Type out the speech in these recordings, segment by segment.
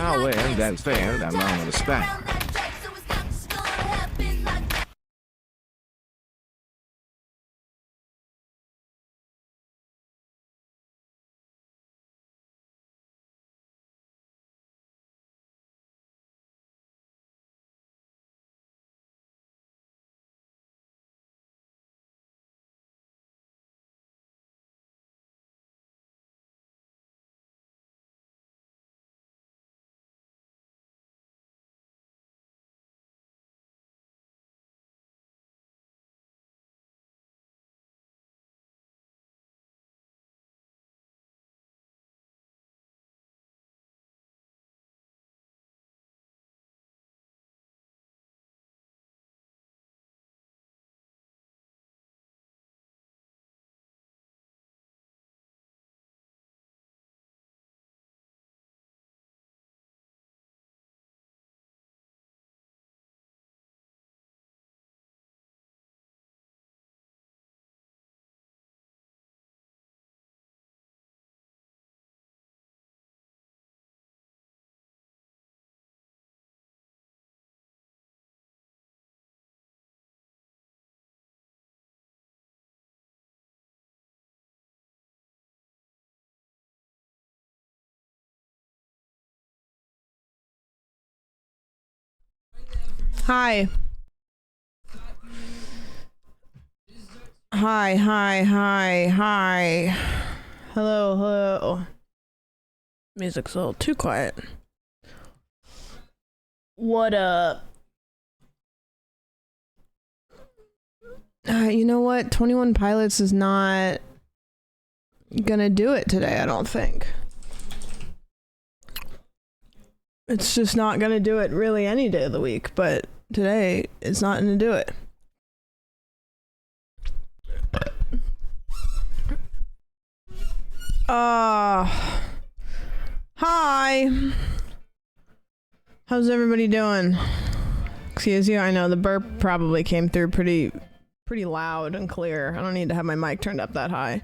Now when that's fair, that long with a span. Hi. Hi. Hello. Music's a little too quiet. What up? You know what? 21 Pilots is not gonna do it today, I don't think. It's just not gonna do it really any day of the week, but today it's not gonna do it. Hi. How's everybody doing? Excuse you, I know the burp probably came through pretty loud and clear. I don't need to have my mic turned up that high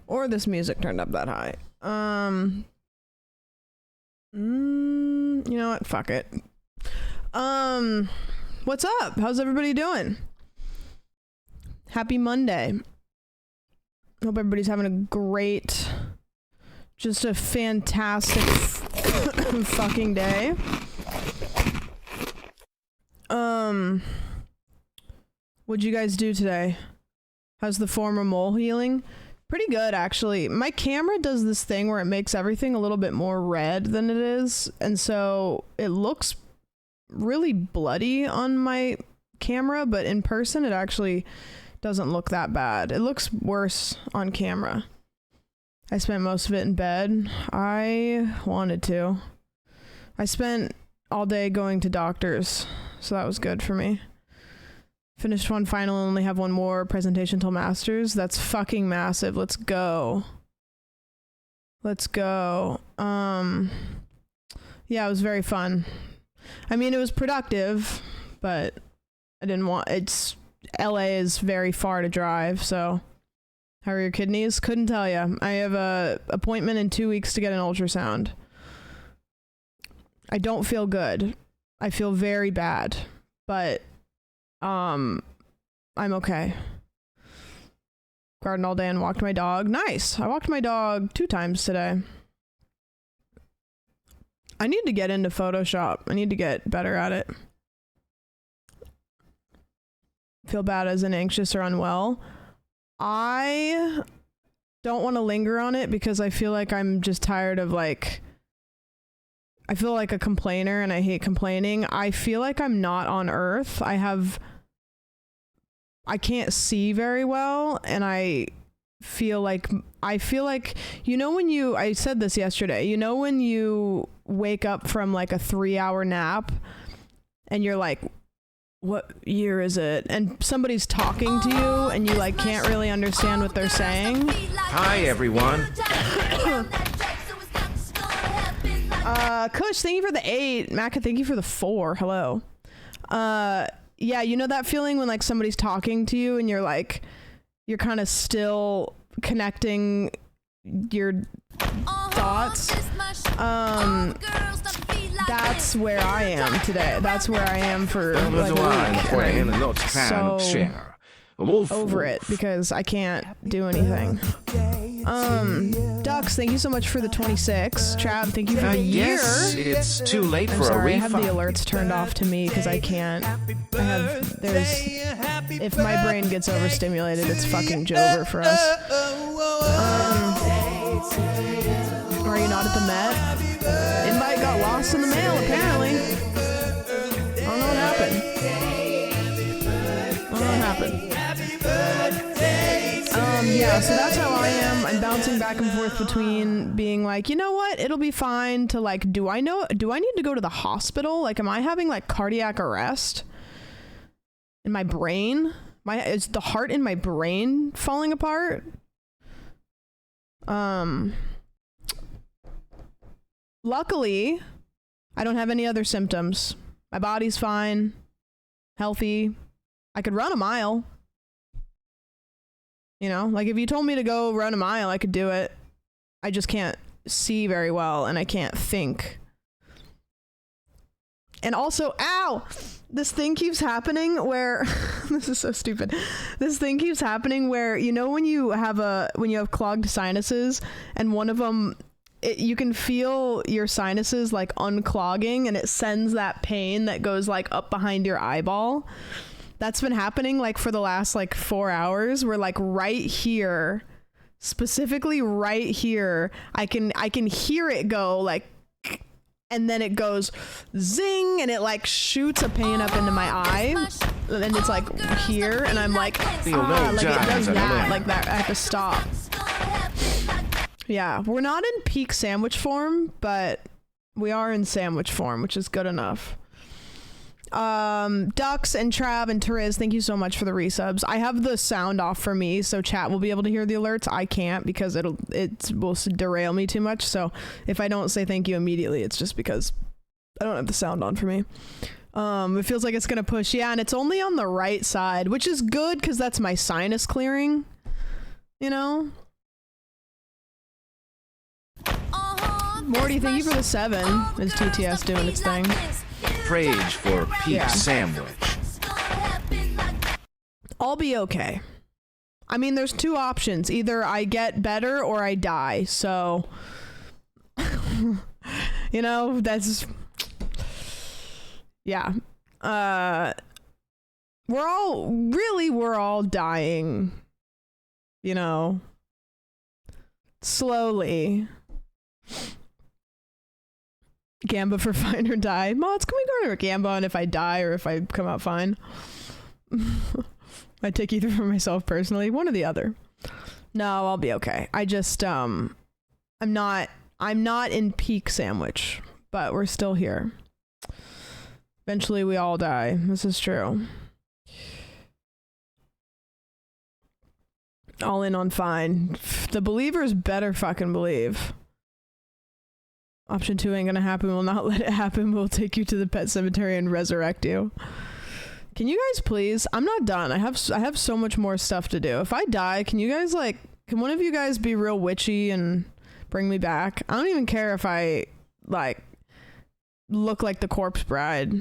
or this music turned up that high. You know what? Fuck it. What's up? How's everybody doing? Happy Monday. Hope everybody's having a great, just a fantastic fucking day. What'd you guys do today? How's the former mole healing? Pretty good, actually. My camera does this thing where it makes everything a little bit more red than it is, and so it looks really bloody on my camera, but in person it actually doesn't look that bad. It looks worse on camera. I spent most of it in bed. I wanted to. I spent all day going to doctors, so that was good for me. Finished one final and only have one more presentation till masters. That's fucking massive. Let's go. Yeah, it was very fun. I mean, it was productive, but LA is very far to drive, so how are your kidneys? Couldn't tell you. I have a appointment in 2 weeks to get an ultrasound. I don't feel good. I feel very bad, but I'm okay. Garden all day and walked my dog. Nice. I walked my dog 2 times today. I need to get into Photoshop. I need to get better at it. Feel bad as in anxious or unwell. I don't want to linger on it because I feel like I'm just tired of I feel like a complainer and I hate complaining. I feel like I'm not on Earth. I can't see very well, and I feel like, you know, I said this yesterday, you know, when you wake up from like a 3-hour nap and you're like, what year is it? And somebody's talking to you and you like can't really understand what they're saying. Hi, everyone. Kush, thank you for the 8. Maka, thank you for the 4. Hello. Yeah, you know that feeling when like somebody's talking to you and you're kind of still connecting your thoughts, that's where I am today. That's where I am for like a week. So over it because I can't do anything. Dux, thank you so much for the 26. Trav, thank you for the year. Yes, it's too late I'm for sorry, a I have refund. the alerts turned off to me because I can't. If my brain gets overstimulated, it's fucking Jover for us. Are you not at the Met? Invite got lost in the mail, apparently. I don't know what happened. Yeah, so that's how I am. I'm bouncing back and forth between being like, you know what, it'll be fine, to like, do I need to go to the hospital? Like, am I having like cardiac arrest in my brain? Is the heart in my brain falling apart? Luckily, I don't have any other symptoms. My body's fine, healthy. I could run a mile. You know, like if you told me to go run a mile, I could do it. I just can't see very well and I can't think. And also, ow! This thing keeps happening where this is so stupid. This thing keeps happening where, you know, when you have clogged sinuses and one of them, you can feel your sinuses like unclogging and it sends that pain that goes like up behind your eyeball. That's been happening like for the last like 4 hours. We're like right here, specifically right here. I can hear it go like, and then it goes zing and it like shoots a pain up into my eye. And it's like here and I'm like, like it does that, like that. I have to stop. Yeah, we're not in peak sandwich form, but we are in sandwich form, which is good enough. Dux and Trav and Therese, thank you so much for the resubs. I have the sound off for me, so chat will be able to hear the alerts. I can't because it will derail me too much. So if I don't say thank you immediately, it's just because I don't have the sound on for me. It feels like it's gonna push. Yeah, and it's only on the right side, which is good because that's my sinus clearing, you know. Morty, thank you for the 7. Is TTS doing its thing? Rage for peak sandwich. I'll be okay. I mean, there's two options. Either I get better or I die. So, you know, that's, yeah. We're all dying, you know, slowly. Gamba for fine or die. Mods, can we go to Gamba and if I die or if I come out fine? I take either for myself personally, one or the other. No, I'll be okay. I just I'm not in peak sandwich, but we're still here. Eventually we all die. This is true. All in on fine. The believers better fucking believe. Option 2 ain't gonna happen. We'll not let it happen. We'll take you to the pet cemetery and resurrect you. Can you guys please? I'm not done. I have so much more stuff to do. If I die, can you guys can one of you guys be real witchy and bring me back? I don't even care if I look like the corpse bride.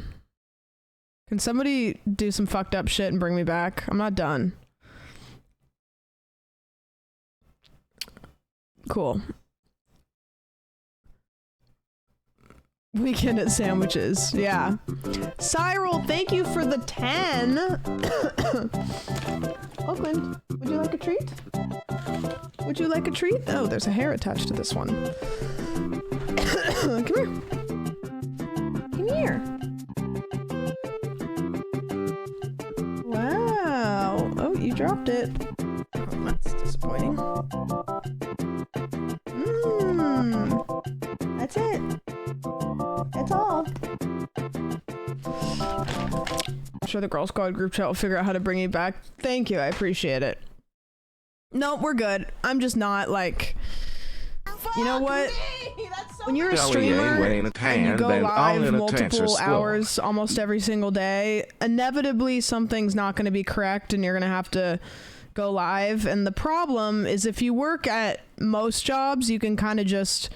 Can somebody do some fucked up shit and bring me back? I'm not done. Cool. Weekend at sandwiches. Yeah. Cyril, thank you for the 10. Oakland, would you like a treat? Would you like a treat? Oh, there's a hair attached to this one. Come here. Come here. Wow. Oh, you dropped it. Oh, that's disappointing. That's it. That's all. I'm sure the Girl Squad group chat will figure out how to bring you back. Thank you, I appreciate it. No, we're good. I'm just not you know what? When you're a streamer and you go live multiple hours almost every single day, inevitably something's not going to be correct and you're going to have to go live. And the problem is if you work at most jobs, you can kind of just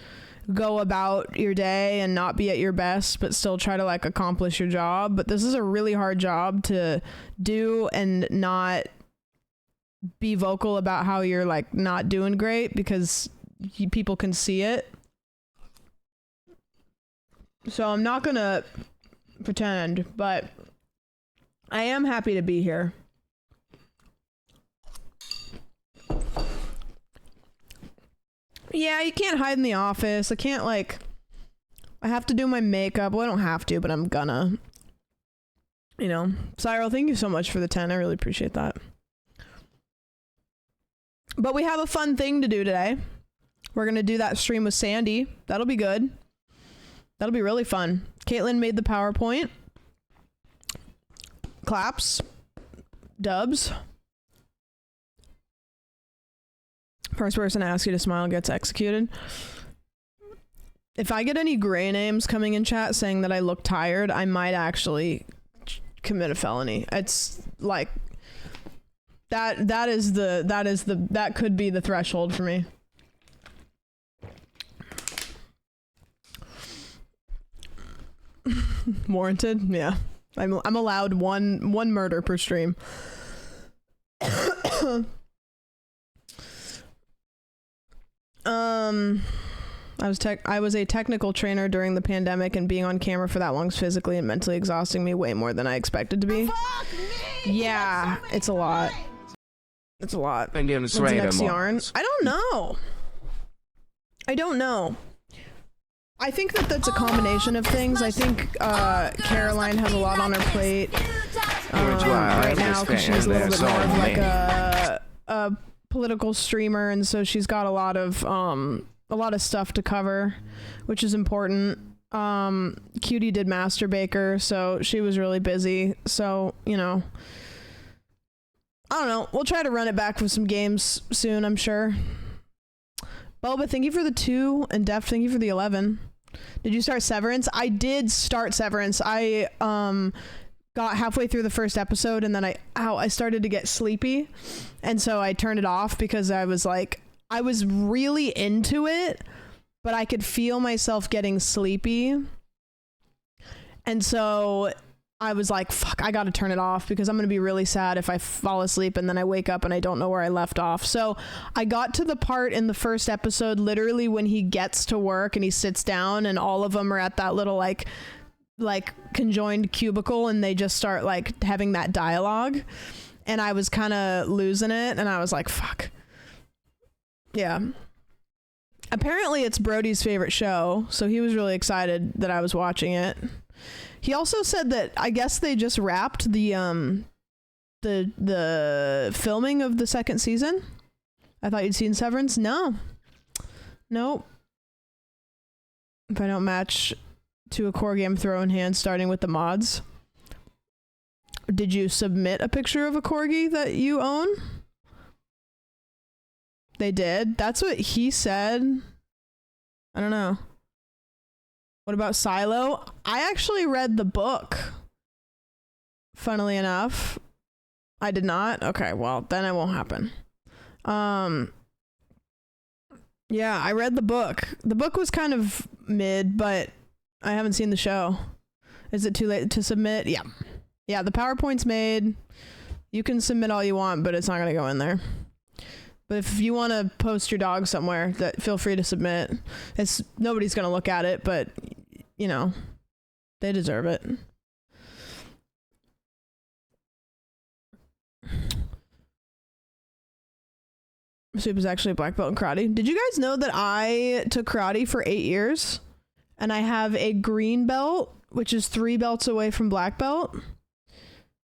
go about your day and not be at your best, but still try to like accomplish your job. But this is a really hard job to do and not be vocal about how you're like not doing great, because people can see it. So I'm not gonna pretend, but I am happy to be here. Yeah, you can't hide in the office. I can't like, I have to do my makeup. Well, I don't have to, but I'm gonna. You know, Cyril, thank you so much for the 10. I really appreciate that. But we have a fun thing to do today. We're gonna do that stream with Sandy. That'll be good. That'll be really fun. Caitlin made the PowerPoint. Claps. Dubs. First person to ask you to smile gets executed. If I get any gray names coming in chat saying that I look tired, I might actually commit a felony. It's like that could be the threshold for me. Warranted? Yeah. I'm allowed one murder per stream. I was a technical trainer during the pandemic, and being on camera for that long is physically and mentally exhausting me way more than I expected to be. Yeah, it's a lot. It's a lot. When's the next yarn? I don't know. I think that's a combination of things. I think Caroline has a lot on her plate right now because she's a little bit more of like a political streamer, and so she's got a lot of stuff to cover, which is important. Cutie did Master Baker, so she was really busy. So, you know, I don't know. We'll try to run it back with some games soon, I'm sure. Boba, thank you for the 2, and Def, thank you for the 11. Did you start Severance? I did start Severance. I got halfway through the first episode, and then I started to get sleepy, and so I turned it off because I was really into it, but I could feel myself getting sleepy, and so I was like, fuck, I gotta turn it off because I'm gonna be really sad if I fall asleep and then I wake up and I don't know where I left off. So I got to the part in the first episode literally when he gets to work and he sits down and all of them are at that little like conjoined cubicle and they just start like having that dialogue, and I was kind of losing it, and I was like, fuck. Yeah. Apparently it's Brody's favorite show, so he was really excited that I was watching it. He also said that I guess they just wrapped the filming of the second season. I thought you'd seen Severance. No. Nope. If I don't match to a core game, throw in hand starting with the mods. Did you submit a picture of a corgi that you own? They did. That's what he said. I don't know. What about Silo? I actually read the book. Funnily enough. I did not? Okay, well, then it won't happen. Yeah, I read the book. The book was kind of mid, but I haven't seen the show. Is it too late to submit? Yeah. Yeah, the PowerPoint's made. You can submit all you want, but it's not going to go in there. But if you want to post your dog somewhere, that feel free to submit. Nobody's going to look at it, but, you know, they deserve it. Soup is actually a black belt in karate. Did you guys know that I took karate for 8 years? And I have a green belt, which is 3 belts away from black belt.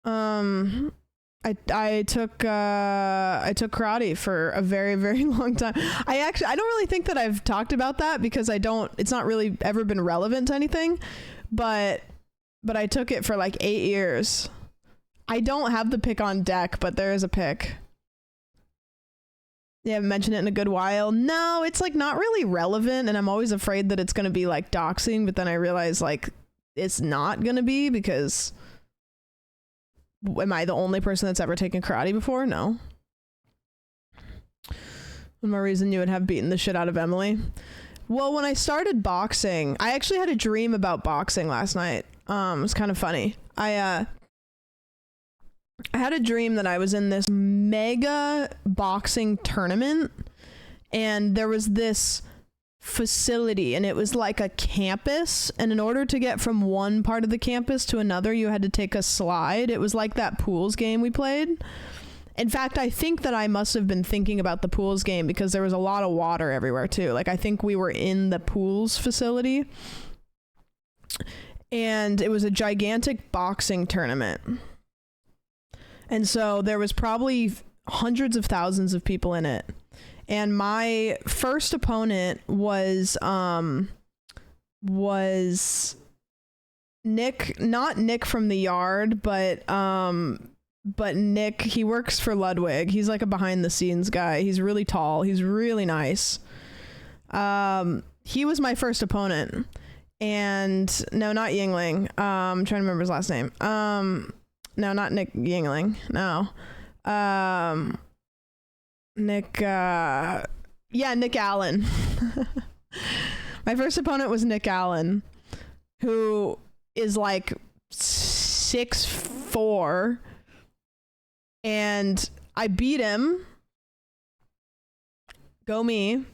I took karate for a very, very long time. I don't really think that I've talked about that because it's not really ever been relevant to anything, but I took it for like 8 years. I don't have the pic on deck, but there is a pic. You haven't mentioned it in a good while. No, it's like not really relevant, and I'm always afraid that it's going to be like doxing, but then I realize like it's not going to be because am I the only person that's ever taken karate before? No. One more reason you would have beaten the shit out of Emily. Well, when I started boxing, I actually had a dream about boxing last night. It was kind of funny. I had a dream that I was in this mega boxing tournament, and there was this facility, and it was like a campus, and in order to get from one part of the campus to another, you had to take a slide. It was like that pools game we played. In fact, I think that I must have been thinking about the pools game because there was a lot of water everywhere too. Like, I think we were in the pools facility, and it was a gigantic boxing tournament. And so there was probably hundreds of thousands of people in it. And my first opponent was Nick, not Nick from the yard, but Nick, he works for Ludwig. He's like a behind the scenes guy. He's really tall. He's really nice. He was my first opponent. And no, not Yingling. I'm trying to remember his last name. No, not Nick Yingling. No. Nick Allen. My first opponent was Nick Allen, who is like 6'4", and I beat him. Go me.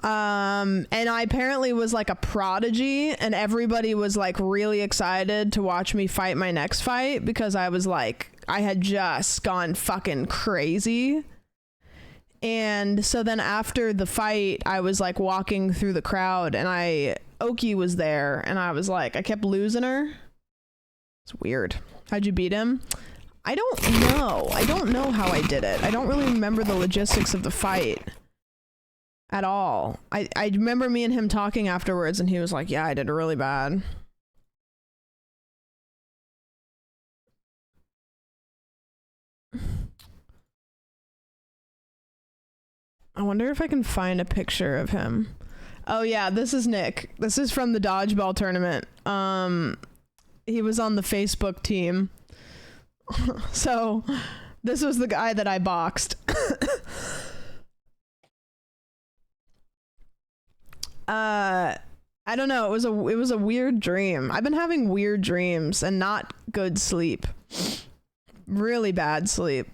And I apparently was like a prodigy, and everybody was like really excited to watch me fight my next fight because I was like, I had just gone fucking crazy. And so then after the fight, I was like walking through the crowd, and Oki was there, and I was like, I kept losing her. It's weird. How'd you beat him? I don't know. I don't know how I did it. I don't really remember the logistics of the fight at all. I remember me and him talking afterwards, and he was like, yeah, I did really bad. I wonder if I can find a picture of him. Oh yeah, this is Nick. This is from the dodgeball tournament. He was on the Facebook team. So this was the guy that I boxed. I don't know. It was a weird dream. I've been having weird dreams and not good sleep. Really bad sleep.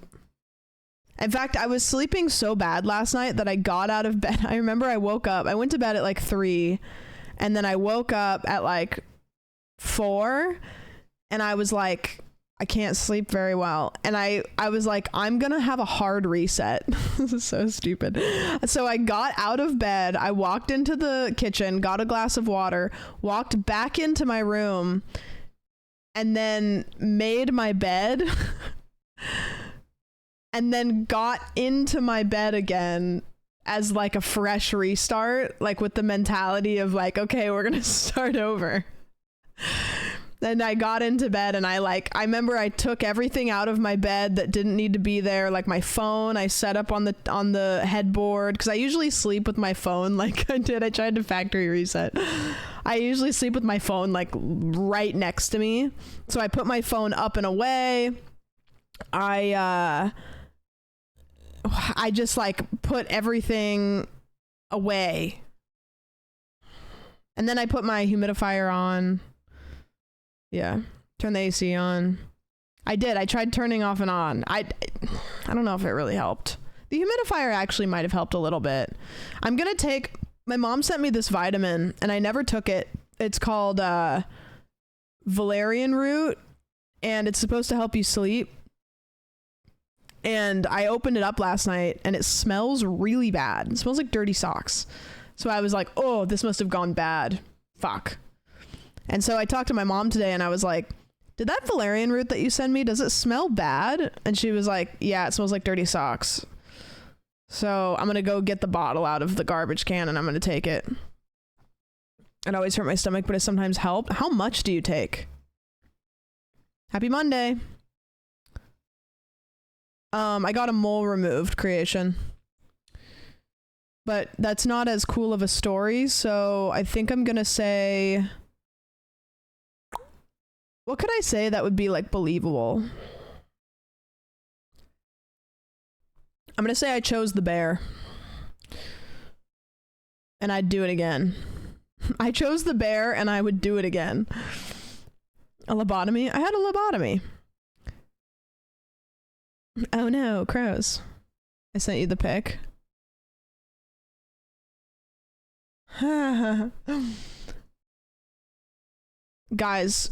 In fact, I was sleeping so bad last night that I got out of bed. I remember I woke up. I went to bed at like 3, and then I woke up at like 4, and I was like, I can't sleep very well. And I was like, I'm gonna have a hard reset. This is so stupid. So I got out of bed, I walked into the kitchen, got a glass of water, walked back into my room, and then made my bed. And then got into my bed again as like a fresh restart, like with the mentality of like, okay, we're gonna start over. Then I got into bed, and I remember I took everything out of my bed that didn't need to be there, like my phone I set up on the headboard, because I usually sleep with my phone like I tried to factory reset. I usually sleep with my phone like right next to me. So I put my phone up and away. I just like put everything away, and then I put my humidifier on. Yeah, turn the AC on. I tried turning off and on. I don't know if it really helped. The humidifier actually might have helped a little bit. My mom sent me this vitamin, and I never took it. It's called valerian root, and it's supposed to help you sleep. And I opened it up last night, and it smells really bad. It smells like dirty socks. So I was like, oh, this must have gone bad. Fuck. And so I talked to my mom today, and I was like, did that valerian root that you sent me, does it smell bad? And she was like, yeah, it smells like dirty socks. So I'm going to go get the bottle out of the garbage can, and I'm going to take it. It always hurt my stomach, but it sometimes helped. How much do you take? Happy Monday. I got a mole removed creation, but that's not as cool of a story, so I think I'm gonna say, what could I say that would be like believable? I'm gonna say I chose the bear. and I'd do it again. I chose the bear and I would do it again. A lobotomy? I had a lobotomy. Oh no, crows. I sent you the pic. Guys,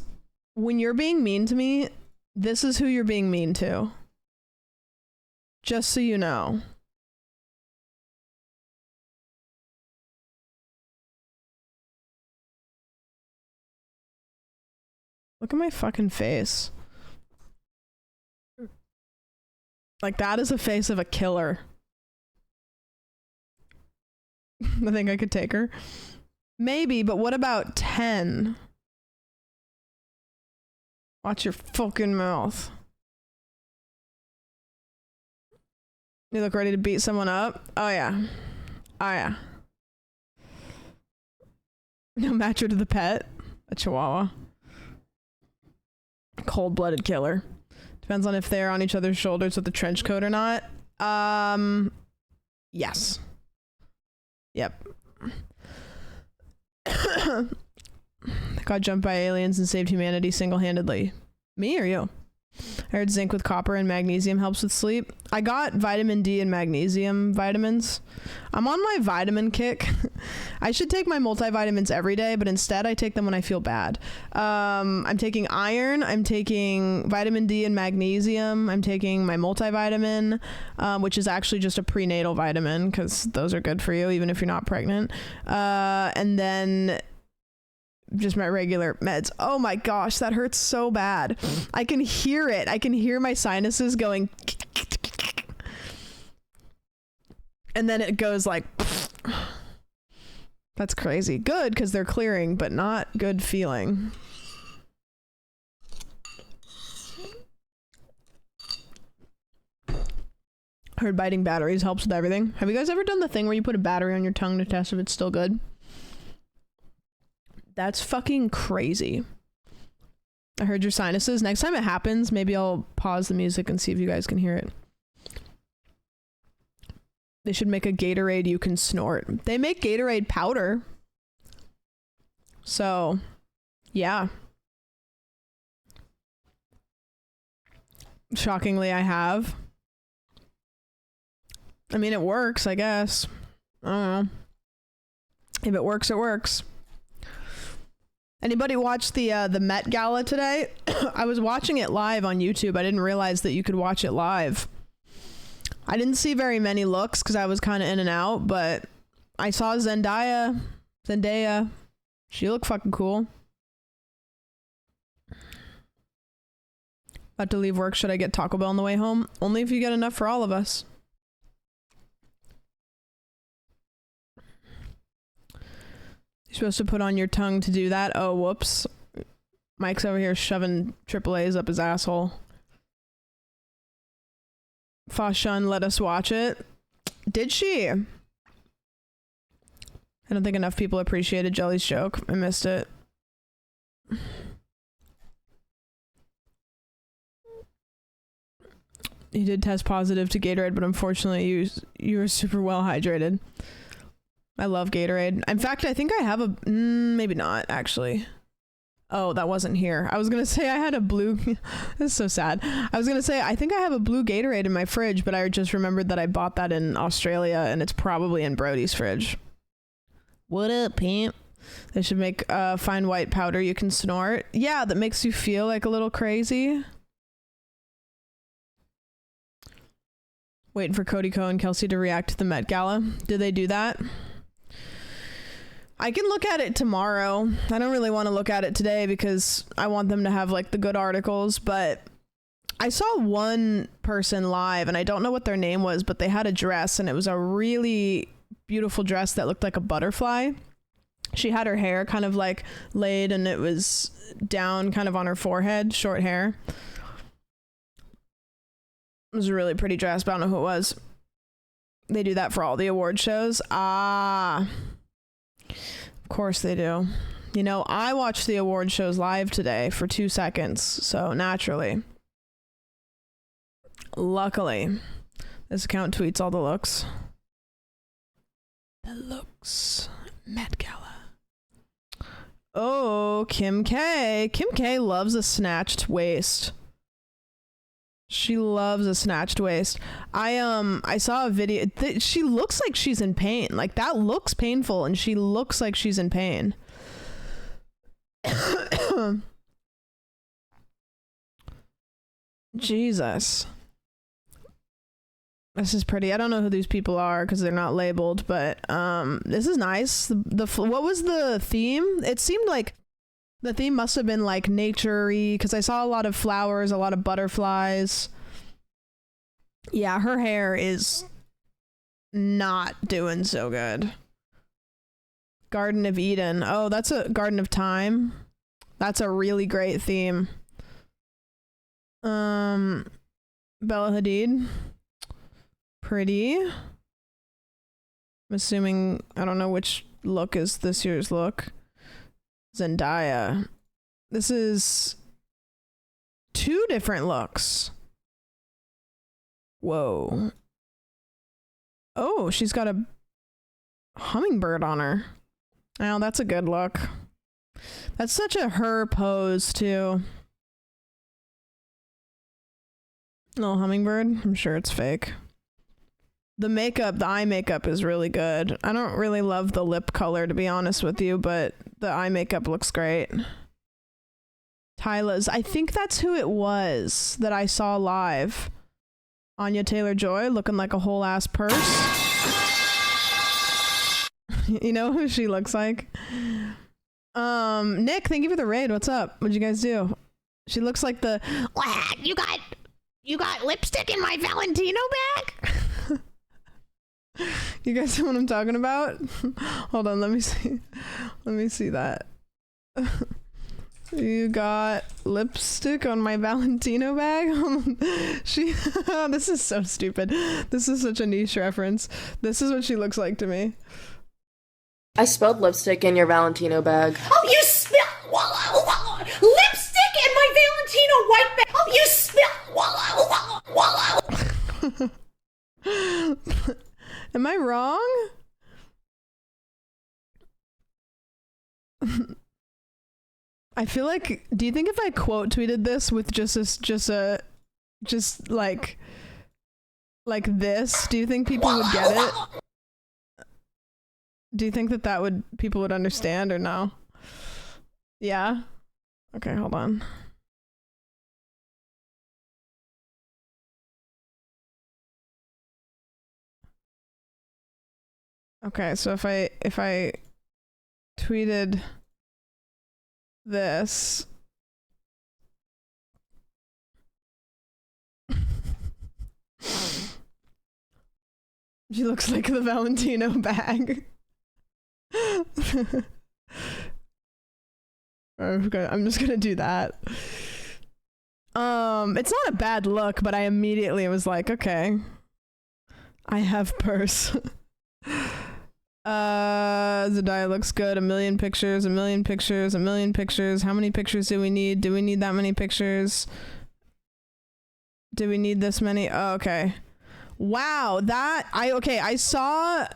when you're being mean to me, this is who you're being mean to. Just so you know. Look at my fucking face. Like, that is a face of a killer. I think I could take her. Maybe, but what about 10? Watch your fucking mouth. You look ready to beat someone up? Oh yeah. Oh yeah. No matcher to the pet. A chihuahua. Cold-blooded killer. Depends on if they're on each other's shoulders with the trench coat or not. Yes. Yep. Got jumped by aliens and saved humanity single-handedly. Me or you? I heard zinc with copper and magnesium helps with sleep. I got vitamin D and magnesium vitamins. I'm on my vitamin kick. I should take my multivitamins every day, but instead I take them when I feel bad. I'm taking iron. I'm taking vitamin D and magnesium. I'm taking my multivitamin, which is actually just a prenatal vitamin because those are good for you even if you're not pregnant. And then just my regular meds. Oh my gosh, that hurts so bad. I can hear it. I can hear my sinuses going. And then it goes like. That's crazy. Good because they're clearing, but not good feeling. Heard biting batteries helps with everything. Have you guys ever done the thing where you put a battery on your tongue to test if it's still good? That's fucking crazy. I heard your sinuses. Next time it happens, maybe I'll pause the music and see if you guys can hear it. They should make a Gatorade you can snort. They make Gatorade powder. So, yeah. Shockingly, I have. I mean, it works, I guess. I don't know. If it works, it works. Anybody watch the Met Gala today? I was watching it live on YouTube. I didn't realize that you could watch it live. I didn't see very many looks because I was kind of in and out, but I saw Zendaya. She looked fucking cool. About to leave work. Should I get Taco Bell on the way home? Only if you get enough for all of us. You're supposed to put on your tongue to do that. Oh, whoops. Mike's over here shoving AAAs up his asshole. Fashun let us watch it. Did she? I don't think enough people appreciated Jelly's joke. I missed it. He did test positive to Gatorade, but unfortunately you were super well hydrated. I love Gatorade. In fact, I think I have a... maybe not, actually. Oh, that wasn't here. I was going to say I had a blue... This is so sad. I was going to say, I think I have a blue Gatorade in my fridge, but I just remembered that I bought that in Australia, and it's probably in Brody's fridge. What up, pimp? They should make fine white powder you can snort. Yeah, that makes you feel like a little crazy. Waiting for Cody Ko and Kelsey to react to the Met Gala. Did they do that? I can look at it tomorrow. I don't really want to look at it today because I want them to have like the good articles, but I saw one person live and I don't know what their name was, but they had a dress and it was a really beautiful dress that looked like a butterfly. She had her hair kind of like laid and it was down kind of on her forehead, short hair. It was a really pretty dress, but I don't know who it was. They do that for all the award shows. Ah, of course they do. You know, I watched the award shows live today for 2 seconds, so naturally. Luckily, this account tweets all the looks. The looks. Met Gala. Oh, Kim K. Kim K loves a snatched waist. She loves a snatched waist. I saw a video. She looks like she's in pain. Like, that looks painful, and she looks like she's in pain. Jesus. This is pretty. I don't know who these people are because they're not labeled, but this is nice. What was the theme? It seemed like the theme must have been like nature-y because I saw a lot of flowers, a lot of butterflies. Yeah, her hair is not doing so good. Garden of Eden. Oh, that's a Garden of Time. That's a really great theme. Bella Hadid. Pretty. I'm assuming, I don't know which look is this year's look. Zendaya. This is 2 different looks. Whoa. Oh, she's got a hummingbird on her. Oh, that's a good look. That's such a her pose, too. Little hummingbird. I'm sure it's fake. The makeup, the eye makeup is really good. I don't really love the lip color, to be honest with you, but the eye makeup looks great. Tyla's. I think that's who it was that I saw live. Anya Taylor-Joy looking like a whole ass purse. You know who she looks like? Nick, thank you for the raid. What's up? What'd you guys do? She looks like the you got lipstick in my Valentino bag? You guys know what I'm talking about? Hold on, let me see. Let me see that. You got lipstick on my Valentino bag? This is so stupid. This is such a niche reference. This is what she looks like to me. I spelled lipstick in your Valentino bag. Oh, you spilled lipstick in my Valentino white bag. Oh, you spilled. Am I wrong? I feel like, do you think if I quote tweeted this with just like this, do you think people would get it? Do you think that people would understand or no? Yeah? Okay, hold on. Okay, so if I tweeted this, she looks like the Valentino bag. I'm just gonna do that. It's not a bad look, but I immediately was like, okay, I have purse. Zendaya looks good. 1 million pictures, 1 million pictures, 1 million pictures. How many pictures do we need? Do we need that many pictures? Do we need this many? Oh, okay. Wow, I saw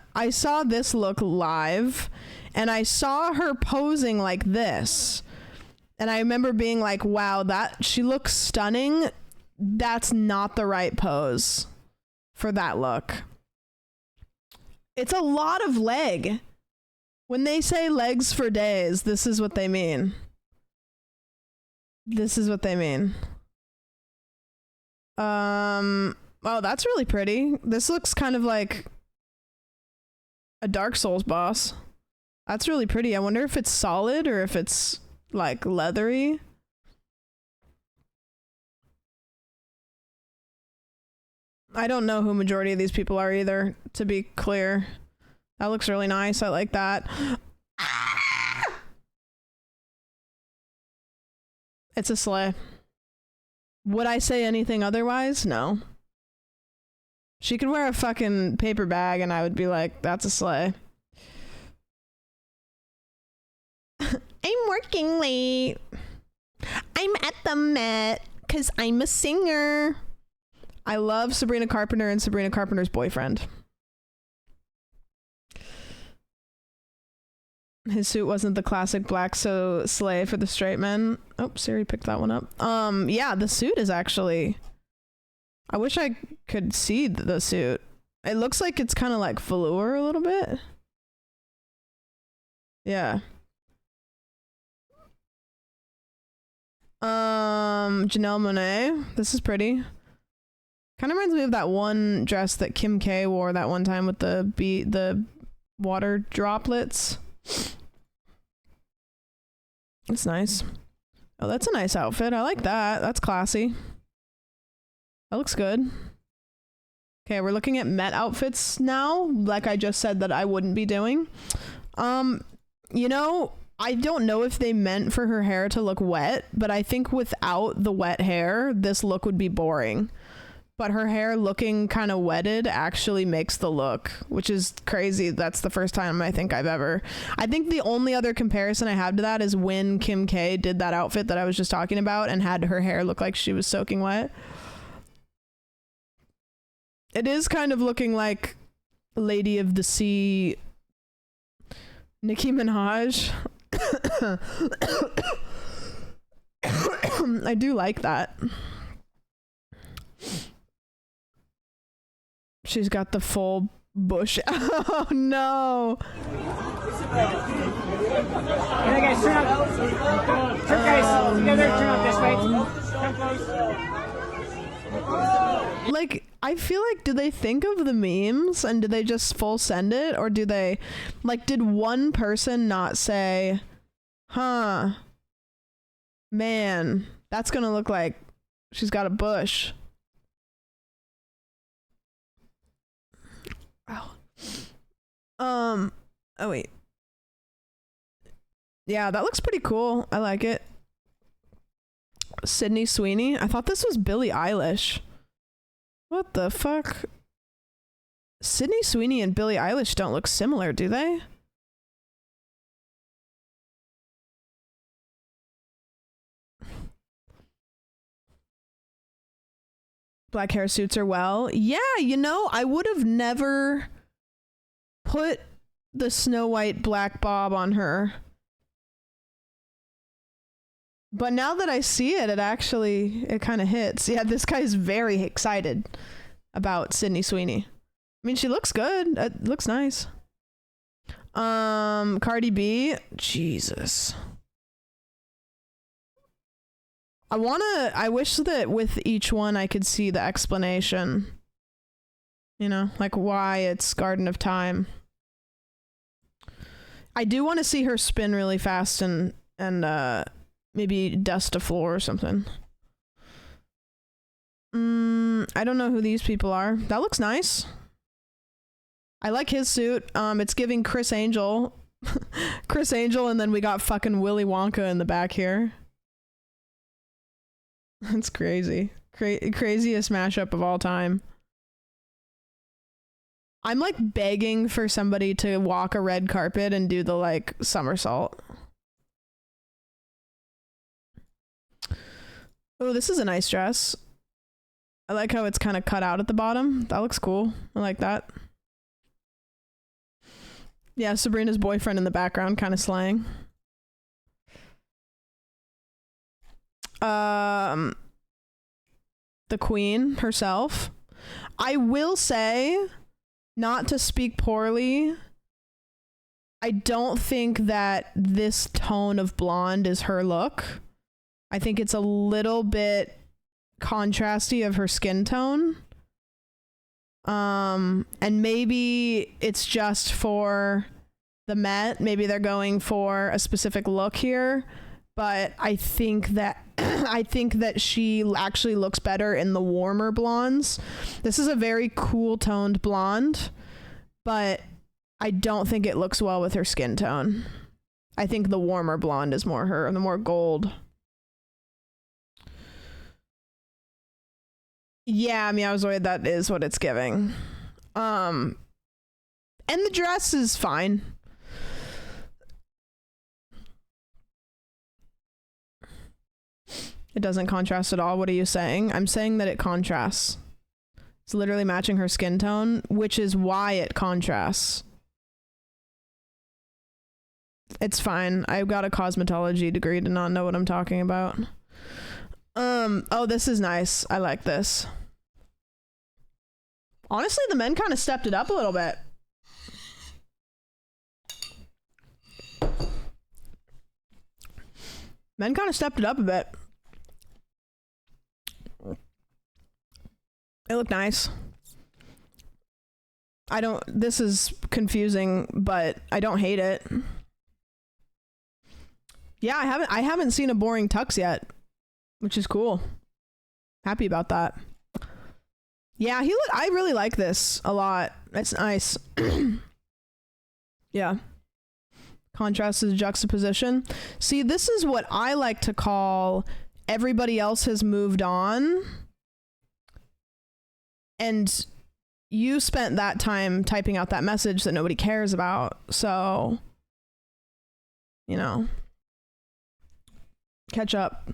this look live, and I saw her posing like this. And I remember being like, wow, she looks stunning. That's not the right pose for that look. It's a lot of leg. When they say legs for days, this is what they mean. This is what they mean. Oh, that's really pretty. This looks kind of like a Dark Souls boss. That's really pretty. I wonder if it's solid or if it's like leathery. I don't know who majority of these people are either, to be clear. That looks really nice. I like that. It's a slay. Would I say anything otherwise? No. She could wear a fucking paper bag and I would be like, that's a slay. I'm working late. I'm at the Met because I'm a singer. I love Sabrina Carpenter and Sabrina Carpenter's boyfriend. His suit wasn't the classic black so slay for the straight men. Oh, Siri picked that one up. Yeah, the suit is actually... I wish I could see the suit. It looks like it's kind of like velour a little bit. Yeah. Janelle Monáe. This is pretty. Kind of reminds me of that one dress that Kim K wore that one time with the water droplets. It's nice. Oh, that's a nice outfit. I like that. That's classy. That looks good. Okay, we're looking at Met outfits now, like I just said that I wouldn't be doing. You know, I don't know if they meant for her hair to look wet, but I think without the wet hair, this look would be boring. But her hair looking kind of wetted actually makes the look, which is crazy. That's the first time I think the only other comparison I have to that is when Kim K did that outfit that I was just talking about and had her hair look like she was soaking wet. It is kind of looking like Lady of the Sea Nicki Minaj. I do like that. She's got the full bush. Oh no. Yeah, guys, turn up. Guys, together, turn up this way. Come close. Like, I feel like, do they think of the memes and do they just full send it? Or do they, like, did one person not say, huh, man, that's gonna look like she's got a bush. Oh. Oh wait. Yeah, that looks pretty cool. I like it. Sydney Sweeney. I thought this was Billie Eilish. What the fuck? Sydney Sweeney and Billie Eilish don't look similar, do they? Black hair suits her well. Yeah, you know, I would have never put the Snow White black bob on her. But now that I see it, it kind of hits. Yeah, this guy's very excited about Sydney Sweeney. I mean, she looks good. It looks nice. Cardi B. Jesus. I wish that with each one I could see the explanation. You know, like why it's Garden of Time. I do want to see her spin really fast and maybe dust a floor or something. I don't know who these people are. That looks nice. I like his suit. It's giving Chris Angel. Chris Angel, and then we got fucking Willy Wonka in the back here. That's crazy. Craziest mashup of all time. I'm like begging for somebody to walk a red carpet and do the like somersault. Oh, this is a nice dress. I like how it's kind of cut out at the bottom. That looks cool. I like that. Yeah, Sabrina's boyfriend in the background kind of slaying. The queen herself. I will say, not to speak poorly, I don't think that this tone of blonde is her look. I think it's a little bit contrasty of her skin tone. And maybe it's just for the Met. Maybe they're going for a specific look here. But I think that she actually looks better in the warmer blondes. This is a very cool toned blonde, but I don't think it looks well with her skin tone. I think the warmer blonde is more her, the more gold. Yeah, Meowzoid, that is what it's giving. And the dress is fine. It doesn't contrast at all. What are you saying? I'm saying that it contrasts. It's literally matching her skin tone, which is why it contrasts. It's fine. I've got a cosmetology degree to not know what I'm talking about. Oh, this is nice. I like this. Honestly, the men kind of stepped it up a little bit. Men kind of stepped it up a bit. It looked nice. This is confusing, but I don't hate it. Yeah, I haven't seen a boring tux yet, which is cool. Happy about that. Yeah, I really like this a lot. It's nice. Yeah. Contrast is juxtaposition. See, this is what I like to call everybody else has moved on. And you spent that time typing out that message that nobody cares about. So, you know, catch up.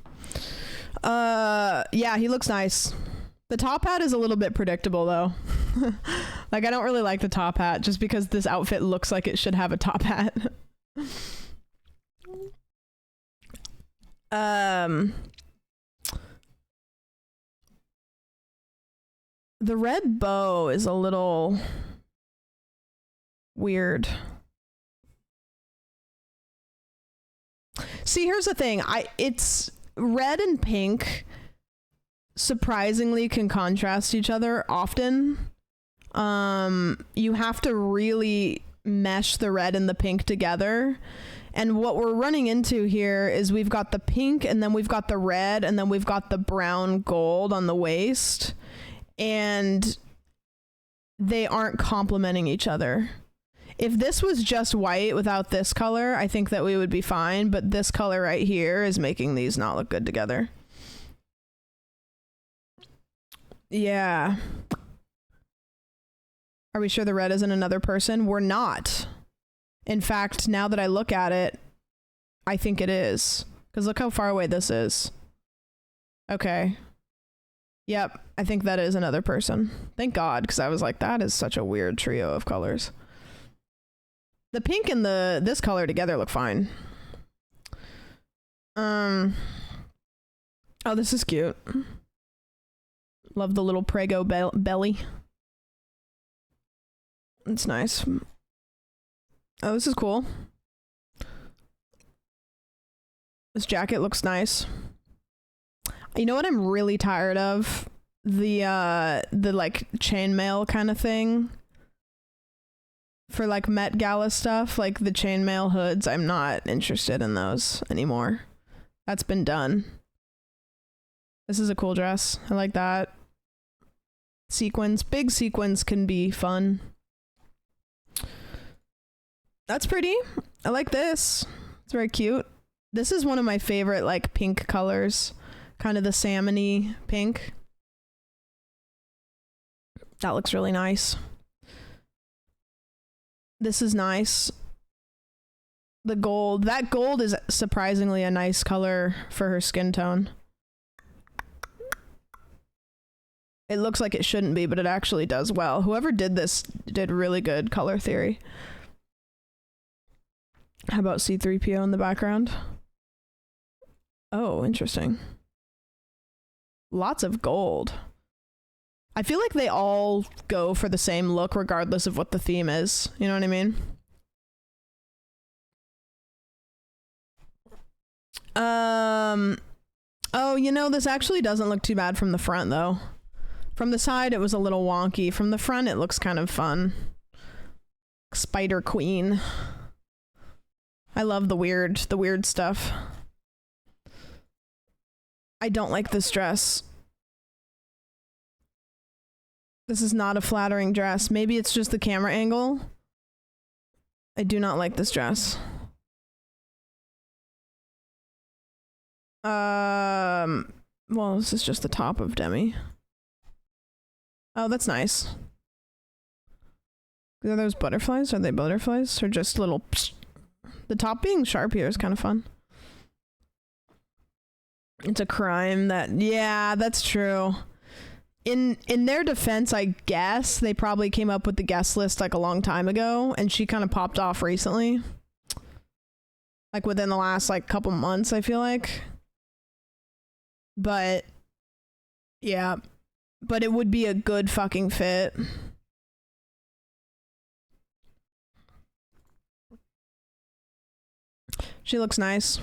Yeah, he looks nice. The top hat is a little bit predictable though. Like, I don't really like the top hat just because this outfit looks like it should have a top hat. The red bow is a little weird. See, here's the thing. It's red and pink surprisingly can contrast each other often. You have to really mesh the red and the pink together. And what we're running into here is we've got the pink and then we've got the red and then we've got the brown gold on the waist. And they aren't complementing each other. If this was just white without this color, I think that we would be fine, but this color right here is making these not look good together. Yeah. Are we sure the red isn't another person? We're not. In fact, now that I look at it, I think it is. Because look how far away this is. Okay. Yep, I think that is another person. Thank God, because I was like, that is such a weird trio of colors. The pink and this color together look fine. Oh, this is cute. Love the little Prego belly. It's nice. Oh, this is cool. This jacket looks nice. You know what I'm really tired of? The like chainmail kind of thing. For like Met Gala stuff, like the chainmail hoods, I'm not interested in those anymore. That's been done. This is a cool dress. I like that. Sequins. Big sequins can be fun. That's pretty. I like this. It's very cute. This is one of my favorite like pink colors. Kind of the salmon-y pink. That looks really nice. This is nice. The gold. That gold is surprisingly a nice color for her skin tone. It looks like it shouldn't be, but it actually does well. Whoever did this did really good color theory. How about C-3PO in the background? Oh, interesting. Lots of gold. I feel like they all go for the same look regardless of what the theme is. You know what I mean? Oh, you know, this actually doesn't look too bad from the front though. From the side it was a little wonky. From the front it looks kind of fun. Spider Queen. I love the weird stuff. I don't like this dress. This is not a flattering dress. Maybe it's just the camera angle. I do not like this dress. Well, this is just the top of Demi. Oh, that's nice. Are those butterflies? Are they butterflies? Or just little... Psh? The top being sharp here is kind of fun. It's a crime that... Yeah, that's true. In their defense, I guess, they probably came up with the guest list like a long time ago, and she kind of popped off recently. like within the last like couple months, I feel like. But yeah, but it would be a good fucking fit. She looks nice.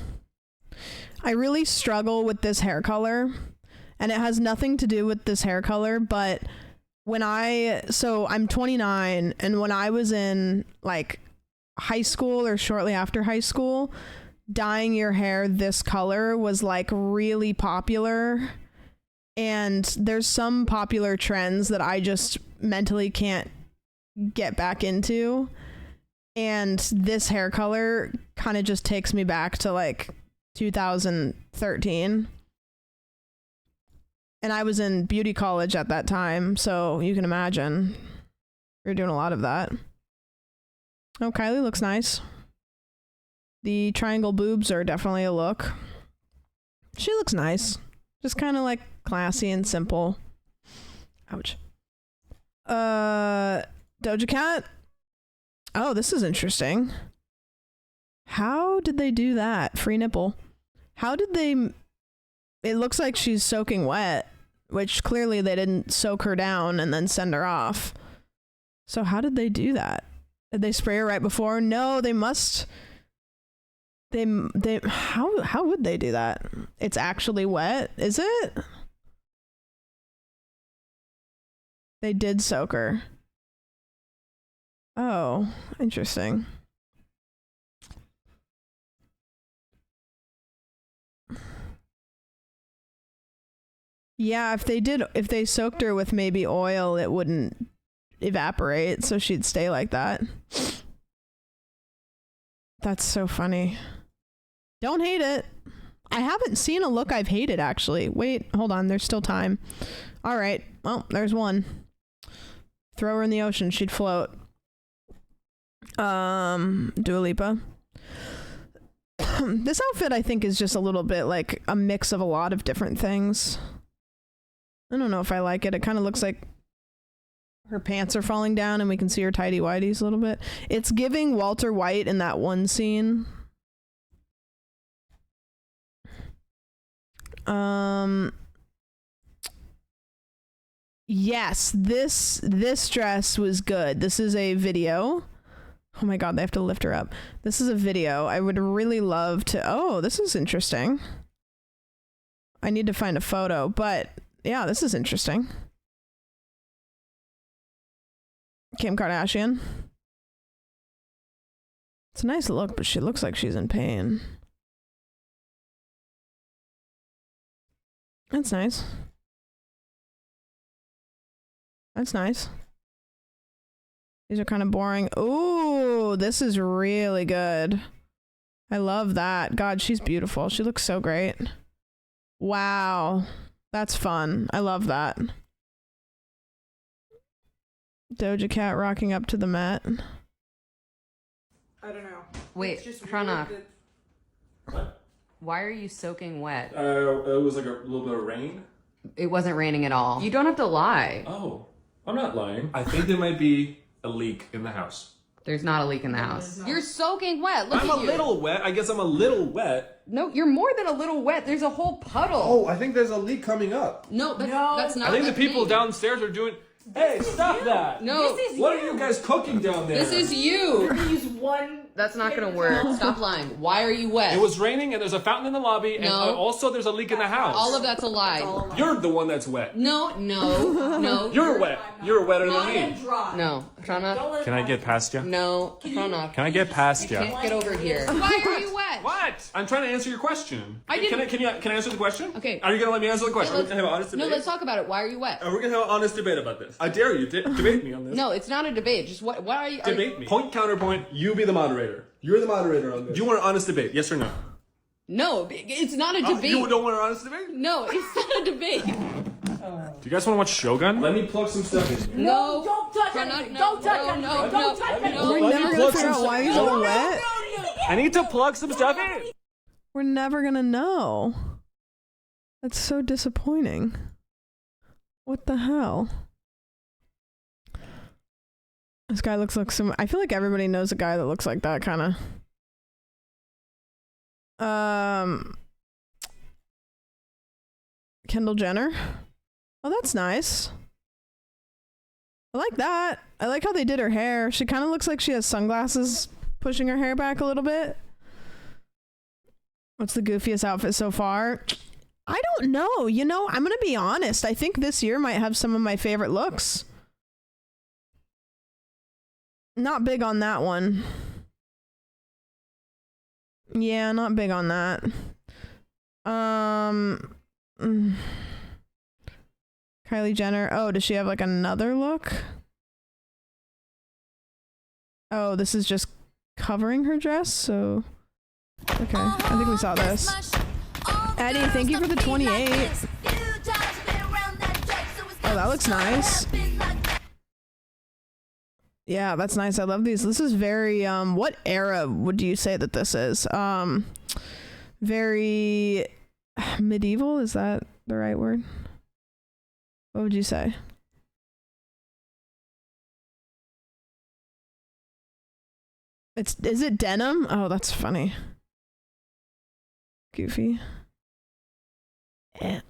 I really struggle with this hair color, and it has nothing to do with this hair color, but so I'm 29, and when I was in like high school or shortly after high school, dyeing your hair this color was like really popular, and there's some popular trends that I just mentally can't get back into, and this hair color kind of just takes me back to like 2013. And I was in beauty college at that time, so you can imagine we were doing a lot of that. Oh, Kylie looks nice. The triangle boobs are definitely a look. She looks nice. Just kind of like classy and simple. Ouch. Doja Cat. Oh, this is interesting. How did they do that? Free nipple. How did they... It looks like she's soaking wet, which clearly they didn't soak her down and then send her off. So how did they do that? Did they spray her right before? No, they must... How would they do that? It's actually wet, is it? They did soak her. Oh, interesting. Yeah, if they soaked her with maybe oil, it wouldn't evaporate, so she'd stay like that. That's so funny. Don't hate it. I haven't seen a look I've hated, actually. Wait, hold on, there's still time. All right, well, there's one. Throw her in the ocean, she'd float. Dua Lipa. This outfit, I think, is just a little bit like a mix of a lot of different things. I don't know if I like it. It kind of looks like her pants are falling down and we can see her tighty whities a little bit. It's giving Walter White in that one scene. Yes, this dress was good. This is a video. Oh my god, they have to lift her up. This is a video. I would really love to... Oh, this is interesting. I need to find a photo, but yeah, this is interesting. Kim Kardashian. It's a nice look, but she looks like she's in pain. That's nice. That's nice. These are kind of boring. Ooh, this is really good. I love that. God, she's beautiful. She looks so great. Wow. That's fun. I love that. Doja Cat rocking up to the Met. I don't know. Wait, Prana. What? Why are you soaking wet? It was like a little bit of rain. It wasn't raining at all. You don't have to lie. Oh, I'm not lying. I think there might be a leak in the house. There's not a leak in the house. You're soaking wet. Look I'm at a you. little wet. I guess I'm a little wet. No, you're more than a little wet. There's a whole puddle. Oh, I think there's a leak coming up. No, that's not. I think the people thing. downstairs are doing... Hey, stop that! No, What are you guys cooking down there? this is you. Use one. That's not gonna work. Stop lying. Why are you wet? It was raining and there's a fountain in the lobby and No. also there's a leak in the house. All of that's a lie. You're the one that's wet. No. You're wet. You're wetter than me. No, Prana. Can I get past you? No, Prana. Can I get past you? Can't get over here. Why are you wet? What? I'm trying to answer your question. I didn't- Can I answer the question? Okay. Are you gonna let me answer the question? Yeah, We're gonna have an honest No, debate. let's talk about it. Why are you wet? We're gonna have an honest debate about this. I dare you. Debate me on this. No, it's not a debate. Just what? Why are you? Debate me. Point counterpoint. You be the moderator. You're the moderator on this. Do you want an honest debate? Yes or no? No, it's not a debate. You don't want an honest debate? No, it's not a debate. Do you guys want to watch Shogun? Let me plug some stuff in. No, Don't touch Prana, it. no, Don't touch no, it. no, Don't no, touch it. no. We're Let me never gonna plug figure some out why stuff. he's all wet. I need to plug some stuff in. We're never gonna know. That's so disappointing. What the hell? This guy looks like some... I feel like everybody knows a guy that looks like that, kind of. Kendall Jenner. Oh, that's nice. I like that. I like how they did her hair. She kind of looks like she has sunglasses pushing her hair back a little bit. What's the goofiest outfit so far? I don't know. You know, I'm going to be honest. I think this year might have some of my favorite looks. Not big on that one. Yeah, not big on that. Kylie Jenner. Oh, does she have like another look? Oh, this is just covering her dress, so... Okay, I think we saw this. Eddie, thank you for the 28. Oh, that looks nice. Yeah, that's nice. I love these. This is very, what era would you say that this is? Very medieval? Is that the right word? What would you say? Is it denim? Oh, that's funny. Goofy. Eh.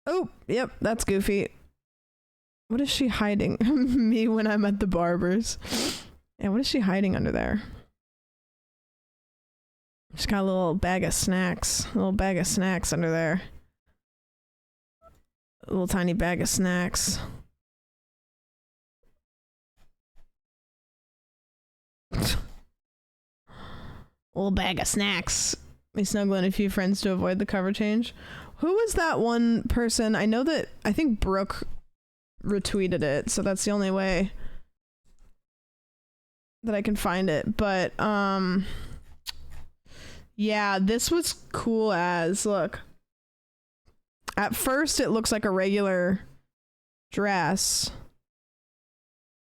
Oh, yep, that's Goofy. What is she hiding? Me when I'm at the barber's. Yeah, what is she hiding under there? She's got a little bag of snacks. A little bag of snacks under there. A little tiny bag of snacks. Little bag of snacks. Me snuggling a few friends to avoid the cover change. Who was that one person? I know that I think Brooke retweeted it, so that's the only way that I can find it. But yeah, this was cool as look. At first it looks like a regular dress,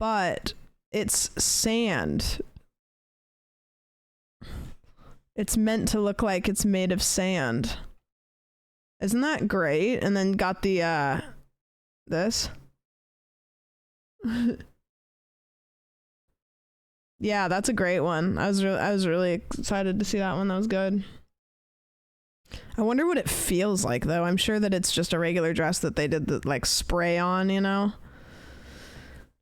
but it's sand. It's meant to look like it's made of sand. Isn't that great? And then got the this. Yeah, that's a great one. I was really excited to see that one. That was good. I wonder what it feels like though. I'm sure that it's just a regular dress that they did the like spray on, you know?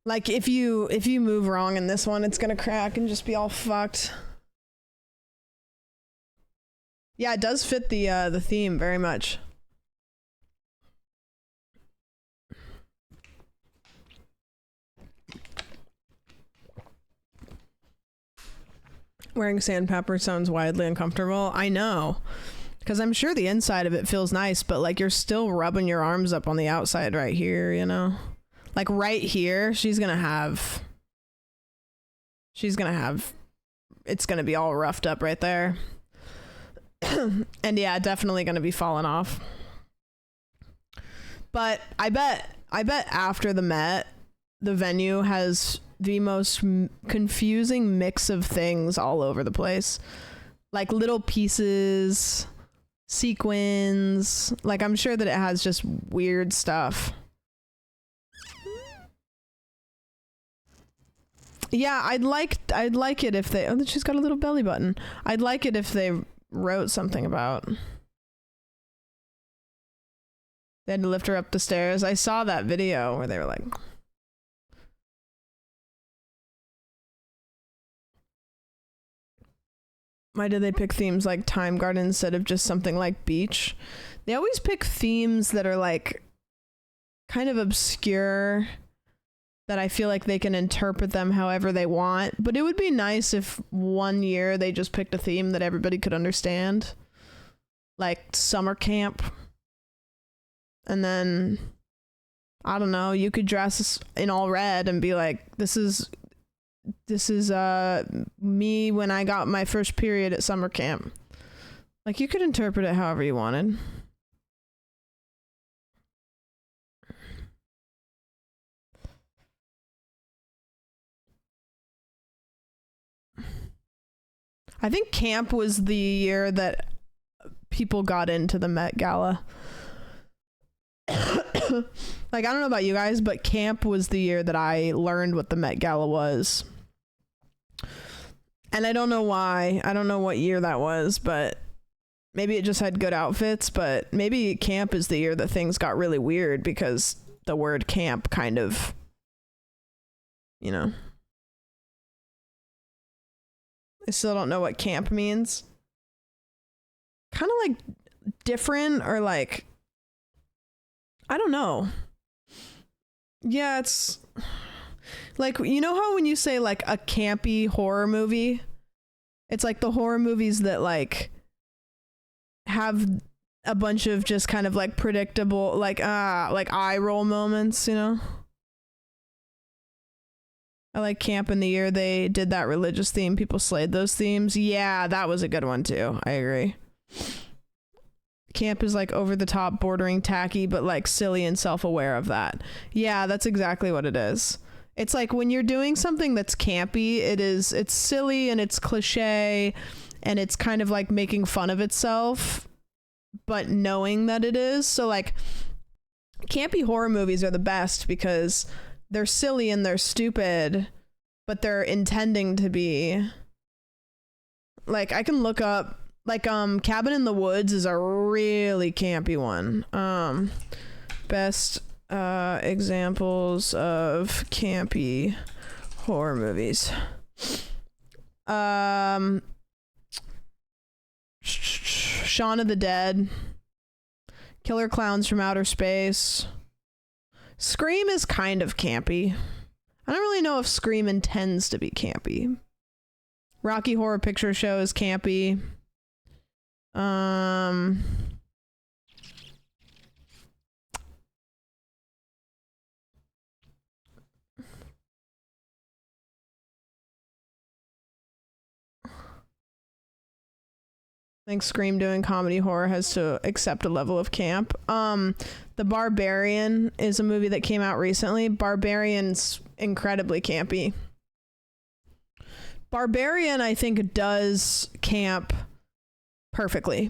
Like if you move wrong in this one, it's gonna crack and just be all fucked. Yeah, it does fit the theme very much. Wearing sandpaper sounds wildly uncomfortable. I know. Because I'm sure the inside of it feels nice, but like you're still rubbing your arms up on the outside right here, you know? Like right here, she's gonna have, it's gonna be all roughed up right there. And yeah, definitely gonna be falling off. But I bet after the Met, the venue has the most confusing mix of things all over the place. Like little pieces, sequins. Like I'm sure that it has just weird stuff. Yeah, I'd like it if they, oh, she's got a little belly button. I'd like it if they wrote something about. They had to lift her up the stairs. I saw that video where they were like, why did they pick themes like Time Garden instead of just something like beach? They always pick themes that are like kind of obscure, that I feel like they can interpret them however they want. But it would be nice if one year they just picked a theme that everybody could understand. Like summer camp. And then, I don't know, you could dress in all red and be like, this is me when I got my first period at summer camp. Like you could interpret it however you wanted. I think camp was the year that people got into the Met Gala. Like, I don't know about you guys, but camp was the year that I learned what the Met Gala was. And I don't know why. I don't know what year that was, but maybe it just had good outfits, but maybe camp is the year that things got really weird because the word camp kind of, you know. I still don't know what camp means. Kind of like different or like, I don't know. Yeah, it's like, you know how when you say like a campy horror movie, it's like the horror movies that like have a bunch of just kind of like predictable, like eye roll moments, you know? I like camp in the year they did that religious theme. People slayed those themes. Yeah, that was a good one too. I agree. Camp is like over the top, bordering tacky, but like silly and self-aware of that. Yeah, that's exactly what it is. It's like when you're doing something that's campy, it's silly and it's cliche and it's kind of like making fun of itself, but knowing that it is. So like campy horror movies are the best because they're silly and they're stupid, but they're intending to be. Like I can look up like Cabin in the Woods is a really campy one. Best examples of campy horror movies. Shaun of the Dead, Killer Clowns from Outer Space. Scream is kind of campy. I don't really know if Scream intends to be campy. Rocky Horror Picture Show is campy. I think Scream doing comedy horror has to accept a level of camp. The Barbarian is a movie that came out recently. Barbarian's incredibly campy. Barbarian, I think, does camp perfectly.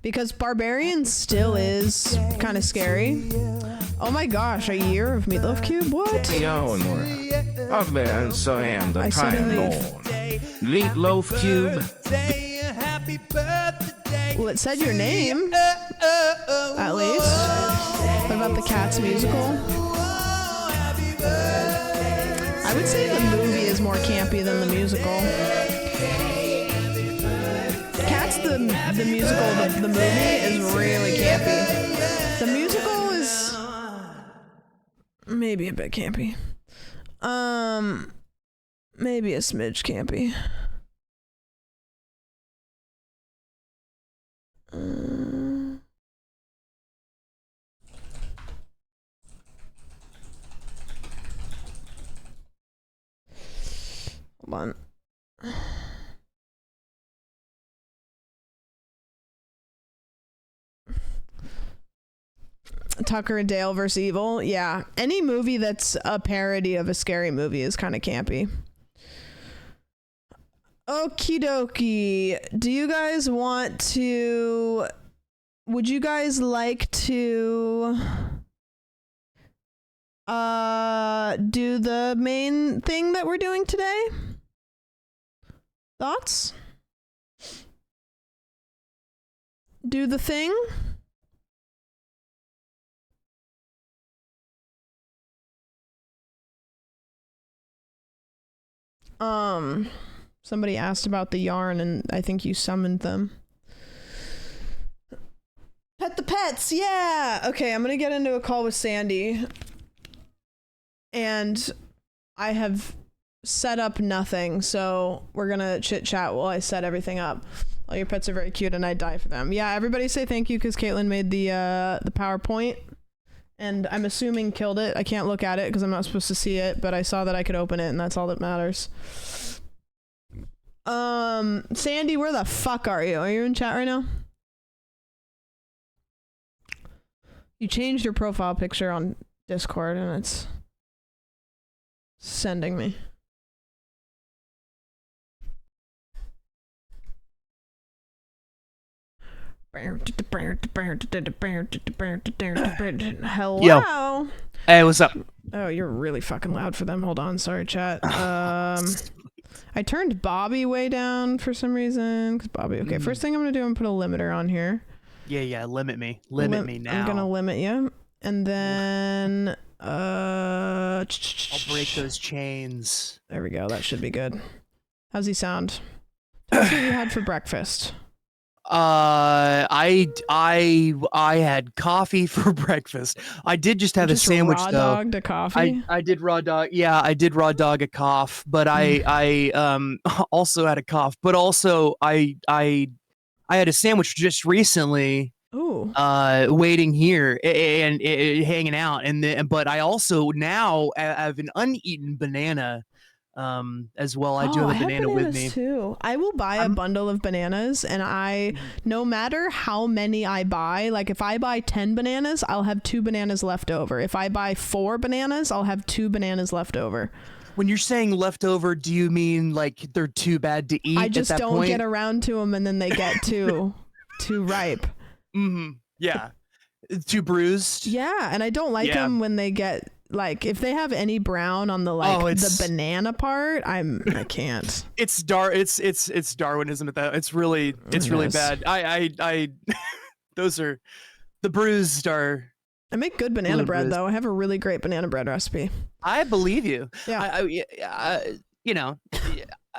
Because Barbarian still is kind of scary. Oh my gosh, a year of Meatloaf Cube? What? Yo, and we're up there, and so I am the I Time suddenly- Lord. Meatloaf Cube. Well, it said your name, at least. What about the Cats musical? I would say the movie is more campy than the musical. Cats, the musical, the movie is really campy. The musical is maybe a bit campy. Maybe a smidge campy. Hold on. Tucker and Dale vs. Evil. Yeah. Any movie that's a parody of a scary movie is kind of campy. Okie dokie. Do you guys want to... Would you guys like to... do the main thing that we're doing today? Thoughts? Do the thing? Somebody asked about the yarn and I think you summoned them. Pet the pets, yeah! Okay, I'm gonna get into a call with Sandy. And I have set up nothing, so we're gonna chit chat while I set everything up. All your pets are very cute and I'd die for them. Yeah, everybody say thank you because Caitlin made the PowerPoint. And I'm assuming killed it. I can't look at it because I'm not supposed to see it, but I saw that I could open it and that's all that matters. Sandy, where the fuck are you? Are you in chat right now? You changed your profile picture on Discord and it's sending me. Hello. Yo. Hey, what's up? Oh, you're really fucking loud for them. Hold on. Sorry, chat. I turned Bobby way down for some reason. Cause Bobby. Okay, first thing I'm gonna do, I'm gonna put a limiter on here. Yeah. Limit me. Limit me now. I'm gonna limit you, and then I'll break those chains. There we go. That should be good. How's he sound? Tell us what you had for breakfast. I had coffee for breakfast. I did just have a sandwich raw though. Dogged a coffee. I did raw dog. Yeah, I did raw dog a cough, but I also had a cough. But also I had a sandwich just recently. Ooh. Waiting here and hanging out, but I also now have an uneaten banana. As well. I do have a banana with me too. I will buy a bundle of bananas, and no matter how many I buy, like if I buy 10 bananas, I'll have 2 bananas left over. If I buy 4 bananas, I'll have 2 bananas left over. When you're saying leftover, do you mean like they're too bad to eat? I just at that don't point? get around to them, and then they get too ripe. Yeah. Too bruised. Yeah, and I don't like them when they get like if they have any brown on the the banana part. I can't. It's it's Darwinism at that. It's really bad. I those are the bruised are. I make good banana bread though. I have a really great banana bread recipe. I believe you. Yeah. You know,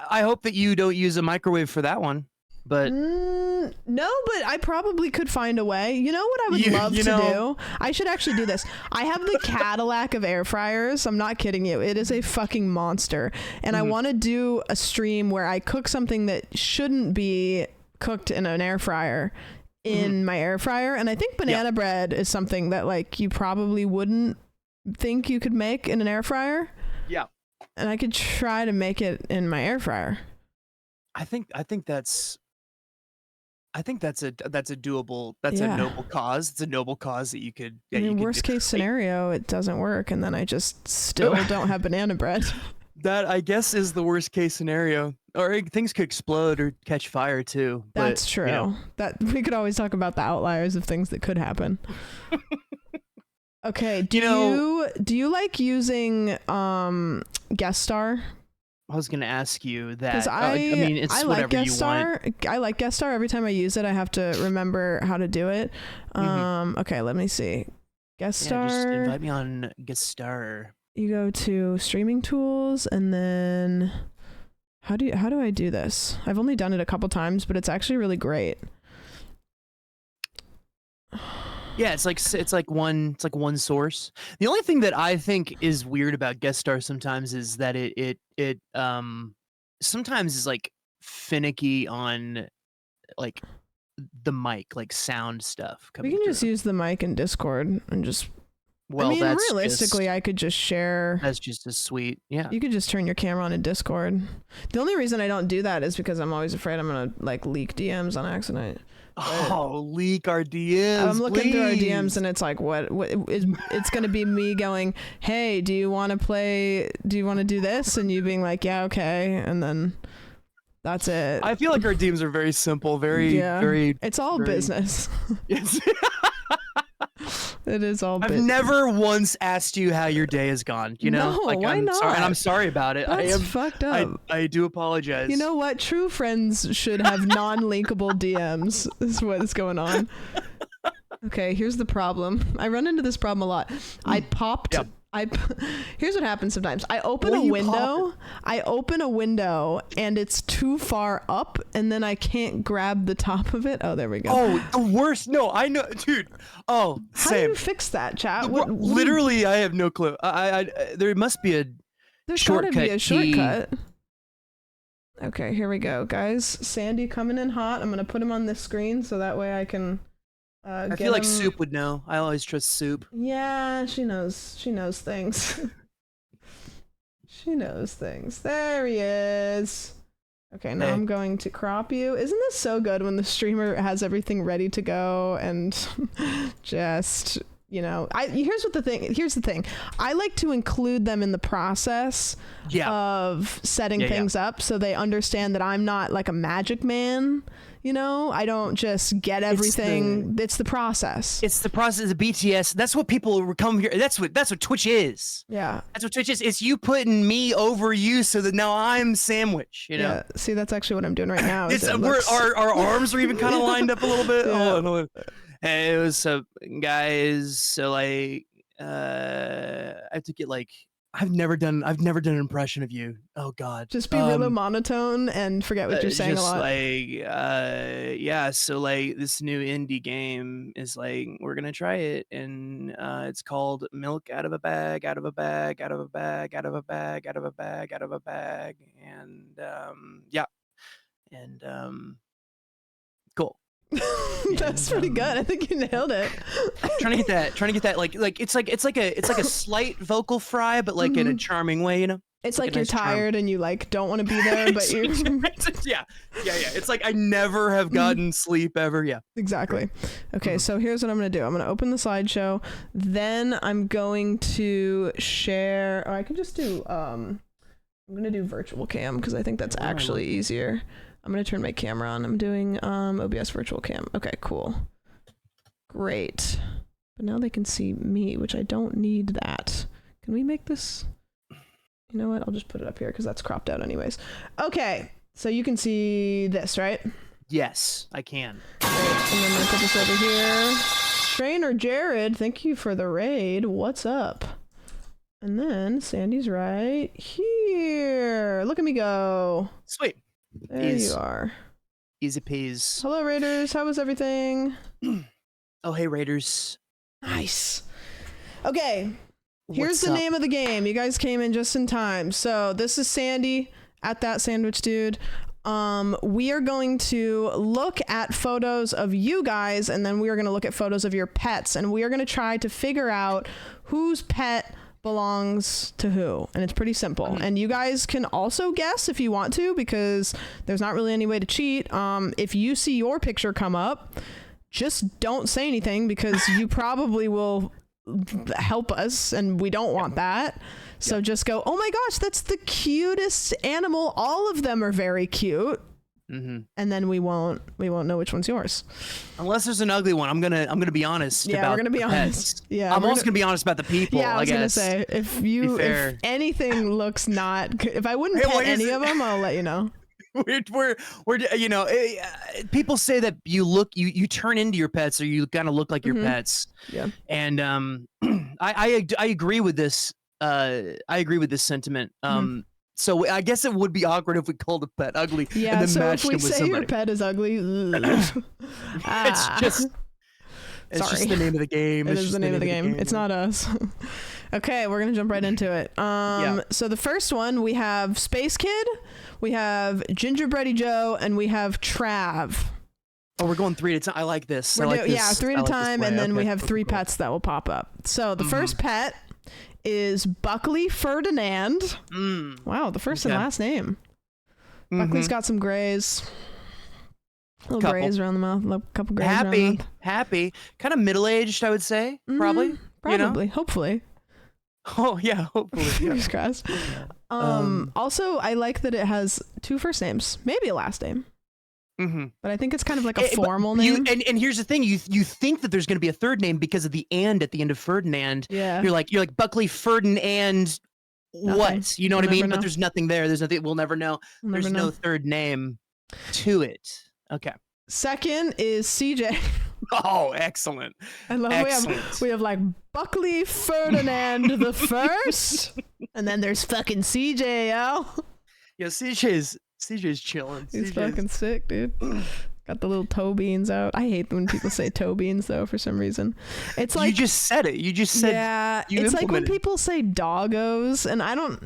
I hope that you don't use a microwave for that one. But no, but I probably could find a way. You know what I would love to do? I should actually do this. I have the Cadillac of air fryers. I'm not kidding you. It is a fucking monster. And I want to do a stream where I cook something that shouldn't be cooked in an air fryer in my air fryer. And I think banana bread is something that like you probably wouldn't think you could make in an air fryer. Yeah. And I could try to make it in my air fryer. I think that's a doable. That's a noble cause. It's a noble cause that you could. Yeah, I mean, worst case scenario, it doesn't work, and then I just still don't have banana bread. That I guess is the worst case scenario. Or things could explode or catch fire too. That's true. You know. That we could always talk about the outliers of things that could happen. Okay. Do you like using Guest Star? I was gonna ask you that. Because I mean, it's I whatever like Guest you Star. want. I like Guest Star. Every time I use it, I have to remember how to do it. Okay, let me see. Guest Star. Just invite me on Guest Star. You go to streaming tools, and then how do I do this? I've only done it a couple times, but it's actually really great. Yeah, it's like one source. The only thing that I think is weird about Guest Star sometimes is that it sometimes is like finicky on like the mic, like sound stuff. We can just use the mic in Discord and just. Well, I mean, realistically, I could just share. That's just as sweet. Yeah. You could just turn your camera on in Discord. The only reason I don't do that is because I'm always afraid I'm gonna like leak DMs on accident. Leak our DMs. I'm looking through our DMs and it's like, it's going to be me going, hey, do you want to do this? And you being like, yeah, okay. And then that's it. I feel like our DMs are very simple, very. It's all business. It is all business. I've never once asked you how your day has gone, you know? No, why not? Sorry, and I'm sorry about it. That's fucked up. I do apologize. You know what? True friends should have non-linkable DMs. This is what's going on. Okay, here's the problem. I run into this problem a lot. I popped... Yep. Here's what happens sometimes. I open a window and it's too far up and then I can't grab the top of it. Oh, there we go. Oh, the worst. No, I know, dude. Oh, how do you fix that, chat? Literally, I have no clue. There must be a shortcut. There's gotta be a shortcut. Okay, here we go, guys. Sandy coming in hot. I'm gonna put him on this screen so that way I can I feel like Soup would know. I always trust Soup. Yeah, she knows. She knows things. She knows things. There he is. Okay, now I'm going to crop you. Isn't this so good when the streamer has everything ready to go and just, you know, here's the thing. I like to include them in the process of setting things up so they understand that I'm not like a magic man. You know, I don't just get everything. It's the process. It's the process of BTS. That's what people come here. That's what Twitch is. Yeah. That's what Twitch is. It's you putting me over you so that now I'm sandwich. You know. Yeah. See, that's actually what I'm doing right now. It's our arms are even kind of lined up a little bit. Yeah. Hold on. And it was so guys. So like, I have to get like. I've never done an impression of you. Oh God. Just be real monotone and forget what you're saying a just lot. like yeah, so like this new indie game is like we're gonna try it, and it's called Milk Out of a Bag, Out of a Bag, Out of a Bag, Out of a Bag, Out of a Bag, Out of a Bag, and yeah, and cool. That's pretty good. I think you nailed it. trying to get that like it's like a slight vocal fry, but like in a charming way, you know. It's like a you're nice charm. tired and you like don't want to be there, but you. yeah. It's like I never have gotten sleep ever. Yeah. Exactly. Okay, so here's what I'm gonna do. I'm gonna open the slideshow, then I'm going to share. Or I can just do. I'm gonna do virtual cam because I think that's actually easier. I'm gonna turn my camera on. I'm doing OBS virtual cam. Okay, cool. Great. But now they can see me, which I don't need that. Can we make this? You know what? I'll just put it up here because that's cropped out anyways. Okay, so you can see this, right? Yes, I can. Great. And then I'm gonna put this over here. Trainer Jared, thank you for the raid. What's up? And then Sandy's right here. Look at me go. Sweet. There you are. Easy peas. Hello, Raiders. How was everything? Oh, hey, Raiders. Nice. Okay. Here's What's the up? name of the game. You guys came in just in time. So this is Sandy at That Sandwich Dude. We are going to look at photos of you guys, and then we are going to look at photos of your pets, and we are going to try to figure out whose pet belongs to who, and it's pretty simple. And you guys can also guess if you want to, because there's not really any way to cheat. If you see your picture come up, just don't say anything because you probably will help us, and we don't want that. So just go, oh my gosh, that's the cutest animal. All of them are very cute. And then we won't know which one's yours. Unless there's an ugly one. I'm gonna be honest. Yeah, about we're gonna be the honest. pets. Yeah, I'm also gonna be honest about the people. Yeah, I was gonna guess. say if anything looks not, if I wouldn't Hey, pet well, here's any the- of them, I'll let you know. we're you know, people say that you turn into your pets, or you kind of look like your pets. Yeah. And I agree with this. I agree with this sentiment. So I guess it would be awkward if we called a pet ugly Yeah, and then so matched if we him with say somebody. your pet is ugly, It's just Sorry. the name of the game. It It's is just the name of the game. It's not us. Okay, we're gonna jump right into it. So the first one, we have Space Kid, we have Gingerbready Joe, and we have Trav. Oh, we're going 3 at a time. I like this. I We're like this. yeah, 3 at I a like this time, play. and then we Okay, have cool, 3 cool. pets that will pop up. So the first pet is Buckley Ferdinand. Wow, the first and Okay. last name. Buckley's got some grays. Little Couple. grays around the mouth. A couple grays around the Happy, mouth. happy, kind of middle-aged, I would say. Probably. You know? Probably. Hopefully. Oh yeah, hopefully. Yeah. Fingers crossed. Also, I like that it has 2 first names, maybe a last name, but I think it's kind of like a formal name. And here's the thing: you think that there's going to be a third name because of the "and" at the end of Ferdinand. Yeah. You're like Buckley Ferdinand. What? You know what I We'll mean? never But know. there's nothing there. There's nothing. We'll never know. We'll There's never no know. third name to it. Okay. Second is CJ. Oh, excellent. I love we have like Buckley Ferdinand the first, and then there's fucking CJ, yo. Yeah, CJ's chilling. He's CJ's fucking sick, dude. Got the little toe beans out. I hate when people say toe beans though for some reason. It's like you just said it. You just said yeah. you It's like when implemented. people say doggos, and I don't.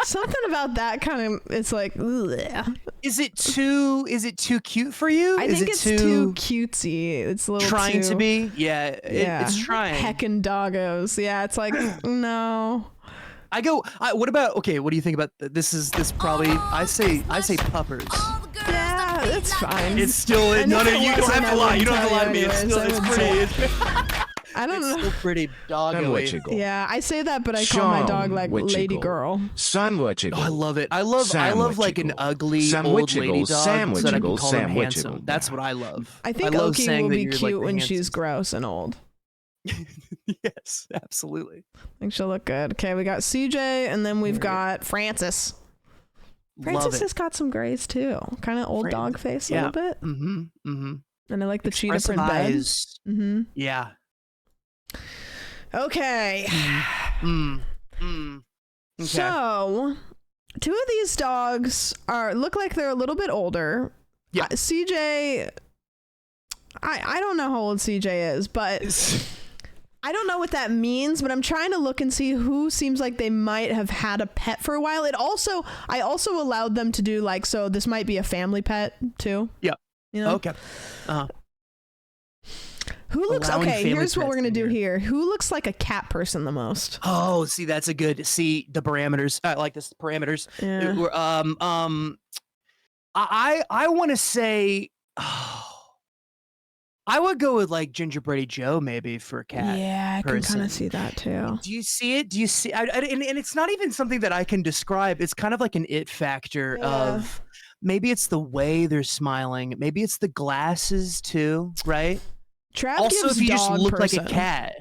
Something about that kind of. It's like. Ugh. Is it too cute for you? I Is think it it's too cutesy. It's a little trying too, to be. Yeah, it's trying. Heckin' doggos. Yeah, it's like no. What about? Okay, what do you think about this? Probably. I say puppers. Yeah, it's fine. It's still And none if of it you don't wasn't, have to I lie. You wouldn't don't have to tell lie to me. It's you still anyways. it's I would pretty. I don't It's know. still pretty dog. Yeah, I say that, but I call my dog like Lady Girl. Sandwichigal. Oh, I love it. I love like an ugly old lady dog so that I can call them handsome. That's what I love. I think love Oki saying will that be you're, like, cute the when she's handsome- gross and old. Yes, absolutely. I think she'll look good. Okay, we got CJ, and then we've got Francis. Francis Love it. has got some grays too. Kind of old dog face a little bit. Mm-hmm. Mm-hmm. And I like the cheetah Expressive print bed. eyes. Mm-hmm. Yeah. Okay. Okay. So, two of these dogs look like they're a little bit older. Yeah. CJ, I don't know how old CJ is, but I don't know what that means, but I'm trying to look and see who seems like they might have had a pet for a while. I also allowed them to do like, so this might be a family pet too. Yeah. You know? Okay. Who looks Allowing okay? family Here's what we're pets gonna in do here. here. Who looks like a cat person the most? Oh, see, that's a good. See the parameters. I like this parameters. Yeah. I want to say, I would go with like Gingerbready Joe maybe for a cat. Yeah, I can kind person. of see that too. Do you see it? Do you see? And it's not even something that I can describe. It's kind of like an it factor of maybe it's the way they're smiling. Maybe it's the glasses too, right? Trav Also, gives if you just dog look person. like a cat.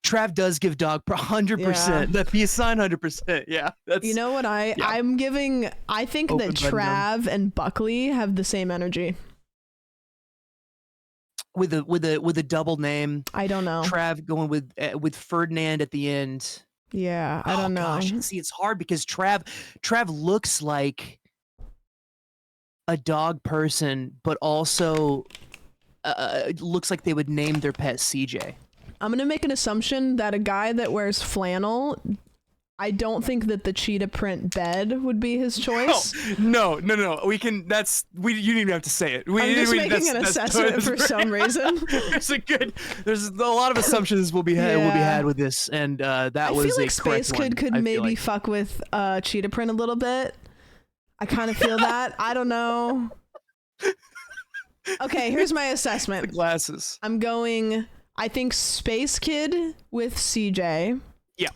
Trav does give dog 100%. The peace sign 100%. Yeah. That's, You know what I'm giving? I think Open that button Trav and Buckley have the same energy. with a double name. I don't know. Trav going with Ferdinand at the end. Yeah, I don't know. Gosh. See, it's hard because Trav looks like a dog person, but also looks like they would name their pet CJ. I'm gonna make an assumption that a guy that wears flannel, I don't think that the cheetah print bed would be his choice. No. We can. You didn't even have to say it. I'm just making an assessment for some reason. There's a lot of assumptions will be had with this, and that I was feel like a correct Space Kid one, could I feel maybe like. fuck with cheetah print a little bit. I kind of feel that. I don't know. Okay, here's my assessment. The glasses. I'm going. I think Space Kid with CJ. Yeah.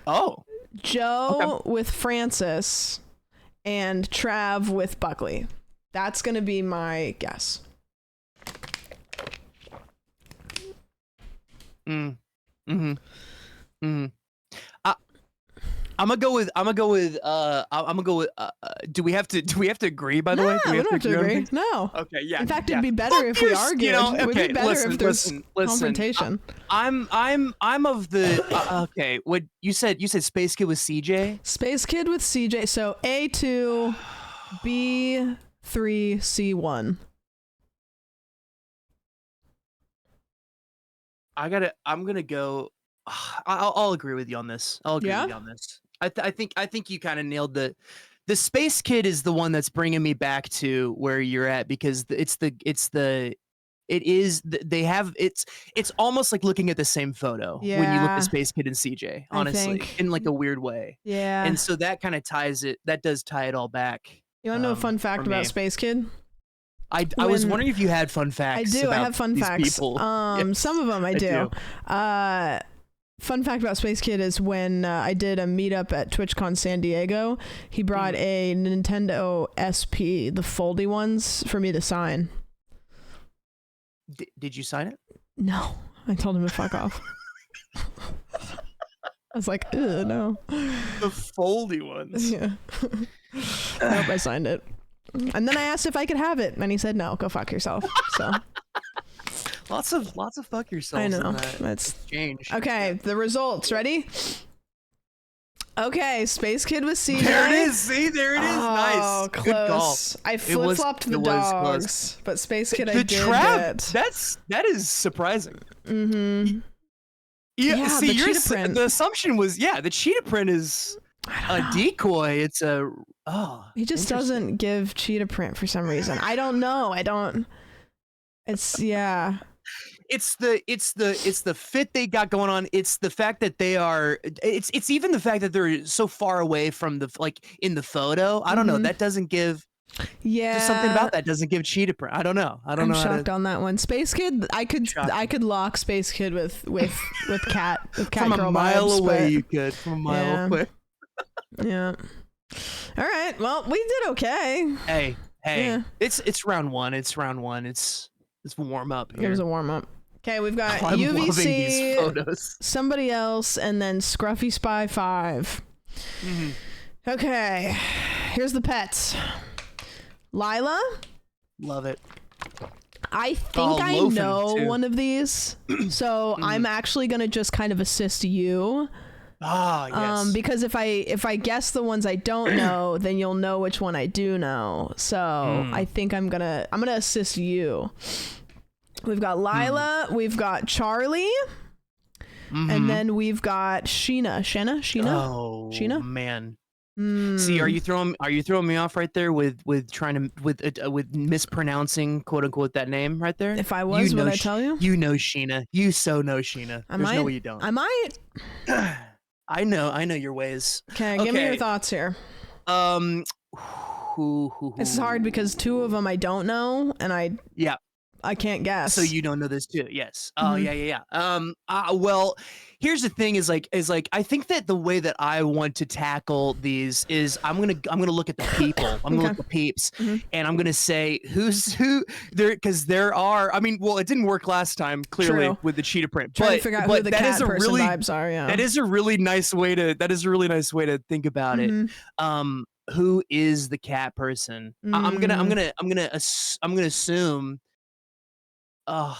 Oh. Joe with Francis, and Trav with Buckley. That's gonna be my guess. I'm gonna go with. Do we have to agree? By the way, we don't have to agree. No. Okay. Yeah. In fact, yeah. it'd be better if we argued. It would be better if there's confrontation. I'm of the. Okay. What you said? You said Space Kid with CJ. Space Kid with CJ. So A2, B3, C1. I'm gonna go. I'll agree with you on this. I'll agree with you on this. I think you kind of nailed the Space Kid is the one that's bringing me back to where you're at, because it's almost like looking at the same photo when you look at Space Kid and CJ, honestly, in like a weird way. Yeah. And so that kind of ties it. That does tie it all back. You want to know a fun fact for about me. Space Kid? I was wondering if you had fun facts. I do. I about have fun these facts. people. Some of them I do. Fun fact about Space Kid is when I did a meetup at TwitchCon San Diego, he brought a Nintendo SP, the foldy ones, for me to sign. Did you sign it? No, I told him to fuck off. I was like, ew, no. The foldy ones. Yeah. Nope, I signed it. And then I asked if I could have it, and he said no, go fuck yourself. So Lots of fuck yourselves. I know. In that That's exchange. okay. The results, ready? Okay, Space Kid with CJ. There it is. See, there it is. Oh, nice. close. Good call. I flip-flopped the it was close. dogs, but Space Kid I The did Trav, it. that is surprising. Mm-hmm. Yeah, see, the cheetah print. The assumption was, the cheetah print is a decoy. It's a He just doesn't give cheetah print for some reason. I don't know. It's It's the fit they got going on. It's the fact that they are. It's even the fact that they're so far away from the in the photo. I don't know. That doesn't give Yeah, Just something about that doesn't give cheetah print. I don't know. I don't I'm know. how shocked to, on that one. Space Kid, I could lock Space Kid with cat from girl a mile vibes, away, but- you could. From a mile Yeah. away. Yeah. All right. Well, we did okay. Hey, Yeah. it's round one. It's warm up here. It was a warm up. Okay, we've got I'm loving these UVC, photos. somebody else, and then Scruffy Spy 5. Mhm. Okay, here's the pets. Lila. Love it. I think Oh, I Loafin, know too. one of these, so I'm actually gonna just kind of assist you. Ah, yes. Because if I guess the ones I don't know, then you'll know which one I do know. So I think I'm gonna assist you. We've got Lila, we've got Charlie, and then we've got Sheena. Oh Sheena? man. Mm. See, are you throwing me off right there with trying to with mispronouncing quote unquote that name right there? If I was, would I tell you? You know Sheena. You so know Sheena. I There's might. no way you don't. I might. I know your ways. Okay, give me your thoughts here. This is hard because two of them I don't know, and I can't guess. So you don't know this too? Yes. Oh yeah. Well, here's the thing: is like I think that the way that I want to tackle these is I'm gonna look at the people. I'm gonna look at the peeps, and I'm gonna say who there, because there are. I mean, well, it didn't work last time clearly True. with the cheetah print, Trying but to figure out who the that cat is a person really vibes are. Yeah, that is a really nice way to think about it. Who is the cat person? I'm gonna assume. I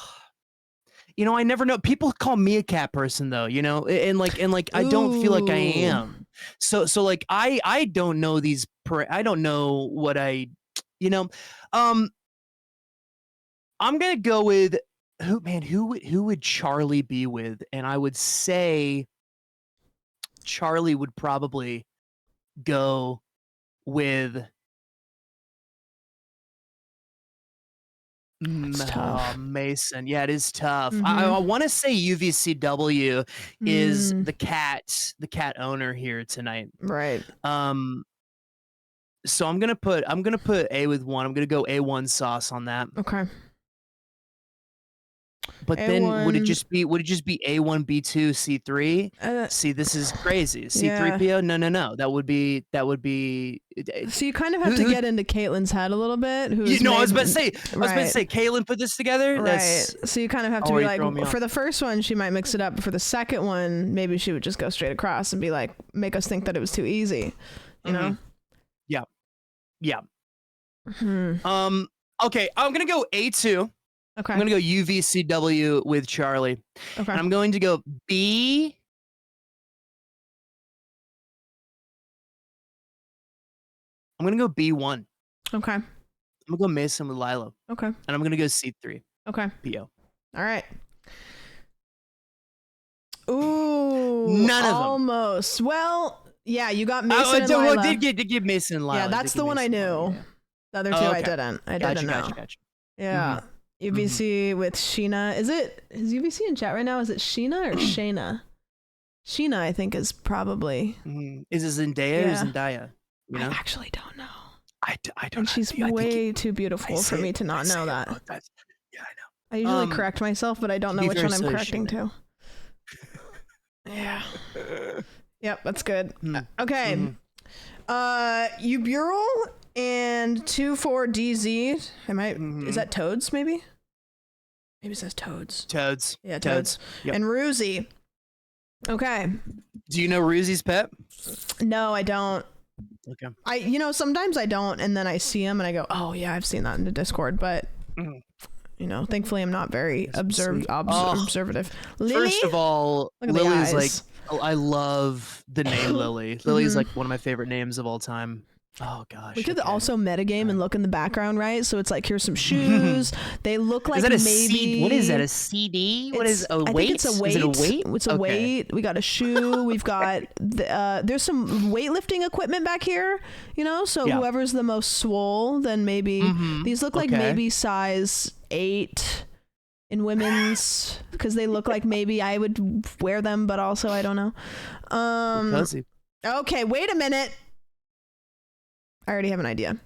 never know. People call me a cat person though, and I don't feel like I am. So like I don't know these. I don't know what I'm gonna go with who would Charlie be with? And I would say Charlie would probably go with Mason. Yeah, it is tough. I want to say UVCW is the cat owner here tonight. right. So I'm gonna put A with 1. I'm gonna go A1 sauce on that. Okay. But then would it A1. just be A1 B2 C3? See, this is crazy. C3PO? No. That would be So you kind of have to get into Caitlin's head a little bit. I was about to say Caitlin put this together. Right. That's So you kind of have to be already throwing me like, off. for the first one, she might mix it up. But for the second one, maybe she would just go straight across and be like, make us think that it was too easy. You know? Yeah. Hmm. Okay, I'm gonna go A2. Okay. I'm gonna go UVCW with Charlie. Okay. And I'm going to go B. I'm gonna go B1. Okay. I'm gonna go Mason with Lilo. Okay. And I'm gonna go C3. Okay. PO. All right. Ooh. None of them. Almost. Well, yeah, you got Mason and Lila. Did give Mason and Lilo. Yeah, that's the one I knew. The other two I didn't. I didn't know. Gotcha. Yeah. UVC with Sheena. Is UVC in chat right now? Is it Sheena or Shayna? Sheena, I think, is probably. Is it Zendaya Yeah. or Zendaya? You know? I actually don't know. I don't And know. she's way too beautiful for me to not know that. Yeah, I know. I usually correct myself, but I don't know be which fair, one I'm so is correcting Sheena. to. Yeah. Yep, that's good. Hmm. Okay. Ubural and 24DZ. Is that Toads, maybe? Maybe it says Toads. Toads. Yeah, Toads. Yep. And Ruzi. Okay. Do you know Ruzi's pet? No, I don't. Okay. Sometimes I don't, and then I see them and I go, oh yeah, I've seen that in the Discord, but thankfully I'm not very observative. Lily? First of all, Look at the Lily's like, eyes. I love the name Lily. Lily's like one of my favorite names of all time. Oh gosh. We could okay. also metagame and look in the background, right? So it's like, here's some shoes. They look like Is that a maybe. What is that? A CD? What is a weight? I think it's a weight. Is it a weight? It's a weight. We got a shoe. We've got there's some weightlifting equipment back here. So Yeah. whoever's the most swole, then maybe these look like maybe size 8 in women's, because they look like maybe I would wear them, but also I don't know. Cozy. Okay, wait a minute. I already have an idea.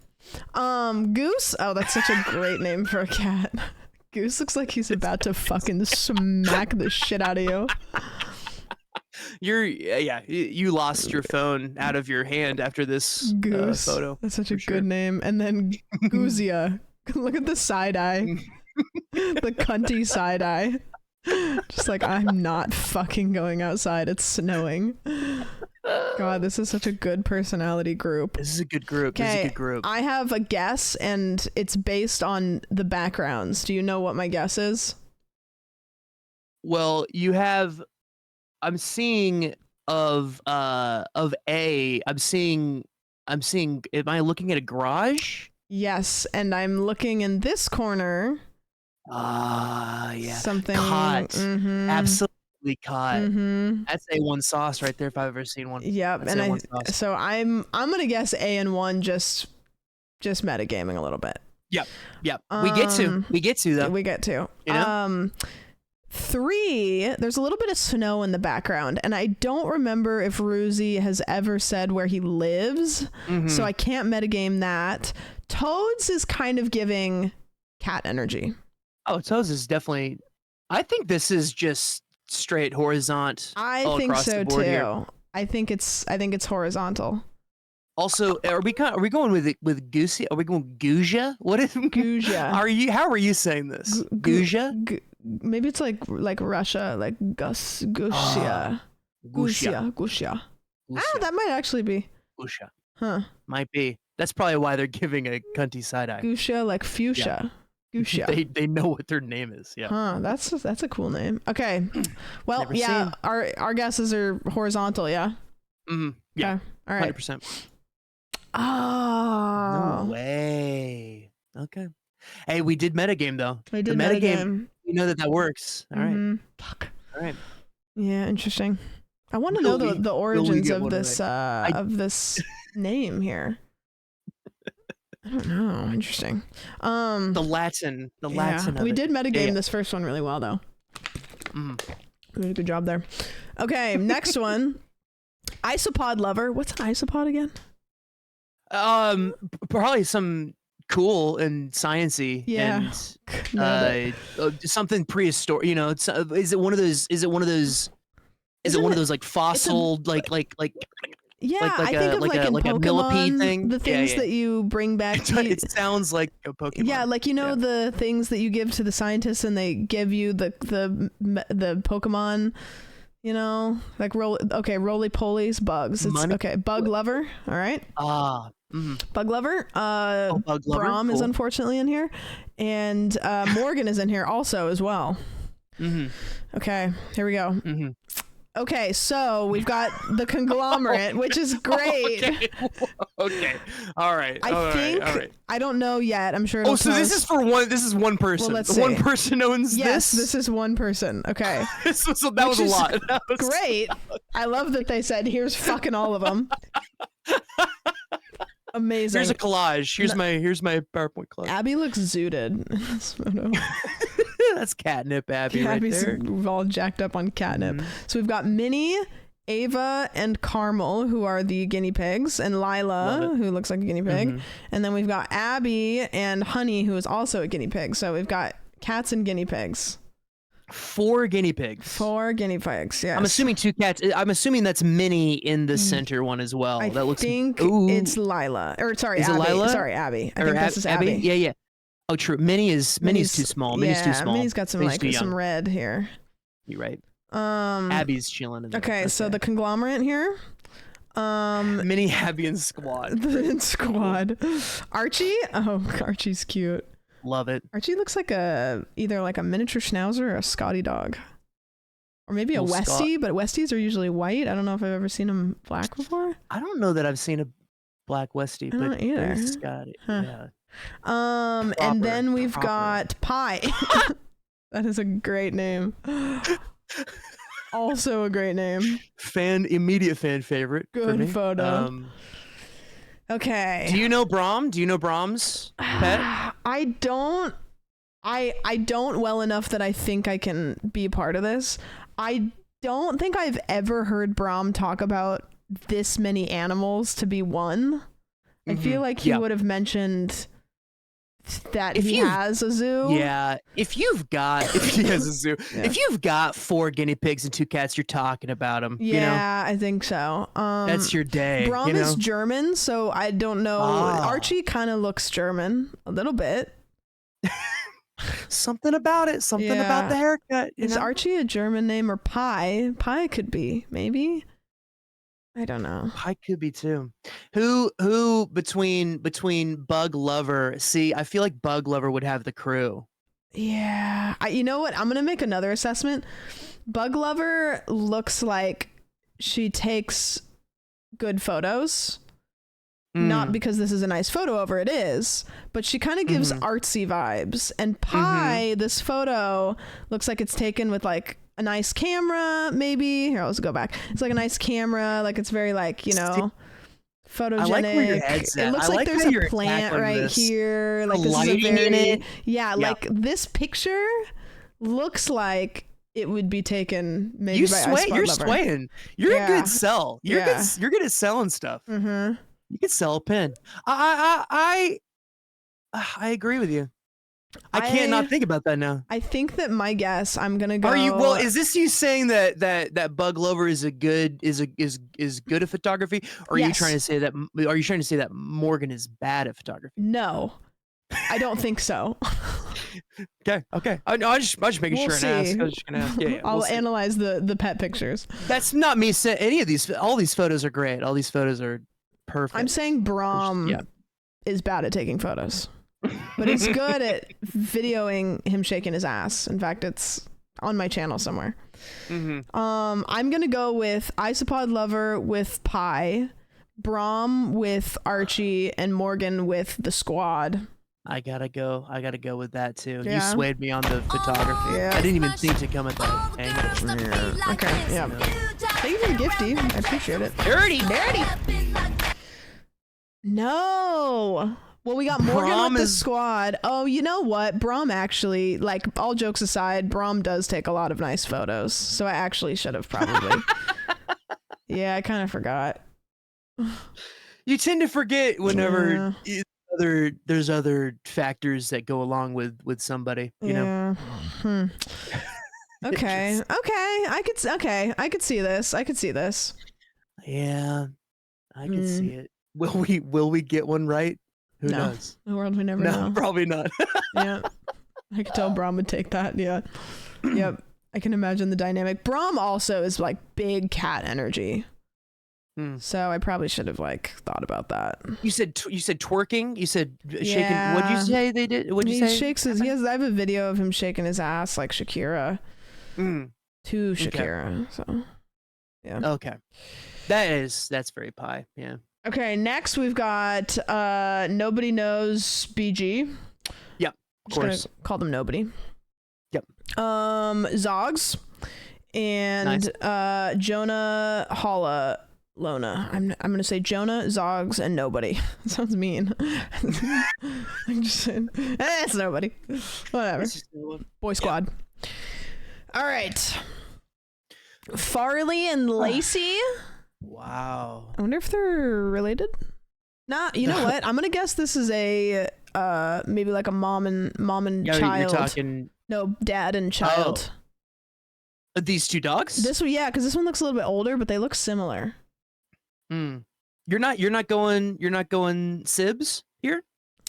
Goose. Oh, that's such a great name for a cat. Goose looks like he's about to fucking smack the shit out of you. You lost your phone out of your hand after this Goose. photo. That's such a good name. And then Goozia. Look at the side eye. The cunty side eye. Just like, I'm not fucking going outside. It's snowing. God, this is such a good personality group. This is a good group. Okay, I have a guess, and it's based on the backgrounds. Do you know what my guess is? Well, you have. I'm seeing of A. I'm seeing. Am I looking at a garage? Yes, and I'm looking in this corner. Yeah. Something. Caught. Mhm. Absolutely caught. Mhm. That's A1 sauce right there if I've ever seen one. Yep, That's and A1 sauce. so I'm gonna guess A and 1 just metagaming a little bit. Yep. We get to though. We get to. You know? 3, there's a little bit of snow in the background, and I don't remember if Ruzi has ever said where he lives, so I can't metagame that. Toads is kind of giving cat energy. Oh, Toes is definitely. I think this is just straight horizontal. I all think across so the board too. here. I think it's horizontal. Also, are we going with Goosey? Are we going Guzia? What is Guzia? How are you saying this? Guzia? Maybe it's like Russia, like Gusia. Gusia. Ah, that might actually be. Guzia. Huh. Might be. That's probably why they're giving a cunty side eye. Gusia, like fuchsia. Yeah. Gusia. They know what their name is. Yeah. Huh. That's a cool name. Okay. Well, Never yeah. seen. Our guesses are horizontal. Yeah. Yeah. Okay. All right. 100%. Oh. No way. Okay. Hey, we did metagame though. We did the metagame. You know that works. All right. Mhm. Fuck. All right. Yeah. Interesting. I want to know the origins get of one this right? of this name here. I don't know. Interesting. The Latin. Of we it. did metagame Yeah. this first one really well though. Mhm. We did a good job there. Okay, next one. Isopod lover. What's an isopod again? Probably some cool and sciencey. Yeah. And something prehistoric. You know, it's is it one of those? Is it one of those like fossil like? Yeah, like I think of like in a Pokemon, millipede thing. the things that you bring back. It sounds like a Pokemon. Yeah, like the things that you give to the scientists, and they give you the Pokemon. You know, like roly polies, bugs. It's, okay, bug lover. All right. Bug lover. Bug lover. Braum is cool. unfortunately in here, and Morgan is in here also as well. Okay, here we go. Okay, so we've got the conglomerate, which is great. Okay. All right. I think. All right. I don't know yet. I'm sure. Oh, so this is for one. This is one person. Well, let's see. One person owns Yes, this. this is one person. Okay. So that was a lot. That was Great. I love that they said, "Here's fucking all of them." Amazing. Here's a collage. Here's my PowerPoint collage. Abby looks zooted in this photo. That's catnip, Abby, Abby's right there. all jacked up on catnip. So we've got Minnie, Ava, and Carmel, who are the guinea pigs, and Lila, who looks like a guinea pig. And then we've got Abby and Honey, who is also a guinea pig. So we've got cats and guinea pigs. 4 guinea pigs. 4 guinea pigs, yes. I'm assuming 2 cats. I'm assuming that's Minnie in the center one as well. I think it's Lila. Or sorry, is Abby. It Lila? Sorry, Abby. I think this is Abby. Yeah. Oh, true. Minnie's too small. Minnie's too small. Minnie's got some some red here. You're right. Abby's chilling. In there. Okay, so the conglomerate here. Minnie, Abby, and Squad. Squad. Archie. Oh, Archie's cute. Love it. Archie looks like either like a miniature schnauzer or a Scotty dog. Or maybe a Westie, but Westies are usually white. I don't know if I've ever seen them black before. I don't know that I've seen a black Westie, but there's Scotty. Huh. Yeah. And then we've got Pie. That is a great name. Also a great name. Immediate fan favorite. Good photo. Okay. Do you know Braum? Do you know Braum's pet? I don't. I don't well enough that I think I can be a part of this. I don't think I've ever heard Braum talk about this many animals to be one. I feel like he Yeah. would have mentioned that If he you- has a zoo. Yeah, if he has a zoo, Yeah. if you've got 4 guinea pigs and 2 cats, you're talking about them. Yeah, I think so. That's your day. Brom you know? is German, so I don't know. Ah. Archie kind of looks German a little bit. Something about it. Something about Yeah. the haircut. You Is know? Archie a German name or Pie? Pie could be, maybe. I don't know. I could be too. Who between Bug Lover? See, I feel like Bug Lover would have the crew. Yeah, you know what? I'm gonna make another assessment. Bug Lover looks like she takes good photos. Not because this is a nice photo of her, it is, but she kind of gives artsy vibes. And Pie, this photo looks like it's taken with like a nice camera, maybe. Here, let's go back. It's like a nice camera, like it's very like, you know, photogenic. I like where your head's It at. looks I like like there's how a you're plant tackling right this. here. Like The this is a lighting in very it. yeah, like this picture looks like it would be taken maybe You by sway. Ice You're Lover. swaying. You're Yeah. a good sell. You're Yeah. good. You're good at selling stuff. Mm-hmm. You could sell a pin. I agree with you. I can't not think about that now. I think that my guess, I'm gonna go. Are you well? Is this you saying that Bug Lover is good at photography, or are you Yes. trying to say that? Are you trying to say that Morgan is bad at photography? No, I don't think so. Okay. I just making We'll sure and ask. see. I was just gonna ask. Yeah, I'll we'll see. analyze the pet pictures. That's not me saying any of these. All these photos are great. All these photos are perfect. I'm saying Brom Yeah. is bad at taking photos, but he's good at videoing him shaking his ass. In fact, it's on my channel somewhere. I'm gonna go with Isopod Lover with Pie, Brom with Archie, and Morgan with the squad. I gotta go with that too. You Yeah. swayed me on the photography. Yeah. I didn't even think to come at that angle. Okay, yeah. Thank you for the gifty. I appreciate it. Dirty. No. Well, we got Morgan Brom with the is- squad. Oh, you know what? Brom actually, like, all jokes aside, Brom does take a lot of nice photos. So I actually should have probably. Yeah, I kind of forgot. You tend to forget whenever Yeah. there's other factors that go along with somebody. You know. Yeah. Hmm. Okay. Okay. I could see this. Yeah, I can see it. Will we get one right? Who No. knows? The world we never No, know. probably not. Yeah. I could tell Brom would take that. Yeah. Yep. I can imagine the dynamic. Brom also is like big cat energy. So I probably should have like thought about that. You said twerking. You said shaking. Yeah. What'd you say they did? What'd you He say? shakes his. I have a video of him shaking his ass like Shakira. To Shakira. So yeah. Okay. That's very pie. Yeah. Okay, next we've got Nobody Knows BG. Yep. Of course. Gonna call them Nobody. Yep. Zogs and Jonah Holla Lona. I'm gonna say Jonah, Zogs, and Nobody. Sounds mean. I'm just saying. It's Nobody. Whatever. Boy Squad. All right. Farley and Lacey. Wow. I wonder if they're related. Nah, you know what? I'm gonna guess this is a maybe like a mom and Yeah, child. you're talking. No, dad and child. These two dogs. This one, yeah, because this one looks a little bit older, but they look similar. You're not going Sibs here.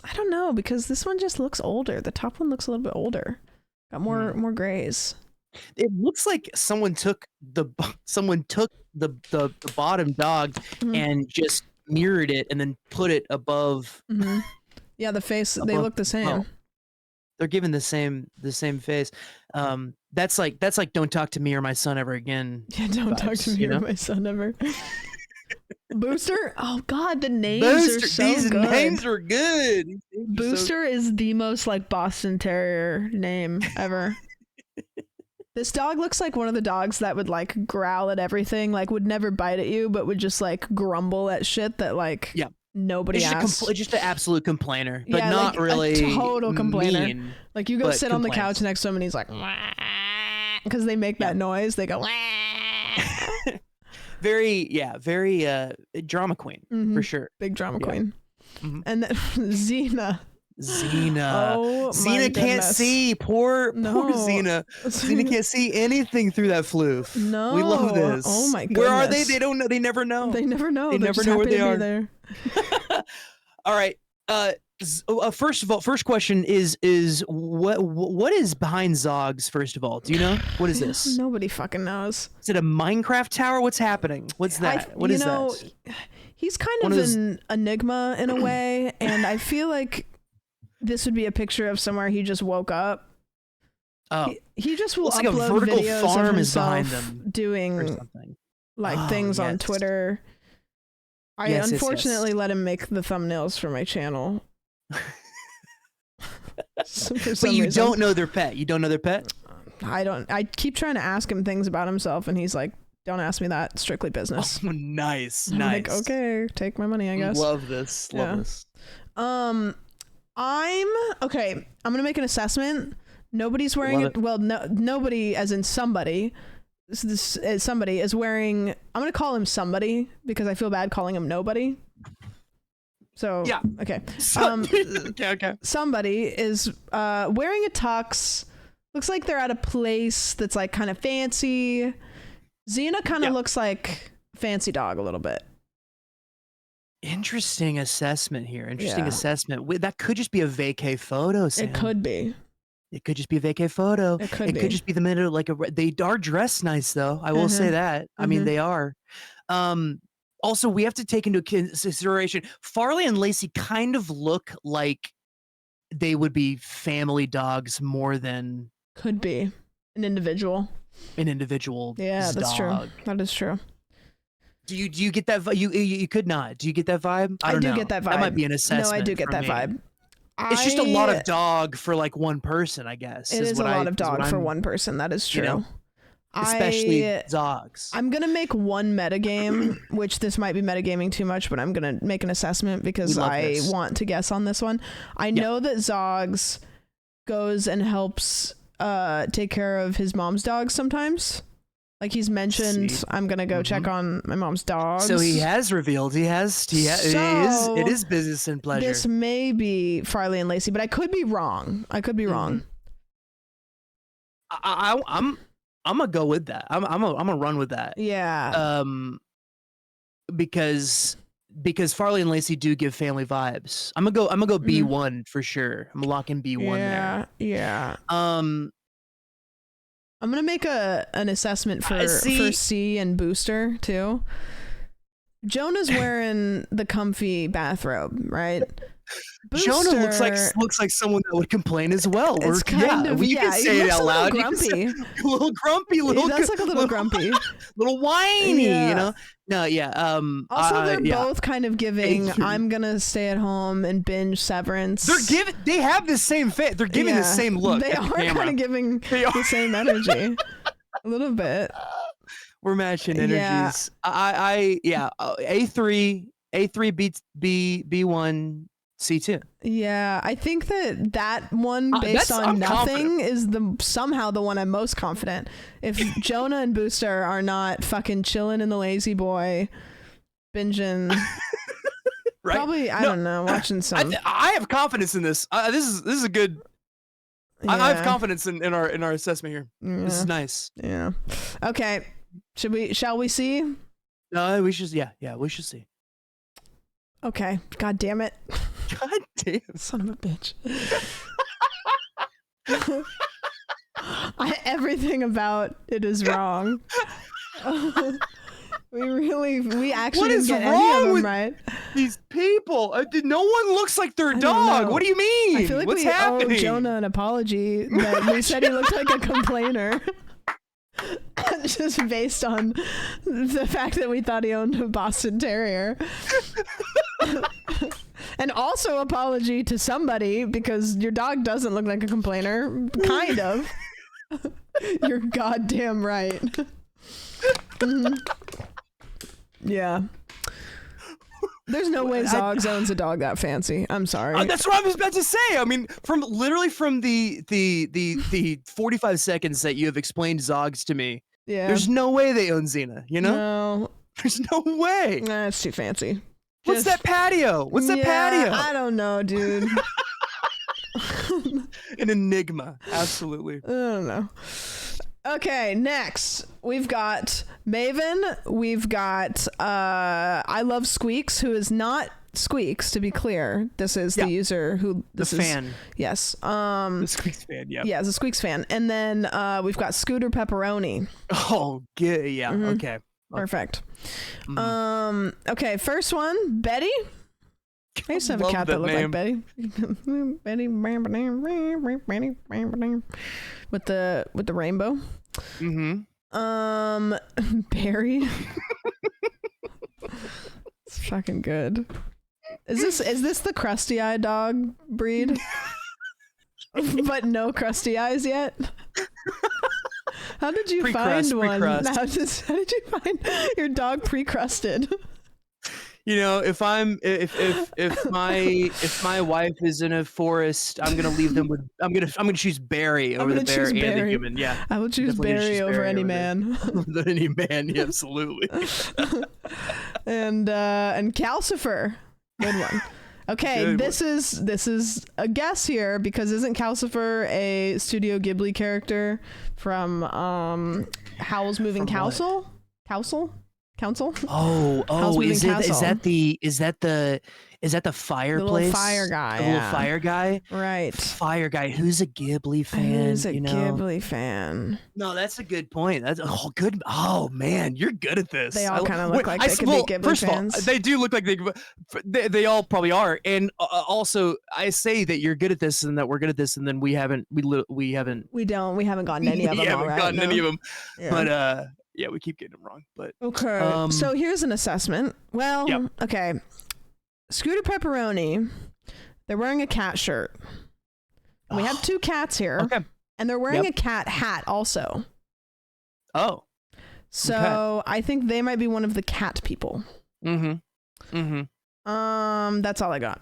I don't know because this one just looks older. The top one looks a little bit older. Got more grays. It looks like someone took the bottom dog and just mirrored it and then put it above. Yeah, the face. They look the same. Well, they're given the same face. That's like don't talk to me or my son ever again. Yeah, don't talk to vibes, me you or know? my son ever. Booster? Oh God, the names Booster, are so these good. names are good. Booster is the most like Boston Terrier name ever. This dog looks like one of the dogs that would like growl at everything, like would never bite at you, but would just like grumble at shit that like nobody It's asks. just an absolute complainer, but Yeah, not like really a total complainer. mean, Like you go but sit on the complains. couch next to him and he's like, because they make that noise. They go, very drama queen for sure. big drama queen. Mhm. And then Xena. Xena. Oh, my Xena can't goodness. see. Poor No. Xena. Xena can't see anything through that floof. No. We love this. Oh my Where are they? goodness. They don't know. They never know. They never know. They They're never just know where happy they to be are. there. All right. First of all, first question is what is behind Zogs? First of all, do you know what is this? Nobody fucking knows. Is it a Minecraft tower? What's happening? What's that? What is that? He's kind One of of those- an enigma in a way, and I feel like this would be a picture of somewhere he just woke up. Oh, He just will looks like a upload vertical videos farm of is behind himself them or doing something. like Oh, things on yes. Twitter. I Yes, yes, unfortunately yes. let him make the thumbnails for my channel. So for But some you reason, don't know their pet. You don't know their pet. I don't. I keep trying to ask him things about himself, and he's like, "Don't ask me that. Strictly business." Oh, nice, I'm nice. like, okay, take my money, I guess. Love this. Love Yeah. this. I'm okay. I'm gonna make an assessment. Nobody's wearing Love it. Well, no, nobody, as in somebody. Somebody is wearing. I'm gonna call him somebody because I feel bad calling him nobody. So Yeah. okay. Okay. Somebody is wearing a tux. Looks like they're at a place that's like kind of fancy. Xena kind of looks like fancy dog a little bit. Interesting assessment here. Interesting Yeah. assessment. That could just be a vacay photo. Sam. It could be. It could just be a vacay photo. It could be. Could just be the minute of like they are dressed nice though. I will say that. I mean, Mhm. they are. Also, we have to take into consideration Farley and Lacey kind of look like they would be family dogs more than Could be an individual. an individual. Yeah, that's true. dog. That is true. Do you get that? You could not. Do you get that vibe? I don't do know. get that vibe. That might be an assessment. No, I do get for that me. vibe. It's just a lot of dog for like one person, I guess. It is a what lot of is what dog for I'm- one person. That is you true. know, especially I, dogs. I'm gonna make one metagame, which this might be metagaming too much, but I'm gonna make an assessment because We love I this. want to guess on this one. I know that Zogs goes and helps take care of his mom's dogs sometimes. Like he's mentioned, See? I'm gonna go check on my mom's dogs. So he has revealed he has So, it is business and pleasure. This may be Farley and Lacey, but I could be wrong. I could be wrong. I'm gonna go with that. I'm gonna run with that. Yeah. Because Farley and Lacey do give family vibes. I'm gonna go B1 for sure. I'm gonna lock in B1 yeah. Yeah. there. I'm gonna make an assessment for see- C and Booster too. Jonah's wearing the comfy bathrobe, right? Jonah looks Booster, like someone that would complain as well. It's Or, kind yeah, of you can he say it looks out a little loud. You can say- grumpy. a little grumpy, He little does look a little grumpy. little whiny, Yeah. you know. No, yeah. Also, they're yeah. both kind of giving. A3. I'm gonna stay at home and binge Severance. They have the same fit. They're giving the Yeah, same look. They at the are camera. kind of giving They are. the same energy, a little bit. We're matching Yeah. energies. A3 beats B1 C2. Yeah, I think that one based on I'm nothing is somehow the one I'm most confident. If Jonah and Booster are not fucking chilling in the lazy boy, binging, Right? probably I No, don't know, watching some. I have confidence in this. This is a good. I have Yeah. confidence in our assessment here. This is Yeah. nice. Yeah. Okay. Shall we see? No, we should. Yeah, we should see. Okay. God damn it. God damn. Son of a bitch. Everything about it is wrong. We actually What didn't is get any wrong of them with right. These people. No one looks like their don't dog. know. What do you mean? I feel like What's we happening? owe Jonah an apology that we said he looked like a complainer. Just based on the fact that we thought he owned a Boston Terrier. And also apology to somebody because your dog doesn't look like a complainer. Kind of. You're goddamn right. Mhm. Yeah. There's no way Zogs owns a dog that fancy. I'm sorry. That's what I was about to say. I mean, from the 45 seconds that you have explained Zogs to me, Yeah. there's no way they own Xena. You know, No. there's no way. Nah, it's too fancy. What's Just- that patio? What's that Yeah, patio? I don't know, dude. An enigma. Absolutely. I don't know. Okay, next we've got Maven. We've got I Love Squeaks, who is not Squeaks, to be clear. This is the user who The fan. Yes. The Squeaks fan. Yeah. Yeah, it's a Squeaks fan. And then we've got Scooter Pepperoni. Oh, yeah. Okay. Perfect. Okay, first one, Betty. I used to have a Love cat that that looked name. like Betty. Betty. With the rainbow. Barry. It's fucking good. Is this the crusty eye dog breed? But no crusty eyes yet. How did you Pre-crust, find one? pre-crust. How did you find your dog pre-crusted? You know, if my wife is in a forest, I'm gonna leave them with I'm gonna choose Barry over the bear and the human. Yeah, I would choose Definitely Barry over Barry any over there. man. Than any man. Yeah, absolutely. And Calcifer, good one. Okay, Good this is a guess here because isn't Calcifer a Studio Ghibli character from Howl's Moving From what? Council? Oh, Howl's Moving is Castle. that the fireplace? The little fire guy. The yeah. little fire guy. Right. Fire guy. Who's a Ghibli fan? Who's a you know? Ghibli fan? No, that's a good point. That's good. Oh man, you're good at this. They all kind of look like they could be Ghibli first fans. of all, they do look like they all probably are. And also, I say that you're good at this and that we're good at this, and then we haven't gotten We haven't gotten any of them. we haven't all right, gotten no. any of them. Yeah. But yeah, we keep getting them wrong. But Okay. So here's an assessment. Well, Yep. okay. Scooter Pepperoni, they're wearing a cat shirt. And we have two cats here. Okay. And they're wearing Yep. a cat hat also. Oh. So I think they might be one of the cat people. Mm-hmm. That's all I got.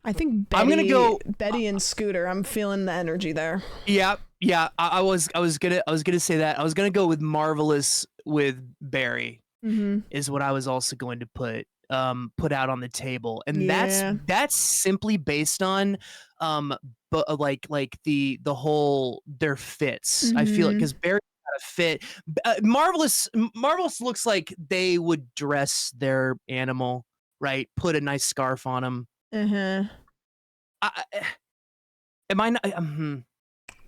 I think Betty, I'm gonna go- Betty and Scooter. I'm feeling the energy there. Yeah. I was gonna say that. I was gonna go with Marvelous with Barry. Mm-hmm. Is what I was also going to put out on the table, and Yeah. that's simply based on but like the whole their fits. I feel it Mhm. because Barry got a fit. Marvelous looks like they would dress their animal right, put a nice scarf on them. Uh-huh. Am I not?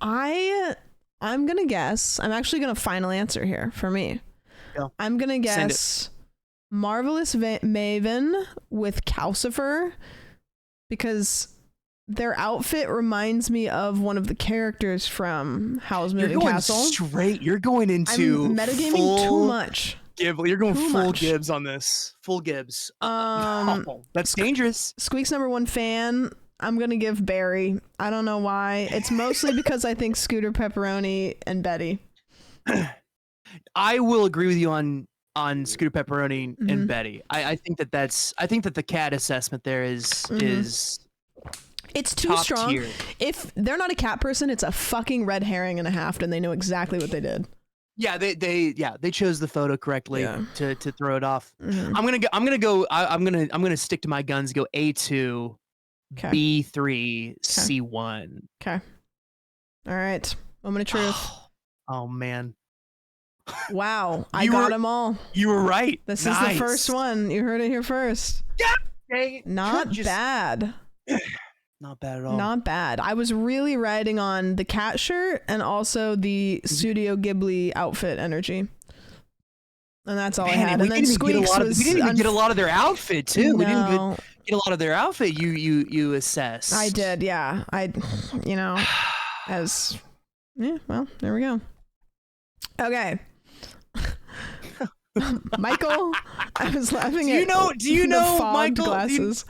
I'm gonna guess. I'm actually gonna final answer here for me. Go. I'm gonna Send it. guess Marvelous Maven with Calcifer because their outfit reminds me of one of the characters from Howl's You're Moving going Castle. straight. You're going into I'm metagaming full too much. You're going Too full much. Gibbs on this. Full Gibbs. That's Sque- dangerous. Squeak's #1 fan. I'm gonna give Barry. I don't know why. It's mostly because I think Scooter Pepperoni and Betty. I will agree with you on Scooter Pepperoni Mhm. and Betty. I think that the cat assessment there is It's too top strong. tier. If they're not a cat person, it's a fucking red herring and a half, and they know exactly what they did. Yeah, they chose the photo correctly Yeah. to throw it off. Mhm. I'm gonna stick to my guns. Go A2, 'Kay. B3, C1. Okay. All right. Moment of truth. Oh man, Wow. I You got were- them all. you were right. This is Nice. the first one. You heard it here first. Dang it. Not Just- bad. Not bad at all. Not bad. I was really riding on the cat shirt and also the Studio Ghibli outfit energy. And that's all I Man, had. we And then didn't even get a Squeaks lot of, was we didn't even get a lot of their outfit too. We didn't No. get a lot of their outfit. You assessed. I did, yeah. Well, there we go. Okay. Michael, I was laughing Do you at know- do you the know, fogged Michael? Do you- glasses.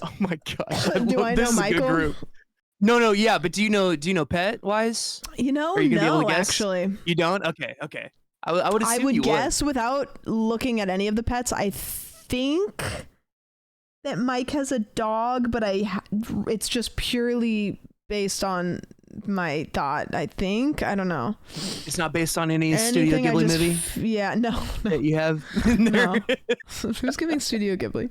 Oh my gosh. Do I know this is a good Michael? group. No, yeah, but do you know Pet Wise? Are you gonna be able to no, guess? actually. You don't? Okay. I would assume I would you guess without looking at any of the pets. I think that Mike has a dog, but it's just purely based on my thought. I think. I don't know. It's not based on any Studio Anything I Ghibli just movie yeah, no. that you have in there. No. Who's giving Studio Ghibli?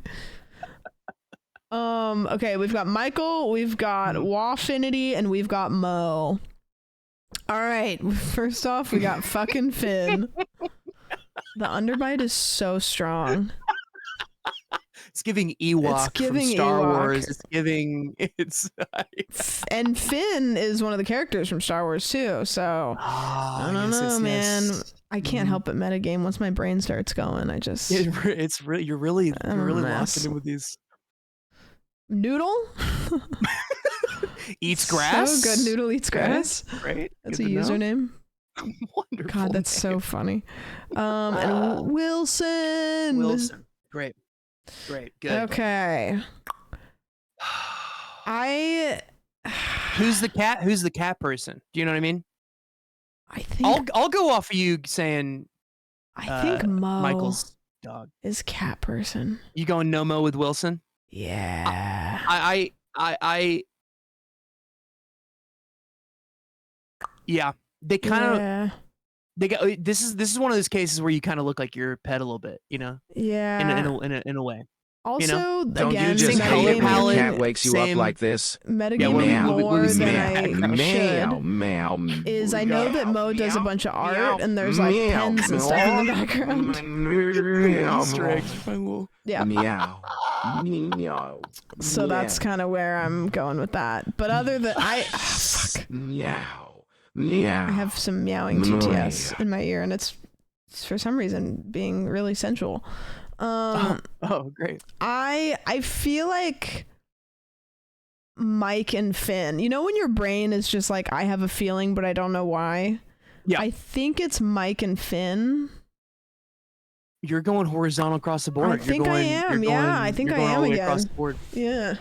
Okay, we've got Michael, we've got Wafinity, and we've got Mo. All right, first off, we got fucking Finn. The underbite is so strong. It's giving Ewok It's giving from Star Ewok. Wars. It's giving. It's. And Finn is one of the characters from Star Wars too, so I don't know, man. I can't help but metagame once my brain starts going. I just It's really you're really mess. locking in with these. Noodle Eats grass. So good. Noodle eats grass. Right. That's Good a to know. username. Wonderful. God, that's so name. funny. And Wilson. Wilson. Great. Good. Okay. Who's the cat? Who's the cat person? Do you know what I mean? I think I'll go off of you saying I think Mo Michael's dog. is cat person. You going no Mo with Wilson? Yeah. Yeah. They kind of yeah. they got this is one of those cases where you kind of look like your pet a little bit, you know, Yeah. in a way. Also, Don't again, you just same hate color it when your palette, cat wakes you up same- like this? metagaming Yeah, more what than meow, I meow, should meow, is I know that Mo does a bunch of art and there's like meow, pens and stuff in the background. meow, Easter eggs for my little- Yeah. meow, meow, So that's kind of where I'm going with that. But other than fuck. meow, meow. I have some meowing TTS in my ear and it's for some reason being really sensual. Oh, great. I feel like Mike and Finn. You know when your brain is just like, I have a feeling, but I don't know why? Yeah. I think it's Mike and Finn. You're going horizontal across the board. I think you're I going, am. you're Yeah, going- I think you're I going am all the way again. across the board. Yeah.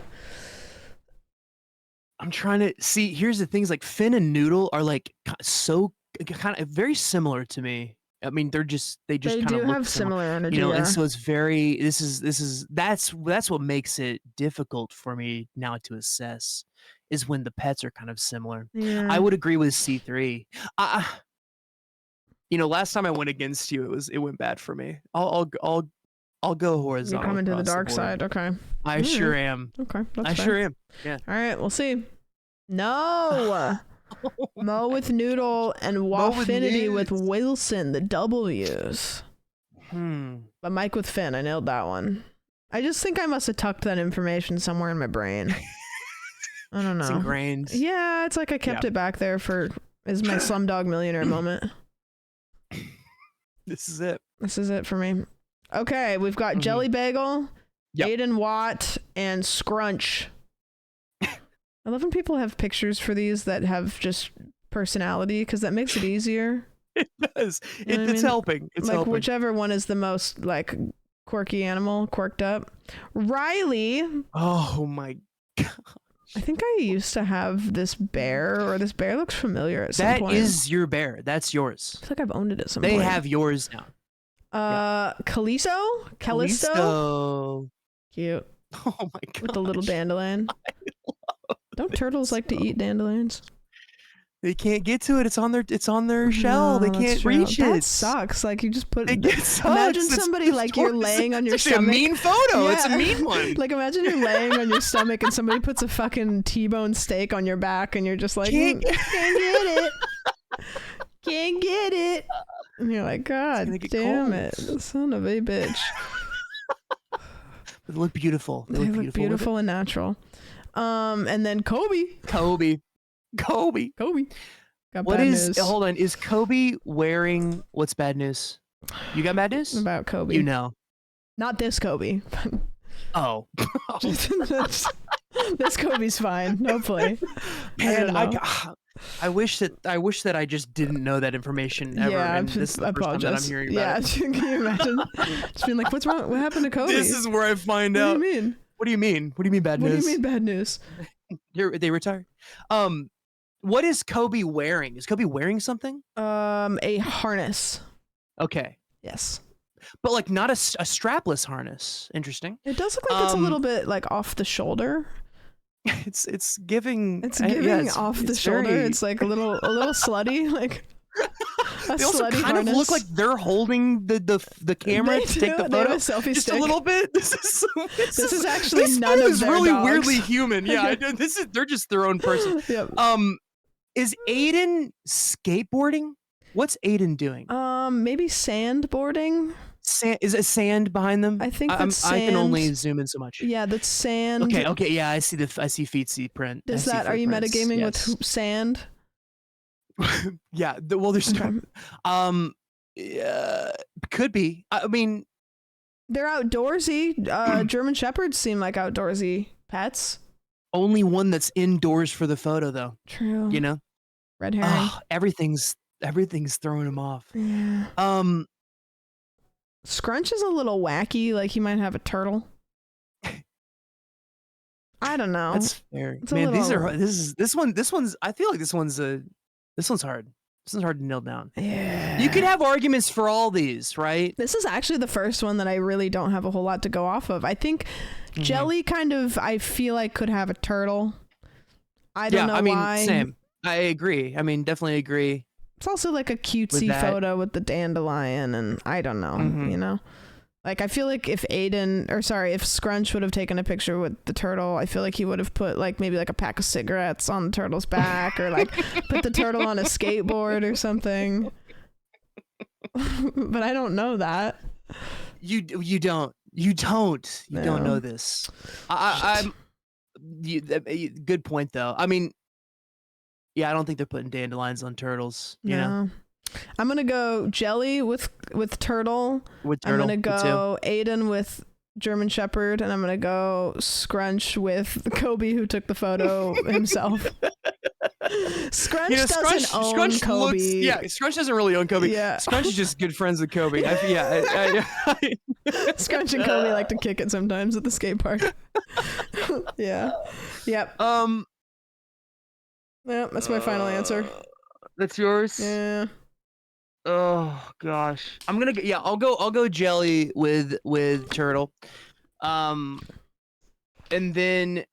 I'm trying to see. Here's the things like Finn and Noodle are like so kind of very similar to me. I mean, they just They kind do of look have similar energy. you know, yeah. and so it's very. That's what makes it difficult for me now to assess is when the pets are kind of similar. Yeah. I would agree with C3. You know, last time I went against you, it went bad for me. I'll go You're horizontal. coming to the across dark board. side. Okay. I sure am. Okay. That's I fair. sure am. Yeah. All right. We'll see. No. Mo with Noodle and Mo with Wafinity with Nudes. Wilson, the W's. But Mike with Finn, I nailed that one. I just think I must have tucked that information somewhere in my brain. I don't It's know. ingrained. Yeah, it's like I kept it back there for is my Slumdog Millionaire moment. This is it. This is it for me. Okay, we've got Jelly Bagel, Yep. Aiden Watt, and Scrunch. I love when people have pictures for these that have just personality because that makes it easier. It does. You know what I It's mean? helping. It's like helping. whichever one is the most like quirky animal, quirked up. Riley, Oh my god. I think I used to have this bear, or this bear looks familiar at some That point. is your bear. That's yours. I feel like I've owned it at some They point. have yours now. Callisto? Callisto? Callisto. Cute. Oh my god. With the little dandelion. Don't turtles like to eat dandelions? They can't get to it. It's on their shell. They No, that's can't true. reach That it. sucks. Like you just put. It sucks. Imagine It's somebody like you're distorted. laying on your It's actually stomach. a mean photo. It's a Yeah. mean one. Like imagine you're laying on your stomach and somebody puts a fucking T-bone steak on your back and you're just like, Can't can't get it. Can't get it. And you're like, God gonna get damn cold. it, son of a bitch. They look beautiful. They look with beautiful and natural. And then Kobe. it. Kobe. Got What bad is? news Hold on. Is Kobe wearing? What's bad news? You got bad news? about Kobe? You know. Not this Kobe. Oh. This Kobe's fine. Hopefully. Man, don't know. I wish that I just didn't know that information ever. Yeah, and this is the I first time that I'm apologize. hearing Yeah, about it. can you imagine? Just being like, what's wrong? What happened to Kobe? This is where I find what out. do you mean? What do you mean? What do you mean bad What do news? you mean bad news? They retired. What is Kobe wearing? Is Kobe wearing something? A harness. Okay, Yes. but like not a strapless harness. Interesting. It does look like it's a little bit like off the shoulder. It's giving. It's yeah, giving off the it's shoulder. very- It's like a little slutty, like a They also slutty kind of look harness. like they're holding the camera They to take do. the They have photo a selfie just stick. a little bit. This is actually this none photo of is their really dogs. weirdly human. Yeah, they're just their own person. Yep. Is Aiden skateboarding? What's Aiden doing? Maybe sandboarding. Is it sand behind them? I think that's I can only sand. zoom in so much. Yeah, that's sand. Okay, yeah, I see feetsy print. I Is see that? Are you footprints, metagaming yes. with sand? Yeah, well, there's Okay. no. Yeah, could be. I mean, They're outdoorsy. German Shepherds seem like outdoorsy pets. only one that's indoors for the photo, though. True. You know, Red herring. everything's throwing him off. Yeah. Scrunch is a little wacky. Like he might have a turtle. I don't know. That's fair. It's a Man, little- this one's. I feel like this one's hard. This one's hard to nail down. Yeah. You could have arguments for all these, right? This is actually the first one that I really don't have a whole lot to go off of. I think Jelly kind of, I feel like could have a turtle. I don't know I mean, why. same. I agree. I mean, definitely agree. It's also like a cutesy that. photo with the dandelion, and I don't know, Mhm. you know? Like, I feel like if if Scrunch would have taken a picture with the turtle, I feel like he would have put, like, maybe like a pack of cigarettes on the turtle's back, or like put the turtle on a skateboard or something. But I don't know that. You don't No. know this. I'm good point though. I mean, yeah, I don't think they're putting dandelions on turtles. You know, No. I'm gonna go Jelly with turtle. with I'm turtle. gonna me too. go Aiden with German Shepherd, and I'm gonna go Scrunch with Kobe, who took the photo himself. Scrunch You know, doesn't own Scrunch Kobe. Scrunch doesn't really own Kobe. Yeah. Scrunch is just good friends with Kobe. Scrunch and Kobe like to kick it sometimes at the skate park. Yeah. Yep. Yeah, that's my final answer. That's yours. Yeah. Oh gosh, I'm gonna yeah. I'll go Jelly with turtle, and then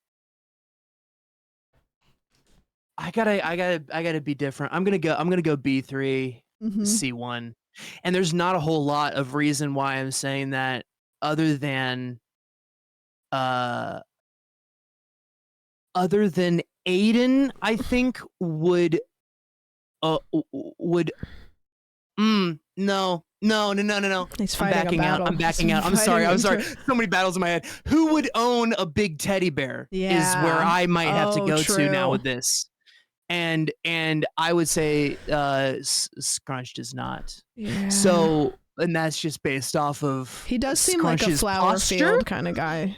I gotta be different. I'm gonna go B3 Mhm. C1, and there's not a whole lot of reason why I'm saying that other than Aiden, I think would no. He's I'm fighting backing a out. battle. I'm backing He's out. I'm sorry. fighting I'm into sorry. So many battles in my head. Who would own a big teddy bear? Is Yeah. where I might have to Oh, go to now true. with this. And I would say Scrunch does not. Yeah. So, and that's just based off of he does seem like a Scrunch's flower posture? field kind of guy.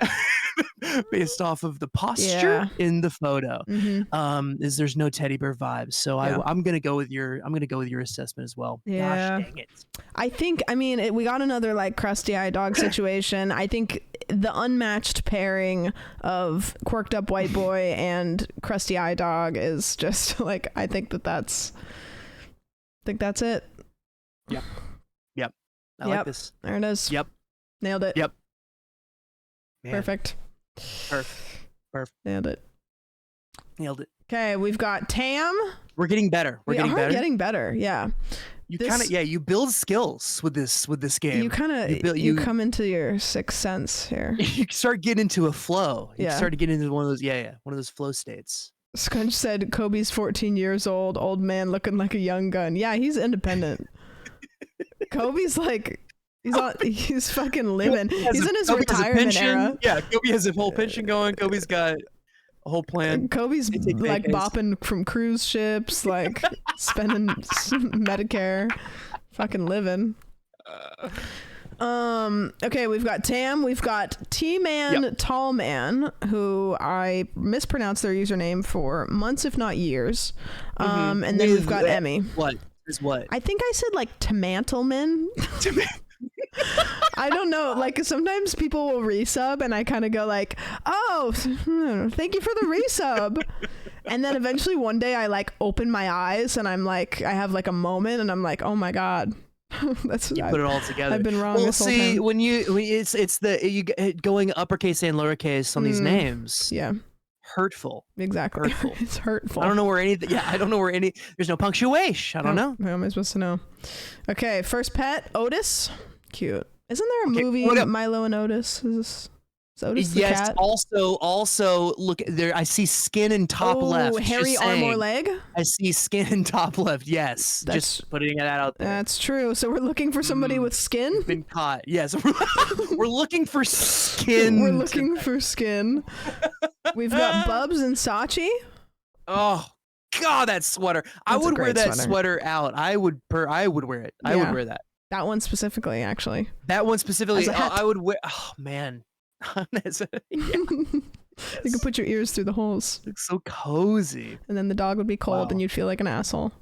based off of the posture Yeah. in the photo. Hmm. Is there's no teddy bear vibes. So Yeah. I'm gonna go with your assessment as well. Yeah. Gosh dang it. I think, we got another like crusty eye dog situation. I think the unmatched pairing of quirked up white boy and crusty eye dog is just like, I think that's it. I like this. There it is. Yep. Nailed it. Yep. Man, Perfect. Perf. Nailed it. Nailed it. Okay, we've got Tam. We're getting better. We're getting better. getting better. Yeah. You this- kind of you build skills with this game. You kind of you come into your sixth sense here. you start getting into a flow. You Yeah. start to get into one of those flow states. Scrunch said Kobe's 14 years old man looking like a young gun. Yeah, he's independent. Kobe's like, he's fucking living. He's in his Kobe has a retirement pension. era. Yeah, Kobe has a whole pension going. Kobe's got a whole plan. Kobe's They take like vacays. bopping from cruise ships, like spending Medicare, fucking living. Okay, we've got Tam, we've got T-Man Tall Man, who I mispronounced their username for months, if not years. And then we've got Emmy. What is what? I think I said like Tamantleman. I don't know. Like sometimes people will resub and I kind of go like, oh, thank you for the resub. And then eventually one day I like open my eyes and I'm like, I have like a moment and I'm like, oh my God. That's You put it all together. I've been wrong Well, this whole see, time. when it's the going uppercase and lowercase on these names. Yeah. Hurtful. Exactly. Hurtful. It's hurtful. I don't know where any. Yeah, I don't know where any. There's no punctuation. I don't know. How am I supposed to know? Okay, first pet, Otis. Cute. Isn't there a Okay, movie, what up? Milo and Otis? Is Otis the Yes. cat? Also, look there. I see skin in top left. Just hairy arm or saying. leg? I see skin in top left. Yes. That's- Just putting that out there. That's true. So we're looking for somebody with skin? Been caught. Yes. We're looking for skin. We're looking for skin. We've got Bubs and Sachi. Oh God, that sweater! I That's a would wear great that sweater. sweater out. I would wear it. I Yeah. would wear that. That one specifically, actually. That one specifically. As a hat. I would wear. Oh man, As a- yeah, You could put your ears through the holes, looks so cozy. and then the dog would be cold, Wow. and you'd feel like an asshole.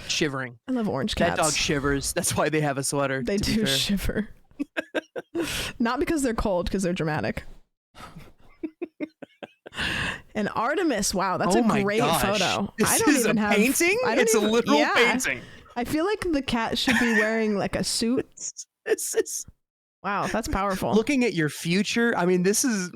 Shivering. I love orange cats. That dog shivers. That's why they have a sweater. They to be do fair. shiver. Not because they're cold, because they're dramatic. And Artemis, wow, that's Oh a my great gosh. photo. This I don't is even a have painting. I don't It's even, a literal yeah. painting. I feel like the cat should be wearing like a suit. This is Wow, that's powerful. looking at your future. I mean, this is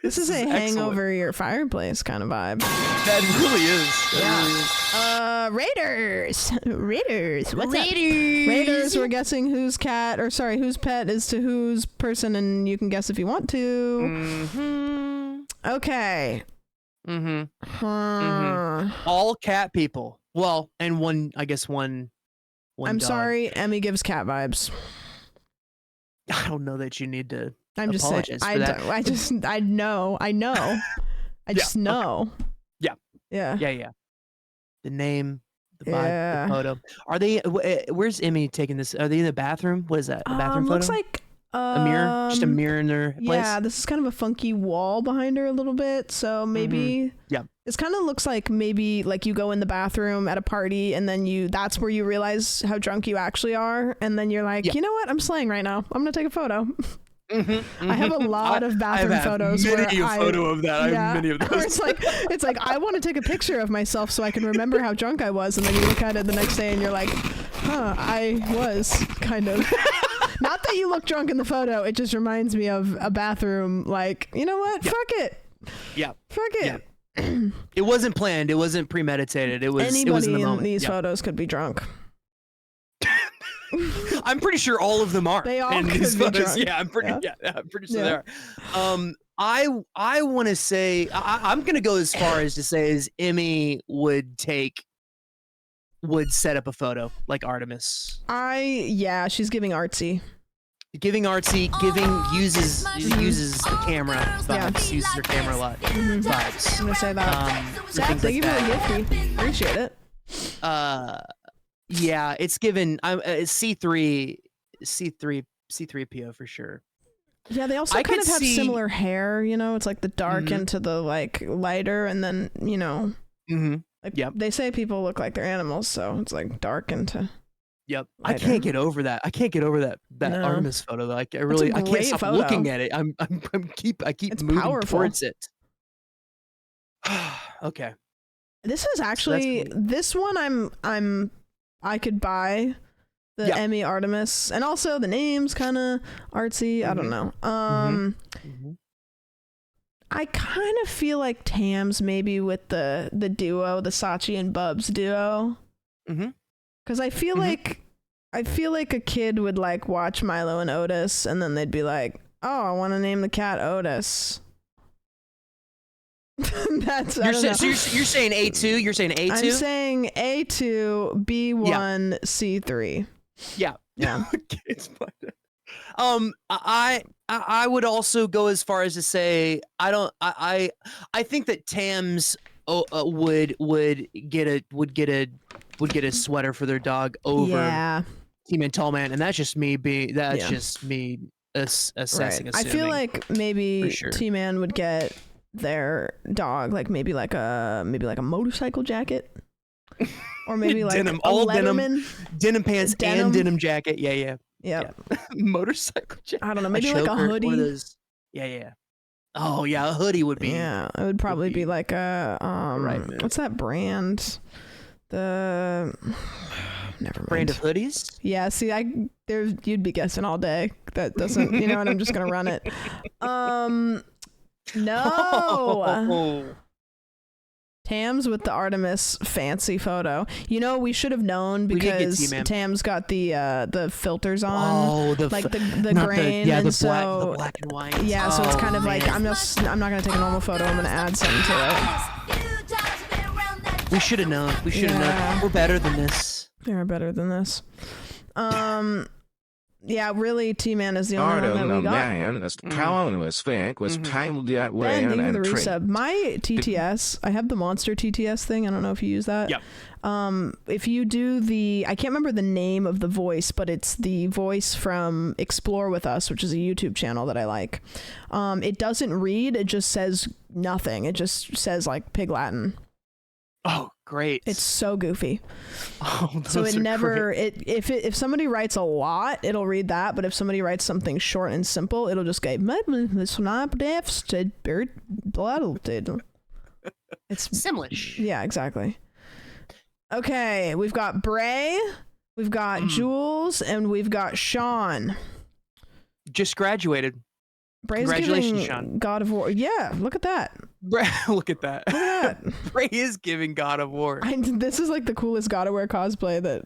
this is a excellent. hang over your fireplace kind of vibe. That really is. That really is. Raiders. What's up? Raiders, we're guessing whose cat, or sorry, whose pet is to whose person, and you can guess if you want to. Mm-hmm. Okay. Mm-hmm. Uh, All cat people. Well, and one. I guess one. I'm dog. sorry, Emmy gives cat vibes. I don't know that you need to. I'm just saying. Apologize for that. I know. I just know. Yeah. Yeah. Yeah. The name, the vibe, Yeah. the photo. Are they? Where's Emmy taking this? Are they in the bathroom? What is that? A bathroom photo? Looks like a mirror. Just a mirror in their place. Yeah, this is kind of a funky wall behind her a little bit. So maybe Yeah. This kind of looks like maybe like you go in the bathroom at a party and then that's where you realize how drunk you actually are, and then you're like, Yeah. you know what? I'm slaying right now. I'm gonna take a photo. Mm-hmm, I have a lot of bathroom I have photos Many where a photo of that. I have many of Or those. it's like I want to take a picture of myself so I can remember how drunk I was, and then you look at it the next day and you're like, huh, I was kind of. Not that you look drunk in the photo, it just reminds me of a bathroom, like, you know what? Yeah. Fuck it. Yeah. Fuck it. It wasn't planned. It wasn't premeditated. It was. it was Anybody in the in moment. these Yeah. photos could be drunk. I'm pretty sure all of them are. They all in could these be photos. drunk. Yeah, I'm pretty. Yeah. Yeah, I'm pretty sure Yeah. they are. I want to say I'm gonna go as far as to say as Emmy would set up a photo like Artemis, She's giving artsy. giving artsy, uses the camera vibes, uses her camera a lot vibes. I'm gonna say that. for Zach, things thank like you for that. the gifty. Appreciate it. Yeah, it's given. C3PO for sure. Yeah, they also I kind could of have see- similar hair, you know, it's like the dark into the like lighter, and then, you know, Mm-hmm. like Yep. they say people look like they're animals, so it's like dark into. Yep. I Lighter. can't get over that. I can't get over that No. Artemis photo though. I a can't great stop photo. looking at it. I keep It's moving powerful. towards it. Okay. This is actually me. this one I could buy the Yeah. Emmy Artemis, and also the name's kind of artsy. I don't know. Mhm. I kind of feel like Tams maybe with the duo, the Sachi and Bubs duo. Mhm. Because I feel like a kid would like watch Milo and Otis, and then they'd be like, "Oh, I want to name the cat Otis." That's I don't know. So you're saying A2? You're saying A2? I'm saying A2, B1, C3. Yeah. Yeah. It's fine. I would also go as far as to say I think that Tams would get a sweater for their dog over Yeah. Team Tall Man, and that's just me Yeah. just me assessing. Right. I feel assuming. like maybe For sure. T-Man would get their dog like maybe like a motorcycle jacket, or maybe like Denim, a all denim. Letterman. Denim pants Denim. and denim jacket. Yeah. Yep. Motorcycle jacket. I don't know, maybe like a choker, one hoodie. of those- Yeah. Oh yeah, a hoodie would be. Yeah, it would probably be be like a right move. what's that brand? The never mind. Brand of hoodies. Yeah, see, you'd be guessing all day. That doesn't, you know, and I'm just gonna run it. No. Tams with the Artemis fancy photo. You know, we should have known We did get because T-Man. Tams got the filters on, Oh, the like the not grain, yeah, and the so black and white. yeah, so it's Oh, kind of like man. I'm not gonna take a normal photo. I'm gonna add something to it. We should have known. We should have Yeah. known. We're better than this. They're better than this. Yeah, really, T-Man is the only one that Pardon we the got. man, this colonist Fink was timed that way Ben, thank you for the and tricked. resub. My TTS, I have the monster TTS thing. I don't know if you use that. Yep. If you do I can't remember the name of the voice, but it's the voice from Explore With Us, which is a YouTube channel that I like. It doesn't read, it just says nothing. It just says like Pig Latin. Oh, great. It's so goofy. oh, So those it are never great. if somebody writes a lot, it'll read that, but if somebody writes something short and simple, it'll just go it's Simlish. yeah, exactly. Okay, we've got Bray, we've got Jules, and we've got Sean. Just graduated. Bray's Congratulations, giving Sean. God of War. Yeah, look at that. Look at that. Look at that. Bray is giving God of War. This is like the coolest God of War cosplay that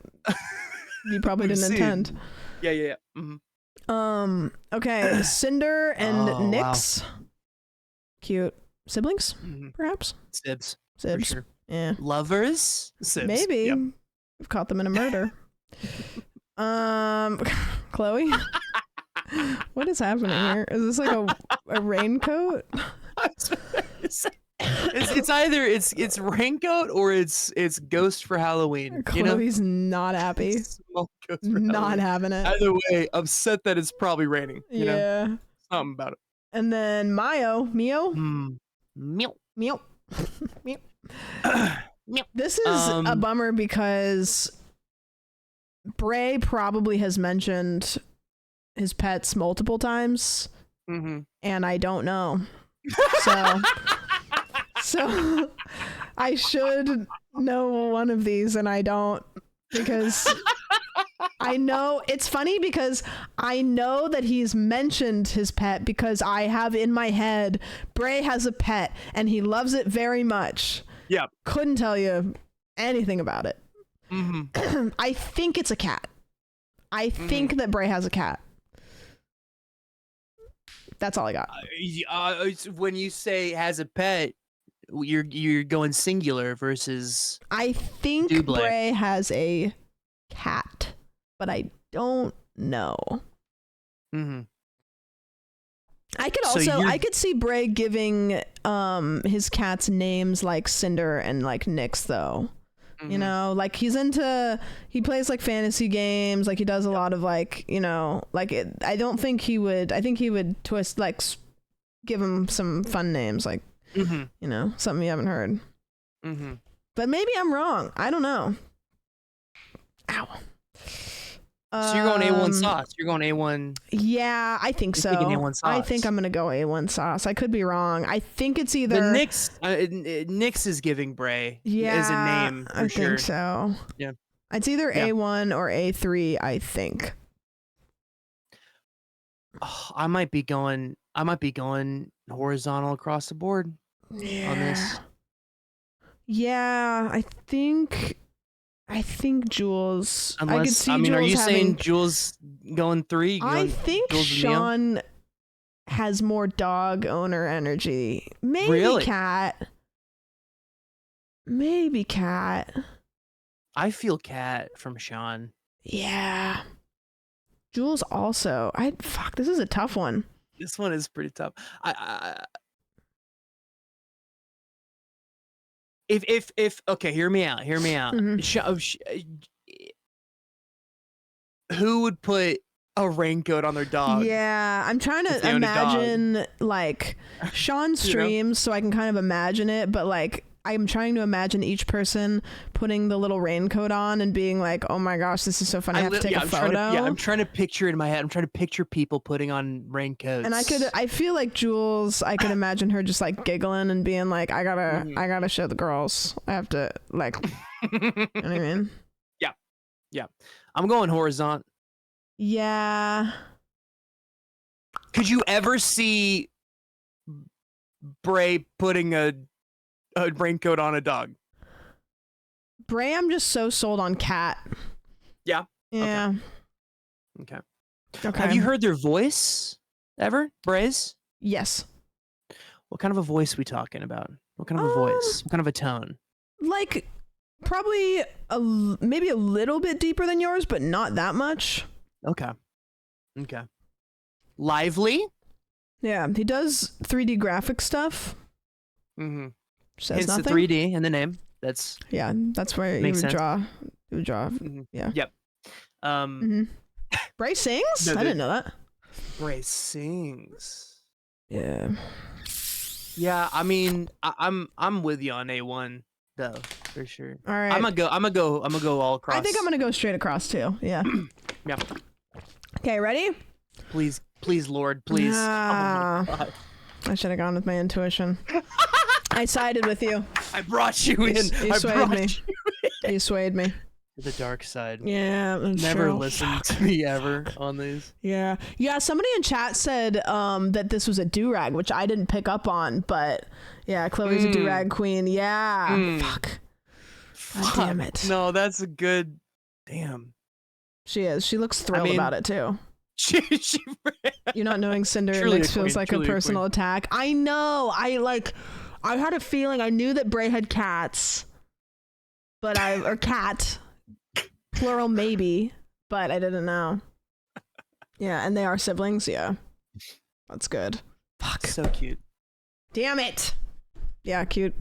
you probably We've didn't seen. intend. Yeah. Okay, Cinder and Oh, wow. Nyx. Cute siblings, Mhm. perhaps. Sibs. For Sibs. sure. Yeah, Lovers? Sibs. maybe. Yep. We've caught them in a murder. Chloe, what is happening here? Is this like a raincoat? it's either it's raincoat or it's Ghost for Halloween. You know? Chloe's not happy. Small Ghost for Not Halloween. having it. Either way, upset that it's probably raining. You know, Yeah. something about it. And then Mio. Meow. Meow. Meow. This is a bummer because Bray probably has mentioned his pets multiple times, Mm-hmm. and I don't know. So I should know one of these, and I don't, because I know it's funny because I know that he's mentioned his pet because I have in my head Bray has a pet and he loves it very much. Yep. Couldn't tell you anything about it. Mm-hmm. I think it's a cat. I think that Bray has a cat. That's all I got. When you say has a pet, you're going singular versus. I think Double. Bray has a cat, but I don't know. Mm-hmm. I could So also you're- I could see Bray giving his cats names like Cinder and like Nyx though. You know, like he plays like fantasy games, like he does a lot of like, you know, like I think he would twist like give him some fun names like Mm-hmm. you know, something you haven't heard. Mm-hmm. But maybe I'm wrong. I don't know. Ow. So you're going A1 sauce. You're going A1. Yeah, I think You're so. thinking A1 I sauce. think I'm gonna go A1 sauce. I could be wrong. I think it's either The Nyx is giving Bray as a name for I sure. think so. Yeah. It's either Yeah. A1 or A3, I think. Oh, I might be going horizontal across the board on this. Yeah, I think Jules. I could Unless see are Jules you saying having, Jules going 3? You I going think Jules and Neo? Sean has more dog owner energy. Maybe Really? cat. Maybe cat. I feel cat from Sean. Yeah. Jules also. This is a tough one. This one is pretty tough. If okay, hear me out. Mhm. Who would put a raincoat on their dog? Yeah, I'm trying if to they owned a dog. imagine like Sean streams so I can kind of imagine it, but like I'm trying to imagine each person putting the little raincoat on and being like, "Oh my gosh, this is so funny! I have to take a photo." I'm trying to picture it in my head. I'm trying to picture people putting on raincoats. And I feel like Jules, I could imagine her just like giggling and being like, I gotta show the girls. I have to like, you know what I mean? Yeah. I'm going horizontal. Yeah. Could you ever see Bray putting a raincoat on a dog. Bray, I'm just so sold on cat. Yeah. Yeah. Okay. Okay. Have you heard their voice ever, Brays? Yes. What kind of a voice we talking about? What kind of a voice? What kind of a tone? Like, probably maybe a little bit deeper than yours, but not that much. Okay. Okay. Lively? Yeah, he does 3D graphic stuff. Mm-hmm. Says Hence nothing. the 3D in the name. That's Yeah, that's where you Makes would sense. draw. You would draw. mhm. Yeah. Yep. Mm-hmm. Bray sings? No, I didn't know that. Bray sings. Yeah. Yeah, I mean, I'm with you on A1 though, for sure. All right. I'm gonna go all across. I think I'm gonna go straight across too. Yeah. Yeah. Okay, ready? Please, Lord, please. Ah. Oh my God. I should have gone with my intuition. I sided with you. I brought you in. You I swayed brought me. you You swayed me. to the dark side. Yeah, that's Never true. listen to me ever on these. Yeah. Yeah, somebody in chat said that this was a do-rag, which I didn't pick up on, but yeah, Chloe's a do-rag queen. Yeah. Fuck. God damn it. No, that's a good. Damn. She is. She looks thrilled mean- about it too. She You not knowing Cinder Truly Mix a feels queen, like a truly a personal attack. I know. I had a feeling. I knew that Bray had cats, or cat, plural maybe, but I didn't know. Yeah, and they are siblings. Yeah, that's good. Fuck. so cute. Damn it. Yeah, cute.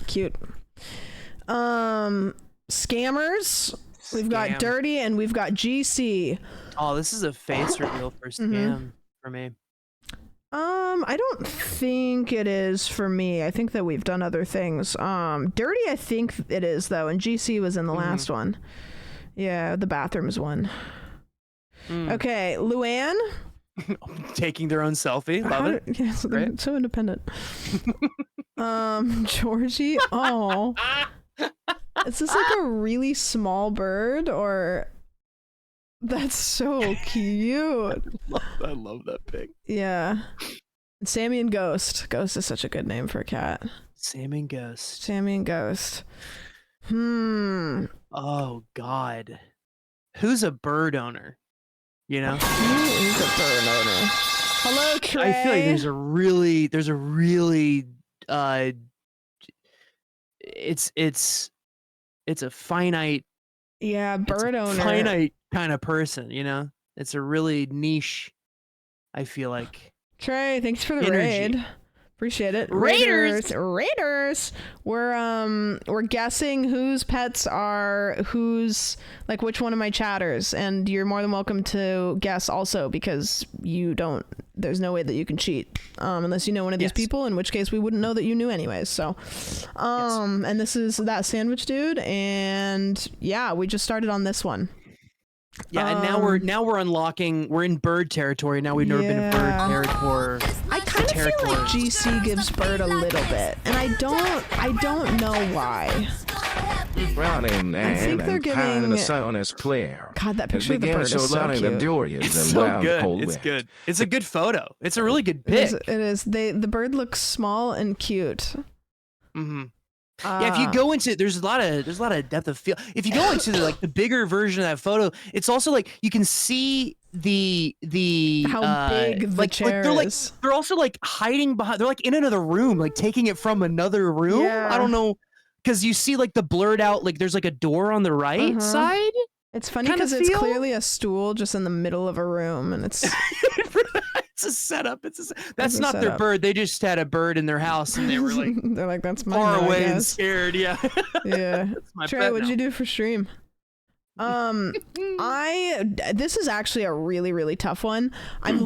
Scammers. We've got Scam. Dirty and we've got GC. Oh, this is a face reveal for scam for me. I don't think it is for me. I think that we've done other things. Dirty, I think it is though, and GC was in the last one. Yeah, the bathrooms one. Okay, Luann. Taking their own selfie. Love it. Yeah, so they're Right? so independent. Georgie. Oh, is this like a really small bird or? That's so cute. I love that pic. Yeah. Sammy and Ghost. Ghost is such a good name for a cat. Sam and Ghost. Sammy and Ghost. Oh God. Who's a bird owner? You know? Who is a bird owner? Hello, Trey. I feel like there's a really it's a finite bird owner. finite kind of person, you know? It's a really niche, I feel like. Trey, thanks for the Energy. raid. Appreciate it. Raiders! Raiders. We're guessing whose pets are whose, like which one of my chatters, and you're more than welcome to guess also because there's no way that you can cheat unless you know one of these Yes. people, in which case we wouldn't know that you knew anyways. So and this is that sandwich dude, and yeah, we just started on this one. Yeah, and now we're unlocking. We're in bird territory. Now we've never been in bird Yeah. territory. I kind of feel like GC gives Bird a little bit, and I don't know why. Running think they're and giving- pounding the sun on his player. God, that It picture of the began bird so is so running the cute. Dorians It's and so round good. cold It's wind. good. It's a good photo. It's a really good It is. pic. It is. The bird looks small and cute. Mm-hmm. Yeah, if you go into there's a lot of depth of field. If you go into the bigger version of that photo, it's also like you can see the How big the chair is. they're also like hiding behind. They're like in another room, like taking it from another room. Yeah. I don't know, because you see like the blurred out, like there's like a door on the right Uh-huh. side. It's funny kinda because it's feel? clearly a stool just in the middle of a room, and it's It's a setup. That's a not their setup. bird. They just had a bird in their house and they were like they're like that's mine. far now, I away and guess." scared. Yeah. Yeah. That's my Trey, pet what'd now. you do for stream? This is actually a really, really tough one. I'm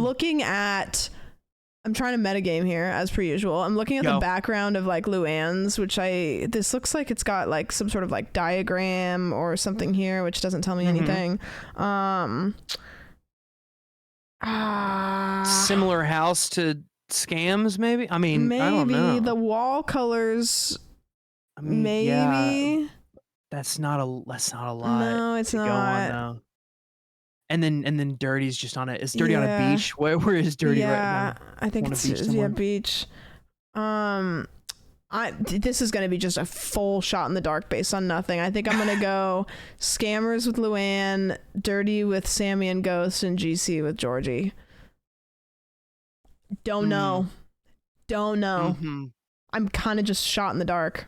trying to metagame here as per usual. I'm looking at the Go. background of like Luann's, this looks like it's got like some sort of like diagram or something here, which doesn't tell me anything. Similar house to scams, maybe. I mean, I don't know. maybe the wall colors. I mean, Maybe. yeah, that's not a lot. No, it's to go on, not. though. And then Dirty's just on it. Is Dirty on a Yeah. beach? Where is Dirty Yeah, right now? I think On a it's beach yeah somewhere? beach. This is going to be just a full shot in the dark based on nothing. I think I'm going to go Scammers with Luann, Dirty with Sammy and Ghost, and GC with Georgie. Don't know. Mhm. I'm kind of just shot in the dark.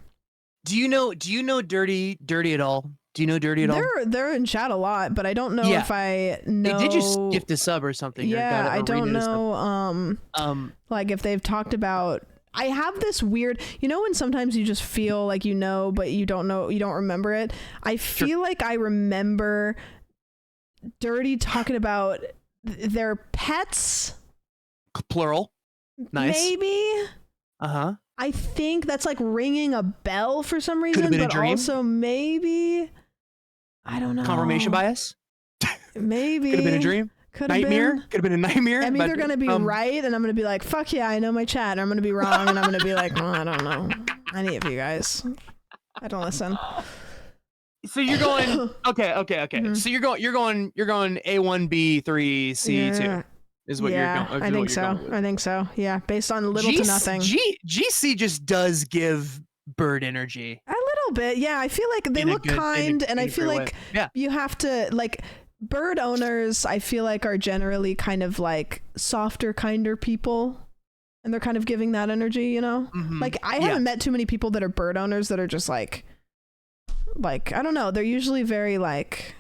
Do you know Dirty at all? Do you know Dirty at all? They're in chat a lot, but I don't know if I know. They did just gift a sub or something. Yeah, I don't know. Something. Like if they've talked about. I have this weird, when sometimes you just feel like but you don't know, you don't remember it. I feel like I remember Dirty talking about their pets. Plural. Nice. Maybe. Uh-huh. I think that's like ringing a bell for some reason, Could've been a but dream. also maybe, I don't know. Confirmation bias. Maybe. Could have been a dream. Nightmare. Could have been a nightmare. I'm either going to be right and I'm going to be like, fuck yeah, I know my chat. And I'm going to be wrong and I'm going to be like, no, I don't know any of you guys. I don't listen. So you're going, okay. Mm-hmm. So you're going A1, B3, C2 Yeah. is what you're going. I think so. I think so. Yeah. Based on little to nothing. GC just does give bird energy. A little bit. Yeah. I feel like they look kind and I feel like you have to like, bird owners, I feel like, are generally kind of like softer, kinder people, and they're kind of giving that energy, Mm-hmm. Like I haven't met too many people that are bird owners that are just like I don't know, they're usually very like,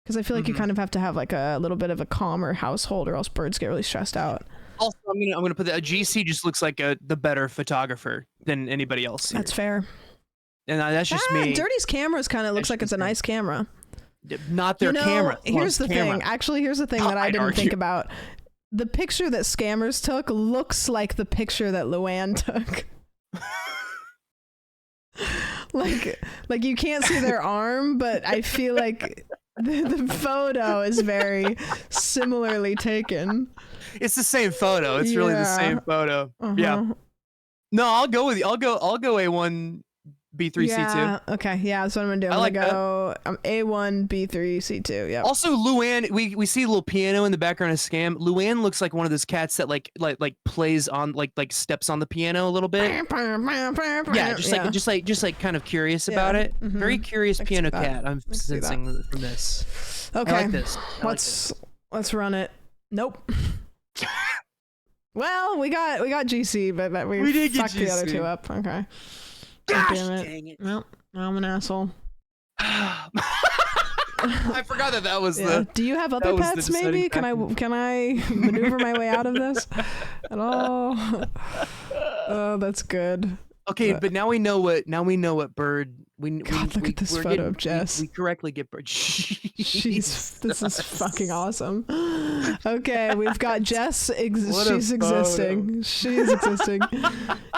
because I feel like you kind of have to have like a little bit of a calmer household or else birds get really stressed out. Also, I'm gonna put that GC just looks like the better photographer than anybody else here. That's fair. And that's just me. Dirty's cameras kind of looks like it's a nice camera. Not their camera. Here's the thing. Actually, here's the thing that I didn't think about. The picture that Scammers took looks like the picture that Luann took. like you can't see their arm, but I feel like the photo is very similarly taken. It's the same photo. It's really the same photo. Uh-huh. Yeah. No, I'll go with you. I'll go A1, B3, yeah, C2. okay. Yeah, that's what I'm gonna do. I'm like gonna go A1, B3, C2. Yeah. Also, Luann, we see a little piano in the background of Scam. Luann looks like one of those cats that like plays on like steps on the piano a little bit. Yeah, just like kind of curious about it. Mm-hmm. Very curious piano cat. I'm sensing from this. Okay. I like this. Let's run it. Nope. Well, we got GC, but we did get fucked the other GC. two up. Okay. Gosh, Damn it. dang it. Well, I'm an asshole. I forgot that was the. Do you have that other was the pets? deciding Maybe factor. can I maneuver my way out of this at all? Oh, that's good. Okay, but now we know what bird. Look at this we're photo getting- of Jess. We correctly get bird. This is fucking awesome. Okay, we've got Jess. What a She's existing. She's existing.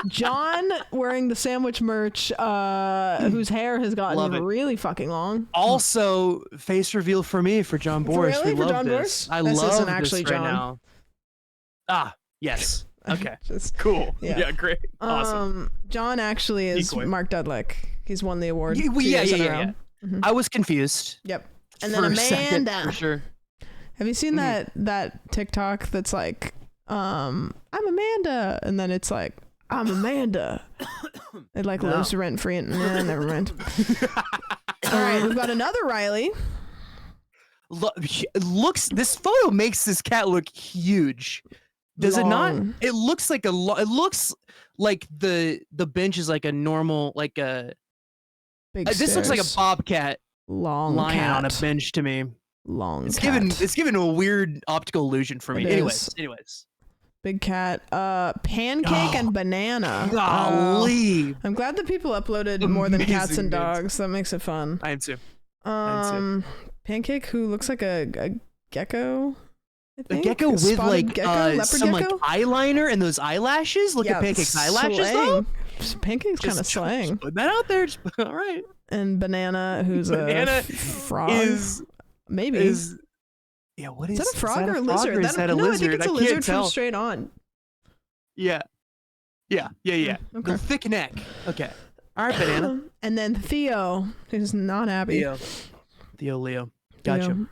John wearing the sandwich merch, whose hair has Love gotten it. really fucking long. Also, face reveal for me for John Boris. really? We For love John this. Boris? I This love isn't this actually right John. now. Ah, yes. Okay. Just Cool. Yeah. Yeah. Great. Awesome. John actually is Decoy. Mark Dudlick. He's won the award. 2 Yeah. years in a Yeah. row. Yeah. Mhm. I was confused. Yep. And then for a second, Amanda. for sure. Have you seen that TikTok that's like, I'm Amanda, and then it's like, I'm Amanda. It like No. lives rent free, and never mind. All right, we've got another Riley. Looks. This photo makes this cat look huge. Does it not? Long. It looks like it looks like the bench is like a normal like a. Big This looks like a stairs. bobcat long lying cat. on a bench to me. Long It's cat. given a weird optical illusion for me. It Anyways, is. Big cat. Pancake and banana. golly, I'm glad that people uploaded more than cats Amazing and names. dogs. That makes it fun. I am too. Pancake, who looks like a gecko. I A think? gecko with spotted like gecko? Leopard some like gecko? eyeliner and those eyelashes. Look at Pancake's eyelashes though. Pancake's kind of slang. Put that out there. Just, all right. And banana, who's Banana a frog. Maybe. Is yeah. What is that a frog or a frog lizard? Or is that a no, lizard? I think it's a can't lizard tell. from Straight On. Yeah. Okay. The thick neck. Okay. All right, banana. And then Theo, who's not happy. Theo Leo. Gotcha. Theo.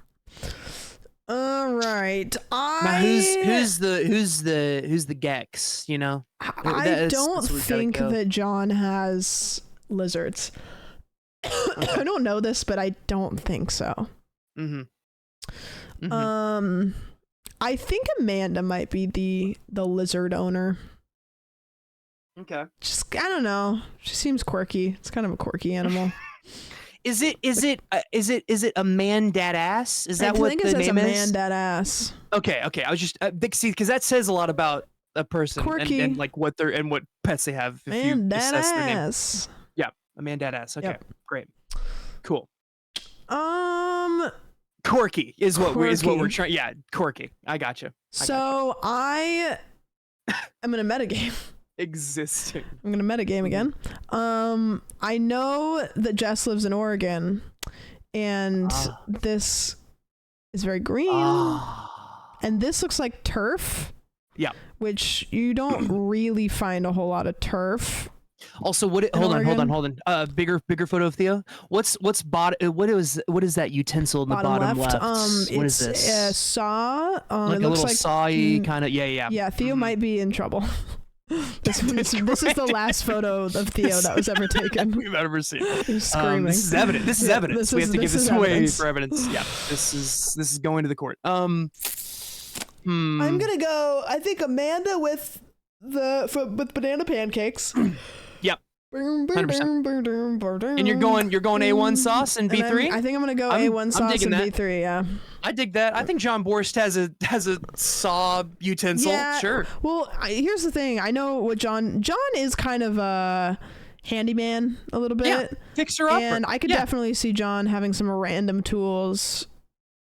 All right. Now who's the Gex? You know, I don't that's where we gotta think go. that John has lizards. I don't know this, but I don't think so. I think Amanda might be the lizard owner. Okay. Just I don't know. She seems quirky. It's kind of a quirky animal. Is it a man dad ass? Is that I what think the it says name a is? man dead ass. Okay. I was just see because that says a lot about a person Quirky. and like what pets they have. If Man you dead assess their name. ass. Yeah, a man dad ass. Okay, Yep. great, cool. Quirky. Is what we're trying. Yeah, quirky. I gotcha. So I'm gonna metagame. Existing. I'm gonna metagame again. I know that Jess lives in Oregon, and this is very green, and this looks like turf. Yeah. Which you don't really find a whole lot of turf. Also, hold on. Bigger photo of Theo. What's bottom? What is that utensil in the bottom left? What is it's this? a saw. Like it a looks little like sawy kind of. Yeah. Yeah, Theo might be in trouble. This is the last photo of Theo that was ever taken. We've ever seen. He's screaming. This is evidence. This is Yeah, evidence. We have to give this away for evidence. Yeah, this is going to the court. I'm gonna go. I think Amanda with banana pancakes. Yep. 100%. And you're going A1 sauce and B3. I think I'm gonna go A1 sauce and B3. Yeah. I dig that. I think John Borst has a saw utensil. Yeah. Sure. Well, here's the thing. I know what John is kind of a handyman a little bit. Yeah. Fixer upper. And I could definitely see John having some random tools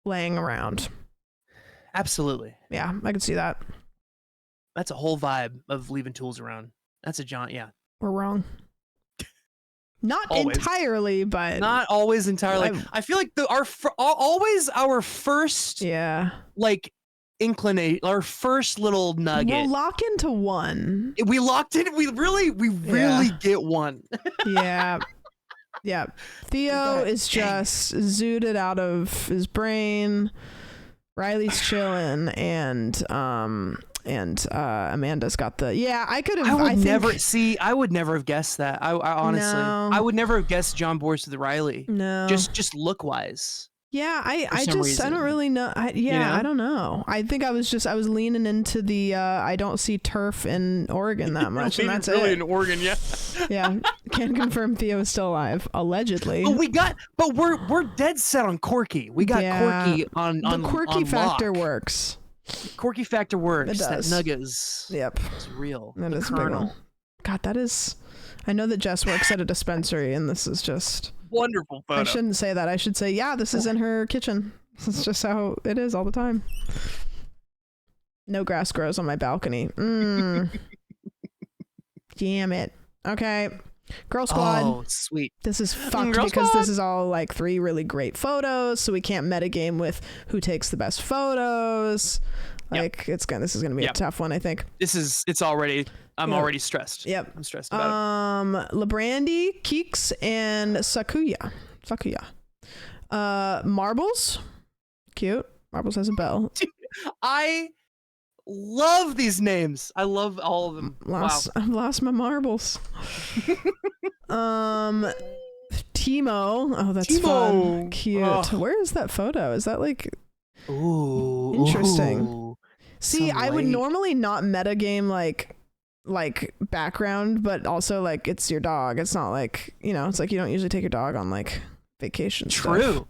laying around. Absolutely. Yeah, I could see that. That's a whole vibe of leaving tools around. That's a John. Yeah. We're wrong. Not Always. entirely, but Not always entirely. I feel like always our first like inclination, our first little nugget. We'll lock into one. We locked in. We really get one. Yeah. Yeah. Theo is just zooted out of his brain. Riley's chilling, and Amanda's got the I could have. I would never have guessed that. I honestly, No. I would never have guessed John Borst with Riley. No. Just look wise. Yeah, I some just I don't reason. really know. I don't know. I think I was leaning into the I don't see turf in Oregon that much, and that's really it. in Oregon, yeah. Yeah, can confirm Theo is still alive, allegedly. But we're dead set on quirky. We got quirky on the quirky on factor lock. works. Quirky factor works. It does. That nuggets. Yep, it's real. that The is a big one. kernel. God, that is. I know that Jess works at a dispensary, and this is just wonderful photo. I shouldn't say that. I should say, yeah, this is in her kitchen. This is just how it is all the time. No grass grows on my balcony. Damn it. Okay. Girl Squad. Oh, sweet. This is fucked Girl because Squad. this is all like 3 really great photos, so we can't metagame with who takes the best photos. Like this is gonna be a tough one, I think. It's already I'm already stressed. Yep. I'm stressed about it. Labrandy, Keeks, and Sakuya. Marbles. Cute. Marbles has a bell. I love these names. I love all of them. I've lost my marbles. Timo. Oh, that's fun. Cute. Oh. Where is that photo? Is that like Ooh. interesting? Ooh. See, Some I would late- normally not metagame like background, but also like it's your dog. It's not like, it's like you don't usually take your dog on like vacation stuff. True.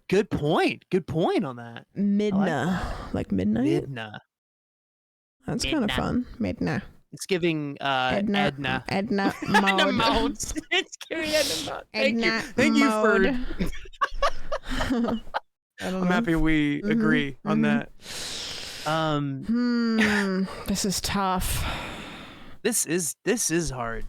Good point. Good point on that. Midna. Like midnight? Midna. That's kind of fun. Midna. It's giving Edna. Edna Edna mode. Mounts. It's giving Edna Mounts. Thank you. Edna Thank you for. mode. I don't I'm know. happy we agree on that. This is tough. This is hard.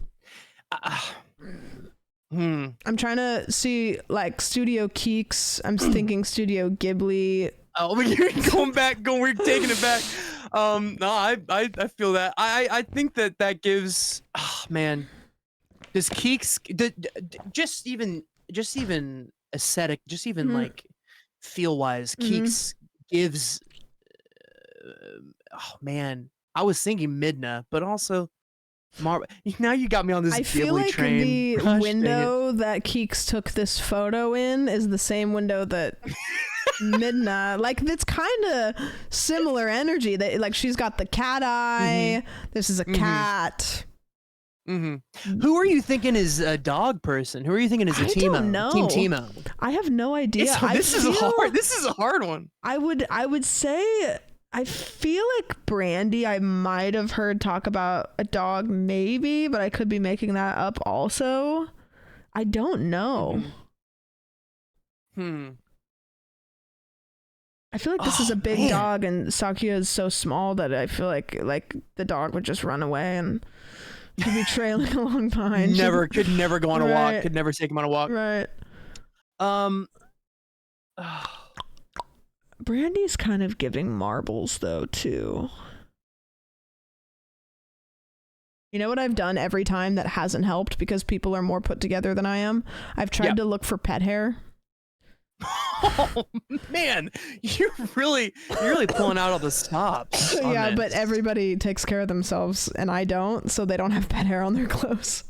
I'm trying to see like Studio Keeks. I'm thinking Studio Ghibli. Oh, we're we're taking it back. No, I feel that. I think that gives. Oh man, does Keeks just even aesthetic, just even like feel wise, Keeks gives. Oh man, I was thinking Midna, but also now you got me on this I feel Ghibli like train. the Gosh, dang it. window that Keeks took this photo in is the same window that Midna, like, it's kind of similar energy. That, like, she's got the cat eye. This is a cat. Who are you thinking is a dog person? Who are you thinking is a I Teemo? don't know. Team Teemo. I have no idea. This is a hard one. I would say I feel like Brandy, I might have heard talk about a dog maybe, but I could be making that up also. I don't know. I feel like this is a big dog, and Sakuya is so small that I feel like the dog would just run away and he'd be trailing along behind. Could never go on a walk. Could never take him on a walk. Right. Brandy's kind of giving marbles though too. You know what I've done every time that hasn't helped because people are more put together than I am? I've tried to look for pet hair. Oh man, you're really pulling out all the stops. Yeah, but everybody takes care of themselves and I don't, so they don't have pet hair on their clothes.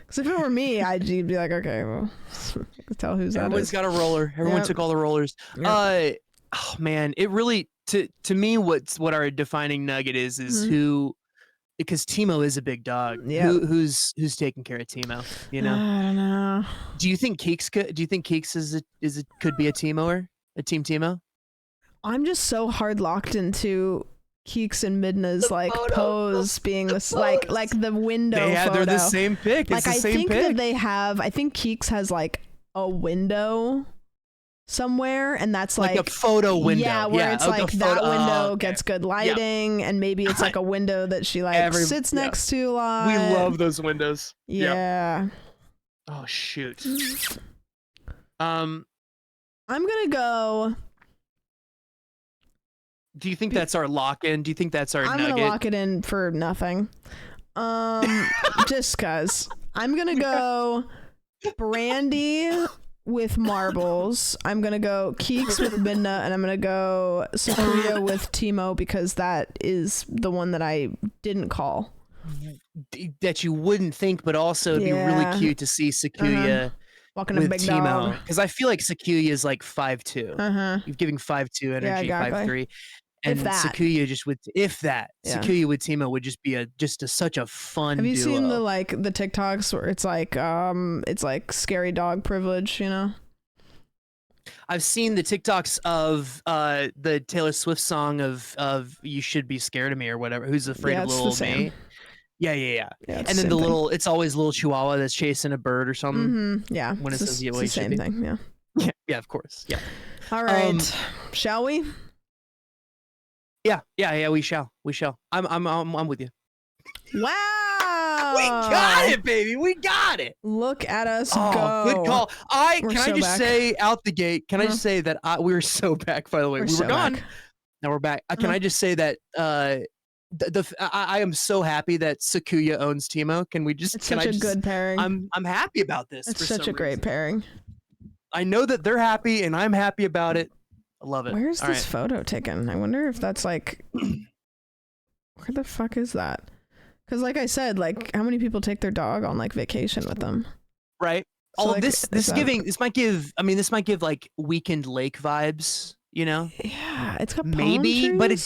Because if it were me, I'd be like, okay, well, I can tell who's that. Everyone's got a roller. Everyone took all the rollers. Yep. Oh man, it really to me what our defining nugget is who, because Teemo is a big dog. Yeah. Who's taking care of Teemo? You know. I don't know. Do you think Keeks could be a Teemoer? A Team Teemo? I'm just so hard locked into Keeks and Midna's like pose being this like the window photo. They're the same pic. It's like the same I think pic. that they have. I think Keeks has like a window somewhere, and that's like a photo window. Yeah, where it's like that window gets good lighting, and maybe it's like a window that she like sits next to a lot. We love those windows. Yeah. Oh shoot. I'm gonna go. Do you think that's our lock-in? Do you think that's our I'm nugget? gonna lock it in for nothing. Just cause. I'm gonna go Brandy with marbles. I'm gonna go Keeks with Midna, and I'm gonna go Sakuya with Teemo because that is the one that I didn't call. That you wouldn't think, but also it'd be really cute to see Sakuya walking a with big Teemo. dog. Because I feel like Sakuya is like 5'2". You're giving 5'2" energy, exactly. 5'3". And If that. Sakuya just would, Sakuya with Teemo would just be such a fun Have you duo. seen the TikToks where it's like scary dog privilege, you know? I've seen the TikToks of the Taylor Swift song of "You Should Be Scared of Me" or whatever. Who's afraid of little old me? Yeah. And then it's always little Chihuahua that's chasing a bird or something. Yeah. When it says it's the same thing. Yeah. Yeah, of course. Yeah. All right. Shall we? Yeah. We shall. I'm with you. Wow. We got it, baby. We got it. Look at us Oh, go. good call. Can I just back. say out the gate? Can I just say that we were so back? By the way, we so were gone. back. Now we're back. Can I just say that I am so happy that Sakuya owns Teemo. Can we just? It's such a good pairing. I'm happy about this. It's for such some a great reason. pairing. I know that they're happy, and I'm happy about it. I love it. Where's All this right. photo taken? I wonder if that's like, where the fuck is that? Because like I said, like how many people take their dog on like vacation with them? Right. So, All like, this might give like weekend lake vibes. You know. Yeah, it's got palm Maybe, trees. but it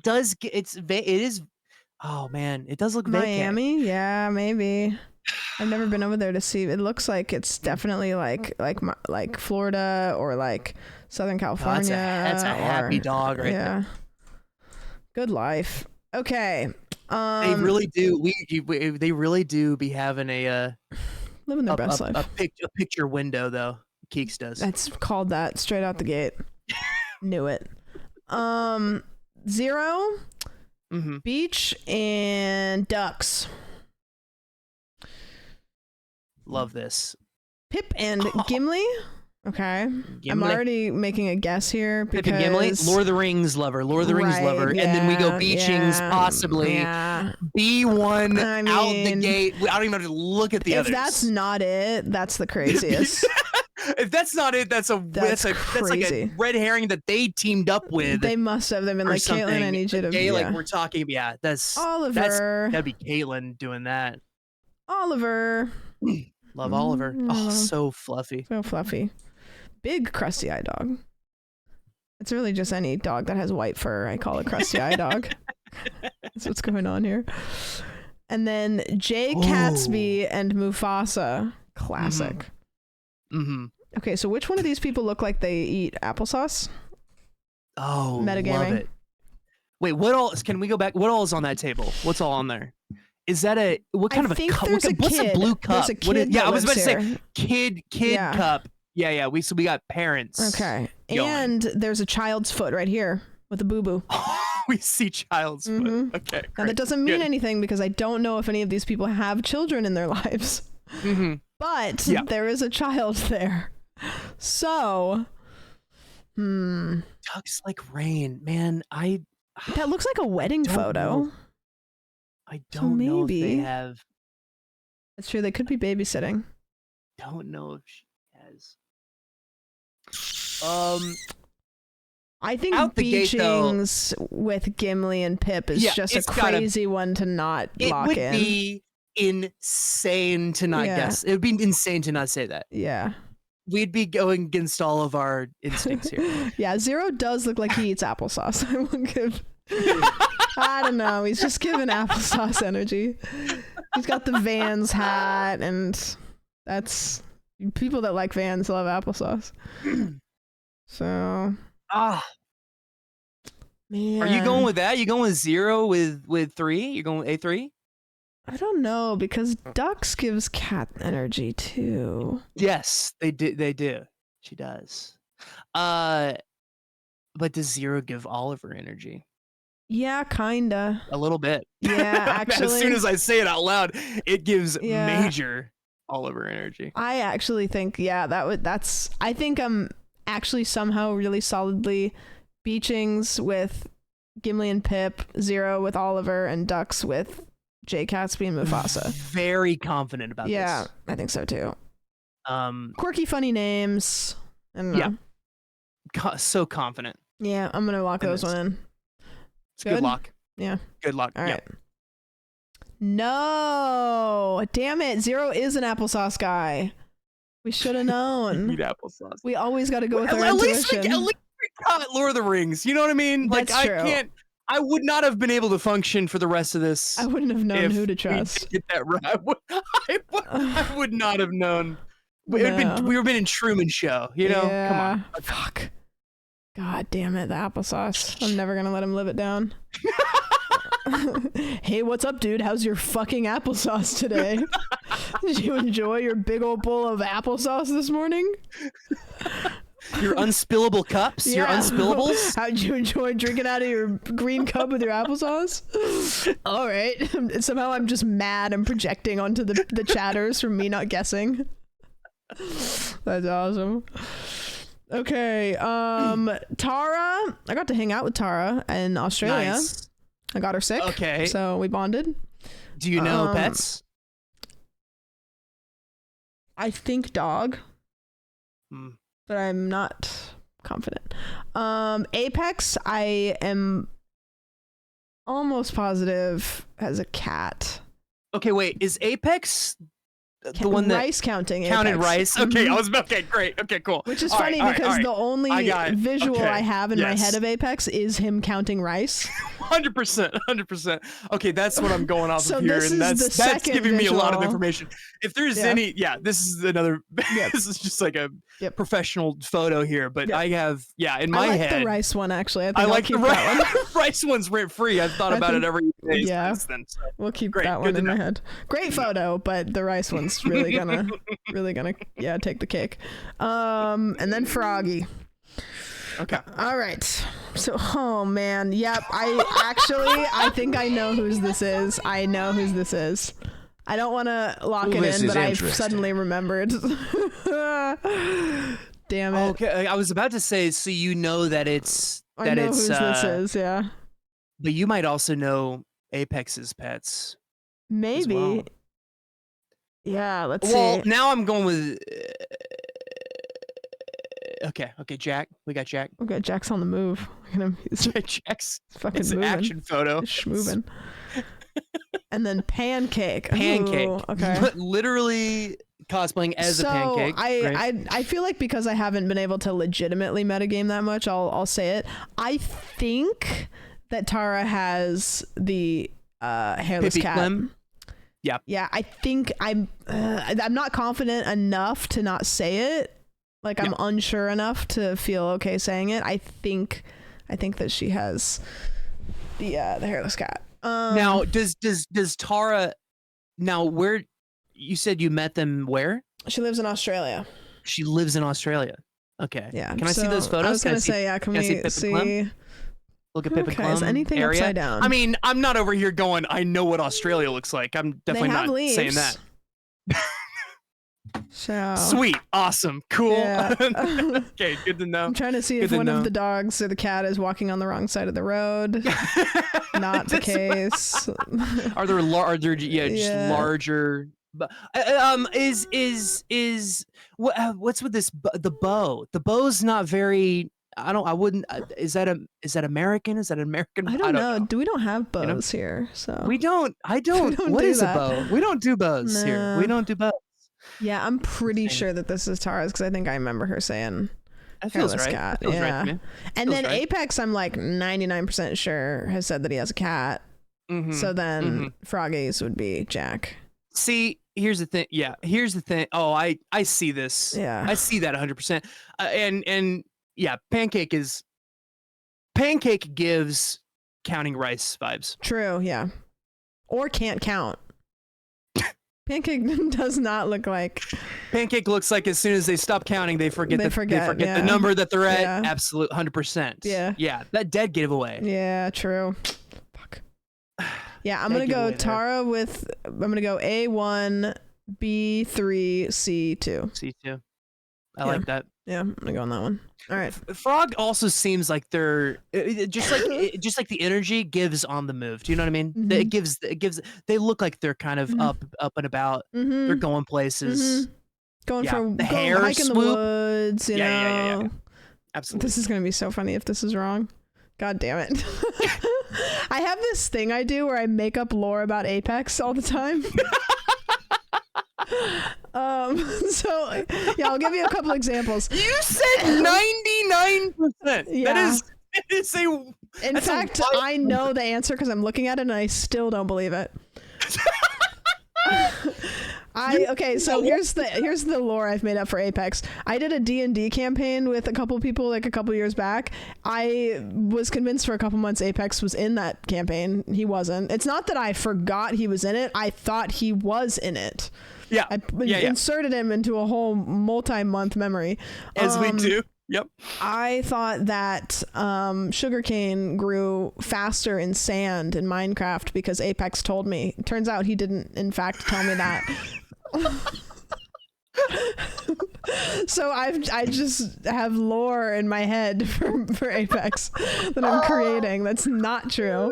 does. It is. Oh man, it does look vacant. Miami. Yeah, maybe. I've never been over there to see. It looks like it's definitely like Florida or like Southern California. That's a happy dog right there. Good life. Okay. They really do. They really do be having a living their best life. A picture window though. Keeks does. That's called that straight out the gate. Knew it. 0, beach and ducks. Love this. Pip and Gimli. Okay. Gimli. I'm already making a guess here because Pip and Gimli, Lord of the Rings lover, and then we go beachings, possibly. Yeah. B1 I out the mean, gate. I don't even have to look at the if others. that's not it, that's the craziest. If that's not it. That's That's like crazy. a red herring that they teamed up with. They must have. They've been or like, Caitlin, I something. need you to. Yeah, like yeah. we're talking. Yeah, that's Oliver. that'd be Caitlin doing that. Oliver. Love Oliver. Oh, so fluffy. So fluffy. Big crusty eye dog. It's really just any dog that has white fur. I call it crusty eye dog. That's what's going on here. And then Jay Catsby and Mufasa. Classic. Mm-hmm. Okay, so which one of these people look like they eat applesauce? Oh, love Metagaming. it. Wait, what all? Can we go back? What all is on that table? What's all on there? Is that what kind of a cup? There's a What's kid. a blue cup? There's a What is, kid yeah, that I was about to lives say here. kid Yeah. cup. Yeah. We got parents. Okay. going. And there's a child's foot right here with a boo-boo. We see child's foot. Mhm. Okay. Now, that great. doesn't mean Good. anything because I don't know if any of these people have children in their lives. Mhm. But Yeah. there is a child there. So, Ducks like rain, man. that looks like a wedding Don't photo. know. I don't know if they maybe. have. That's true. They could be babysitting. Don't know if she has. I think Out the gate, though- Beechings with Gimli and Pip is Yeah, just a it's gotta- crazy one to not It lock would in. be insane to not Yeah. guess. It would be insane to not say that. Yeah. We'd be going against all of our instincts here. Yeah, Zero does look like he eats applesauce. I will give. I don't know. He's just giving applesauce energy. He's got the Vans hat, and that's people that like Vans love applesauce. So, Ah, man, are you going with that? You going with zero with three? You're going with A3? I don't know because Ducks gives cat energy too. Yes, they do. They do. She does. But does zero give Oliver energy? Yeah, kinda. A little bit. Yeah, actually. As soon as I say it out loud, it gives Yeah. major Oliver energy. I actually think, yeah, that's. I think I'm actually somehow really solidly Beechings with Gimli and Pip, Zero with Oliver, and Ducks with Jay Catsby and Mufasa. Very confident about Yeah, this. I think so too. Quirky, Funny names. I don't know. Yeah. So confident. Yeah, I'm gonna lock In those this. one in. It's good luck. Yeah. Good luck. All Yeah. right. No, damn it! Zero is an applesauce guy. We should have known. Eat applesauce. We always got to go with Well, our at least intuition. we caught Lord of the Rings. You know what I mean? Like That's true. I would not have been able to function for the rest of this. I wouldn't have known if who to we trust. didn't get that right. I would not have known. We would have No. been in Truman Show. You know? Come on. Yeah. Fuck. God damn it, the applesauce. I'm never gonna let him live it down. Hey, what's up, dude? How's your fucking applesauce today? Did you enjoy your big old bowl of applesauce this morning? Your unspillable cups. Your unspillables. How'd you enjoy drinking out of your green cup with your applesauce? All right. Somehow I'm just mad and projecting onto the chatters from me not guessing. That's awesome. Okay. Tara. I got to hang out with Tara in Australia. Nice. I got her sick. Okay. So we bonded. Do you know pets? I think dog. Hmm. But I'm not confident. Apex, I am almost positive has a cat. Okay, wait. Is Apex the one that Rice counting counted Apex. rice? Okay, Mhm. I was okay. Great. Okay, cool. Which is All funny right, because the only I got it. visual Okay, I have in my yes. head of Apex is him counting rice. 100%, 100%. Okay, that's what I'm going off So of here, this and is the that's second giving me a lot of visual. information. If there's Yeah. any, this is another. Yep. This is just like a Yep. professional photo here, but Yep. I have, in my I like head, the rice one actually. I think I I'll like keep the that one. rice one's rent free. I've thought I about think- it every day yeah. since then. So. We'll keep Great, that good one to in my know. head. Great photo, but the rice one's really gonna take the cake. And then Froggy. Okay. All right. So, oh man, yep. I think I know whose this is. I know whose this is. I don't want to lock Ooh, it this in, is but I've interesting. suddenly remembered. Damn it. Okay, I was about to say, so you know that it's I know whose this uh, is. Yeah. but you might also know Apex's pets. Maybe. well. Yeah. Let's Well, see. now I'm going with Okay, Jack. We got Jack. Okay, Jack's on the move. Look at him. He's Jack's fucking it's an moving. action photo. Schmoving. And then Pancake. Pancake. Ooh, okay. Literally cosplaying as a pancake. I feel like because I haven't been able to legitimately metagame that much, I'll say it. I think that Tara has the hairless Pippi cat. Clem? Yeah. Yeah, I think I'm not confident enough to not say it. Like I'm unsure enough to feel okay saying it. I think that she has the hairless cat. Now, does Tara? Now, where you said you met them? Where? She lives in Australia. She lives in Australia. Okay. Yeah. Can I see those photos? I was gonna say, yeah. Can we see? Look at Pip and Okay, is Clem anything area. upside down? I mean, I'm not over here going, I know what Australia looks like. I'm definitely They have not leaves. saying that. So Sweet. Awesome. Cool. Yeah. Okay, good to know. I'm trying to see Good if to one know. of the dogs or the cat is walking on the wrong side of the road. Not the case. Are there larger? Yeah, just Yeah. larger. What's with this? The bow. The bow's not very. I wouldn't. Is that American? Is that an American? I don't know. know. We don't have You know? bows here, so We don't. I don't. don't What do is that. a bow? We don't do bows here. Nah. We don't do bows. yeah, I'm pretty Same. sure that this is Tara's because I think I remember her saying That feels hairless right. cat. That feels yeah. right to me. And Feels then right. Apex, I'm like 99% sure has said that he has a cat. Mhm. So then Froggy's would be Jack. See, here's the thing. Yeah, here's the thing. Oh, I see this. Yeah. I see that 100%. And yeah, Pancake gives Counting Rice vibes. True, yeah. Or can't count. Pancake does not look like. Pancake looks like as soon as they stop counting, they forget yeah. the number that they're at. Yeah. Absolute 100%. Yeah. Yeah, that dead giveaway. Yeah, true. Fuck. Yeah, I'm That gonna go giveaway there. Tara with. I'm gonna go A1, B3, C2. C2. I like that. Yeah, I'm gonna go on that one. All right. Frog also seems like they're just like the energy gives on the move. Do you know what I mean? Mhm. It gives. They look like they're kind of up and about. Mm-hmm. They're going places. Going Yeah, for the going hair hiking the swoop. woods. You Yeah. know. Absolutely. This is gonna be so funny if this is wrong. God damn it. I have this thing I do where I make up lore about Apex all the time. So yeah, I'll give you a couple examples. You said 99%. Yeah. That is a. In That's a fact, wild I know the answer because I'm looking at it and I still don't believe it. Okay, so here's the lore I've made up for Apex. I did a D&D campaign with a couple people like a couple years back. I was convinced for a couple months Apex was in that campaign. He wasn't. It's not that I forgot he was in it. I thought he was in it. Yeah. I Yeah. inserted him into a whole multi-month memory. As we do. Yep. I thought that sugarcane grew faster in sand in Minecraft because Apex told me. Turns out he didn't, in fact, tell me that. So I just have lore in my head for Apex that I'm creating. That's not true.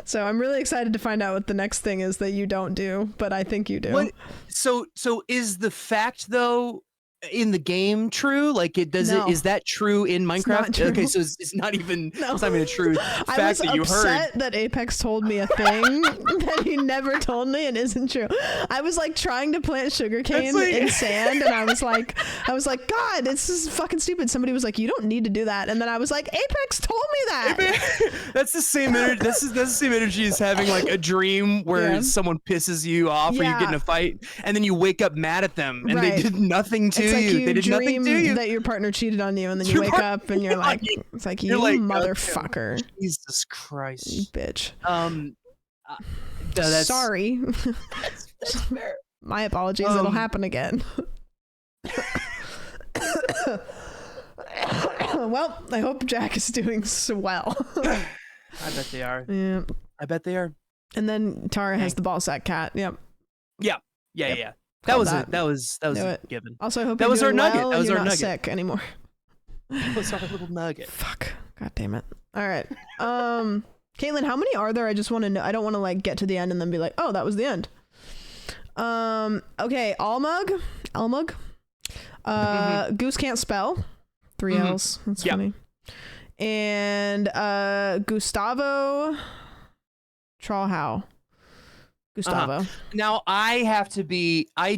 So I'm really excited to find out what the next thing is that you don't do, but I think you do. What, so is the fact though in the game true? Like No. is that true in Minecraft? not true. Okay, so it's not even No. it's not even a true I fact was that you heard. upset that Apex told me a thing that he never told me and isn't true. I was like trying to plant sugarcane That's like- in sand, and I was like, God, this is fucking stupid. Somebody was like, you don't need to do that, and then I was like, Apex told me that. That's the same energy. That's the same energy as having like a dream where Yeah. someone pisses you off or you get in Yeah. a fight and then you wake up mad at them and Right. they did nothing to It's like you. They did nothing to you. that your partner cheated on you, and then you Your wake partner up and you're cheated on like, you. it's like You're you like, motherfucker, Jesus you Christ. bitch. That's Sorry. that's fair. My apologies. It'll Um, happen again. Well, I hope Jack is doing so well. I bet they are. Yeah. I bet they are. And then Tara has Dang. the ball sack cat. Yep. Yeah. Yep. That Called was that. that was Knew a it. given. Also, I hope That you're was our doing nugget. well That and was you're our not nugget. sick anymore. That was our little nugget. Fuck. God damn it. All right. Caitlin, how many are there? I just want to know. I don't want to like get to the end and then be like, oh, that was the end. Okay. Almug. Goose can't spell. 3 L's. That's funny. And Gustavo Trollhow. Gustavo. Now I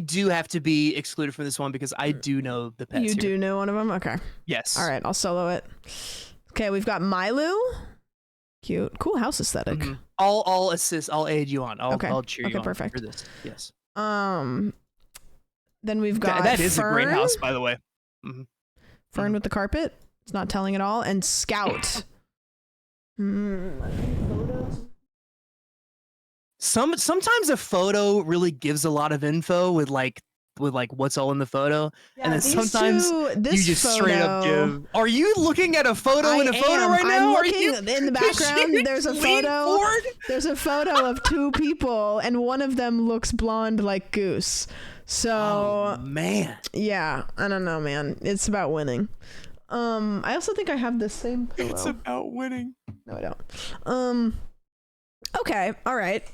do have to be excluded from this one because I do know the pets. You do know one of them? Okay. Yes. All right, I'll solo it. Okay, we've got Milu. Cute. Cool house aesthetic. I'll assist. I'll aid you on. I'll cheer you on perfect. for this. Yes. Then we've got that is Fern. a great house, by the way. Fern with the carpet. It's not telling at all. And Scout. Sometimes a photo really gives a lot of info with like what's all in the photo, and then sometimes you just straight up give. Are you looking at a photo in a photo right now? I'm looking in the background. There's a photo. Forward? There's a photo of 2 people, and one of them looks blonde like Goose. So man, yeah, I don't know, man. It's about winning. I also think I have this same pillow. It's about winning. No, I don't. Okay, all right.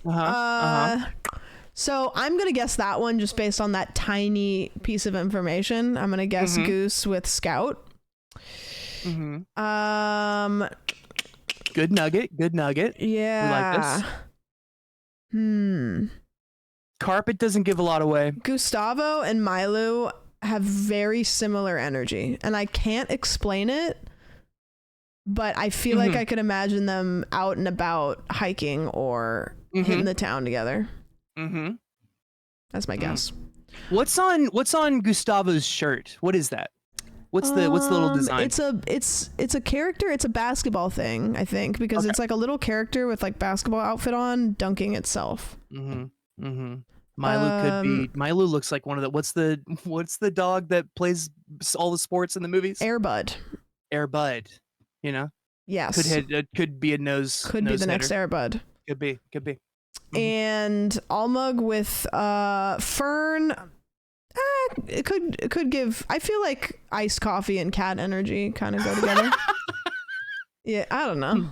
So I'm gonna guess that one just based on that tiny piece of information. I'm gonna guess Goose with Scout. Good nugget. Yeah. We like this. Carpet doesn't give a lot away. Gustavo and Milu have very similar energy, and I can't explain it, but I feel like I could imagine them out and about hiking or hitting the town together. That's my guess. What's on Gustavo's shirt? What is that? What's the little design? It's a character. It's a basketball thing, I think, because it's like a little character with like basketball outfit on dunking itself. Milu could be. Milu looks like one of the. What's the dog that plays all the sports in the movies? Airbud. Airbud. You know. Yes. Could be a nose. Could be the next Airbud. Could be. And Almug with Fern. It could give. I feel like iced coffee and cat energy kind of go together. Yeah, I don't know.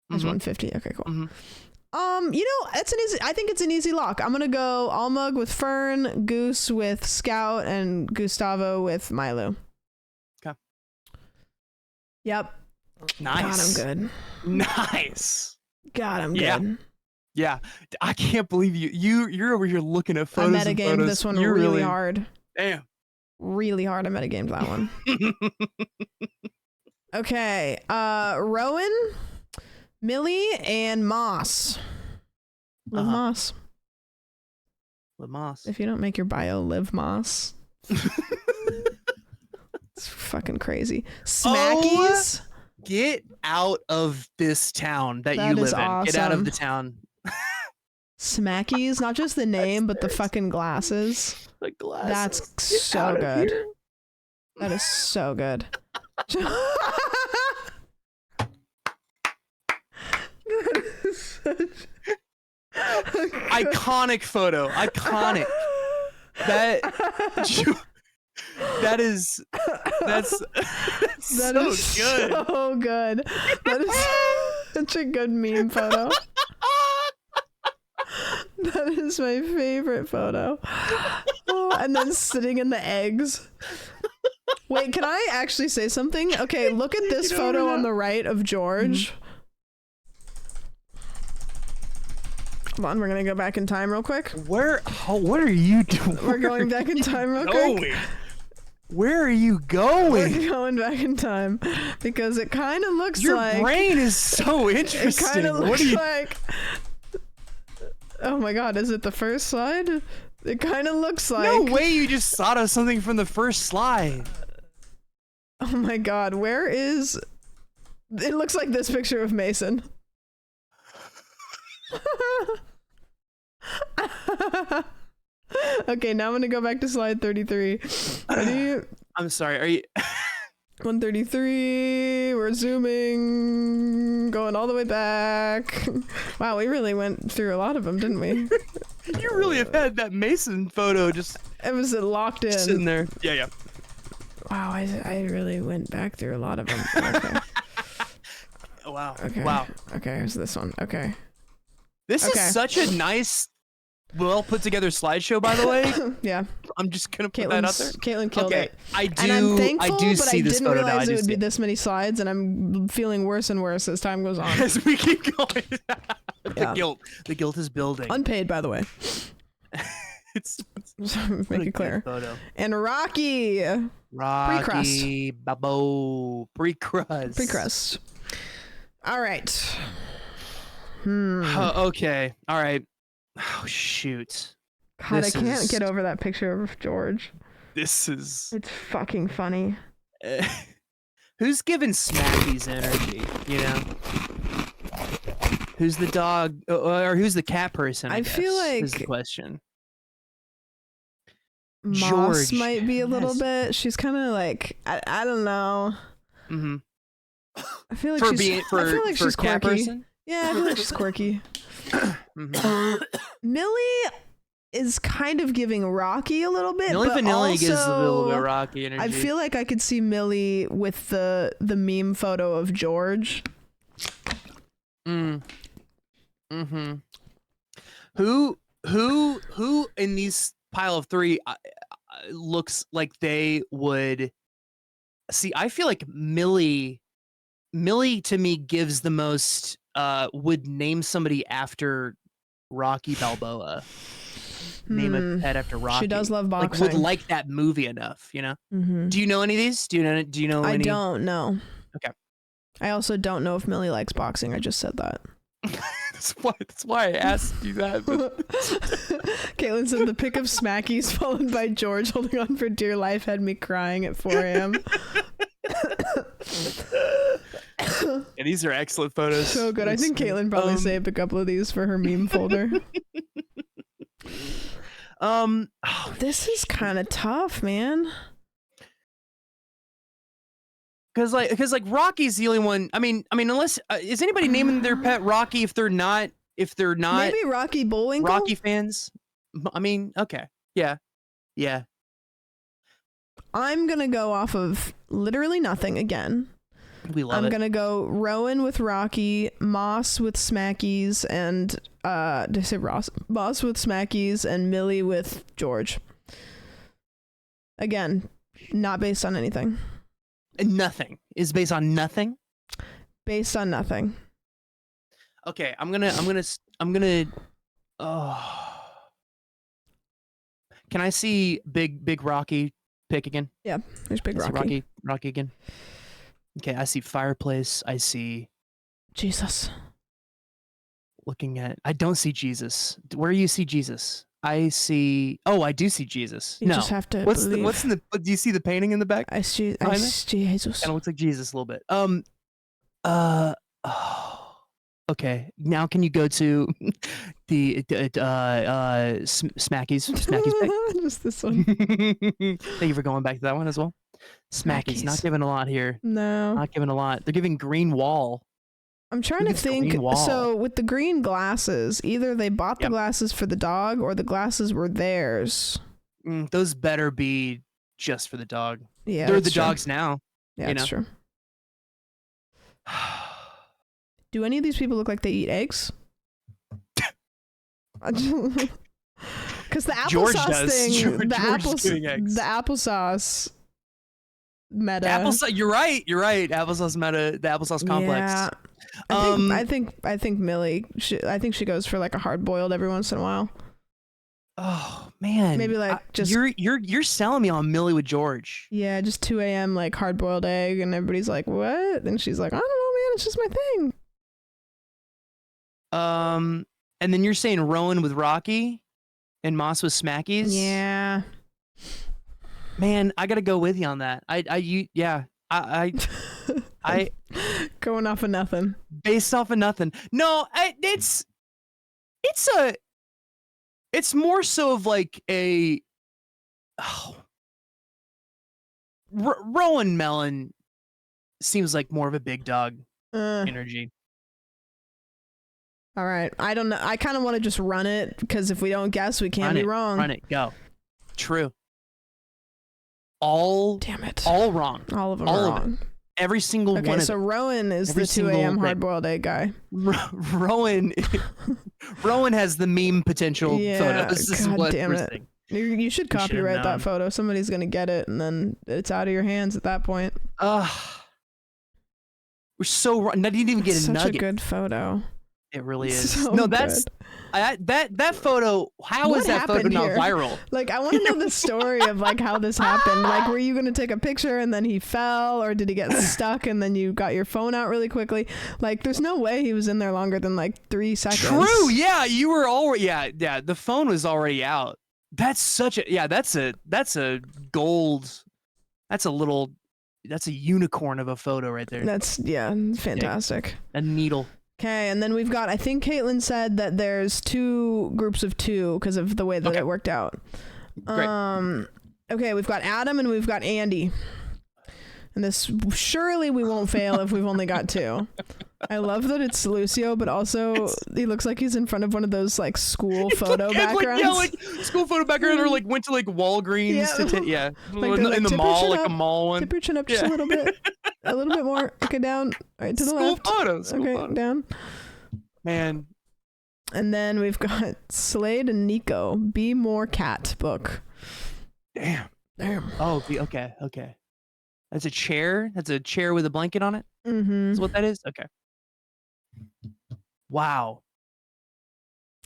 There's 150. Okay, cool. I think it's an easy lock. I'm gonna go Almug with Fern, Goose with Scout, and Gustavo with Milu. Okay. Yep. Nice. God, I'm good. Nice. God, I'm good. Yeah. I can't believe you're over here looking at photos. I metagamed this one really hard. Damn. Really hard. I metagamed that one. Okay. Rowan, Millie, and Moss. Liv Moss. Liv Moss. If you don't make your bio Liv Moss. It's fucking crazy. Smackies. Get out of this town that you live in. Awesome. Get out of the town. Smackies, not just the name, but the fucking glasses. The glasses. That's so good. That is so good. Iconic photo. Iconic. That's so good. So good. That is such a good meme photo. That is my favorite photo. Oh, and then sitting in the eggs. Wait, can I actually say something? Okay, look at this photo on the right of George. Come on, we're gonna go back in time real quick. What are you doing? We're going back in time real quick. Where are you going? We're going back in time because it kind of looks like your brain is so interesting. It kind of looks like. Oh my god, is it the first slide? It kind of looks like. No way you just thought of something from the first slide. Oh my god, where is. It looks like this picture of Mason. Okay, now I'm gonna go back to slide 33. Ready? I'm sorry, are you. 133, we're zooming, going all the way back. Wow, we really went through a lot of them, didn't we? You really have had that Mason photo just. It was locked in. Sitting there. Yeah. Wow, I really went back through a lot of them. Okay. Wow. Okay. Wow. Okay, here's this one. Okay. This is such a nice well put together slideshow, by the way. Yeah. I'm just gonna put that out there. Caitlin killed Okay, it. I And I'm thankful, I do but see I this didn't photo now. I realize do it would see be it. this many slides, and I'm feeling worse and worse as time goes on. As we keep going. Yeah. The guilt is building. Unpaid, by the way. it's Make what a it good clear. photo. And Rocky. Rocky Babo pre-crust. Pre-crust. All right. Okay. All right. Oh shoot. God, This I can't is- get over that picture of George. This is It's fucking funny. who's giving Smacky's energy, you know? Who's the dog or who's the cat person? I feel guess, is the like- question. Moss George. might be a little Yes. bit. She's kind of like I don't know. Mm-hmm. I feel like For she's being I feel like for she's cat quirky. person. Yeah, I feel like she's quirky. Mhm. Millie is kind of giving Rocky a little bit. Milli but Vanilli gives a little bit also, of Rocky energy. I feel like I could see Millie with the meme photo of George. Mm-hmm. Who in these pile of three looks like they would see? I feel like Millie to me gives the most. Would name somebody after Rocky Balboa. Name a pet after Rocky. She does love Like boxing. would like that movie enough, you know? Mm-hmm. Do you know any of these? Do you know I any? don't know. Okay. I also don't know if Millie likes boxing. I just said that. That's why I asked you that. But Caitlin said the pic of Smackies followed by George holding on for dear life had me crying at 4 a.m. yeah, these are excellent photos. So good. I think Caitlin probably saved a couple of these for her meme folder. This is kind of tough, man. Because like Rocky's the only one. I mean, unless is anybody naming their pet Rocky if they're not Maybe Rocky Bullwinkle. Rocky fans? I mean, okay, yeah. I'm gonna go off of literally nothing again. We love I'm it. gonna go Rowan with Rocky, Moss with Smackies, and did I say Ross? Moss with Smackies, and Millie with George. Again, not based on anything. Nothing is based on nothing. Based on nothing. Okay, I'm gonna. Oh, can I see big Rocky pick again? Yeah, there's Big Can I Rocky. see Rocky again. Okay, I see fireplace. I see Jesus. looking at. I don't see Jesus. Where do you see Jesus? I see. Oh, I do see Jesus. You no. just have to What's believe. in the? Do you see the painting in the back? I see behind it? Jesus. Kind of looks like Jesus a little bit. Okay. Now can you go to the Smackies pick? Just this one. Thank you for going back to that one as well. Smackies, not Smackies. giving a lot here. No. Not giving a lot. They're giving green wall. I'm trying Look to at the think. green wall. So with the green glasses, either they bought the Yep. glasses for the dog or the glasses were theirs. Those better be just for the dog. Yeah, They're that's the true. dogs now. Yeah, you that's know? true. Do any of these people look like they eat eggs? Because the George applesauce does. thing, George the is doing eggs. the applesauce meta. Applesauce. You're right. Applesauce meta. The applesauce complex. Yeah. I think Millie. I think she goes for like a hard boiled every once in a while. Oh man. Maybe like just you're selling me on Millie with George. yeah, just 2 a.m. like hard boiled egg, and everybody's like, "What?" And she's like, "I don't know, man. It's just my thing." And then you're saying Rowan with Rocky, and Moss with Smackies. Yeah. Man, I gotta go with you on that. I Going off of nothing. based off of nothing. No, it's more so of like a Rowan Melon seems like more of a big dog energy. All right. I don't know. I kind of want to just run it because if we don't guess, we can't be wrong. Run it, go. True. All Damn it. all wrong. All of them all are of it. wrong. Every single Okay, one of so them. Rowan is Every the 2 single a.m. thing. hard-boiled egg guy. Rowan Rowan has the meme potential Yeah, photos. This is God what damn we're it. saying. You should We should've copyright that known. photo. Somebody's gonna get it, and then it's out of your hands at that point. We're so wrong. I didn't even get It's a such nugget. a good photo. It really It's is. so No, that's good. that photo. How What is that photo happened not here? viral? Like, I want to know the story of like how this happened. Like, were you gonna take a picture and then he fell, or did he get stuck and then you got your phone out really quickly? Like, there's no way he was in there longer than like 3 seconds. True. Yeah, you were already. Yeah. The phone was already out. That's such a. Yeah, that's a gold. That's a unicorn of a photo right there. That's fantastic. A needle. Okay, and then we've got, I think Caitlin said that there's 2 groups of 2 because of the way that it worked out. Great. Okay, we've got Adam and we've got Andy. And this, surely we won't fail if we've only got 2. I love that it's Lucio, but also he looks like he's in front of one of those like school photo backgrounds. Like school photo background, or like went to like Walgreens Yeah. to take. Yeah, Like, in they're like, the "Tip your mall, chin like a up, mall one. Tip your chin up just a little bit. A little bit more. Okay, down. All right, to the School left. photos. Okay, down. Man, And then we've got Slade and Nico. Be More Cat book. damn. Damn. Oh, okay. That's a chair. That's a chair with a blanket on it. Mm-hmm. Is what that is. Okay. Wow.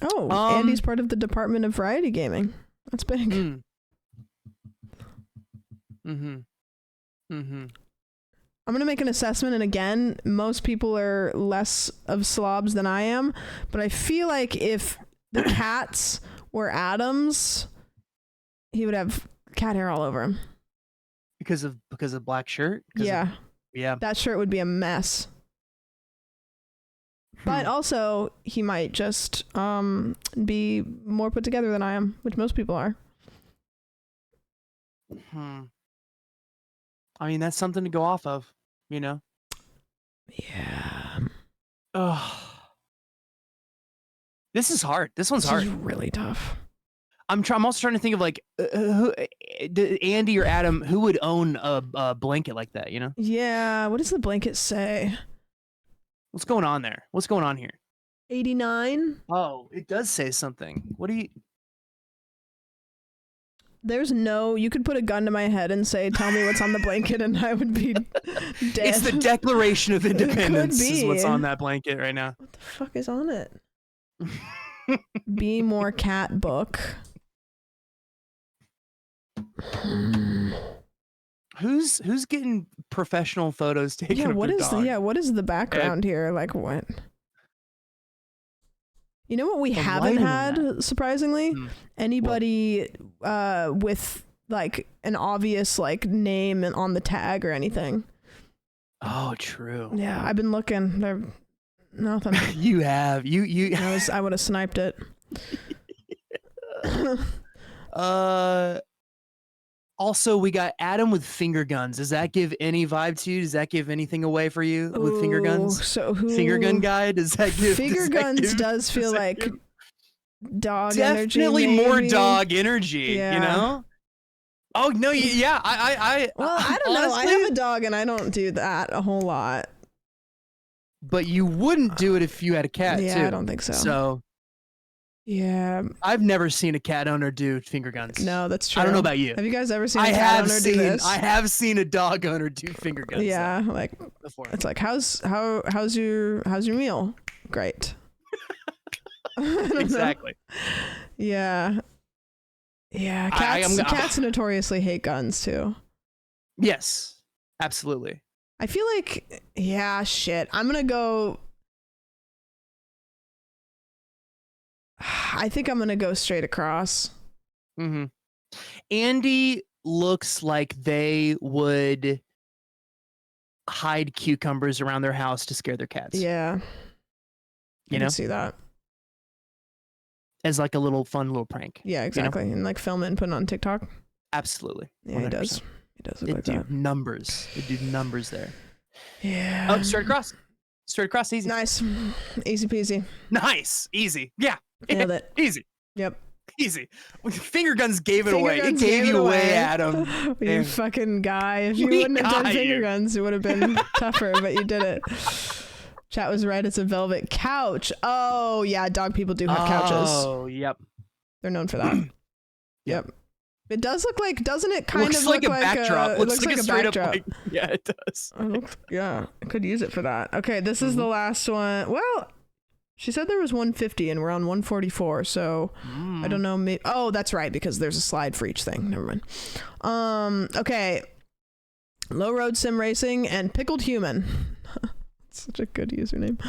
Oh, Um, Andy's part of the Department of Variety Gaming. That's big. Mm. Mm-hmm. I'm going to make an assessment, and again, most people are less of slobs than I am, but I feel like if the cats were Adams, he would have cat hair all over him. Because of black shirt. Yeah, Yeah. that shirt would be a mess. But also, he might just be more put together than I am, which most people are. I mean, that's something to go off of, you know. Yeah. Ugh. This is hard. This one's This hard. is really tough. I'm also trying to think of like Andy or Adam, who would own a blanket like that, you know? Yeah, what does the blanket say? What's going on there? What's going on here? 89? Oh, it does say something. What do you... There's no, you could put a gun to my head and say, tell me what's on the blanket, and I would be dead. It's the Declaration of Independence is what's be. on that blanket right now. What the fuck is on it? Be More Cat book. Who's getting professional photos taken Yeah, of what their is dog? what is the background here? Like what? You know what we The haven't lighting in had, that. surprisingly? Hmm. Anybody with like an obvious like name on the tag or anything. Oh, true. Yeah, I've been looking. There nothing. You have. You I would have sniped it. Also, we got Adam with finger guns. Does that give any vibe to you? Does that give anything away for you with finger guns? Ooh, so who Finger gun guy? Does that give Finger does that guns give- does feel that like give- dog energy. definitely more maybe? dog energy, Yeah. you know? Oh no, yeah, I Well, I don't know. I honestly- have a dog and I don't do that a whole lot. but you wouldn't do it if you had a cat Yeah, too. I don't think so. So Yeah. I've never seen a cat owner do finger guns. No, that's true. I don't know about you. Have you guys ever seen a I cat have owner seen do this? I have seen a dog owner do finger guns. Yeah, like before. it's like how's your meal? Great. I don't know. Exactly. Yeah. Yeah, cats notoriously hate guns too. Yes, absolutely. I feel like, yeah, shit. I'm gonna go. I think I'm gonna go straight across. Mm-hmm. Andy looks like they would hide cucumbers around their house to scare their cats. Yeah, you I know, can see that. as like a little fun little prank. Yeah, exactly, and like film it and put it on TikTok. Absolutely. Yeah, 100%. he does. He does look It like do that. numbers. It do numbers there. Yeah. Oh, straight across. Straight across, easy. Nice, easy peasy. Nice, easy. Yeah. Nailed it. Easy. Yep. Easy. Finger guns gave it Finger away. It guns gave gave you it away, away. Adam. You Damn. fucking guy. If you We wouldn't have done got finger you. guns, it would have been tougher, but you did it. Chat was right. It's a velvet couch. Oh, yeah. Dog people do have couches. Oh, yep. They're known for that. Yep. It does look like, doesn't it kind Looks of like look a like backdrop. it Looks like a straight backdrop. up. Like, yeah, it does. Yeah, I could use it for that. Okay, this is the last one. Well, she said there was 150 and we're on 144, so I don't know. Maybe, oh, that's right, because there's a slide for each thing. Never mind. Okay. Low Road Sim Racing and Pickled Human. Such a good username.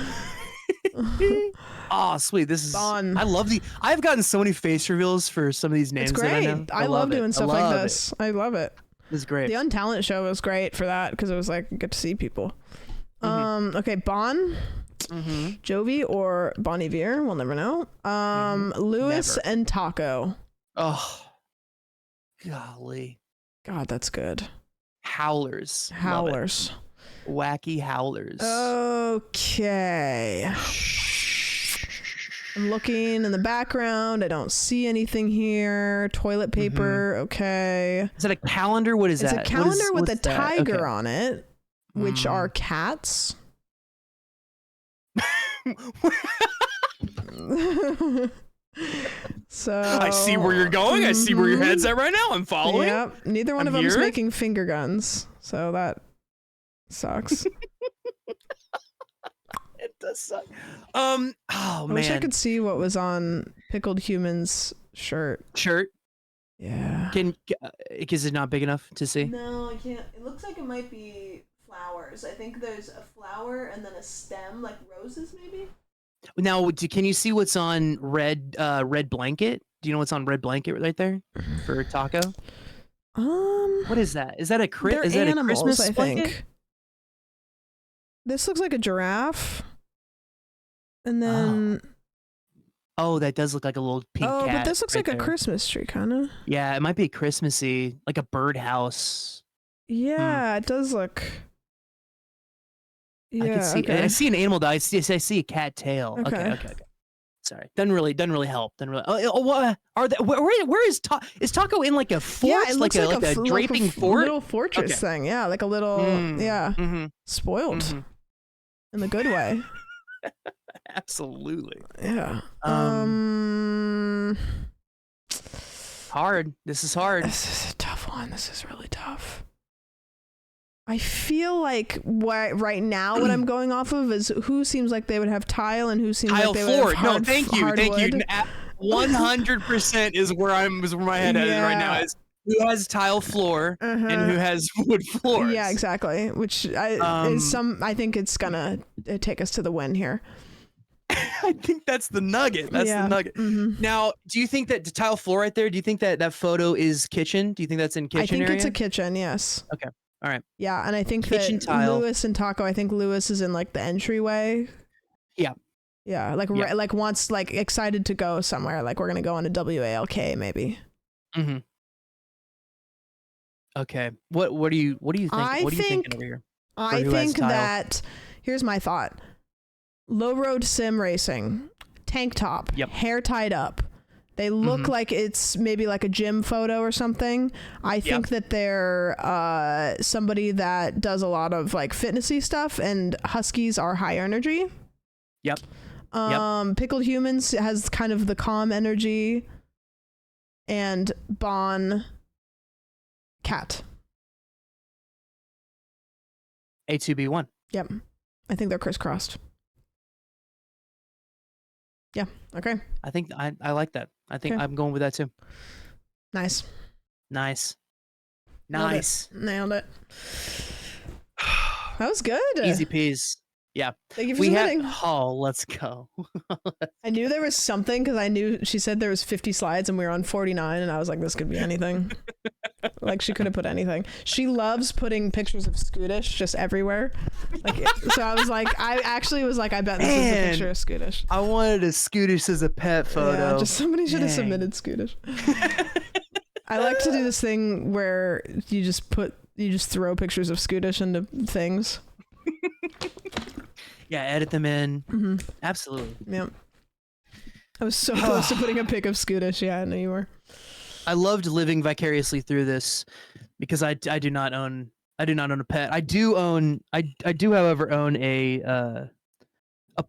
Oh, sweet. This is. Bon. I love the. I've gotten so many face reveals for some of these names. It's that I great. know. I love it. doing stuff I like love this. I love it. This is great. The Untalent show was great for that because it was like get to see people. Okay, Bon, Jovi or Bon Iver, we'll never know. Lewis Never. and Taco. Oh, golly. God, that's good. Howlers. Love it. Howlers. Wacky howlers. Okay. I'm looking in the background. I don't see anything here. Toilet paper. Okay. Is that a calendar? What is It's that? a calendar with a what's that? tiger Okay. on it, which are cats. So I see where you're going. I see where your head's at right now. I'm following. Yep. Neither one I'm of them is here. making finger guns, so that sucks. It does suck. Oh I man. wish I could see what was on Pickled Human's shirt. Shirt. Yeah. Is it not big enough to see? No, I can't. It looks like it might be flowers. I think there's a flower and then a stem, like roses, maybe. Now, can you see what's on red blanket? Do you know what's on red blanket right there for Taco? What is that? Is that a They're is that a animals, Christmas I blanket? think. This looks like a giraffe. And then Oh, that does look like a little pink cat. but this looks right like a there. Christmas tree, kind of. Yeah, it might be Christmassy, like a birdhouse. Yeah, it does look. Yeah, I can see. okay. I see an animal. I see a cat tail. Okay. Okay. Sorry, doesn't really help. Doesn't really. What are they? Where is Taco in like a fort? Yeah, it looks like a draping fort. little fortress Okay. thing. Yeah, like a little. Yeah, spoiled in the good way. Absolutely. Yeah. Hard. This is hard. This is a tough one. This is really tough. I feel like right now what I'm going off of is who seems like they would have tile and who seems Tile like they would floor. have No, hard, thank you. hardwood. 100% is where my head is right now. Yeah. Is who has tile floor and who has wood floors. Yeah, exactly. Which is I think it's gonna take us to the win here. I think that's the nugget. That's Yeah. the nugget. Now, do you think that the tile floor right there? Do you think that photo is kitchen? Do you think that's in kitchen I think area? it's a kitchen. Yes. Okay. All right. Yeah, and I think Kitchen that tile. Lewis and Taco. I think Lewis is in like the entryway. Yeah. Yeah, like Yeah. like wants like excited to go somewhere. Like we're gonna go on a WALK maybe. Mm-hmm. Okay. What do you think? What are you thinking over here? I who has think tile? that here's my thought. Low road sim racing, tank top, Yep. hair tied up. They look like it's maybe like a gym photo or something. I think that they're somebody that does a lot of like fitnessy stuff, and huskies are high energy. Yep. Pickled Humans has kind of the calm energy, and Bon cat. A2B1. Yep. I think they're crisscrossed. Yeah. Okay. I think I like that. I think Okay. I'm going with that too. Nice. Nice. Nailed it. Nice. Nailed it. That was good. Easy peas. Yeah. Thank you for submitting. Let's go. I knew there was something because I knew she said there was 50 slides and we were on 49, and I was like, this could be anything. Like she could have put anything. She loves putting pictures of Scootish just everywhere. Like, so I was like, I actually was like, I bet this is a Man. picture of Scootish. I wanted a Scootish as a pet photo. Yeah, just somebody should have Dang. submitted Scootish. I like to do this thing where you just throw pictures of Scootish into things. Yeah, edit them in. Absolutely. Yep. I was so close to putting a pic of Scootish. Yeah, I know you were. I loved living vicariously through this because I do not own a pet. I do, however, own a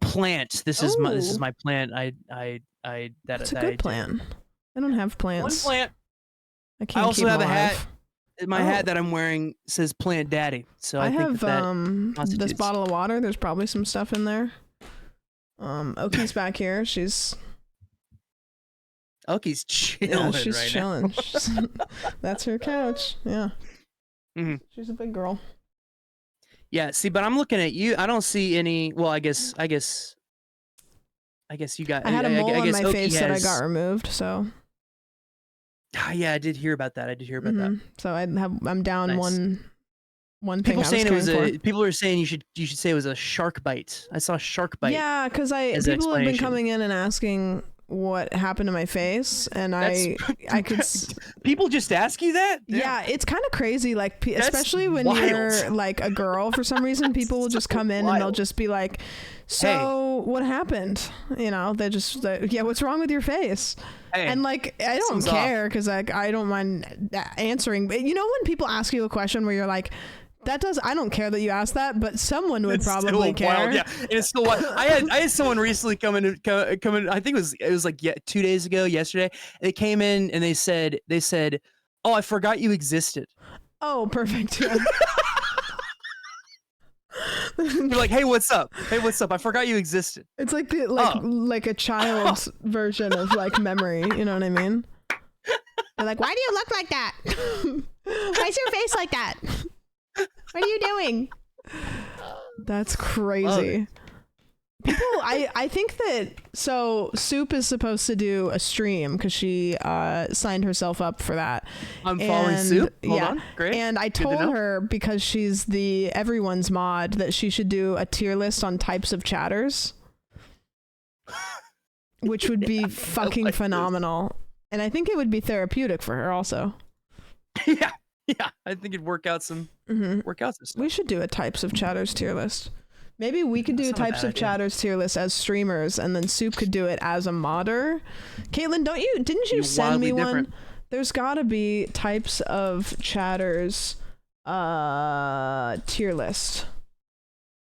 plant. This is my plant. That's a good plant. I don't have plants. One plant. I can't. I also keep have them a alive. hat. My hat that I'm wearing says Plant Daddy. So I think have that this constitutes- bottle of water. There's probably some stuff in there. Oki's back here. She's chilling. she's right chilling. Now. That's her couch. Yeah. Mhm. She's a big girl. Yeah. See, but I'm looking at you. I don't see any. Well, I guess you got. I had a mole on guess my Oki face that I has- got removed. So. Yeah, I did hear about that. Mhm. So I'm down Nice. one thing. People I was saying it was caring for. people are saying you should say it was a shark bite. I saw a shark bite. Yeah, because as an people have been explanation. coming in and asking what happened to my face, and I could. People just ask you that? Yeah, it's kind of crazy. Like, That's especially when wild. you're like a girl, for some reason, people will just come in and they'll just be like, "So what happened?" You know, yeah, what's wrong with your face? Hey, And like, I don't something's off. care because like I don't mind answering. But you know, when people ask you a question where you're like, I don't care that you asked that, but someone would It's still probably care. wild, yeah, and it's still wild. I had someone recently come in. I think it was like 2 days ago, yesterday. They came in and they said, "Oh, I forgot you existed." Oh, perfect. Yeah. You're like, "Hey, what's up? Hey, what's up? I forgot you existed." It's like the Oh. like a child's version of like memory. You know what I mean? They're like, "Why do you look like that? Why's your face like that? What are you doing?" That's crazy. People, I think that Soup is supposed to do a stream because she signed herself up for that. I'm following And- Soup. Hold yeah, on. Great. And I to told know. her, because she's the everyone's mod, that she should do a tier list on types of chatters, which would be fucking like this. phenomenal. And I think it would be therapeutic for her also. yeah. I think it'd work out some stuff. We should do a types of chatters tier list. Maybe we could do That's not a types bad of idea. chatters tier list as streamers, and then Soup could do it as a modder. Caitlin, didn't you Be send me wildly one? different. There's gotta be types of chatters tier list.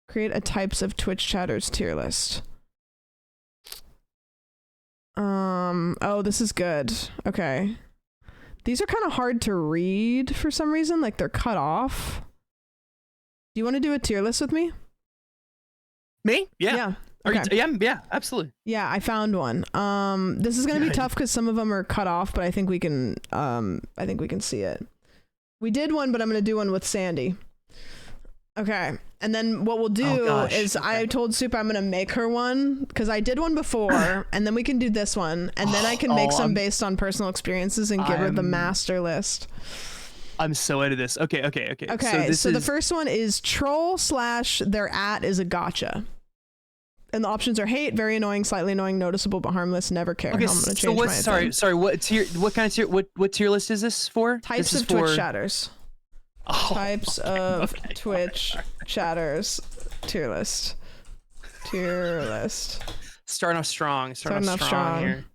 Create a types of Twitch chatters tier list. Oh, this is good. Okay. These are kind of hard to read for some reason, like they're cut off. Do you want to do a tier list with me? Me? Yeah. Yeah. Are Okay. yeah, absolutely. Yeah, I found one. This is gonna be tough because some of them are cut off, but I think we can see it. We did one, but I'm gonna do one with Sandy. Okay, and then what we'll do is I told Soup I'm gonna make her one because I did one before, and then we can do this one, and then I can make some based on personal experiences and give her the master list. I'm so into this. Okay. Okay, so the first one is troll / their at is a gotcha. And the options are hate, very annoying, slightly annoying, noticeable but harmless, never care. Okay, I'm gonna so change what's my thing. sorry, what tier? What kind of tier? What tier list is this for? Types This is of Twitch for- chatters. Oh, Types of Twitch chatters tier list. Tier list. Starting off strong. Starting off strong. here.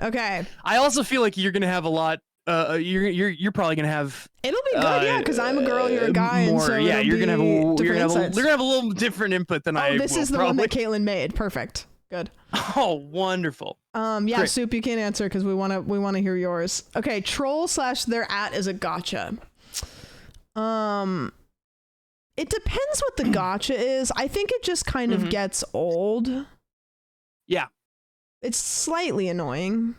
Okay, I also feel like you're gonna have a lot. You're probably gonna have. it'll be good, yeah, because I'm a girl, you're a guy, and more, so yeah, it'll you're gonna have be a, you're different gonna have a, insights. you're gonna have a little different input than I. Oh, this will, is the probably. one that Caitlin made. Perfect. Good. Oh, wonderful. Yeah, Great. Soup, you can't answer because we wanna hear yours. Okay, troll / their at is a gotcha. It depends what the gotcha is. I think it just kind of gets old. Yeah. It's slightly annoying.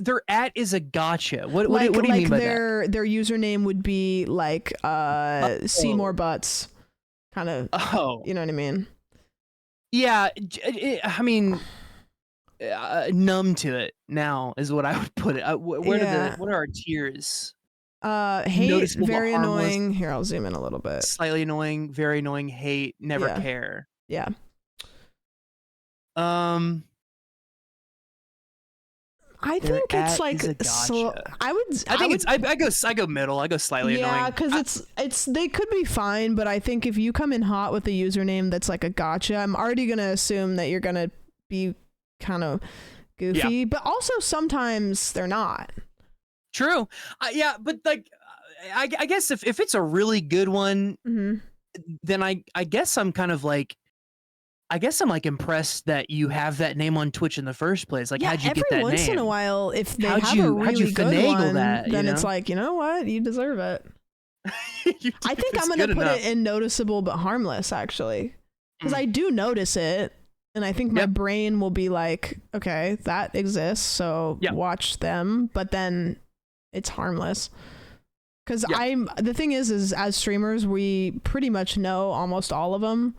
Their at is a gotcha. What do you mean by that? Their username would be like see more butts, kind of. Oh, You know what I mean? yeah. I mean, numb to it now is what I would put it. What are our tiers? Hate, Noticeable but very harmless. annoying. Here, I'll zoom in a little bit. Slightly annoying, very annoying, hate, never Yeah. care. Yeah. I Their think it's at like is a gotcha. I go middle. I go slightly yeah, annoying. because it's they could be fine, but I think if you come in hot with a username that's like a gotcha, I'm already gonna assume that you're gonna be kind of goofy, but also sometimes they're not. True. Yeah, but like, I guess if it's a really good one, then I guess I'm kind of like, I guess I'm like impressed that you have that name on Twitch in the first place. Like, how'd you get that name? Every once in a while, if they How'd have you a really good finagle one, that, then you it's know? like, you know what? You deserve it. I think I'm going to put it in noticeable but harmless, actually. Because I do notice it. And I think my brain will be like, okay, that exists, so watch them. But then it's harmless. Because the thing is as streamers, we pretty much know almost all of them.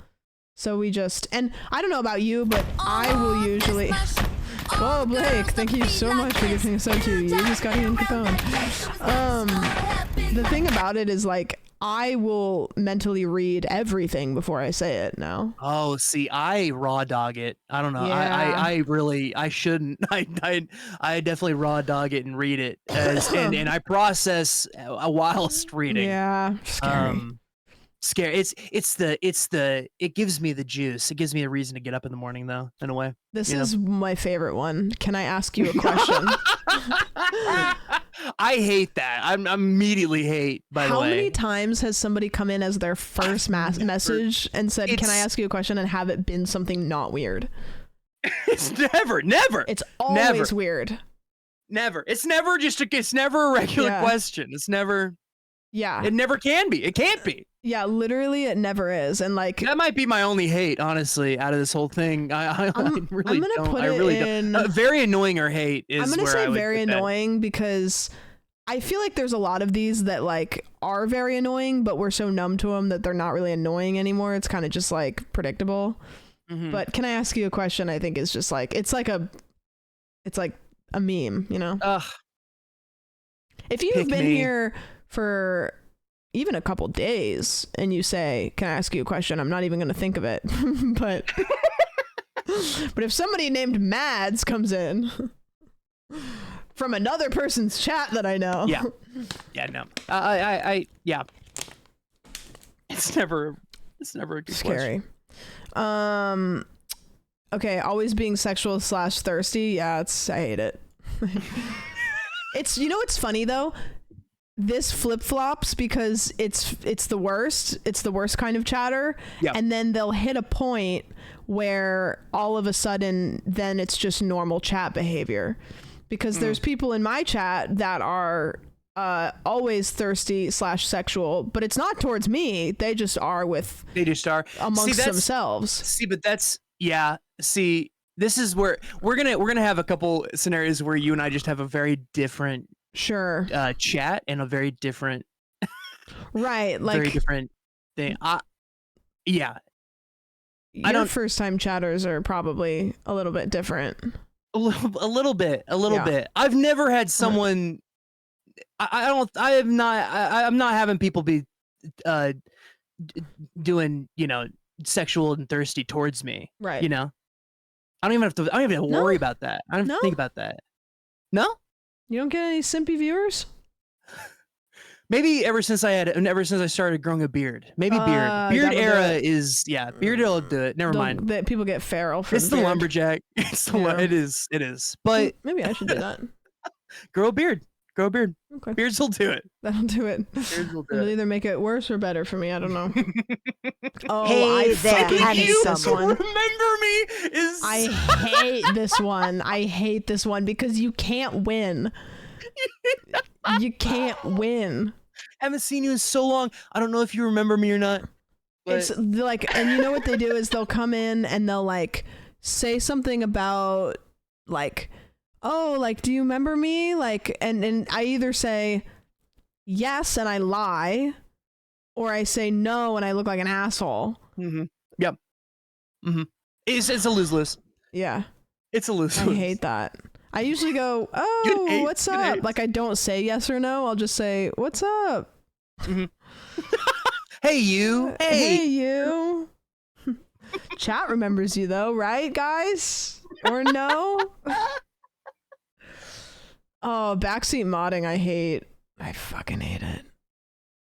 So we just, and I don't know about you, but I will usually, whoa, Blake, thank you so much for giving us a to. You just got Ian Capone. The thing about it is like, I will mentally read everything before I say it now. Oh, see, I raw dog it. I don't know. I really, I shouldn't. I definitely raw dog it and read it, and I process whilst reading. Yeah, scary. Scary. It gives me the juice. It gives me a reason to get up in the morning, though. In a way. This is my favorite one. Can I ask you a question? I hate that. I immediately hate. By the way, how many times has somebody come in as their first message and said, "Can I ask you a question?" and have it been something not weird? It's never. It's always weird. Never. It's never it's never a regular question. It's never. Yeah. It never can be. It can't be. Yeah, literally, it never is, and like that might be my only hate, honestly, out of this whole thing. I really don't. I really don't. Very annoying or hate is. I'm gonna say very annoying because I feel like there's a lot of these that like are very annoying, but we're so numb to them that they're not really annoying anymore. It's kind of just like predictable. But can I ask you a question? I think is just like it's like a meme, you know. If you've been here for even a couple days and you say, "Can I ask you a question?" I'm not even going to think of it. but if somebody named Mads comes in from another person's chat that I know. No. It's never a good scary question. Okay, always being sexual / thirsty. Yeah, I hate it. It's, you know what's funny though? This flip-flops because it's the worst. It's the worst kind of chatter. And then they'll hit a point where all of a sudden then it's just normal chat behavior. Because there's people in my chat that are always thirsty / sexual, but it's not towards me. They just are amongst themselves. But that's this is where we're gonna have a couple scenarios where you and I just have a very different chat and a very different like very different thing. Your first time chatters are probably a little bit different. A little bit. I've never had someone. I'm not having people be doing sexual and thirsty towards me. Right. I don't even have to worry about that. I don't have to think about that. No. You don't get any simpy viewers? Maybe ever since I started growing a beard. Maybe beard era is beard will do it. Never mind. People get feral for it's the beard. Lumberjack. It is. But maybe I should do that. Grow a beard. Okay. Beards will do it. That'll do it. Beards will do It'll it. either make it worse or better for me. I don't know. Hey there, I hate this one. Remember me is. I hate this one. I hate this one because you can't win. You can't win. Haven't seen you in so long. I don't know if you remember me or not. But... It's like, and you know what they do is they'll come in and they'll like say something about like, oh, like, do you remember me? Like, and I either say yes and I lie, or I say no and I look like an asshole. Yep. It's a lose-lose. Yeah. It's a lose-lose. I hate that. I usually go, oh, what's up? Like, I don't say yes or no. I'll just say, what's up? Hey, you. Hey, you. Chat remembers you, though, right, guys? Or no? Oh, backseat modding, I hate. I fucking hate it.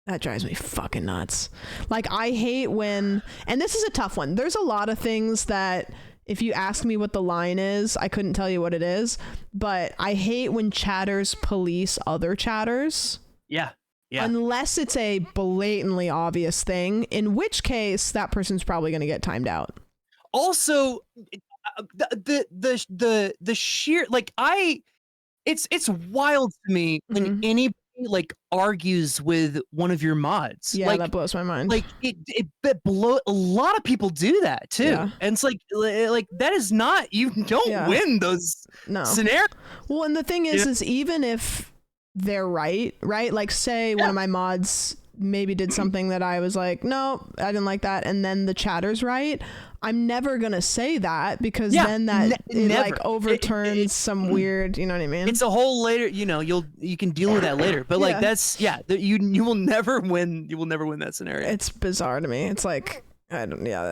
That drives me fucking nuts. Like, I hate when, and this is a tough one. There's a lot of things that if you ask me what the line is, I couldn't tell you what it is, but I hate when chatters police other chatters. Yeah. Yeah. Unless it's a blatantly obvious thing, in which case that person's probably going to get timed out. Also, the sheer like it's wild to me when anybody like argues with one of your mods. Yeah, like, that blows my mind. Like it blow a lot of people do that too. Yeah. And it's like that is not, you don't win those scenarios. Well, and the thing is even if they're right, like say one of my mods maybe did something that I was like, no, I didn't like that, and then the chatter's right, I'm never gonna say that, because then that like overturns some weird, you know what I mean? It's a whole later, you know, you can deal with that later, but like that's you will never win that scenario. It's bizarre to me. It's like I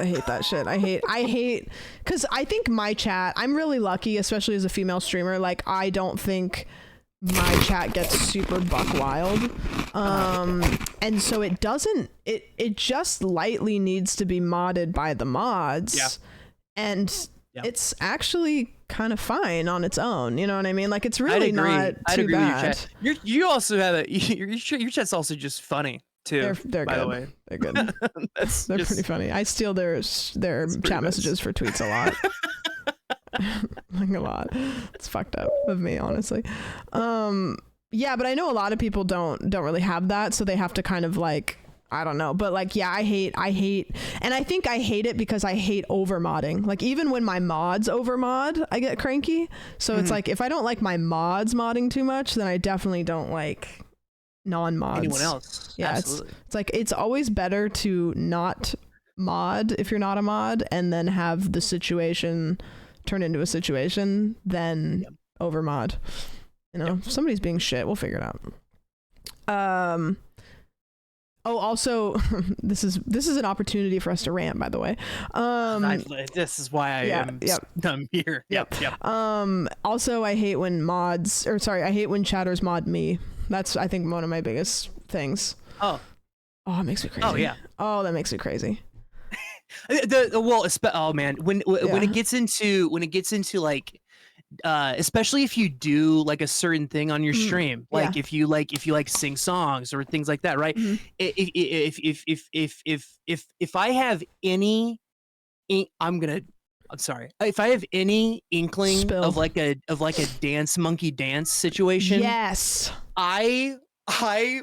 hate that shit. I hate because I think my chat, I'm really lucky, especially as a female streamer, like I don't think my chat gets super buck wild, and so it doesn't, it just lightly needs to be modded by the mods, and it's actually kind of fine on its own, you know what I mean? Like it's really not too bad. With you also have your chat's also just funny too. They're by good. the way. They're good. They're pretty funny. I steal their chat messages for tweets a lot. Like a lot. It's fucked up of me, honestly. Yeah, but I know a lot of people don't really have that, so they have to kind of like, I don't know, but like I hate, and I think I hate it because I hate over modding. Like even when my mods over mod, I get cranky. So it's like if I don't like my mods modding too much, then I definitely don't like non-mods. Anyone else? Yeah, absolutely. It's like it's always better to not mod if you're not a mod, and then have the situation turn into a situation than over mod. You know, if somebody's being shit, we'll figure it out. Oh, also, this is an opportunity for us to rant, by the way. This is why I'm here. Yep. Also, I hate when I hate when chatters mod me. That's, I think, one of my biggest things. Oh, it makes me crazy. Oh yeah. Oh, that makes me crazy. Oh man, when it gets into like, especially if you do like a certain thing on your stream, like if you sing songs or things like that, right? If I have any, if I have any inkling of like a dance monkey dance situation, yes, I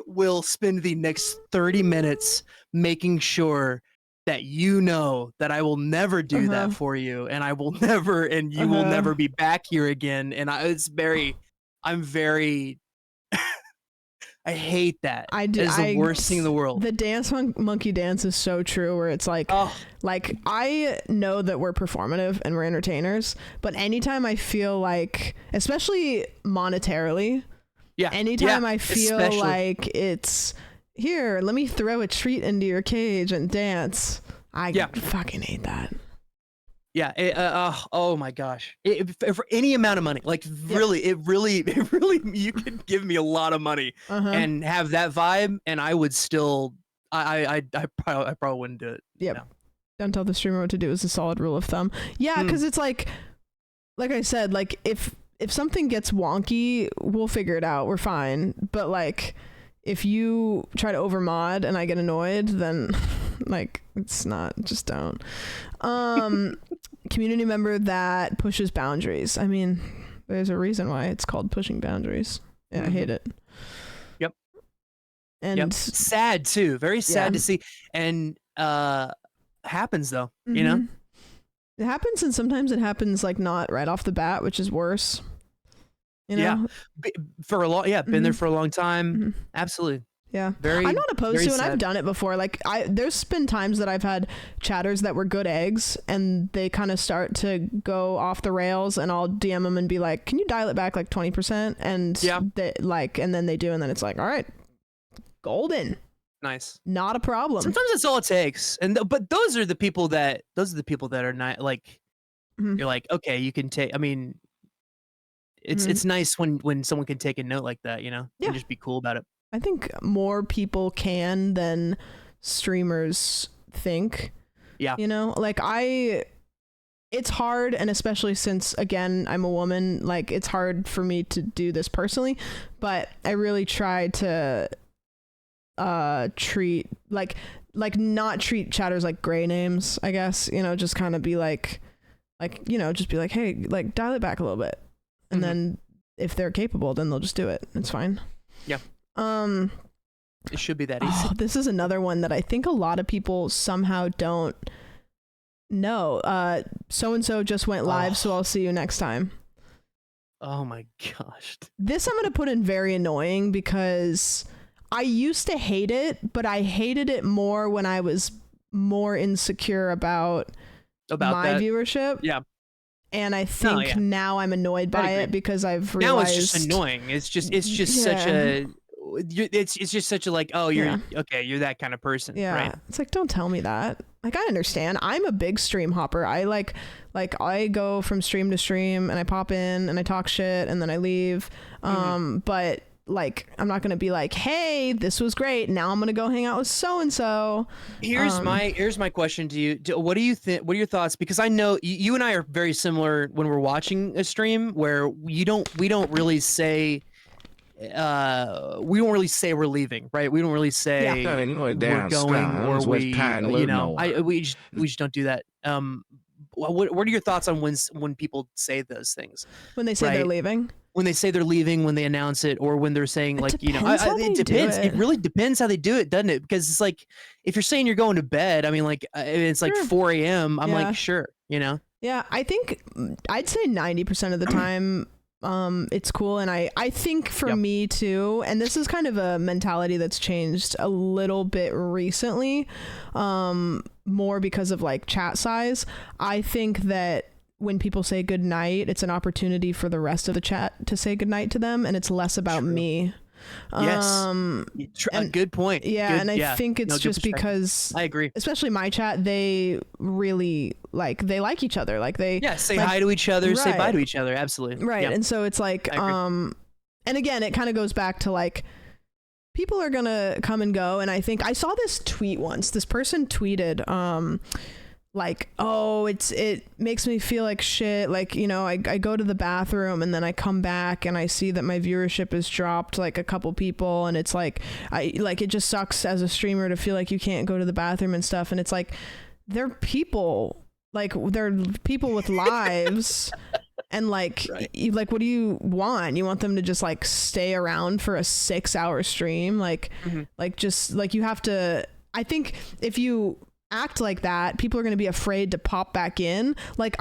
will spend the next 30 minutes making sure that you know that I will never do that for you, and I will never, and you will never be back here again. And I'm very, I hate that. I do. It's the worst thing in the world. The dance monkey dance is so true, where it's like, like I know that we're performative and we're entertainers, but anytime I feel like, especially monetarily, anytime I feel like it's, here, let me throw a treat into your cage and dance, I fucking hate that. Oh my gosh, for any amount of money, like really, it really, you could give me a lot of money and have that vibe, and I would still, I probably wouldn't do it. Yep. Don't tell the streamer what to do is a solid rule of thumb. Yeah, because it's like I said, like if something gets wonky, we'll figure it out. We're fine. But like, if you try to overmod and I get annoyed, then like it's not, just don't. Community member that pushes boundaries. I mean, there's a reason why it's called pushing boundaries. Yeah, I hate it. Yep. And sad too. Very sad to see. And happens though, you know? It happens, and sometimes it happens like not right off the bat, which is worse. You know? For a long, been there for a long time. Absolutely. Yeah. I'm not opposed to it, and I've done it before. Like there's been times that I've had chatters that were good eggs, and they kind of start to go off the rails, and I'll DM them and be like, can you dial it back like 20%? And they, like, and then they do, and then it's like, all right, golden. Nice. Not a problem. Sometimes that's all it takes. And but those are the people that are not like, you're like, okay, you can take, I mean, it's nice when someone can take a note like that, you know, and just be cool about it. I think more people can than streamers think. Yeah. You know, like it's hard, and especially since, again, I'm a woman, like, it's hard for me to do this personally, but I really try to treat not treat chatters like gray names, I guess, you know, just kind of be like, you know, just be like, hey, like, dial it back a little bit, and then if they're capable, then they'll just do it. It's fine. Yeah. It should be that easy. Oh, this is another one that I think a lot of people somehow don't know. So and so just went live, so I'll see you next time. Oh my gosh. This I'm going to put in very annoying, because I used to hate it, but I hated it more when I was more insecure about my that viewership. Yeah. And I think now I'm annoyed by it because I've realized now it's just annoying. It's just such a it's just such a like, oh, you're okay, you're that kind of person. Yeah. Right. It's like, don't tell me that. Like, I understand. I'm a big stream hopper. I like I go from stream to stream, and I pop in and I talk shit and then I leave. But like, I'm not going to be like, hey, this was great, now I'm going to go hang out with so and so. Here's my question to you. What do you think? What are your thoughts? Because I know you and I are very similar when we're watching a stream, where we don't really say we're leaving, right? We don't really say we're going, or we just don't do that. What are your thoughts on when people say those things? When they say they're leaving? When they say they're leaving, when they announce it, or when they're saying, like, you know, it depends. It really depends how they do it, doesn't it? Because it's like, if you're saying you're going to bed, I mean, like, it's like 4 a.m. I'm like, sure, you know? Yeah, I think I'd say 90% of the time, it's cool. And I think for me too, and this is kind of a mentality that's changed a little bit recently, more because of like chat size. I think that when people say good night, it's an opportunity for the rest of the chat to say good night to them, and it's less about me. Yes. Good point. Yeah, I think it's just because I agree. Especially my chat, they really they like each other. Like they say hi to each other, say bye to each other. Absolutely. Right. Yeah. And so it's like and again, it kind of goes back to like, people are gonna come and go, and I think I saw this tweet once. This person tweeted like, oh, it makes me feel like shit. Like, you know, I go to the bathroom and then I come back and I see that my viewership has dropped like a couple people, and it's like, it just sucks as a streamer to feel like you can't go to the bathroom and stuff. And it's like, they're people, like they're people with lives. And like, like, what do you want? You want them to just like stay around for a 6-hour stream? Like, like, just like, you have to, I think if you act like that, people are going to be afraid to pop back in. Like,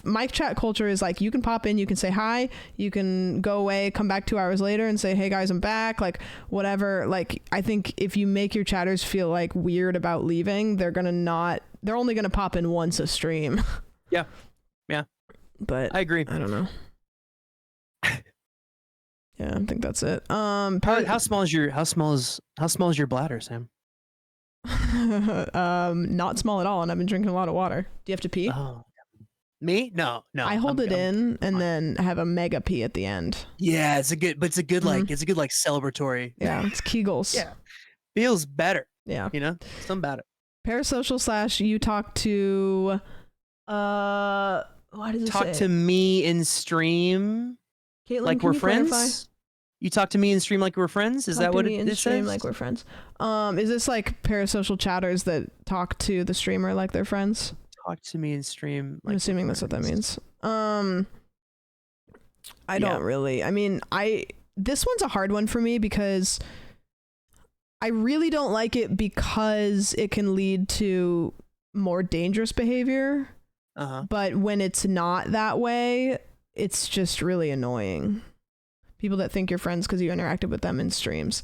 my chat culture is like, you can pop in, you can say hi, you can go away, come back 2 hours later and say, hey guys, I'm back, like whatever. Like, I think if you make your chatters feel like weird about leaving, they're only going to pop in once a stream. Yeah. But I agree. I don't know. Yeah, I think that's it. How small is your bladder, Sam? Not small at all, and I've been drinking a lot of water. Do you have to pee? Oh. Me? No. I hold it in and then have a mega pee at the end. Yeah, it's a good like celebratory. Yeah, it's Kegels. Yeah, feels better. Yeah, you know, something about it. Parasocial / you talk to what does it say? Talk to me in stream. Caitlin, like we're friends. Clarify? You talk to me in stream like we're friends? Is that what it says? Like we're friends. Is this like parasocial chatters that talk to the streamer like they're friends? Talk to me in stream. Like I'm assuming that's what that means. I don't really. I mean, this one's a hard one for me because I really don't like it because it can lead to more dangerous behavior. But when it's not that way, it's just really annoying. People that think you're friends because you interacted with them in streams.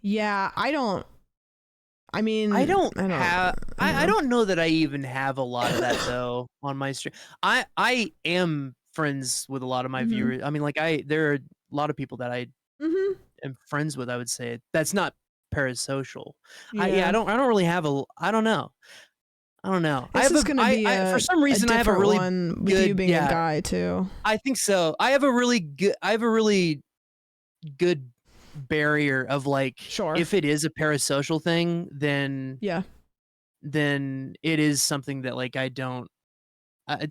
Yeah, I don't know that I even have a lot of that though on my stream. I am friends with a lot of my viewers. I mean, like there are a lot of people that I am friends with, I would say. That's not parasocial. I don't really have I don't know. This is going to be for some reason I have a really one good, with you being a guy too. I think so. I have a really good barrier of like, if it is a parasocial thing, then it is something that like I don't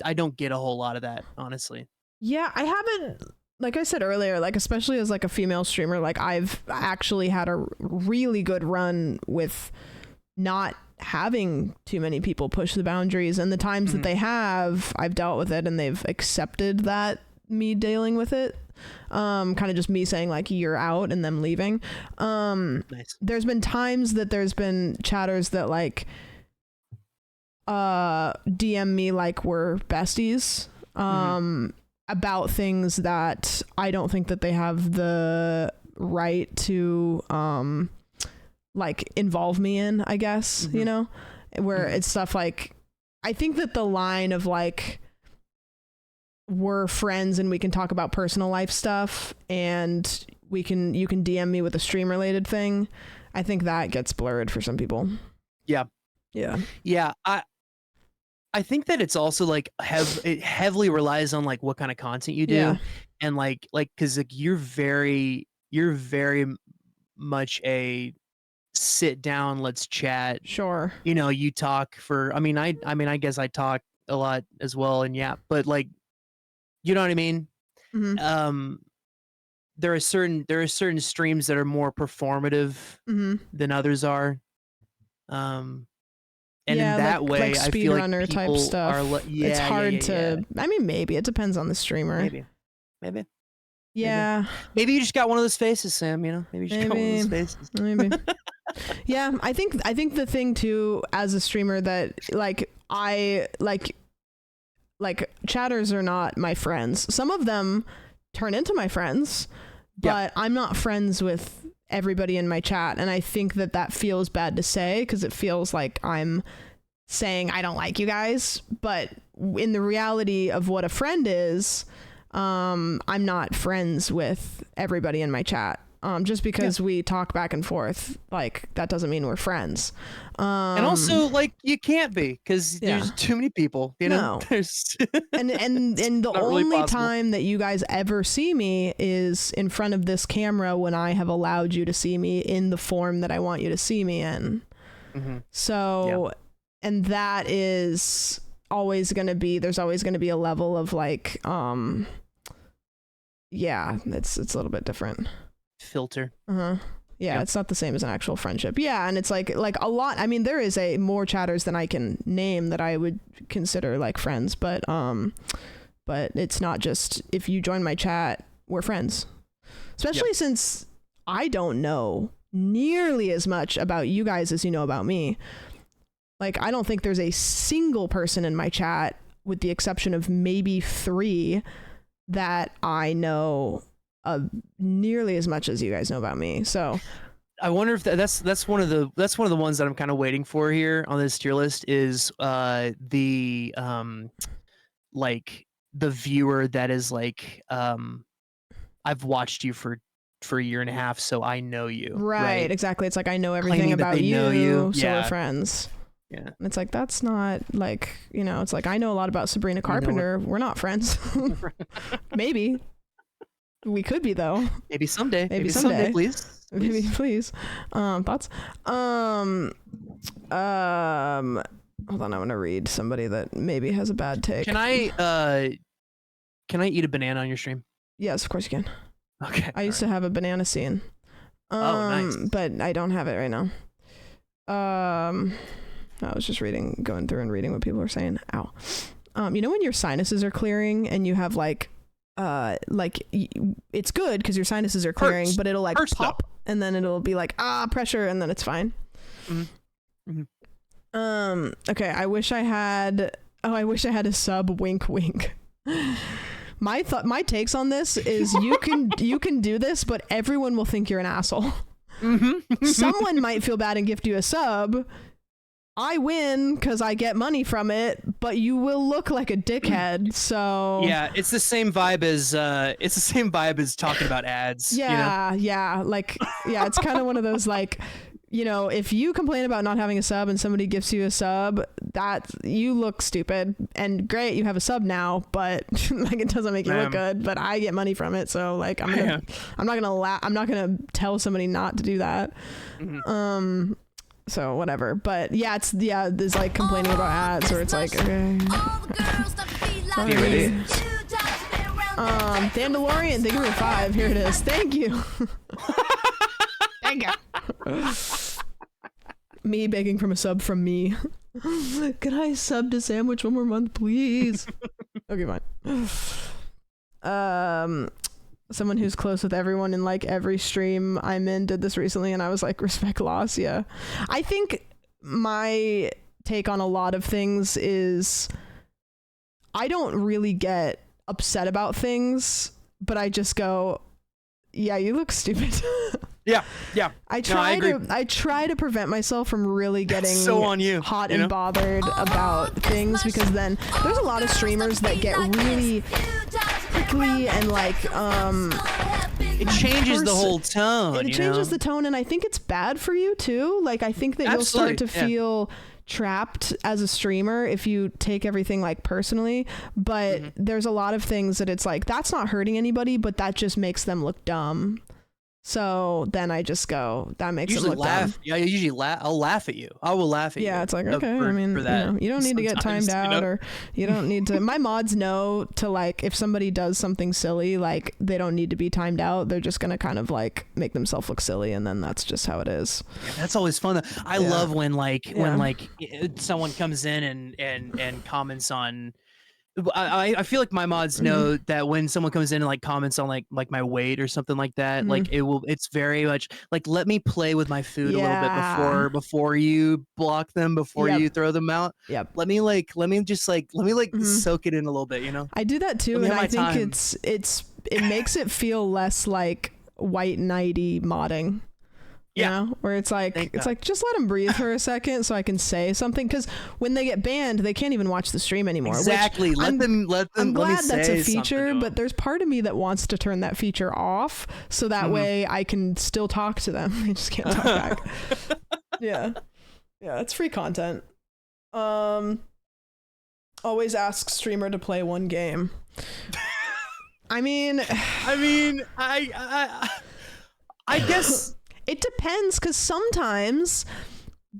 I don't get a whole lot of that, honestly. Yeah, I haven't, like I said earlier, like especially as like a female streamer, like I've actually had a really good run with not having too many people push the boundaries, and the times that they have, I've dealt with it and they've accepted that me dealing with it. Kind of just me saying like you're out and them leaving. Nice. There's been times that there's been chatters that like DM me like we're besties about things that I don't think that they have the right to like involve me in, I guess, you know, where it's stuff like, I think that the line of like we're friends and we can talk about personal life stuff and you can DM me with a stream related thing, I think that gets blurred for some people. Yeah. I think that it's also like it heavily relies on like what kind of content you do, and like because like you're very much a sit down, let's chat. Sure. You know, you talk for. I mean, I guess I talk a lot as well, and but like, you know what I mean. There are certain streams that are more performative than others are. And in that way, like I feel like speedrunner type stuff. It's hard to. I mean, maybe it depends on the streamer. Maybe. Yeah. Maybe you just got one of those faces, Sam. You know, maybe you just got one of those faces. Maybe. Yeah, I think the thing too, as a streamer, that like I like chatters are not my friends. Some of them turn into my friends, but I'm not friends with everybody in my chat, and I think that feels bad to say because it feels like I'm saying I don't like you guys, but in the reality of what a friend is, I'm not friends with everybody in my chat. Just because we talk back and forth, like that doesn't mean we're friends. And also, like, you can't be because there's too many people. You know, there's and the only really time that you guys ever see me is in front of this camera when I have allowed you to see me in the form that I want you to see me in. So, and that is always going to be. There's always going to be a level of like, it's a little bit different. Filter. It's not the same as an actual friendship. And it's like a lot. I mean, there is more chatters than I can name that I would consider like friends, but it's not just if you join my chat, we're friends. Especially since I don't know nearly as much about you guys as you know about me. Like, I don't think there's a single person in my chat, with the exception of maybe 3, that I know nearly as much as you guys know about me. So I wonder if that's one of the ones that I'm kind of waiting for here on this tier list is the like the viewer that is like I've watched you for a year and a half, so I know you. Right. Exactly. It's like I know everything about you, so we're friends. Yeah. And it's like, that's not like, you know, it's like I know a lot about Sabrina Carpenter. We're not friends. Maybe. We could be though. Maybe someday. Maybe someday, please. Maybe please. Thoughts? Hold on, I'm gonna read somebody that maybe has a bad take. Can I eat a banana on your stream? Yes, of course you can. Okay. I used to have a banana scene. Nice. But I don't have it right now. I was just going through and reading what people are saying. Ow. You know when your sinuses are clearing and you have like it's good because your sinuses are clearing, but it'll like pop and then it'll be like pressure and then it's fine. Okay, I wish I had a sub. Wink wink. My takes on this is you can do this, but everyone will think you're an asshole. Someone might feel bad and gift you a sub. I win because I get money from it, but you will look like a dickhead. So it's the same vibe as talking about ads. It's kind of one of those like, you know, if you complain about not having a sub and somebody gifts you a sub, that you look stupid. And great, you have a sub now, but like it doesn't make you look good. But I get money from it, so like I'm not gonna tell somebody not to do that. So whatever. But yeah, there's like complaining about ads where it's like, okay. Here it is. Dandalorian, thank you for 5. Here it is. Thank you. Thank you. Me begging from a sub from me. Could I sub to Sandwich one more month, please? Okay, fine. Someone who's close with everyone in like every stream I'm in did this recently, and I was like, respect loss. Yeah, I think my take on a lot of things is I don't really get upset about things, but I just go, yeah, you look stupid. Yeah. I try to prevent myself from really getting so on you, hot you and know? bothered about things, because then there's a lot of streamers that get really prickly and like it changes the whole tone. It changes the tone, and I think it's bad for you too. Like I think that you'll start to feel trapped as a streamer if you take everything like personally, but there's a lot of things that it's like that's not hurting anybody, but that just makes them look dumb. So then I just go, that makes it look dumb. Yeah, I usually laugh. I'll laugh at you. I will laugh at you. Yeah, it's like, okay, I mean, you don't need to get timed out, or you don't need to. My mods know to like, if somebody does something silly, like they don't need to be timed out. They're just gonna kind of like make themselves look silly, and then that's just how it is. Yeah, that's always fun. I love when someone comes in and comments on. I feel like my mods know that when someone comes in and like comments on like my weight or something like that, like it's very much like, let me play with my food a little bit before you block them, before you throw them out. Yep. Let me soak it in a little bit, you know? I do that too, and I think it makes it feel less like white knighty modding. You know, where it's like just let them breathe for a second so I can say something, because when they get banned they can't even watch the stream anymore. Exactly. Let them I'm glad that's a say feature, but there's part of me that wants to turn that feature off so that way I can still talk to them. I just can't talk back. Yeah, it's free content. Always ask streamer to play one game. I guess it depends, because sometimes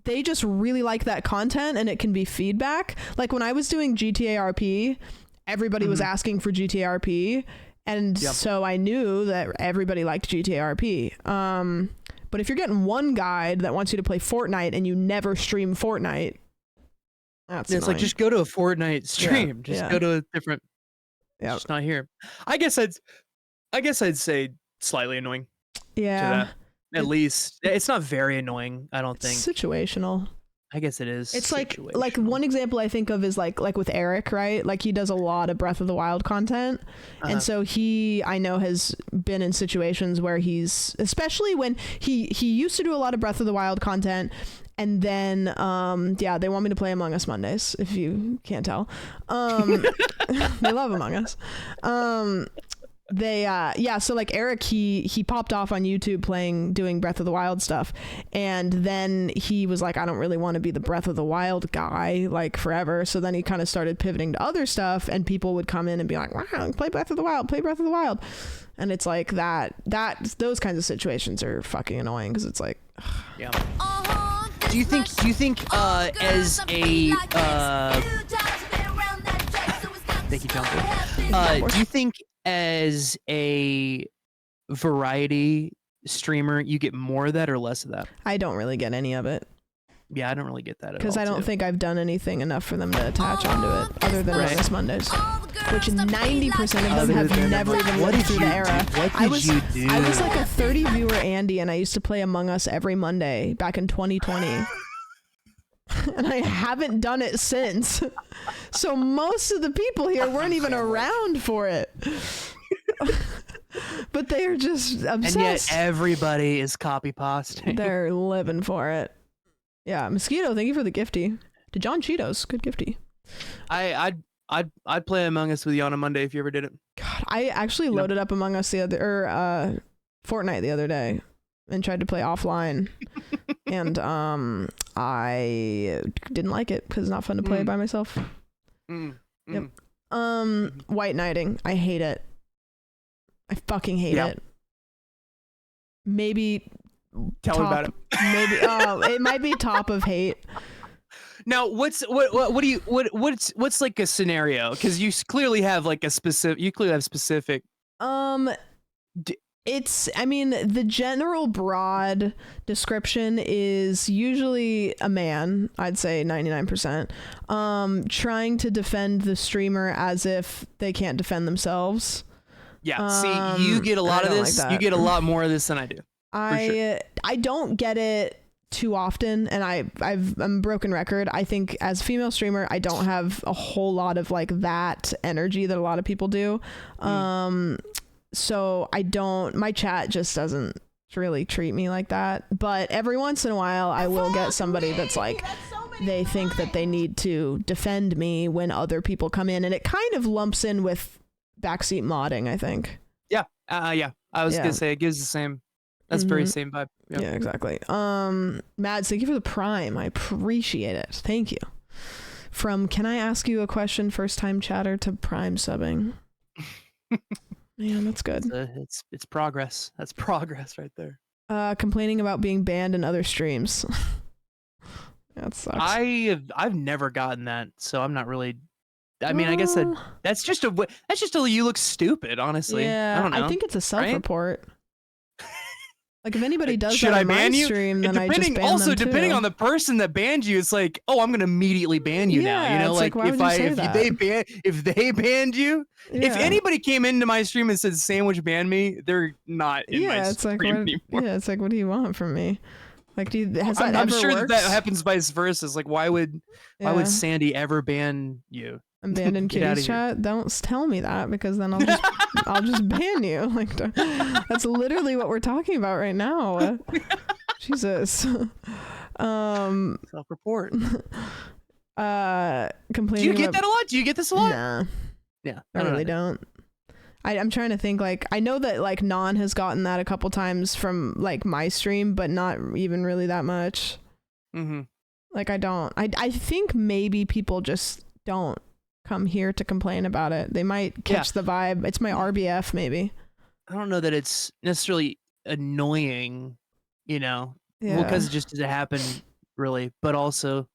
they just really like that content and it can be feedback. Like when I was doing GTA RP, everybody was asking for GTA RP, and so I knew that everybody liked GTA RP. But if you're getting one guide that wants you to play Fortnite and you never stream Fortnite, that's it's like, just go to a Fortnite stream. Go to a different. Yeah, just not here. I guess I'd say slightly annoying. Yeah. To that. At least it's not very annoying, I don't think. Situational. I guess it is. It's like one example I think of is like with Eric, right? Like he does a lot of Breath of the Wild content. And so I know has been in situations where he's, especially when he used to do a lot of Breath of the Wild content, and then they want me to play Among Us Mondays, if you can't tell. They love Among Us. So like Eric, he popped off on YouTube doing Breath of the Wild stuff, and then he was like, I don't really want to be the Breath of the Wild guy like forever. So then he kind of started pivoting to other stuff, and people would come in and be like, wow, play Breath of the Wild, and it's like those kinds of situations are fucking annoying, because it's like do you think as a thank you, Jumper. Do you think as a variety streamer you get more of that or less of that? I don't really get any of it. Yeah, I don't really get that at all, because I don't think I've done anything enough for them to attach onto it, other than Among Us Mondays, which 90% of them have never even lived through the era. I was like a 30 viewer Andy, and I used to play Among Us every Monday back in 2020. And I haven't done it since. So most of the people here weren't even around for it. But they are just obsessed. And yet everybody is copy pasting. They're living for it. Yeah, Mosquito, thank you for the gifty. To John Cheetos, good gifty. I'd play Among Us with you on a Monday if you ever did it. God, I actually loaded up Among Us Fortnite the other day and tried to play offline. And I didn't like it because it's not fun to play by myself. Yep. White knighting. I hate it. I fucking hate it. Maybe Tell me about it. Maybe it might be top of hate. Now, what's like a scenario? Because you clearly have like a specific. It's, I mean, the general broad description is usually a man, I'd say 99%, trying to defend the streamer as if they can't defend themselves. Yeah, see, you get a lot of this. You get a lot more of this than I do. I don't get it too often, and I'm a broken record. I think as a female streamer, I don't have a whole lot of like that energy that a lot of people do. So my chat just doesn't really treat me like that. But every once in a while, I will get somebody that's like, they think that they need to defend me when other people come in, and it kind of lumps in with backseat modding, I think. Yeah. Yeah. I was gonna say it gives the same. That's very same vibe. Yep. Yeah, exactly. Mads, thank you for the Prime. I appreciate it. Thank you. From Can I Ask You a Question, first time chatter to Prime subbing. Man, that's good. It's progress. That's progress right there. Complaining about being banned in other streams. That sucks. I've never gotten that, so I'm not really. I mean, I guess that's just a you look stupid, honestly. Yeah, I don't know. I think it's a self-report. Like if anybody does Should that I on my ban you? stream, then I just ban also, them too. depending on the person that banned you, it's like, oh, I'm gonna immediately ban you now. You know, it's like why would you say that? if they banned you, if anybody came into my stream and said Sandwich banned me, they're not in my stream anymore. Yeah, it's like, what do you want from me? Like, has that I'm ever sure worked? that happens vice versa. It's like, why would Sandy ever ban you? Abandoned kitties chat. Don't tell me that, because then I'll just ban you. Like, that's literally what we're talking about right now. Jesus. Self-report. Complaining. Do you get that a lot? Do you get this a lot? Nah. Yeah, I really don't. I'm trying to think. Like, I know that like Non has gotten that a couple times from like my stream, but not even really that much. Like, I don't. I think maybe people just don't come here to complain about it. They might catch the vibe. It's my RBF maybe. I don't know that it's necessarily annoying, you know. Yeah. Well, because it just doesn't happen really, but also,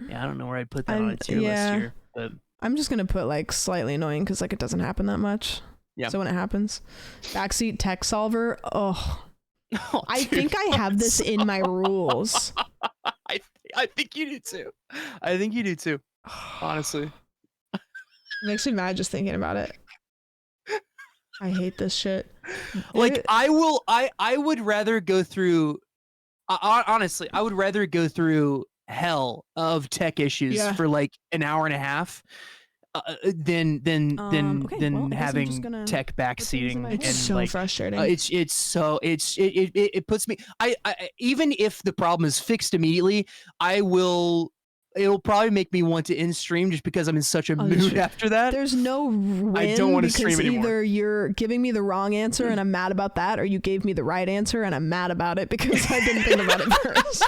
I don't know where I'd put that on a tier list here. But I'm just gonna put like slightly annoying because like it doesn't happen that much. Yeah. So when it happens, backseat tech solver. Oh, I think I have this in my rules. I think you do too. I think you do too. Honestly. It makes me mad just thinking about it. I hate this shit. Like, I would rather go through, honestly, I would rather go through hell of tech issues for like an hour and a half than having tech backseating. It's and so like, frustrating. It puts me, I even if the problem is fixed immediately, it'll probably make me want to end stream just because I'm in such a mood after that. There's no win. I don't want to stream anymore. Either you're giving me the wrong answer and I'm mad about that, or you gave me the right answer and I'm mad about it because I didn't think about it first.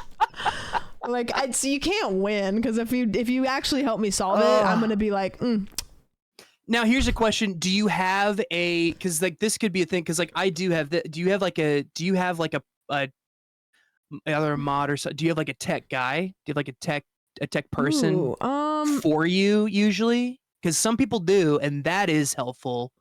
Like, you can't win, because if you actually help me solve it, I'm gonna be like, Now here's a question: do you have because like this could be a thing, because like I do have do you have like a other mod or so? Do you have like a tech guy? Do you have like a tech person for you usually? Because some people do, and that is helpful,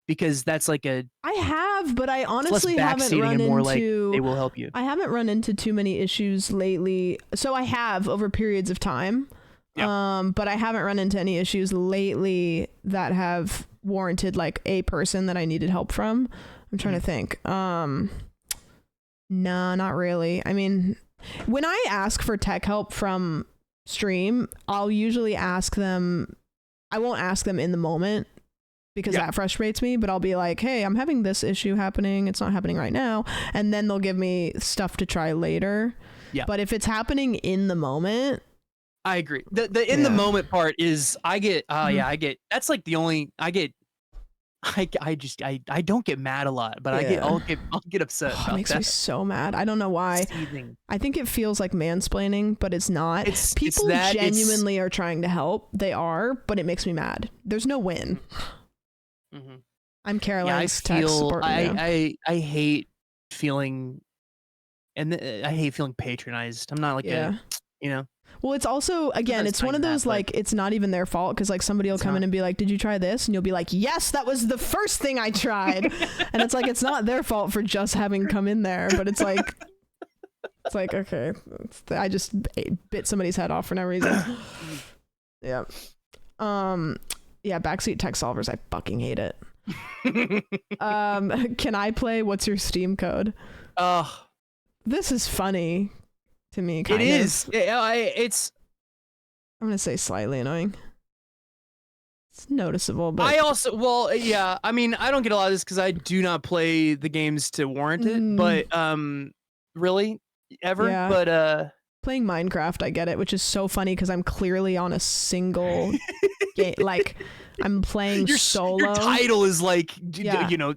because that's like I have, but I honestly haven't run and more into. Like they will help you. I haven't run into too many issues lately. So I have over periods of time. Yeah. But I haven't run into any issues lately that have warranted like a person that I needed help from. I'm trying to think. No, not really. I mean, when I ask for tech help from stream, I'll usually ask them. I won't ask them in the moment, because that frustrates me, but I'll be like, hey, I'm having this issue happening. It's not happening right now. And then they'll give me stuff to try later. Yeah. But if it's happening in the moment. I agree. The in the moment part is I get that's like the only I don't get mad a lot, but I'll get upset. It makes me so mad. I don't know why. I think it feels like mansplaining, but it's not. People genuinely are trying to help. They are, but it makes me mad. There's no win. I'm Caroline's tech support. I hate feeling and I hate feeling patronized. I'm not like Yeah. you know. Well, it's also, again, Sometimes it's one of like that, those, but- like, it's not even their fault because, like, somebody will It's come in not. and be like, did you try this? And you'll be like, yes, that was the first thing I tried. And it's like, it's not their fault for just having come in there, but it's like, okay, I just bit somebody's head off for no reason. Yeah. Yeah, backseat tech solvers, I fucking hate it. Can I play What's Your Steam Code? This is funny to me, kind It of. is. It's. I'm gonna say slightly annoying. It's noticeable, but I also, well, yeah. I mean, I don't get a lot of this because I do not play the games to warrant it. Mm. But really, ever. Yeah. But playing Minecraft, I get it, which is so funny because I'm clearly on a single game. Like, I'm playing solo. Your title is like, Yeah. you know,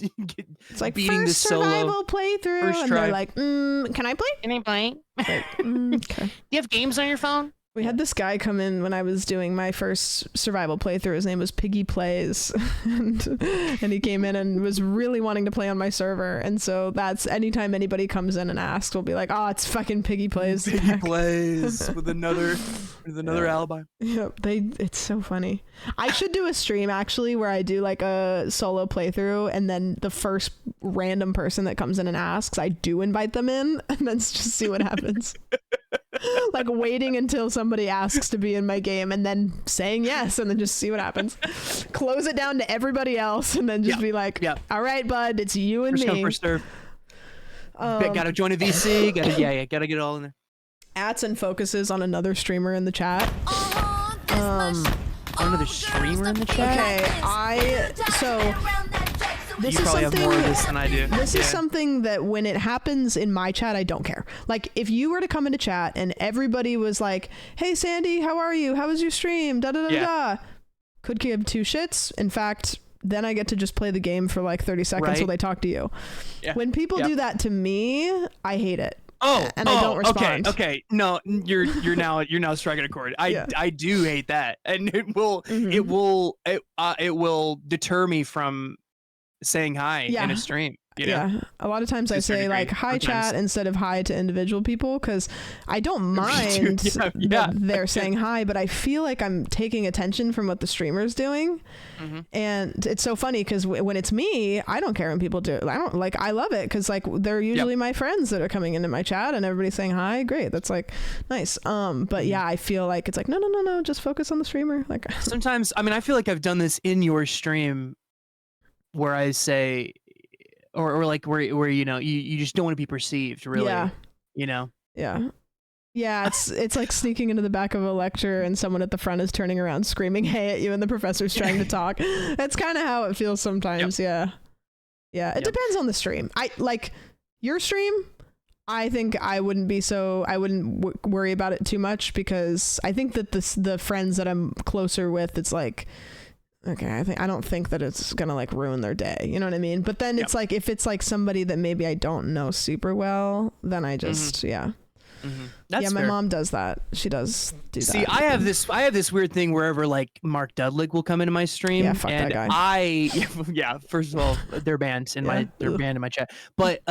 It's like beating first the solo. survival playthrough, First and try. they're like, "Can I play?" Can I play? Like, okay. Do you have games on your phone? We had this guy come in when I was doing my first survival playthrough. His name was Piggy Plays, and he came in and was really wanting to play on my server. And so that's anytime anybody comes in and asks, we'll be like, "Oh, it's fucking Piggy Plays." Piggy Plays with another Yeah. alibi. Yep, it's so funny. I should do a stream actually where I do like a solo playthrough, and then the first random person that comes in and asks, I do invite them in, and then just see what happens. Like waiting until somebody asks to be in my game and then saying yes, and then just see what happens. Close it down to everybody else, and then just be like, all right, bud, it's you and First me. come, first serve. Gotta join a VC. Gotta get it all in there. Atson focuses on another streamer in the chat. Another streamer in the chat. Okay, this You is probably have something. more of this than I do. This is Yeah. something that when it happens in my chat, I don't care. Like if you were to come into chat and everybody was like, "Hey Sandy, how are you? How was your stream?" Da da da da. Could give two shits. In fact, then I get to just play the game for like 30 seconds while they talk to you. Yeah. When people do that to me, I hate it. Oh, and I don't respond. Okay. No, you're now striking a chord. I do hate that, and it will deter me from saying hi in a stream. You know? Yeah, a lot of times I To a certain say like degree, hi sometimes. chat instead of hi to individual people because I don't mind that they're saying hi, but I feel like I'm taking attention from what the streamer's doing. And it's so funny because when it's me, I don't care when people do it. I love it because like they're usually my friends that are coming into my chat and everybody's saying hi. Great, that's like nice. But yeah, I feel like it's like no, just focus on the streamer. Like Sometimes, I mean, I feel like I've done this in your stream where I say, or like where you know you just don't want to be perceived, really. Yeah. You know. Yeah, it's like sneaking into the back of a lecture and someone at the front is turning around screaming hey at you and the professor's trying to talk. That's kind of how it feels sometimes. Yeah, it depends on the stream. I like your stream. I think I wouldn't worry about it too much because I think that the friends that I'm closer with, it's like, okay, I don't think that it's gonna like ruin their day. You know what I mean? But then it's like if it's like somebody that maybe I don't know super well, then I just That's my fair. mom does that. She does do that. See, I have this weird thing wherever like Mark Dudlik will come into my stream. Yeah, fuck and that guy. First of all, they're banned in Yeah. they're banned in my chat. But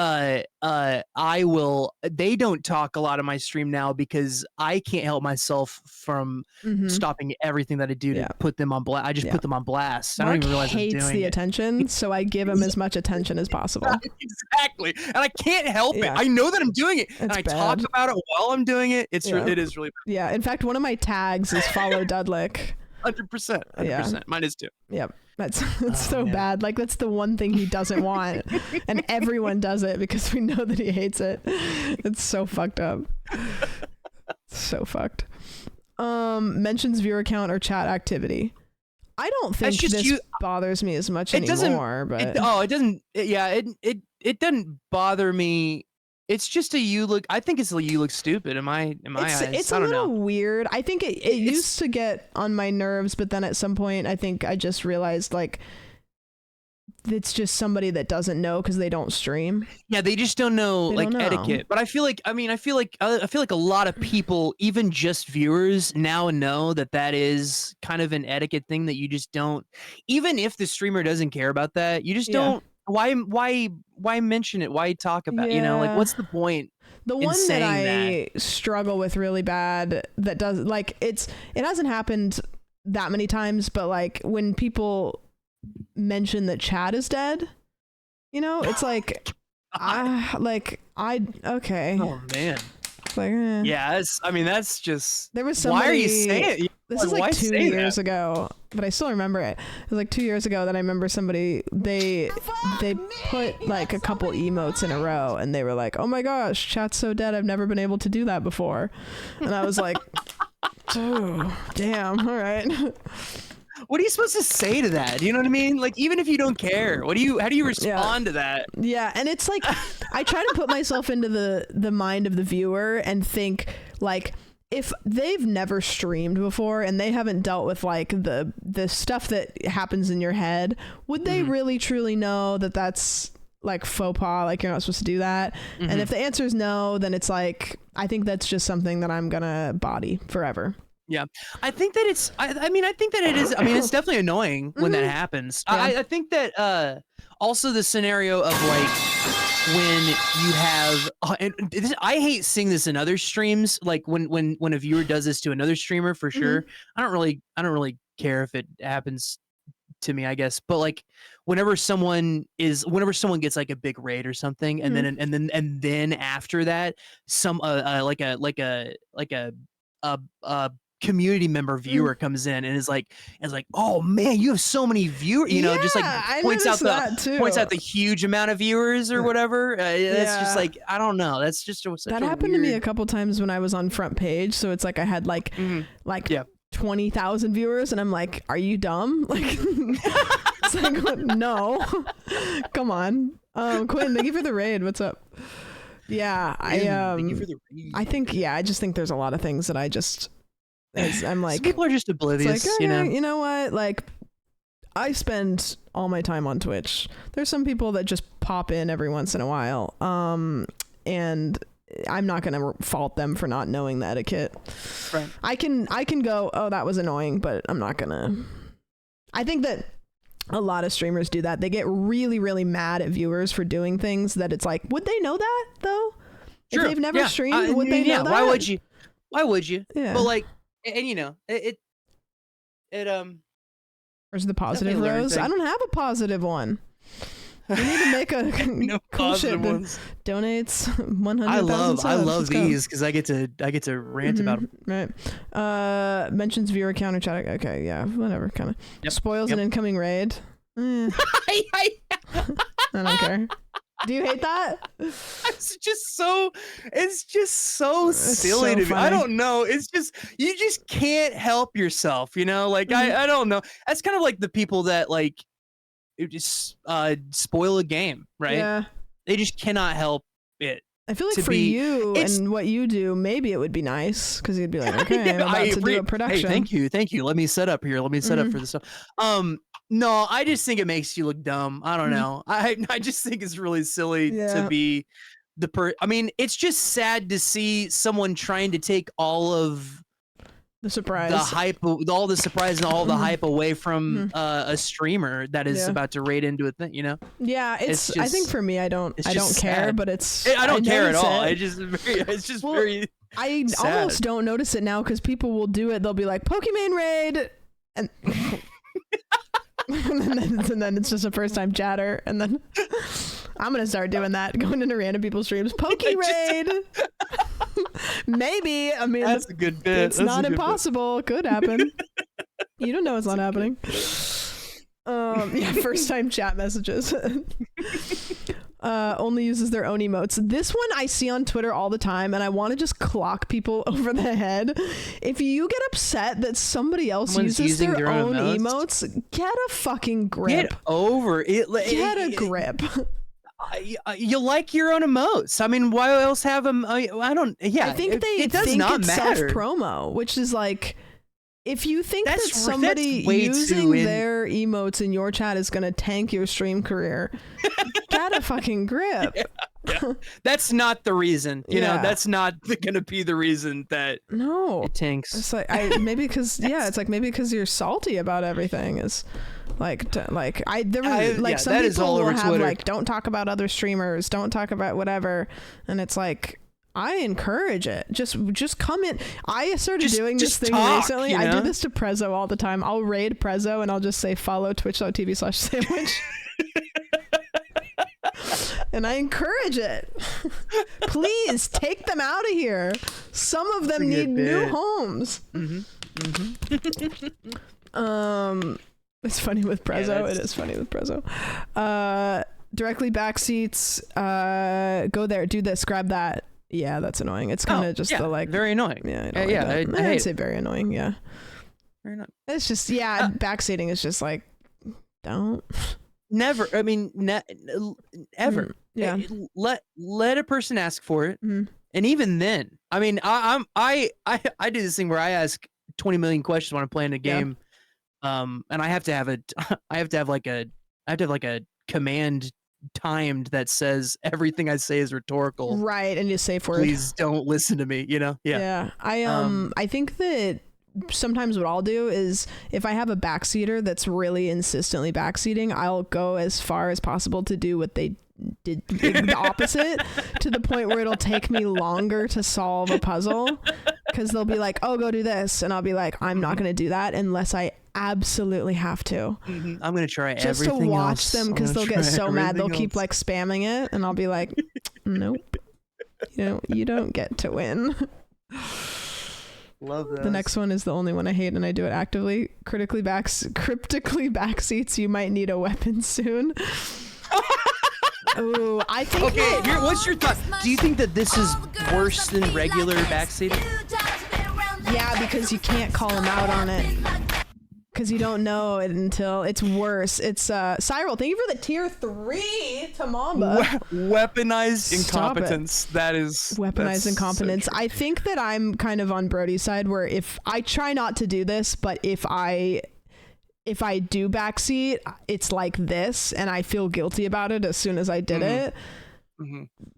they don't talk a lot in my stream now because I can't help myself from stopping everything that I do to put them on blast. I just put them on blast. I don't even realize hates I'm doing the it. attention, so I give him as much attention as possible. Exactly, and I can't help Yeah. it. I know that I'm doing it, and It's I talk bad. about it while I'm doing it. It is really Yeah, in fact, one of my tags is follow Dudlik. 100%. Yeah. Mine is too. Yep. That's so bad. Like that's the one thing he doesn't want. And everyone does it because we know that he hates it. It's so fucked up. So fucked. Mentions viewer count or chat activity. I don't think just this you- bothers me as much It doesn't. anymore, but It doesn't. It doesn't bother me. It's just you look. I think it's a you look stupid in my eyes. It's I a don't little know. weird. I think it used to get on my nerves, but then at some point I think I just realized like it's just somebody that doesn't know because they don't stream. Yeah, they just don't know They like don't know. etiquette. But I feel like a lot of people, even just viewers, now know that is kind of an etiquette thing that you just don't. Even if the streamer doesn't care about that, you just don't. why mention it? Why talk about you know, like Yeah. what's the point? The in one that saying I struggle with really bad that does like it hasn't happened that many times, but like when people mention that Chad is dead, you know, it's like okay. Oh man. It's like, eh. Yeah, I mean that's just. There was somebody. Why are you saying it? This is Why like 2 say years that? ago, but I still remember it. It was like 2 years ago that I remember somebody they put like a couple emotes in a row, and they were like, "Oh my gosh, chat's so dead! I've never been able to do that before," and I was like, "Oh, damn! All right." What are you supposed to say to that? You know what I mean? Like, even if you don't care, how do you respond to that? Yeah, and it's like I try to put myself into the mind of the viewer and think like if they've never streamed before and they haven't dealt with like the stuff that happens in your head, would they really truly know that that's like faux pas, like you're not supposed to do that? And if the answer is no, then it's like I think that's just something that I'm gonna body forever. Yeah, I think that it's. I mean, I think that it is. I mean, it's definitely annoying when that happens. Yeah. I think that also the scenario of like when you have. I hate seeing this in other streams. Like when a viewer does this to another streamer, for sure. I don't really care if it happens to me, I guess. But like whenever someone gets like a big raid or something, and then after that, some like a community member viewer comes in and is like, oh man, you have so many viewers, you know, just like I points out noticed that too. the huge amount of viewers or whatever. That's just like, I don't know. That's just such that a happened to me a weird- couple times when I was on Front Page. So it's like I had like 20,000 viewers, and I'm like, are you dumb? Like, it's like, no, come on. Quinn, thank you for the raid. What's up? Yeah, Thank you for the read. I think, I just think there's a lot of things that I'm like, Some people are just oblivious, it's like, you know. you know what? Like, I spend all my time on Twitch. There's some people that just pop in every once in a while. And I'm not going to fault them for not knowing the etiquette. Right. I can go, oh, that was annoying, but I'm not going to. I think that a lot of streamers do that. They get really, really mad at viewers for doing things that it's like, would they know that though? Sure. If they've never streamed, would I they mean, know that? Why would you? Yeah. But like, and you know, it Where's the positive Definitely learn rose? things. I don't have a positive one. We need to make a no cool positive shit ones. that donates 100,000 I love Let's go. these because I get to rant about them. Right. Mentions viewer counter chat. Okay, yeah, whatever. Kind of spoils an incoming raid. I don't care. Do you hate that? It's just so silly so to me. I funny. don't know. It's just you just can't help yourself, you know? Like I don't know. That's kind of like the people that like it just spoil a game, right? Yeah. They just cannot help it. I feel like to for be- you it's- and what you do, maybe it would be nice because you'd be like, okay, I'm about to do a production. Hey, thank you. Let me set up here. Let me set up for this stuff. No, I just think it makes you look dumb. I don't know. I just think it's really silly to be I mean, it's just sad to see someone trying to take all of the surprise, the hype, all the surprise and all the hype away from a streamer that is about to raid into a thing, you know? Yeah, It's I think just- for me, I don't care, sad. but it's I don't care at notice all. it. It's just Well, very I sad. almost don't notice it now because people will do it. They'll be like Pokemon raid, and and then it's just a first time chatter, and then I'm gonna start doing that, going into random people's streams. Poke raid, maybe. I mean, That's a good bit. it's That's a not good bit. impossible. Could happen. You don't know it's not happening. Yeah, first time chat messages. Only uses their own emotes. This one I see on Twitter all the time, and I want to just clock people over the head. If you get upset that somebody else Someone's uses using their their own own emotes? emotes, get a fucking grip. Get over it. Get a grip. You like your own emotes. I mean, why else have them? I don't. Yeah, I think it does think not it's matter. self-promo, which is like, if you think That's- that somebody that's way using too their emotes in your chat is going to tank your stream career, get a fucking grip. That's not the reason. You know, Yeah. that's not going to be the reason that No. it tanks. It's like maybe because it's like maybe because you're salty about everything is like there was like some that is people all will over have Twitter. like don't talk about other streamers, don't talk about whatever, and it's like I encourage it. Just come in. I started doing this thing talk, recently. you I do know? this to Prezzo all the time. I'll raid Prezzo and I'll just say follow twitch.tv/sandwich. And I encourage it. Please take them out of here. Some of them need new homes. It's funny with Prezzo. It is funny with Prezzo. Directly back seats. Go there. Do this. Grab that. Yeah, that's annoying. It's kind of just the like very annoying. Yeah, I don't yeah. like that. I hate I'd say very annoying. Yeah, very annoying. it's just backseating is just like don't. Never. I mean, ever. Yeah. Let a person ask for it, Mhm. and even then, I mean, I do this thing where I ask 20 million questions when I'm playing a game, and I have to have like a command timed that says everything I say is rhetorical. Right, and you safe word. Please don't listen to me. You know? Yeah. I think that sometimes what I'll do is if I have a backseater that's really insistently backseating, I'll go as far as possible to do what they did the opposite to the point where it'll take me longer to solve a puzzle because they'll be like, oh, go do this, and I'll be like, I'm not going to do that unless I absolutely have to. I'm gonna try just everything to watch else. them I'm because gonna they'll get try so mad they'll everything keep else. like spamming it, and I'll be like, nope, you don't get to win. Love that. The next one is the only one I hate, and I do it actively. Cryptically backseats. You might need a weapon soon. Ooh, I think. Okay, what's your thought? Do you think that this is worse than regular backseating? Yeah, because you can't call them out on it. Because you don't know it until it's worse. It's Cyril, thank you for the tier 3 to Mamba. Weaponized Stop incompetence. That is Weaponized that's incompetence. so true. I think that I'm kind of on Brody's side where if I try not to do this, but if I do backseat, it's like this, and I feel guilty about it as soon as I did it.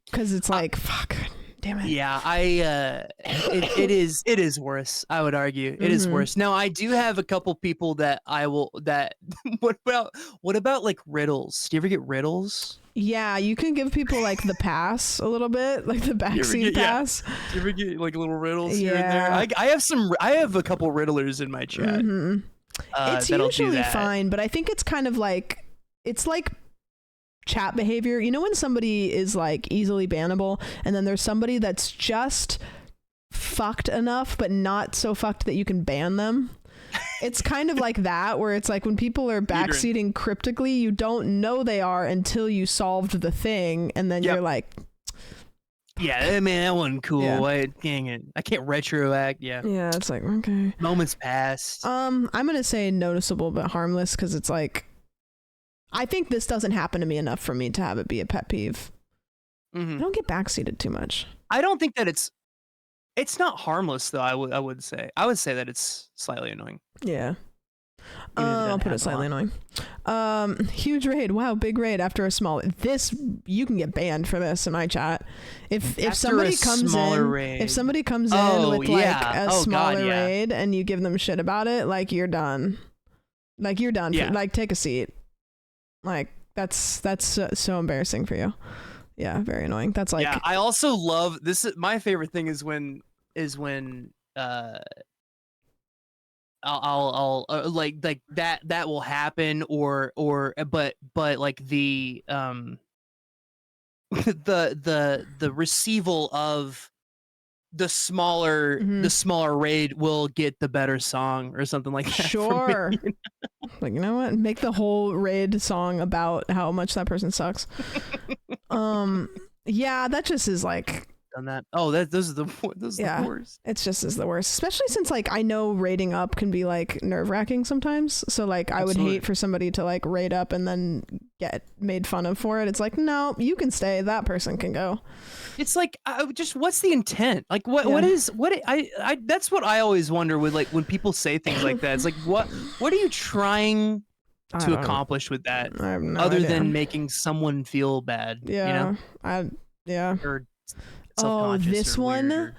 Because it's like, fuck, damn it. Yeah, it is worse. I would argue it is worse. Now, I do have a couple people that what about like riddles? Do you ever get riddles? Yeah, you can give people like the pass a little bit, like the backseat pass. Do you ever get like little riddles here and there? Yeah. I have a couple riddlers in my chat. It's that'll do usually that. fine, but I think it's kind of like it's like chat behavior. You know when somebody is like easily bannable, and then there's somebody that's just fucked enough, but not so fucked that you can ban them. It's kind of like that, where it's like when people are backseating cryptically, you don't know they are until you solved the thing, and then you're like, yeah, I mean that wasn't cool. Yeah. Dang it, I can't retroact. Yeah, it's like, okay. moments passed. I'm gonna say noticeable but harmless, because it's like, I think this doesn't happen to me enough for me to have it be a pet peeve. I don't get backseated too much. I don't think that it's not harmless though. I would say that it's slightly annoying. Yeah. Even if it I'll doesn't put it happen a slightly lot. annoying. Huge raid. Wow, big raid after a small. This you can get banned for this in my chat. If After somebody a comes smaller in, raid. if somebody comes in Oh, with like yeah. a Oh, God, smaller yeah. raid and you give them shit about it, like you're done. Like you're done. Yeah. Like take a seat. Like that's so embarrassing for you. Yeah, very annoying. That's like Yeah, I also love this. My favorite thing is when I'll like that will happen or but like the the receival of the smaller raid will get the better song or something like that. sure. Like, you know what? Make the whole raid song about how much that person sucks. Yeah, that just is like Done that. Oh, those are the worst. It's just is the worst, especially since like I know raiding up can be like nerve-wracking sometimes. So like I would Absolutely. hate for somebody to like raid up and then get made fun of for it. It's like, no, you can stay. That person can go. It's like just what's the intent? Like what is I that's what I always wonder with like when people say things like that. It's like what are you trying I to don't- accomplish with that I have no other idea. than making someone feel bad? Yeah, You know? Yeah. Or Oh, self-conscious this or one. weird or-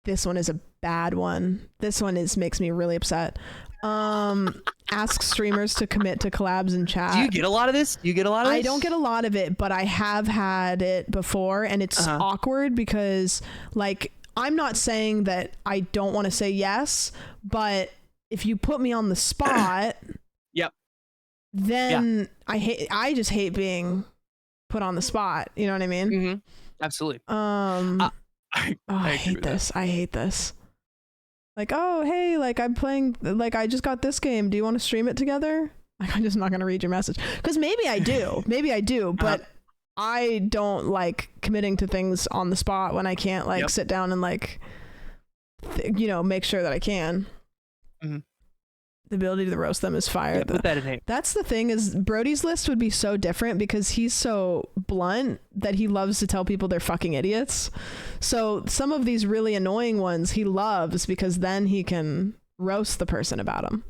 This one is a bad one. This one makes me really upset. Ask streamers to commit to collabs in chat. Do you get a lot of this? Do you get a lot of this? I don't get a lot of it, but I have had it before, and it's awkward because, like, I'm not saying that I don't want to say yes, but if you put me on the spot, Yep. then I just hate being put on the spot. You know what I mean? Mm-hmm. Absolutely. I hate this. I hate this. Like, oh, hey, like I'm playing, like I just got this game. Do you want to stream it together? Like, I'm just not going to read your message. Because maybe I do, but I don't like committing to things on the spot when I can't like sit down and like, make sure that I can. Mm-hmm. The ability to roast them is fire. Yeah, put that in hate. That's the thing is Brody's list would be so different because he's so blunt that he loves to tell people they're fucking idiots. So some of these really annoying ones he loves because then he can roast the person about them.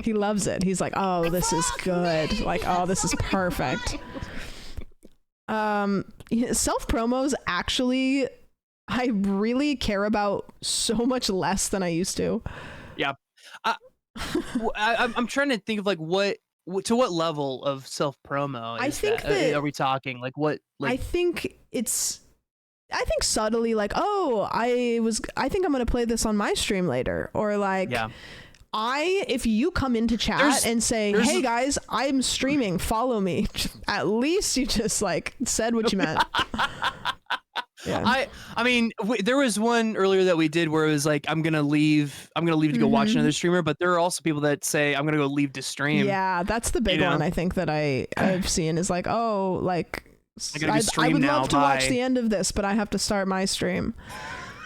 He loves it. He's like, oh, this is good. Like, oh, this is perfect. Self promos actually I really care about so much less than I used to. Yeah. I'm trying to think of like what to what level of self promo I think that are we talking? Like what? Like, I think subtly like, oh, I think I'm gonna play this on my stream later, or like, if you come into chat and say, hey guys, I'm streaming, follow me, at least you just like said what you meant. Yeah. I mean, there was one earlier that we did where it was like, I'm gonna leave to go watch another streamer, but there are also people that say I'm gonna go leave to stream. Yeah, that's the big one I think that I've seen is like, oh, like I would love to watch the end of this, but I have to start my stream.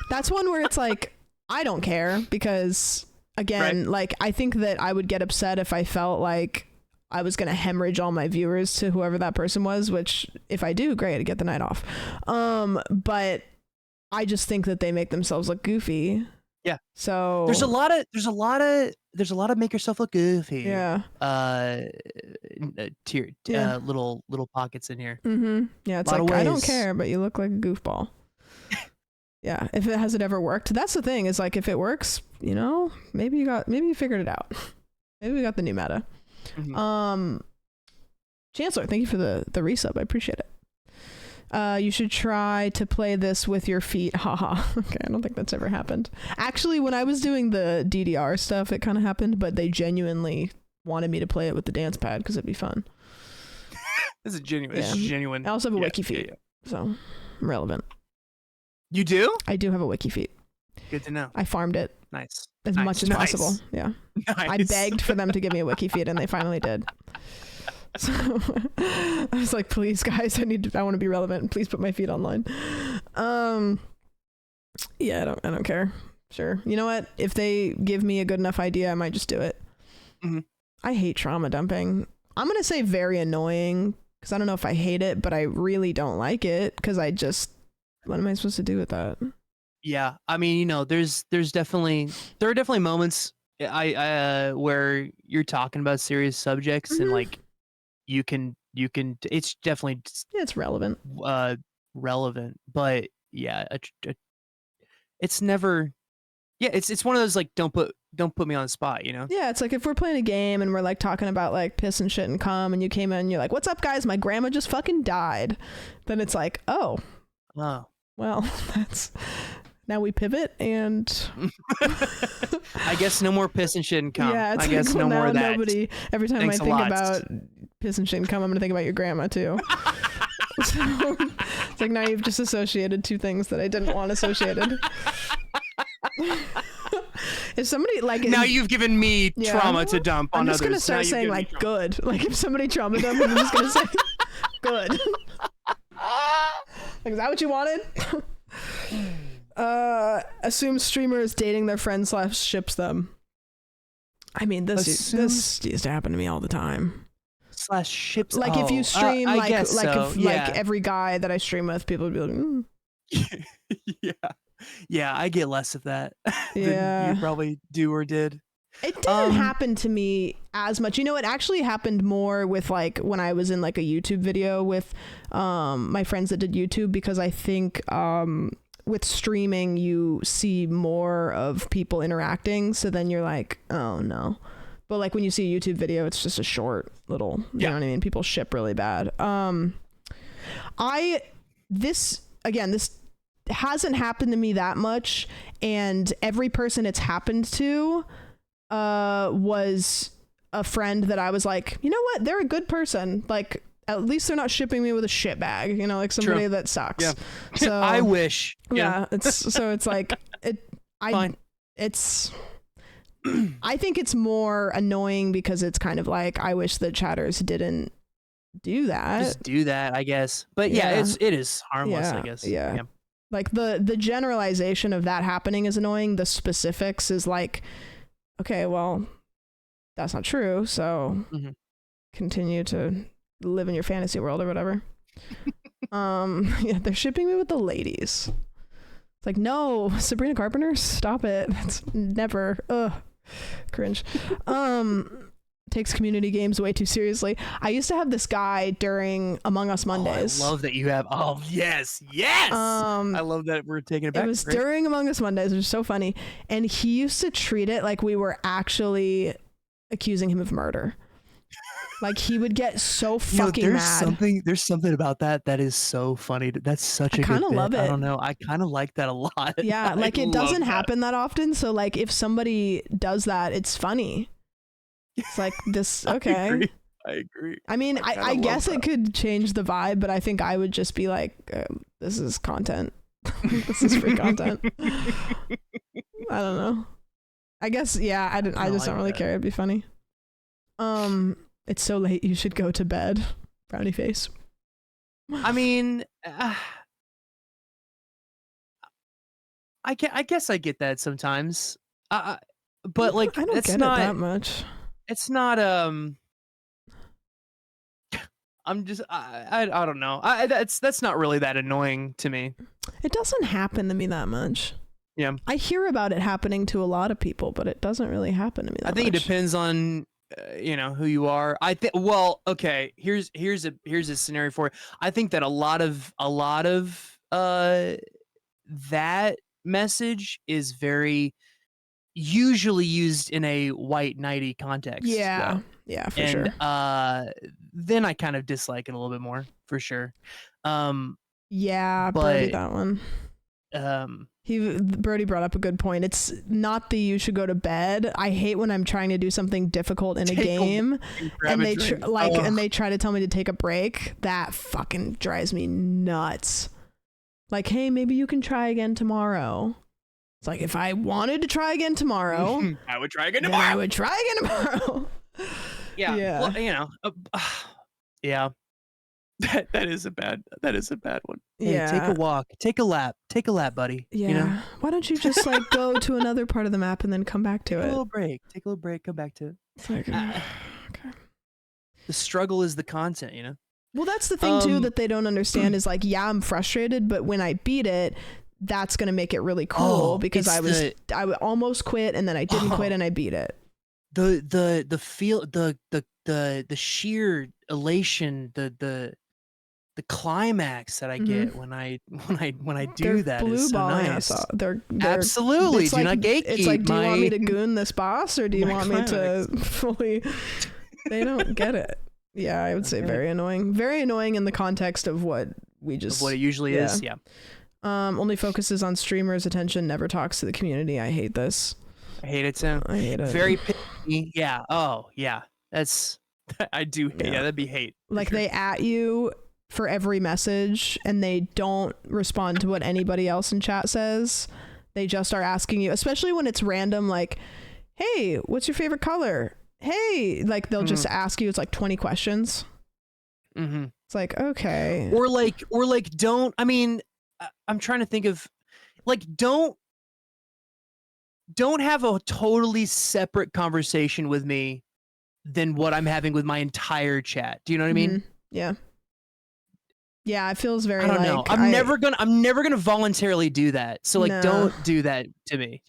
That's one where it's like, I don't care because again, like I think that I would get upset if I felt like I was going to hemorrhage all my viewers to whoever that person was, which if I do, great, I get the night off. But I just think that they make themselves look goofy. Yeah. So there's a lot of make yourself look goofy. Yeah. Little pockets in here. Mm-hmm. Yeah. It's like, I don't care, but you look like a goofball. Yeah. If it has ever worked, that's the thing is like, if it works, maybe you figured it out. Maybe we got the new meta. Mm-hmm. Chancellor, thank you for the resub. I appreciate it. You should try to play this with your feet. Haha. Okay, I don't think that's ever happened. Actually, when I was doing the DDR stuff, it kind of happened, but they genuinely wanted me to play it with the dance pad because it'd be fun. This is genuine. Yeah. This is genuine. I also have a wiki feet, so I'm relevant. You do? I do have a wiki feet. Good to know. I farmed it. Nice. As much as possible. Yeah. Nice. I begged for them to give me a wiki feed and they finally did. So I was like, please guys, I want to be relevant. Please put my feed online. Yeah, I don't care. Sure. You know what? If they give me a good enough idea, I might just do it. Mm-hmm. I hate trauma dumping. I'm going to say very annoying because I don't know if I hate it, but I really don't like it because what am I supposed to do with that? Yeah, I mean, there are definitely moments where you're talking about serious subjects and like you can it's definitely it's relevant. Relevant, but yeah, it's never. Yeah, it's one of those like don't put me on the spot, Yeah, it's like if we're playing a game and we're like talking about like piss and shit and cum, and you came in and you're like, "What's up, guys? My grandma just fucking died." Then it's like, oh, well, that's. Now we pivot and I guess no more piss and shit and cum. Yeah, it's I guess no more of that. Every time Thanks I think about piss and shit and cum, I'm gonna think about your grandma too. So, it's like now you've just associated two things that I didn't want associated. If somebody like now you've given me trauma to dump on others. I'm just gonna start saying like good. Like if somebody trauma dumped, I'm just gonna say good. Like, is that what you wanted? Assume streamer is dating their friend / ships them. I mean, this used to happen to me all the time. / ships. Like if you stream, like every guy that I stream with, people would be like, yeah, I get less of that than you probably do or did. It didn't happen to me as much. You know, it actually happened more with like when I was in like a YouTube video with my friends that did YouTube, because I think with streaming you see more of people interacting, so then you're like, oh no. But like when you see a YouTube video, it's just a short little, you know what I mean? People ship really bad. This hasn't happened to me that much, and every person it's happened to was a friend that I was like, you know what, they're a good person, like at least they're not shipping me with a shit bag, you know, like somebody that sucks. Yeah. So I wish. yeah, it's like Fine. I think it's more annoying because it's kind of like, I wish the chatters didn't do that. Just do that, I guess. But yeah, it is harmless, I guess. Yeah. Like the generalization of that happening is annoying. The specifics is like, okay, well, that's not true. So continue to live in your fantasy world or whatever. Yeah, they're shipping me with the ladies. It's like, no, Sabrina Carpenter, stop it. It's never. Ugh, cringe. Takes community games way too seriously. I used to have this guy during Among Us Mondays. I love that you have. Oh yes. I love that we're taking it back. It was during Among Us Mondays, which is so funny, and he used to treat it like we were actually accusing him of murder. Like he would get so fucking mad. There's something about that is so funny. That's such a good bit. I kind of love it. I don't know. I kind of like that a lot. Yeah, like it doesn't happen that often. So like if somebody does that, it's funny. It's like this. Okay. I agree. I mean, I guess it could change the vibe, but I think I would just be like, this is content. This is free content. I don't know. I guess, yeah, I just don't really care. It'd be funny. It's so late. You should go to bed. Brownie face. I mean, I guess I get that sometimes. But like, I don't get not it that much. It's not. I'm just. I don't know. That's not really that annoying to me. It doesn't happen to me that much. Yeah. I hear about it happening to a lot of people, but it doesn't really happen to me that much. I think it depends on who you are. I think. Well, okay. Here's a scenario for it. I think that a lot of that message is very usually used in a white knighty context. Yeah. Though. Yeah, for sure. Then I kind of dislike it a little bit more, for sure. Yeah, Brody, that one. Brody brought up a good point. It's not the you should go to bed. I hate when I'm trying to do something difficult in a game and they and they try to tell me to take a break. That fucking drives me nuts. Like, hey, maybe you can try again tomorrow. It's like, if I wanted to try again tomorrow, I would try again tomorrow. Yeah. Well, yeah. That is a bad one. Hey, Yeah. take a walk, take a lap, buddy. Yeah. Why don't you just like go to another part of the map and then come back to Take it? a little break, come back to it. It's like, okay. The struggle is the content, Well, that's the thing too that they don't understand is like, yeah, I'm frustrated, but when I beat it, that's gonna make it really cool because I would almost quit and then I didn't quit and I beat it. The feel, the sheer elation, the climax that I get when I do that is so nice. They're absolutely. Do not gatekeep. It's like, do you want me to goon this boss or do you want me to fully? They don't get it. Yeah, I would say very annoying. Very annoying in the context of what we just. Of what it usually is. Yeah. Only focuses on streamers' attention, never talks to the community. I hate this. I hate it too. I hate it. Very picky. Yeah. Oh, yeah. I do. Yeah, that'd be hate. Like they at you for every message and they don't respond to what anybody else in chat says. They just are asking you, especially when it's random, like, hey, what's your favorite color? Hey, like they'll just ask you, it's like 20 questions. Mm-hmm. It's like, okay. Or like, don't, I mean, I'm trying to think of, like, don't have a totally separate conversation with me than what I'm having with my entire chat. Do you know what I mean? Yeah. Yeah, it feels very. I don't know. I'm never gonna voluntarily do that. So like, don't do that to me.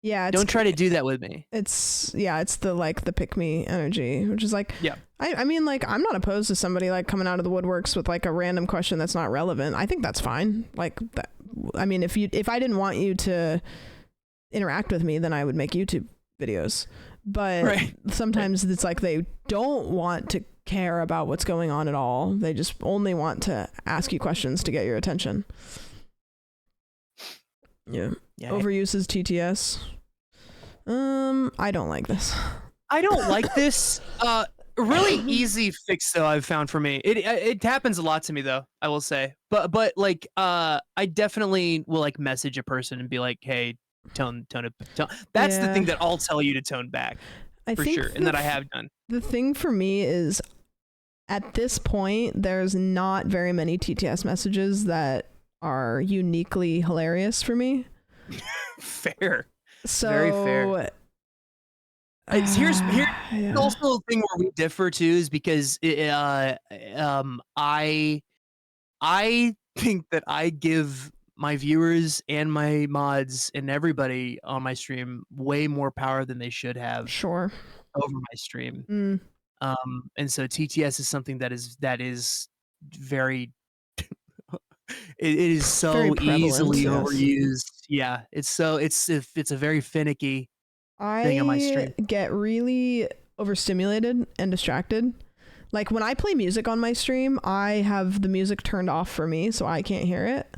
Yeah, Don't try to do that with me. It's the like the pick me energy, which is like, Yeah. I mean, like, I'm not opposed to somebody like coming out of the woodworks with like a random question that's not relevant. I think that's fine. Like that. I mean, if I didn't want you to interact with me, then I would make YouTube videos. But sometimes it's like they don't want to care about what's going on at all. They just only want to ask you questions to get your attention. Yeah. Overuses TTS. I don't like this. I don't like this. Really easy fix though I've found for me. It happens a lot to me though, I will say. But like I definitely will like message a person and be like, hey, tone. That's the thing that I'll tell you to tone back. For sure. And that I have done. The thing for me is at this point there's not very many TTS messages that are uniquely hilarious for me. Fair. So very fair. Here's also the thing where we differ too is because I think that I give my viewers and my mods and everybody on my stream way more power than they should have. Sure. Over my stream. And so TTS is something that is very it is so easily overused. Yeah, it's a very finicky thing on my stream. I get really overstimulated and distracted. Like when I play music on my stream, I have the music turned off for me so I can't hear it.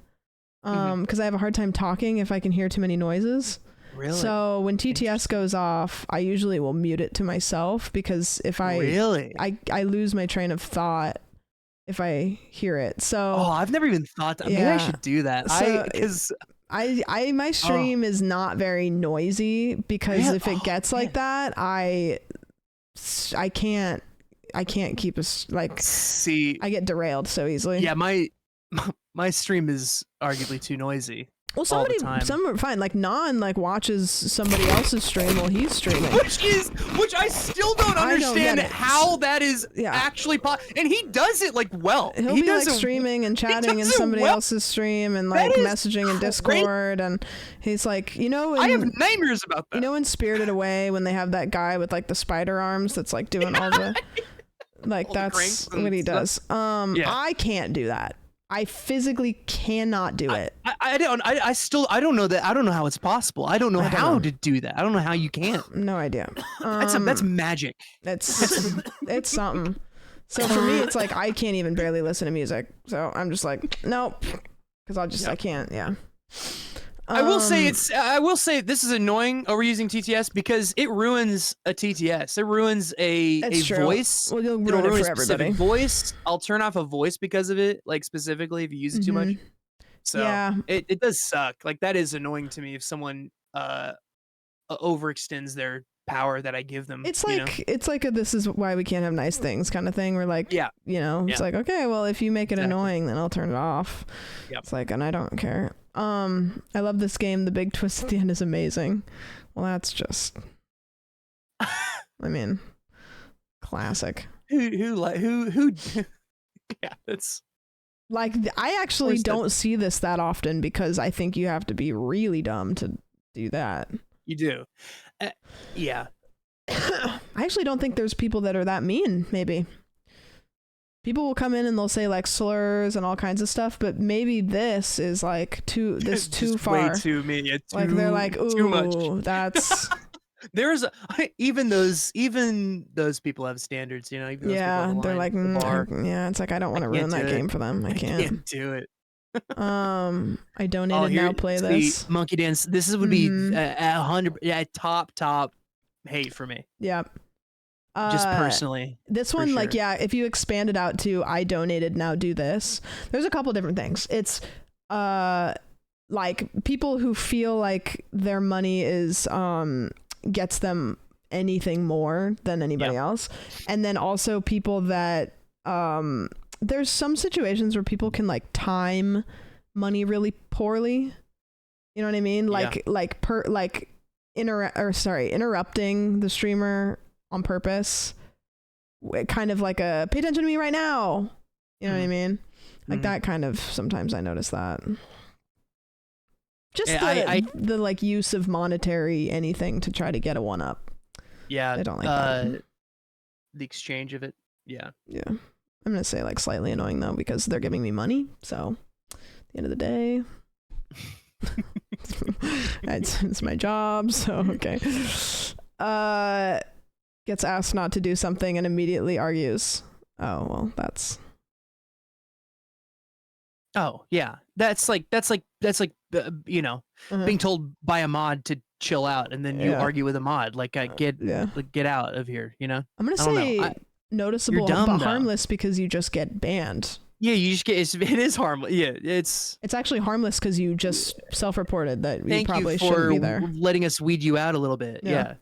Because I have a hard time talking if I can hear too many noises. Really? So when TTS goes off, I usually will mute it to myself because if I I lose my train of thought if I hear it. So I've never even thought that. Maybe I should do that. So, my stream is not very noisy because if it gets like that, I can't keep us like. See, I get derailed so easily. Yeah, my stream is arguably too noisy. Well, some are fine. Like Non watches somebody else's stream while he's streaming, which I still don't understand how that is actually possible. And he does it like well. He'll be like streaming and chatting in somebody else's stream and like messaging in Discord, and he's like, I have nightmares about that. In Spirited Away when they have that guy with like the spider arms that's like doing all the like that's what he does. I can't do that. I physically cannot do it. I don't know that. I don't know how it's possible. I don't know how to do that. I don't know how you can. No idea. That's magic. It's something. So for me, it's like I can't even barely listen to music. So I'm just like, nope, because I can't. Yeah. I will say this is annoying overusing TTS because it ruins a TTS. It ruins a voice. Well, you'll ruin it for everybody. Voice. I'll turn off a voice because of it. Like specifically if you use it too much. So it does suck. Like that is annoying to me if someone overextends their power that I give them. It's like a this is why we can't have nice things kind of thing. We're like, it's like, okay, well if you make it annoying, then I'll turn it off. Yep. It's like, and I don't care. I love this game. The big twist at the end is amazing. Well, that's just, I mean, classic. Who yeah, it's like, I actually don't see this that often because I think you have to be really dumb to do that. You do. Yeah. I actually don't think there's people that are that mean, maybe. People will come in and they'll say like slurs and all kinds of stuff, but maybe this is like too far. Way too mean. Yeah, like they're like, ooh, too much. That's even those people have standards, even those people they're like, it's like I don't want to ruin that game for them. I can't do it. I donated now. Play this Monkey Dance. This would be 100 top hate for me. Yep. Just personally, this one, like, if you expand it out to I donated now do this, there's a couple different things. It's like people who feel like their money is gets them anything more than anybody else, and then also people that there's some situations where people can like time money really poorly, you know what I mean, interrupting the streamer on purpose, kind of like a pay attention to me right now, you know what I mean, like that kind of. Sometimes I notice that Just Yeah, the like use of monetary anything to try to get a one up. yeah, I don't like that. the exchange of it. Yeah. Yeah. I'm gonna say like slightly annoying though because they're giving me money. So at the end of the day, it's my job. So okay. Gets asked not to do something and immediately argues. Oh well, that's. Oh yeah, that's like you know, being told by a mod to chill out, and then you argue with a mod like, get out of here. You know. I'm gonna I don't know. say noticeable You're dumb, but though. harmless because you just get banned. Yeah, you just get it is harmless. Yeah, it's actually harmless because you just self-reported that you thank probably you shouldn't for be there. letting us weed you out a little bit. Yeah.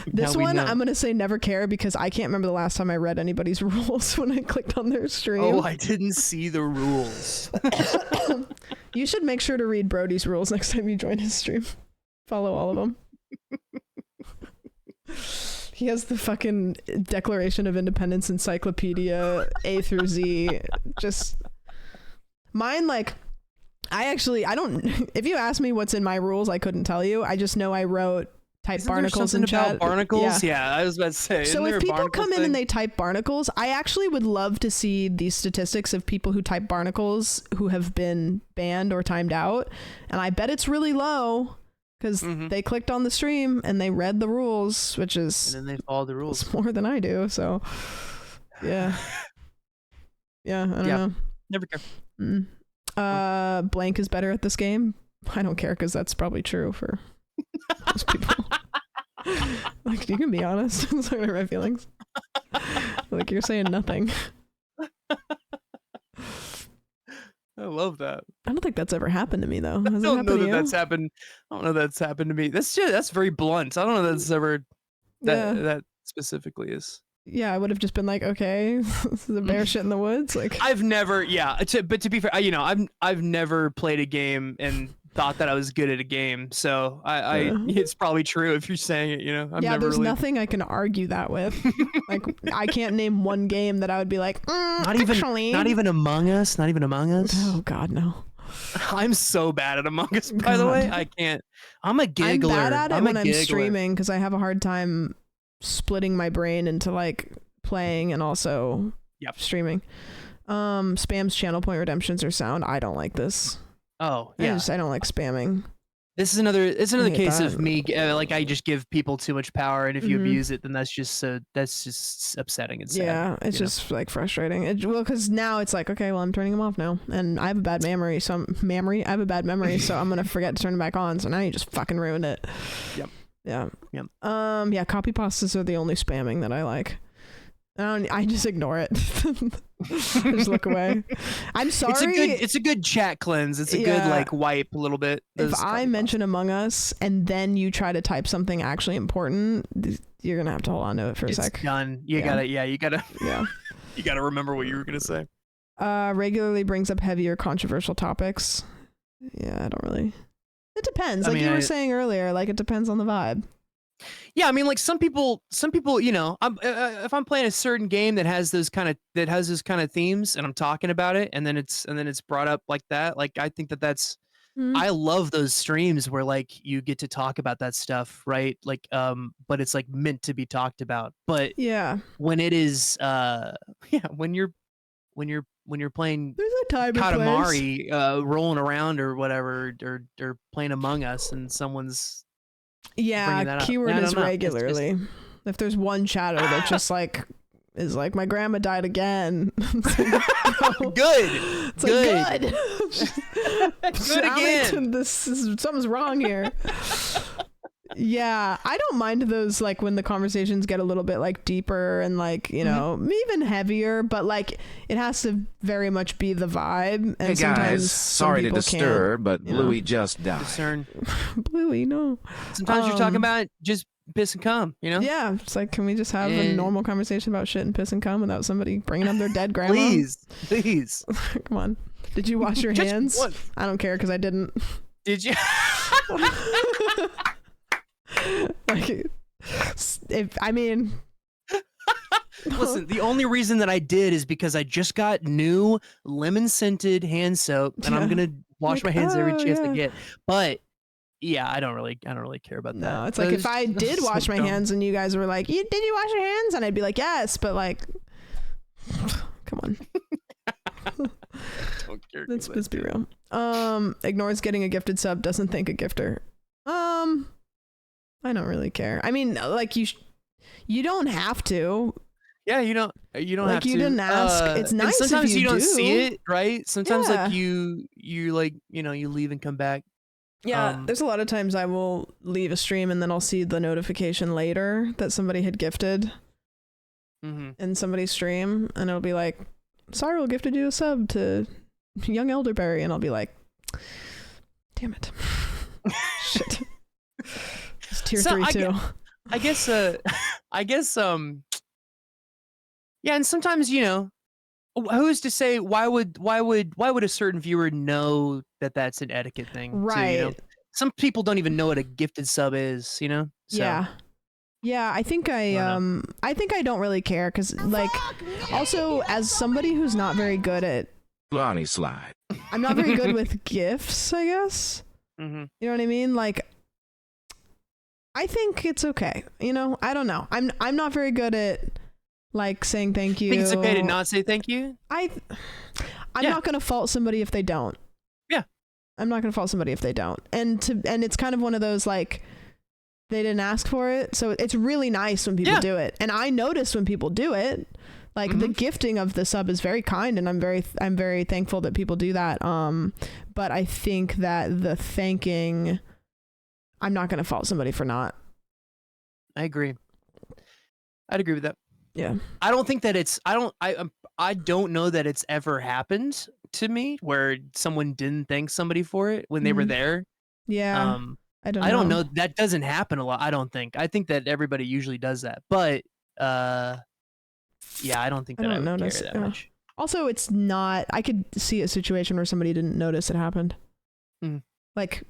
This Now we one know. I'm gonna say never care because I can't remember the last time I read anybody's rules when I clicked on their stream. Oh, I didn't see the rules. You should make sure to read Brody's rules next time you join his stream. Follow all of them. He has the fucking Declaration of Independence encyclopedia A through Z. Just mine, like I don't. If you ask me what's in my rules, I couldn't tell you. I just know I wrote type Isn't there barnacles something in chat. about barnacles? Yeah, I was about to say. So isn't there if a people barnacle come in thing? and they type barnacles, I actually would love to see these statistics of people who type barnacles who have been banned or timed out. And I bet it's really low because they clicked on the stream and they read the rules, which is and then they follow the rules. it's more than I do. So yeah. Yeah, I don't know. Never care. Blank is better at this game. I don't care because that's probably true for most people. Like, you can be honest. It's not gonna hurt my feelings. Like, you're saying nothing. I love that. I don't think that's ever happened to me though. Has I it don't happened know to that you? that's happened. I don't know that's happened to me. That's very blunt. I don't know that's ever that specifically is. Yeah, I would have just been like, okay, this is a bear shit in the woods. Like, I've never, but to be fair, you know, I've never played a game and thought that I was good at a game. So it's probably true if you're saying it. You know, I've never there's really... nothing I can argue that with. Like, I can't name one game that I would be like, not actually. even Among Us. Not even Among Us. Oh God, no. I'm so bad at Among Us. By the way, I can't. I'm a giggler. I'm bad at it I'm when a I'm giggler. streaming because I have a hard time splitting my brain into like playing and also streaming. Spam's channel point redemptions are sound. I don't like this. Oh yeah, I don't like spamming. This is another. It's another hate case that. of me. Like I just give people too much power, and if you abuse it, then that's just upsetting and sad. Yeah, it's just like frustrating. Well, because now it's like, okay, well, I'm turning them off now, and I have a bad memory, so I have a bad memory, so I'm gonna forget to turn them back on. So now you just fucking ruined it. Yep. Yeah. Yep. Yeah. Copy pastas are the only spamming that I like. I just ignore it. I just look away. I'm sorry. It's a good chat cleanse. It's a good like wipe a little bit. If I mention Among Us and then you try to type something actually important, you're gonna have to hold on to it for a sec. It's done. You gotta. Yeah. You gotta remember what you were gonna say. Regularly brings up heavier controversial topics. Yeah, I don't really. It depends. Like you were saying earlier, like it depends on the vibe. Yeah, I mean, like some people, you know, if I'm playing a certain game that has those kind of themes, and I'm talking about it, and then it's brought up like that, like I think that's, I love those streams where like you get to talk about that stuff, right? Like, but it's like meant to be talked about. But yeah, when it is, when you're playing there's a time and Katamari, rolling around or whatever, or playing Among Us, and someone's keyword is regularly. If there's one chatter that just like is like, my grandma died again. It's like, no. Good. It's like, good. Good again. Something's wrong here. Yeah, I don't mind those, like when the conversations get a little bit like deeper and like, you know, even heavier, but like it has to very much be the vibe. And Hey guys, sorry to disturb, but Bluey just died. Bluey, no. Sometimes you're talking about just piss and cum, you know? Yeah, it's like, can we just have a normal conversation about shit and piss and cum without somebody bringing up their dead grandma? Please. Come on. Did you wash your hands? One. I don't care because I didn't. Did you? Like, listen, the only reason that I did is because I just got new lemon scented hand soap, and I'm gonna wash Like, my hands every oh, chance I yeah. get. But yeah, I don't really care about that. No, it's like if I did wash my hands and you guys were like, did you wash your hands? And I'd be like, yes, but like, come on. Let's be real. Ignores getting a gifted sub, doesn't thank a gifter. I don't really care. I mean, like you don't have to. Yeah, you don't Like, have to. you didn't ask. It's and nice if sometimes you don't do. see it, right? Sometimes Yeah. like you like, you leave and come back. Yeah, there's a lot of times I will leave a stream and then I'll see the notification later that somebody had gifted in somebody's stream, and it'll be like, Cyril gifted you a sub to Young Elderberry, and I'll be like, damn it. Shit. It's tier 3 too. I guess yeah, and sometimes, who's to say why would a certain viewer know that that's an etiquette thing? Right. Too, Some people don't even know what a gifted sub is, So, Yeah, I think I don't really care, because like, also as somebody who's not very good at Lonnie slide. I'm not very good with gifts, I guess. You know what I mean? Like, I think it's okay. I don't know. I'm not very good at like saying thank you. I think it's okay to not say thank you. I'm not gonna fault somebody if they don't. Yeah. I'm not gonna fault somebody if they don't. And it's kind of one of those like, they didn't ask for it, so it's really nice when people do it. And I notice when people do it. Like the gifting of the sub is very kind, and I'm very thankful that people do that. But I think that the thanking, I'm not going to fault somebody for not. I agree. I'd agree with that. Yeah. I don't think that I don't know that it's ever happened to me where someone didn't thank somebody for it when they were there. Yeah. I don't know. That doesn't happen a lot. I don't think. I think that everybody usually does that. But yeah, I don't think that I would notice care that much. Also, it's not. I could see a situation where somebody didn't notice it happened. Like,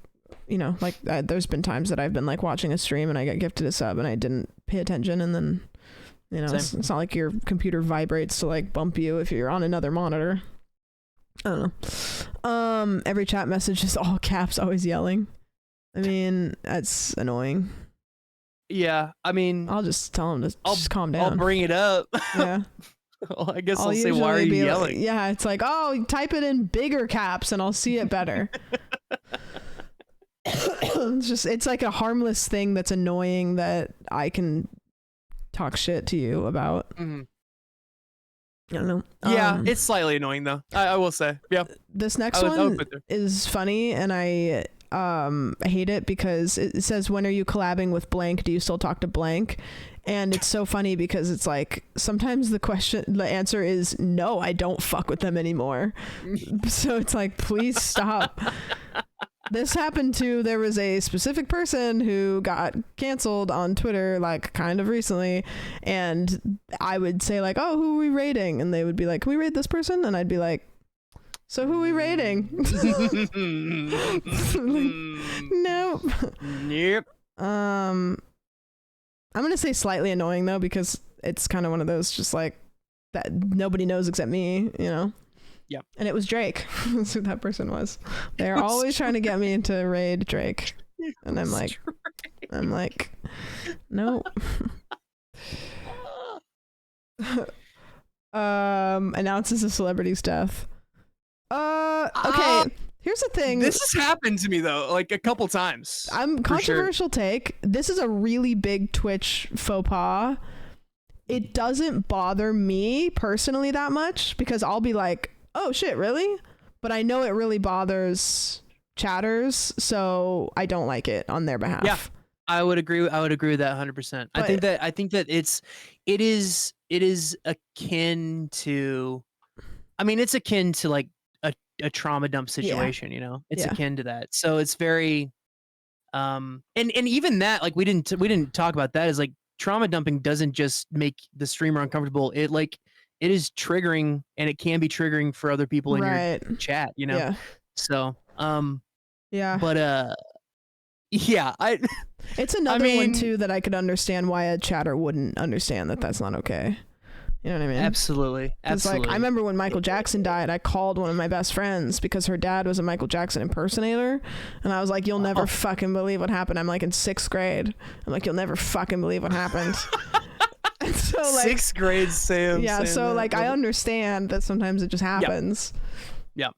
there's been times that I've been like watching a stream and I got gifted a sub and I didn't pay attention, and then it's not like your computer vibrates to like bump you if you're on another monitor. I don't know. Every chat message is all caps, always yelling. I mean, that's annoying. Yeah, I mean, I'll just tell him to just calm down. I'll bring it up. Yeah. Well, I guess I'll say, why are you yelling? Like, yeah, it's like, oh, type it in bigger caps and I'll see it better. It's like a harmless thing that's annoying that I can talk shit to you about. I don't know. Yeah, it's slightly annoying though. I will say. Yeah. This next one is funny, and I hate it because it says, when are you collabing with blank? Do you still talk to blank? And it's so funny because it's like, sometimes the answer is no, I don't fuck with them anymore. So it's like, please stop. This happened there was a specific person who got canceled on Twitter like kind of recently, and I would say like, oh, who are we rating? And they would be like, can we rate this person? And I'd be like, so who are we rating? Nope. Yep. I'm gonna say slightly annoying though, because it's kind of one of those just like that nobody knows except me, Yeah. And it was Drake. That's who that person was. They're always trying to get me into raid Drake. And I'm like, no. Announces a celebrity's death. Okay. Here's the thing. This has happened to me though, like a couple times. Controversial take. This is a really big Twitch faux pas. It doesn't bother me personally that much, because I'll be like, oh shit, really? But I know it really bothers chatters, so I don't like it on their behalf. Yeah, I would agree with that 100%. I think that it is akin to, I mean, it's akin to like a trauma dump situation, it's akin to that. So it's very and even that, like we didn't talk about that, is like trauma dumping doesn't just make the streamer uncomfortable. It is triggering, and it can be triggering for other people in your chat, Yeah. So yeah. But yeah, it's another one too that I could understand why a chatter wouldn't understand that that's not okay. You know what I mean? Absolutely. 'Cause, like, I remember when Michael Jackson died, I called one of my best friends because her dad was a Michael Jackson impersonator. And I was like, you'll never fucking believe what happened. I'm like in 6th grade. I'm like, you'll never fucking believe what happened. And so, like, 6th grade Sam. yeah, saying so that. like I understand that sometimes it just happens. Yeah.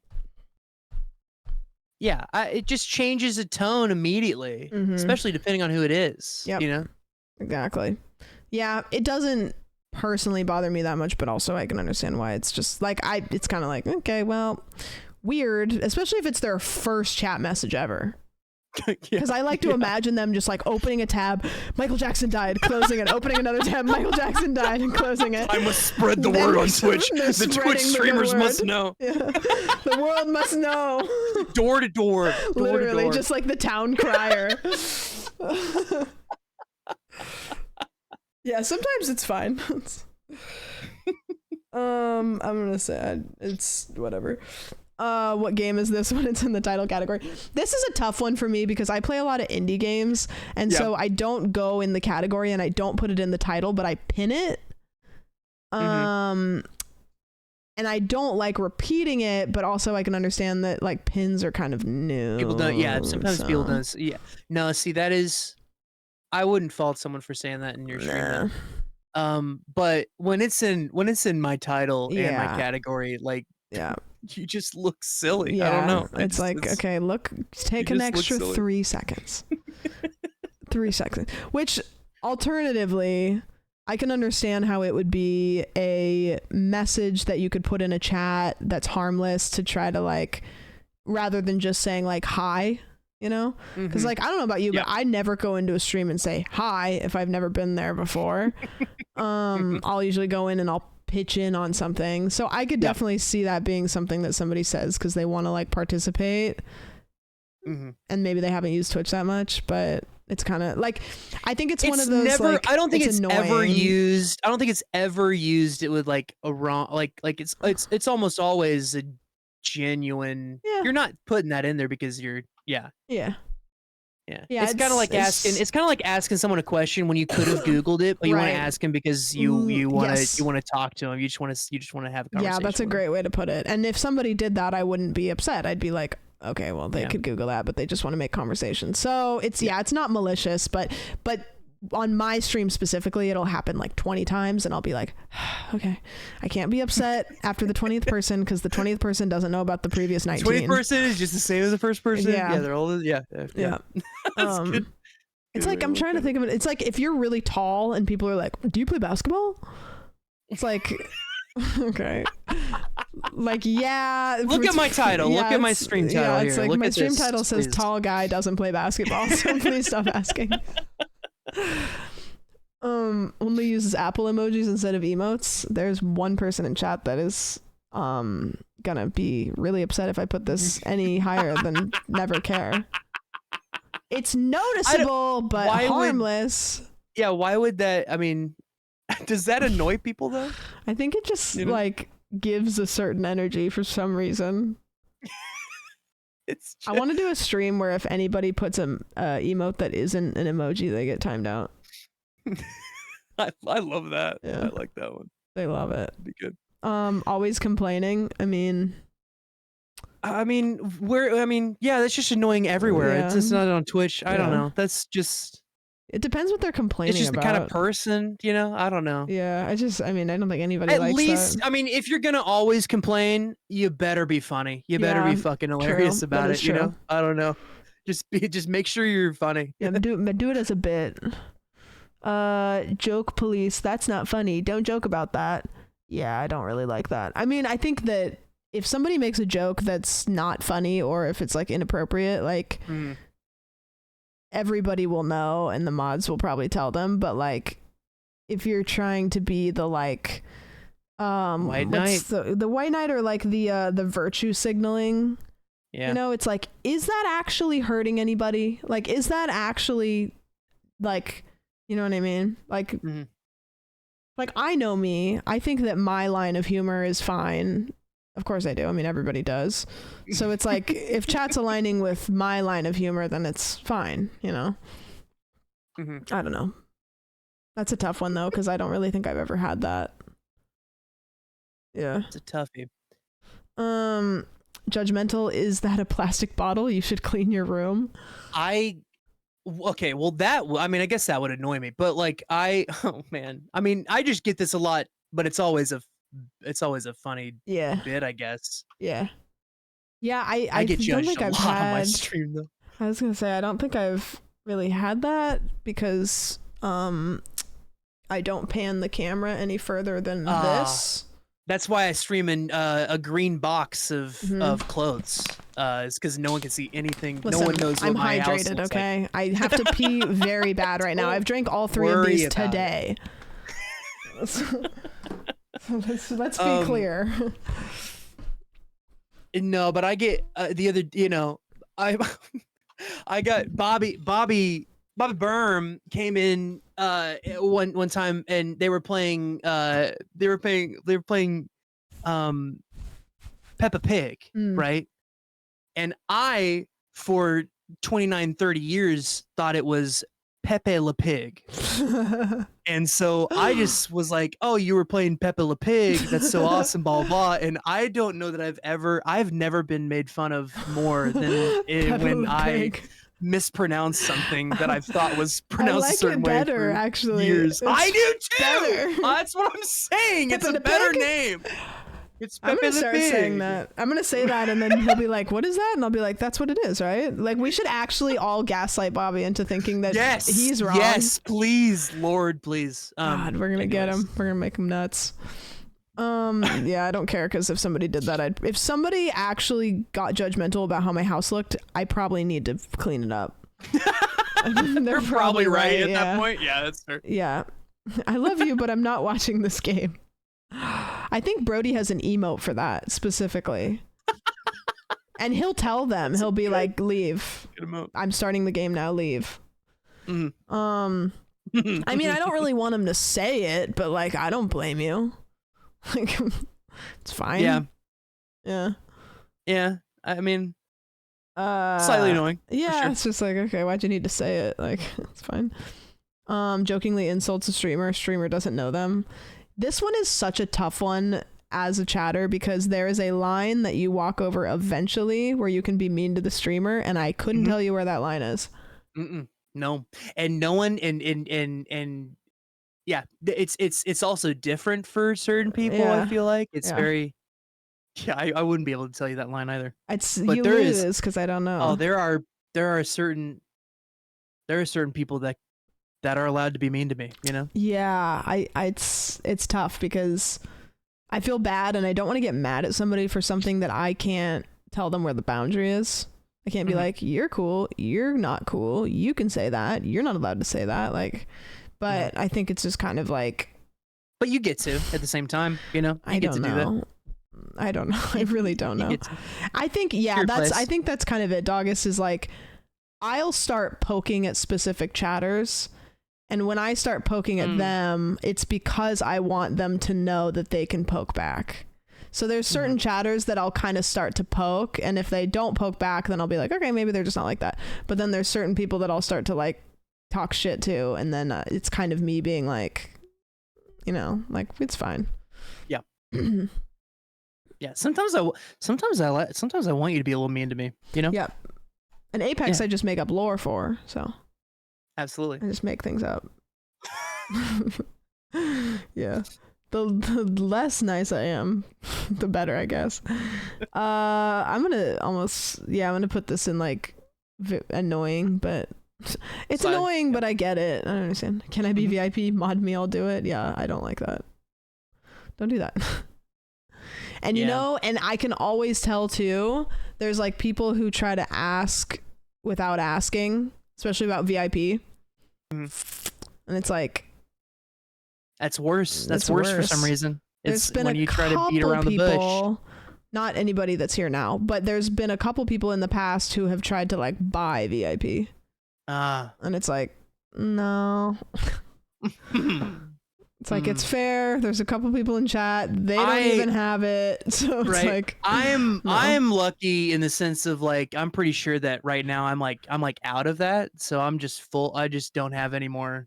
Yeah, it just changes the tone immediately, especially depending on who it is. Yep. You know? Exactly. Yeah, it doesn't personally bother me that much, but also I can understand why. It's just like it's kind of like, okay, well, weird, especially if it's their first chat message ever. Because I like to imagine them just like opening a tab, Michael Jackson died, closing it, opening another tab, Michael Jackson died, and closing it. I must spread the word on Twitch. The Twitch streamers must know. Yeah. The world must know. Door to door. Literally, just like the town crier. Yeah, sometimes it's fine. I'm gonna say it's whatever. What game is this when it's in the title category? This is a tough one for me because I play a lot of indie games, and so I don't go in the category and I don't put it in the title, but I pin it. And I don't like repeating it, but also I can understand that like pins are kind of new. People don't. Yeah, sometimes people don't. Yeah. No, see, that is. I wouldn't fault someone for saying that in your stream. But when it's in my title and my category, like, yeah, you just look silly. Yeah, I don't know. It's like, okay, look, take an extra 3 seconds. 3 seconds. Which, alternatively, I can understand how it would be a message that you could put in a chat that's harmless to try to, like, rather than just saying, like, hi, you know? Because, like, I don't know about you, but I never go into a stream and say hi if I've never been there before. I'll usually go in and I'll pitch in on something. So I could definitely see that being something that somebody says because they want to, like, participate. And maybe they haven't used Twitch that much, but it's kind of like, I think it's one of those, never, like, I don't think it's annoying. ever used. I don't think it's ever used it with like a wrong, like it's almost always a genuine. You're not putting that in there because you're yeah. It's kind of like asking. It's kind of like asking someone a question when you could have Googled it, but you want to ask him because you want to talk to him. You just want to have a conversation. Yeah, that's a great way to put it. And if somebody did that, I wouldn't be upset. I'd be like, okay, well, they could Google that, but they just want to make conversation. So it's it's not malicious, but on my stream specifically, it'll happen like 20 times, and I'll be like, okay, I can't be upset after the 20th person because the 20th person doesn't know about the previous 19. 20th person is just the same as the first person. Yeah, they're all yeah. That's good. It's like I'm trying to think of it. It's like if you're really tall and people are like, "Do you play basketball?" It's like, okay, like Look at my title. Look at my stream title. Yeah, it's here. like Look my at stream this, title says please. "Tall guy doesn't play basketball," so please stop asking. Only uses Apple emojis instead of emotes. There's one person in chat that is gonna be really upset if I put this any higher than never care. It's noticeable, but harmless. Why would that? I mean, does that annoy people though? I think it just like gives a certain energy for some reason. I want to do a stream where if anybody puts an emote that isn't an emoji, they get timed out. I love that. Yeah. I like that one. They love it. That'd be good. Always complaining. I mean, that's just annoying everywhere. Yeah. It's just not on Twitch. I don't know. That's just. It depends what they're complaining about. It's just the kind of person, I don't know. Yeah, I don't think anybody At likes least, that. if you're gonna always complain, you better be funny. You better be fucking hilarious about it. I don't know. Just make sure you're funny. Yeah, do it as a bit. Joke police. That's not funny. Don't joke about that. Yeah, I don't really like that. I mean, I think that if somebody makes a joke that's not funny or if it's like inappropriate, like everybody will know and the mods will probably tell them. But like, if you're trying to be the like, white knight, the white knight or like the virtue signaling. Yeah. It's like, is that actually hurting anybody? Like, is that actually like, you know what I mean? Like, like I know me. I think that my line of humor is fine. Of course I do. I mean, everybody does. So it's like, if chat's aligning with my line of humor, then it's fine, I don't know. That's a tough one though, because I don't really think I've ever had that. Yeah. It's a toughie. Judgmental, is that a plastic bottle? You should clean your room. Okay, well I mean, I guess that would annoy me, but like oh man, I mean, I just get this a lot, but it's always a funny bit, I guess. Yeah. Yeah, I get don't judged think a I've lot on my had. stream though. I was gonna say I don't think I've really had that because I don't pan the camera any further than this. That's why I stream in a green box of clothes. It's because no one can see anything. Listen, no one knows what I'm my house hydrated, looks okay? like. I have to pee very bad right now. I've drank all 3 of Worry these about today. Let's be clear. No, but I get the other. I got Bobby Berm came in one time and they were playing Peppa Pig, right? And I, for 29-30 years, thought it was Pepe Le Pig. And so I just was like, oh, you were playing Pepe Le Pig, that's so awesome, blah blah. And I don't know that I've never been made fun of more than when I mispronounced something that I thought was pronounced I like a certain it way better, for actually. years. It's I do too. better. That's what I'm saying. It's Pepe a Le better Pig? name. It's I'm Pepe gonna Le start Pig. saying that. I'm gonna say that, and then he'll be like, "What is that?" And I'll be like, "That's what it is, right?" Like, we should actually all gaslight Bobby into thinking that he's wrong. Yes, please, Lord, please. God, we're gonna get him. We're gonna make him nuts. Yeah, I don't care, because if somebody did that, if somebody actually got judgmental about how my house looked, I probably need to clean it up. They're probably right at that point. Yeah, that's fair. Yeah. I love you, but I'm not watching this game. I think Brody has an emote for that specifically. And he'll tell them, he'll be like, leave. I'm starting the game now, leave. I mean, I don't really want him to say it, but like, I don't blame you. Like, it's fine. Yeah. Yeah. Yeah. I mean, slightly annoying. Yeah, sure. it's just like, okay, why'd you need to say it? Like, it's fine. Jokingly insults a streamer doesn't know them. This one is such a tough one as a chatter, because there is a line that you walk over eventually where you can be mean to the streamer, and I couldn't tell you where that line is. No, and no one, and yeah, it's also different for certain people. Yeah. I feel like it's Yeah. very. Yeah, I wouldn't be able to tell you that line either. But you there is, because I don't know. Oh, there are certain people that are allowed to be mean to me, you know? Yeah, it's tough, because I feel bad and I don't want to get mad at somebody for something that I can't tell them where the boundary is. I can't be like, you're cool, you're not cool, you can say that, you're not allowed to say that. Like, but I think it's just kind of like. But you get to at the same time, you know? You get to do that. I don't know. I really don't know. I think, yeah, I think that's kind of it. Doggus is like, I'll start poking at specific chatters. And when I start poking at them, it's because I want them to know that they can poke back. So there's certain chatters that I'll kind of start to poke. And if they don't poke back, then I'll be like, okay, maybe they're just not like that. But then there's certain people that I'll start to like talk shit to. And then it's kind of me being like, you know, like, it's fine. Yeah. Yeah. Sometimes I want you to be a little mean to me, you know? Yeah. And Apex, I just make up lore for. So. Absolutely. I just make things up. Yeah. The less nice I am, the better, I guess. I'm gonna put this in like annoying, but it's annoying, but I get it. I don't understand. Can I be VIP? Mod me, I'll do it. Yeah, I don't like that. Don't do that. And you know, and I can always tell too, there's like people who try to ask without asking, especially about VIP. And it's like, that's worse. That's worse for some reason. It's been when you try to beat around the bush. Not anybody that's here now, but there's been a couple people in the past who have tried to like buy VIP. And it's like, no. It's like, it's fair. There's a couple people in chat. They don't even have it. So it's like, I'm lucky in the sense of like, I'm pretty sure that right now I'm like out of that. So I'm just full. I just don't have any more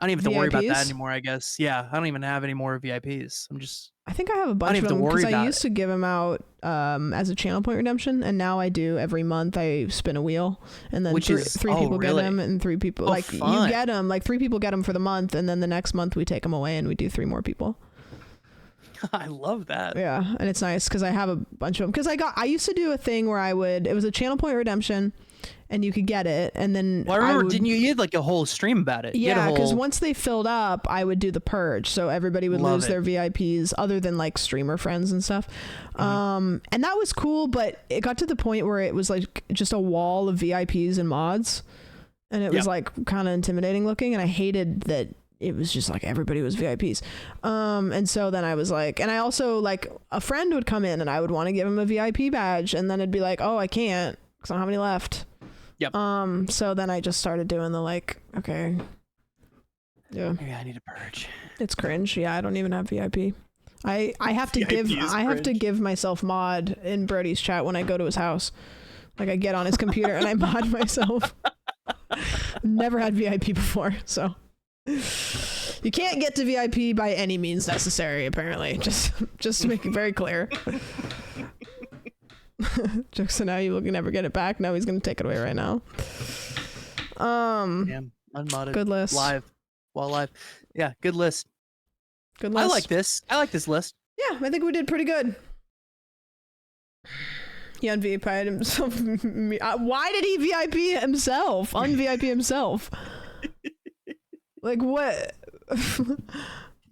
I don't even have to worry about that VIPs? anymore, I guess. Yeah, I don't even have any more VIPs. I think I have a bunch of even have to them worry because I about used to give them out as a channel point redemption, and now I do every month. I spin a wheel, and then Which is- three oh, people get really? them, and 3 people Oh, you fun. get them. Like 3 people get them for the month, and then the next month we take them away and we do 3 more people. I love that. Yeah, and it's nice because I have a bunch of them. Because I used to do a thing where it was a channel point redemption, and you could get it, and then Well, I remember, didn't you had like a whole stream about it? You had a Yeah, because whole- once they filled up, I would do the purge, so everybody would Love lose it. their VIPs, other than like streamer friends and stuff. And that was cool, but it got to the point where it was like just a wall of VIPs and mods, and it was like kind of intimidating looking, and I hated that. It was just like everybody was VIPs. And so then I was like, and I also like a friend would come in and I would want to give him a VIP badge, and then it'd be like, oh, I can't because I don't have any left. Yep. So then I just started doing the like, okay. Yeah. Yeah, I need a purge. It's cringe. Yeah, I don't even have VIP. I have to VIP is I have to cringe. give myself mod in Brody's chat when I go to his house. Like I get on his computer and I mod myself. Never had VIP before, so you can't get to VIP by any means necessary, apparently. Just to make it very clear. So now you can never get it back. Now he's gonna take it away right now. Damn, unmodded. Good list. Live. While live. Yeah, good list. Good list. I like this. I like this list. Yeah, I think we did pretty good. He un-VIP'd himself. Why did he VIP himself? Un-VIP himself. Like what?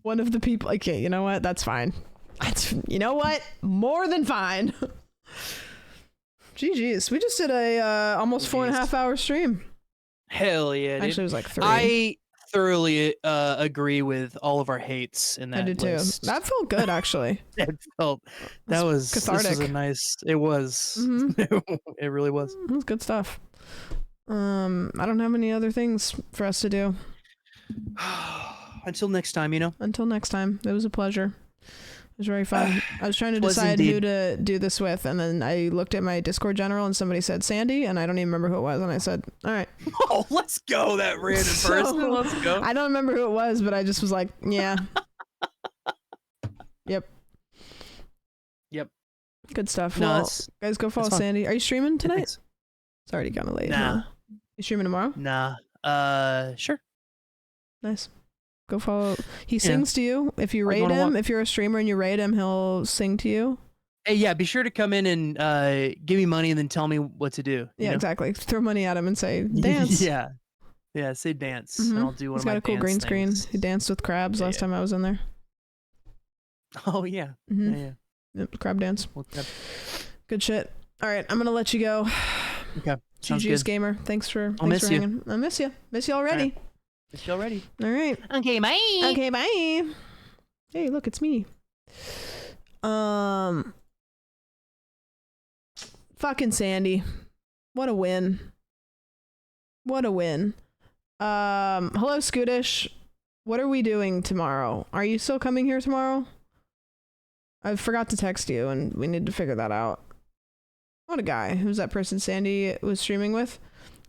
One of the people. Okay, you know what? That's fine. You know what? More than fine. GG's. We just did a almost 4.5 hour stream. Hell yeah, dude. Actually, it was like 3. I thoroughly agree with all of our hates in that I did too. list. That felt good, actually. It felt that was cathartic. This was a nice. It was. It really was. It was good stuff. I don't have any other things for us to do. Until next time, you know. Until next time, it was a pleasure. It was very fun. I was trying to Was decide who indeed. to do this with, and then I looked at my Discord general, and somebody said Sandy, and I don't even remember who it was, and I said, all right. Oh, let's go, that random So, person. Let's go. I don't remember who it was, but I just was like, yeah. Yep. Yep. Good stuff. No, Well, that's- guys, go follow that's fun. Sandy. Are you streaming tonight? thanks. It's already kind of late. Nah. Huh? You streaming tomorrow? Nah. Sure. Nice. Go follow. He sings to you. If you Like, raid wanna him, walk- if you're a streamer and you raid him, he'll sing to you. Hey, yeah. Be sure to come in and give me money and then tell me what to do. you Yeah, know? exactly. Throw money at him and say, dance. Yeah. Yeah. Say dance, and I'll do one He's of my got a cool dance green screen. things. He danced with crabs last time I was in there. Oh yeah. Mhm. Yeah. Yep, crab dance. Well, yeah. Good shit. All right, I'm gonna let you go. Okay. Sounds GG's good. gamer. Thanks for I'll miss you. hanging. I miss you. Miss you already. Is she already? All right. Okay. Bye. Okay, bye. Hey, look, it's me. Fucking Sandy. What a win. What a win. Hello, Scootish. What are we doing tomorrow? Are you still coming here tomorrow? I forgot to text you, and we need to figure that out. What a guy. Who's that person Sandy was streaming with?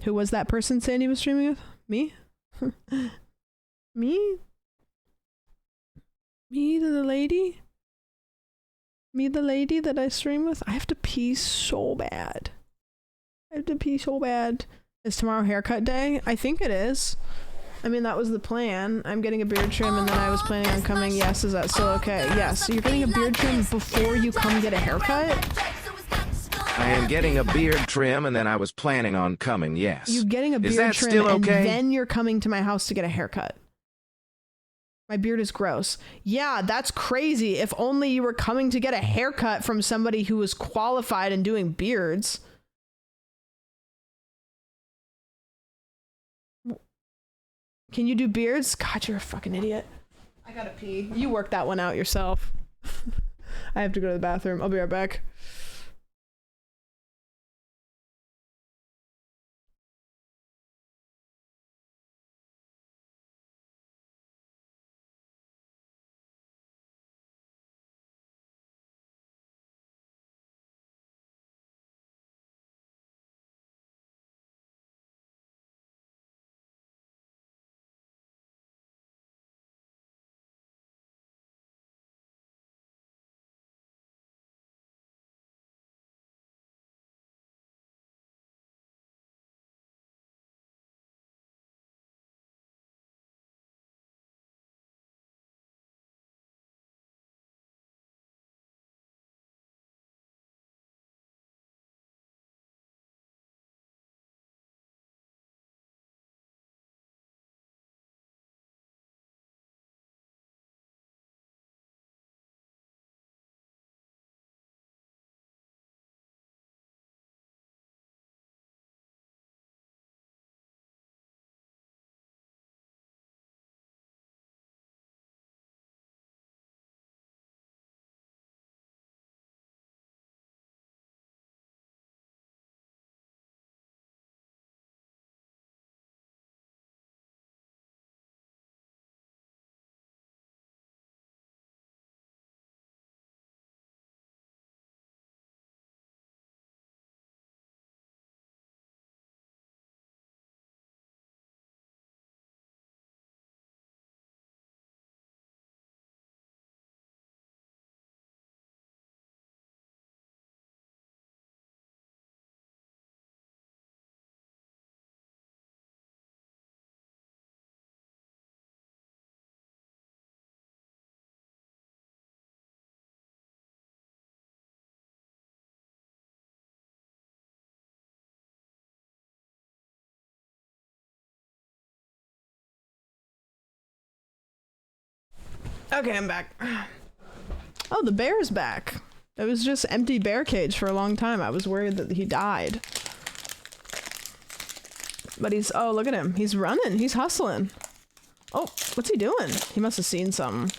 Who was that person Sandy was streaming with? Me? Me? Me, the lady? Me, the lady that I stream with? I have to pee so bad. Is tomorrow haircut day? I think it is. I mean, that was the plan. I'm getting a beard trim, and then I was planning on coming. Yes, is that still okay? Yes. So you're getting a beard trim before you come get a haircut? I am getting a beard trim, and then I was planning on coming, yes. You're getting a Is beard that trim, still and okay? then you're coming to my house to get a haircut. My beard is gross. Yeah, that's crazy. If only you were coming to get a haircut from somebody who was qualified in doing beards. Can you do beards? God, you're a fucking idiot. I gotta pee. You work that one out yourself. I have to go to the bathroom. I'll be right back. Okay, I'm back. Oh, the bear's back. It was just empty bear cage for a long time. I was worried that he died. But he's, oh, look at him. He's running. He's hustling. Oh, what's he doing? He must have seen something.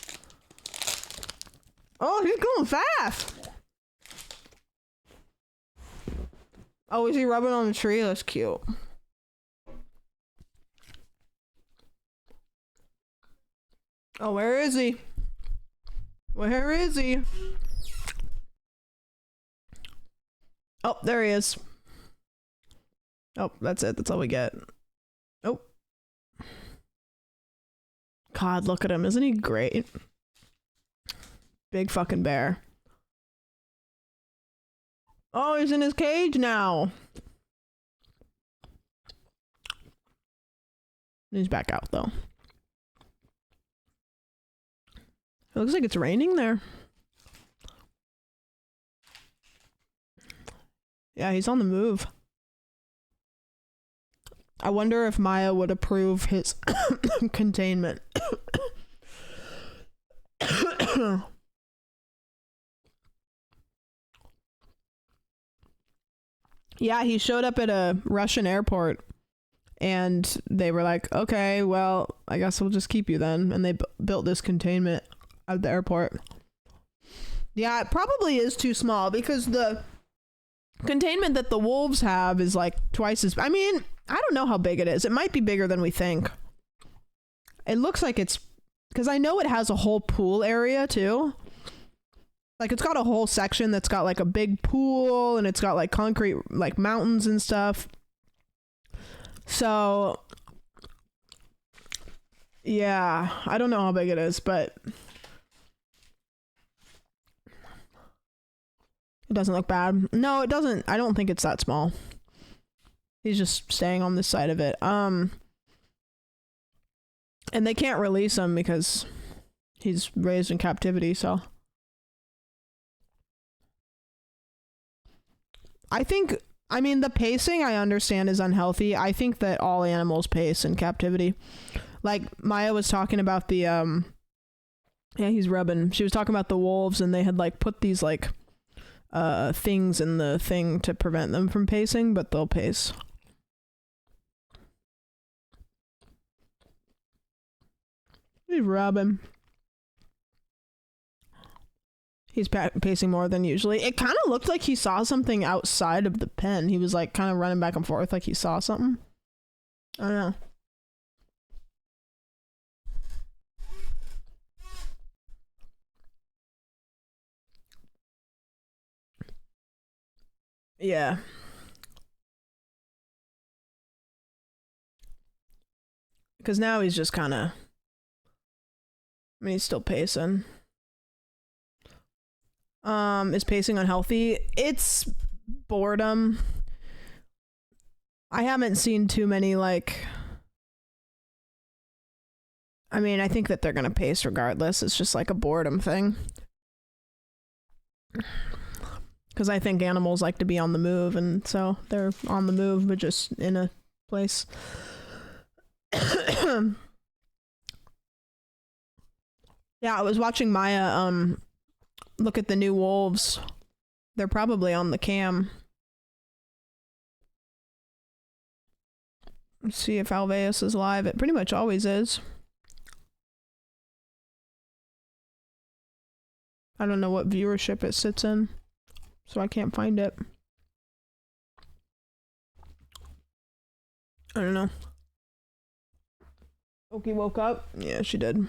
Oh, he's going fast. Oh, is he rubbing on the tree? That's cute. Oh, where is he? Where is he? Oh, there he is. Oh, that's it. That's all we get. Oh. God, look at him. Isn't he great? Big fucking bear. Oh, he's in his cage now. He's back out, though. It looks like it's raining there. Yeah, he's on the move. I wonder if Maya would approve his containment. Yeah, he showed up at a Russian airport and they were like, okay, well, I guess we'll just keep you then. And they built this containment at the airport. Yeah, it probably is too small because the containment that the wolves have is like twice as, I mean, I don't know how big it is. It might be bigger than we think. It looks like it's, because I know it has a whole pool area too. Like it's got a whole section that's got like a big pool and it's got like concrete like mountains and stuff. So yeah, I don't know how big it is, but it doesn't look bad. No, it doesn't. I don't think it's that small. He's just staying on this side of it. And they can't release him because he's raised in captivity, so I think, I mean, the pacing I understand is unhealthy. I think that all animals pace in captivity. Like Maya was talking about the yeah, he's rubbing. She was talking about the wolves and they had like put these like things in the thing to prevent them from pacing, but they'll pace. He's rubbing. He's pacing more than usually. It kind of looked like he saw something outside of the pen. He was like kind of running back and forth like he saw something. I don't know. Yeah. Because now he's just kind of, I mean, he's still pacing. Is pacing unhealthy? It's boredom. I haven't seen too many like, I mean, I think that they're gonna pace regardless. It's just like a boredom thing. Because I think animals like to be on the move, and so they're on the move, but just in a place. Yeah, I was watching Maya look at the new wolves. They're probably on the cam. Let's see if Alveus is live. It pretty much always is. I don't know what viewership it sits in, so I can't find it. I don't know. Oki woke up? Yeah, she did.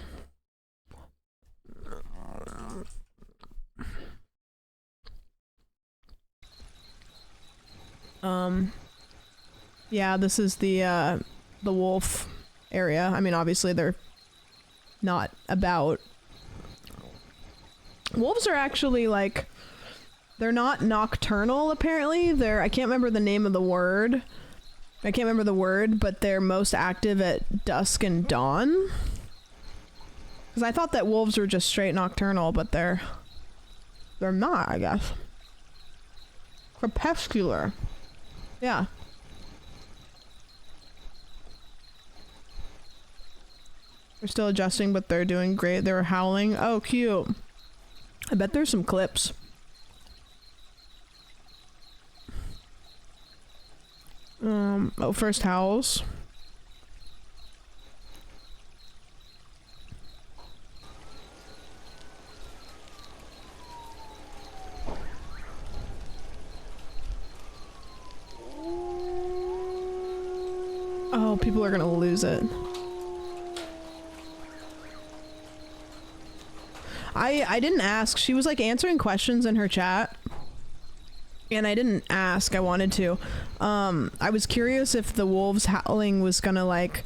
Yeah, this is the wolf area. I mean, obviously they're not about. Wolves are actually like, they're not nocturnal apparently. I can't remember the name of the word. I can't remember the word, but they're most active at dusk and dawn. Because I thought that wolves were just straight nocturnal, but they're not, I guess. Crepuscular. Yeah. They're still adjusting, but they're doing great. They were howling. Oh, cute. I bet there's some clips. Oh, first howls. Oh, people are gonna lose it. I didn't ask. She was like answering questions in her chat. And I didn't ask. I wanted to. I was curious if the wolves howling was gonna like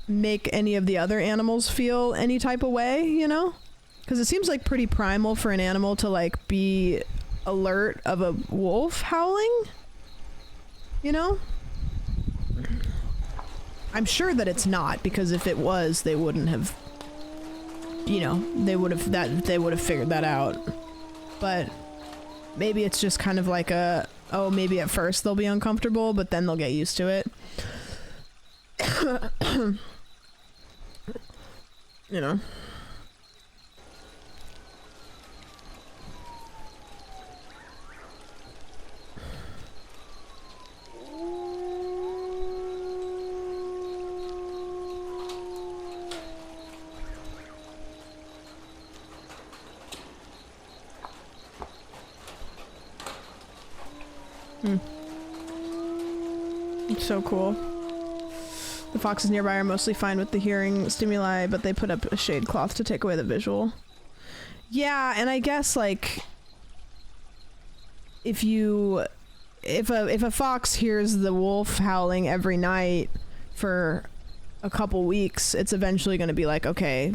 make any of the other animals feel any type of way, you know? Because it seems like pretty primal for an animal to like be alert of a wolf howling, you know? I'm sure that it's not, because if it was, they wouldn't have, you know, they would have figured that out. But maybe it's just kind of like a, oh, maybe at first they'll be uncomfortable, but then they'll get used to it. You know. It's so cool. The foxes nearby are mostly fine with the hearing stimuli, but they put up a shade cloth to take away the visual. Yeah, and I guess like if a fox hears the wolf howling every night for a couple weeks, it's eventually going to be like, okay,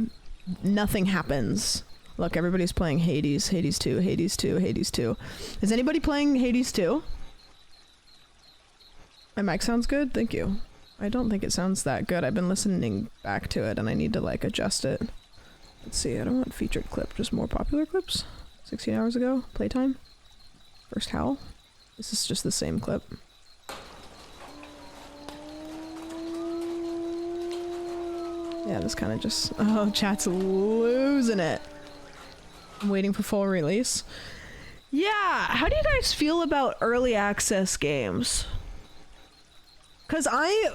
nothing happens. Look, everybody's playing Hades, Hades 2, Hades 2, Hades 2. Is anybody playing Hades 2? My mic sounds good? Thank you. I don't think it sounds that good. I've been listening back to it and I need to like adjust it. Let's see, I don't want featured clip, just more popular clips. 16 hours ago, playtime. First howl. This is just the same clip. Yeah, this kind of just, oh, chat's losing it. I'm waiting for full release. Yeah, how do you guys feel about early access games? Cause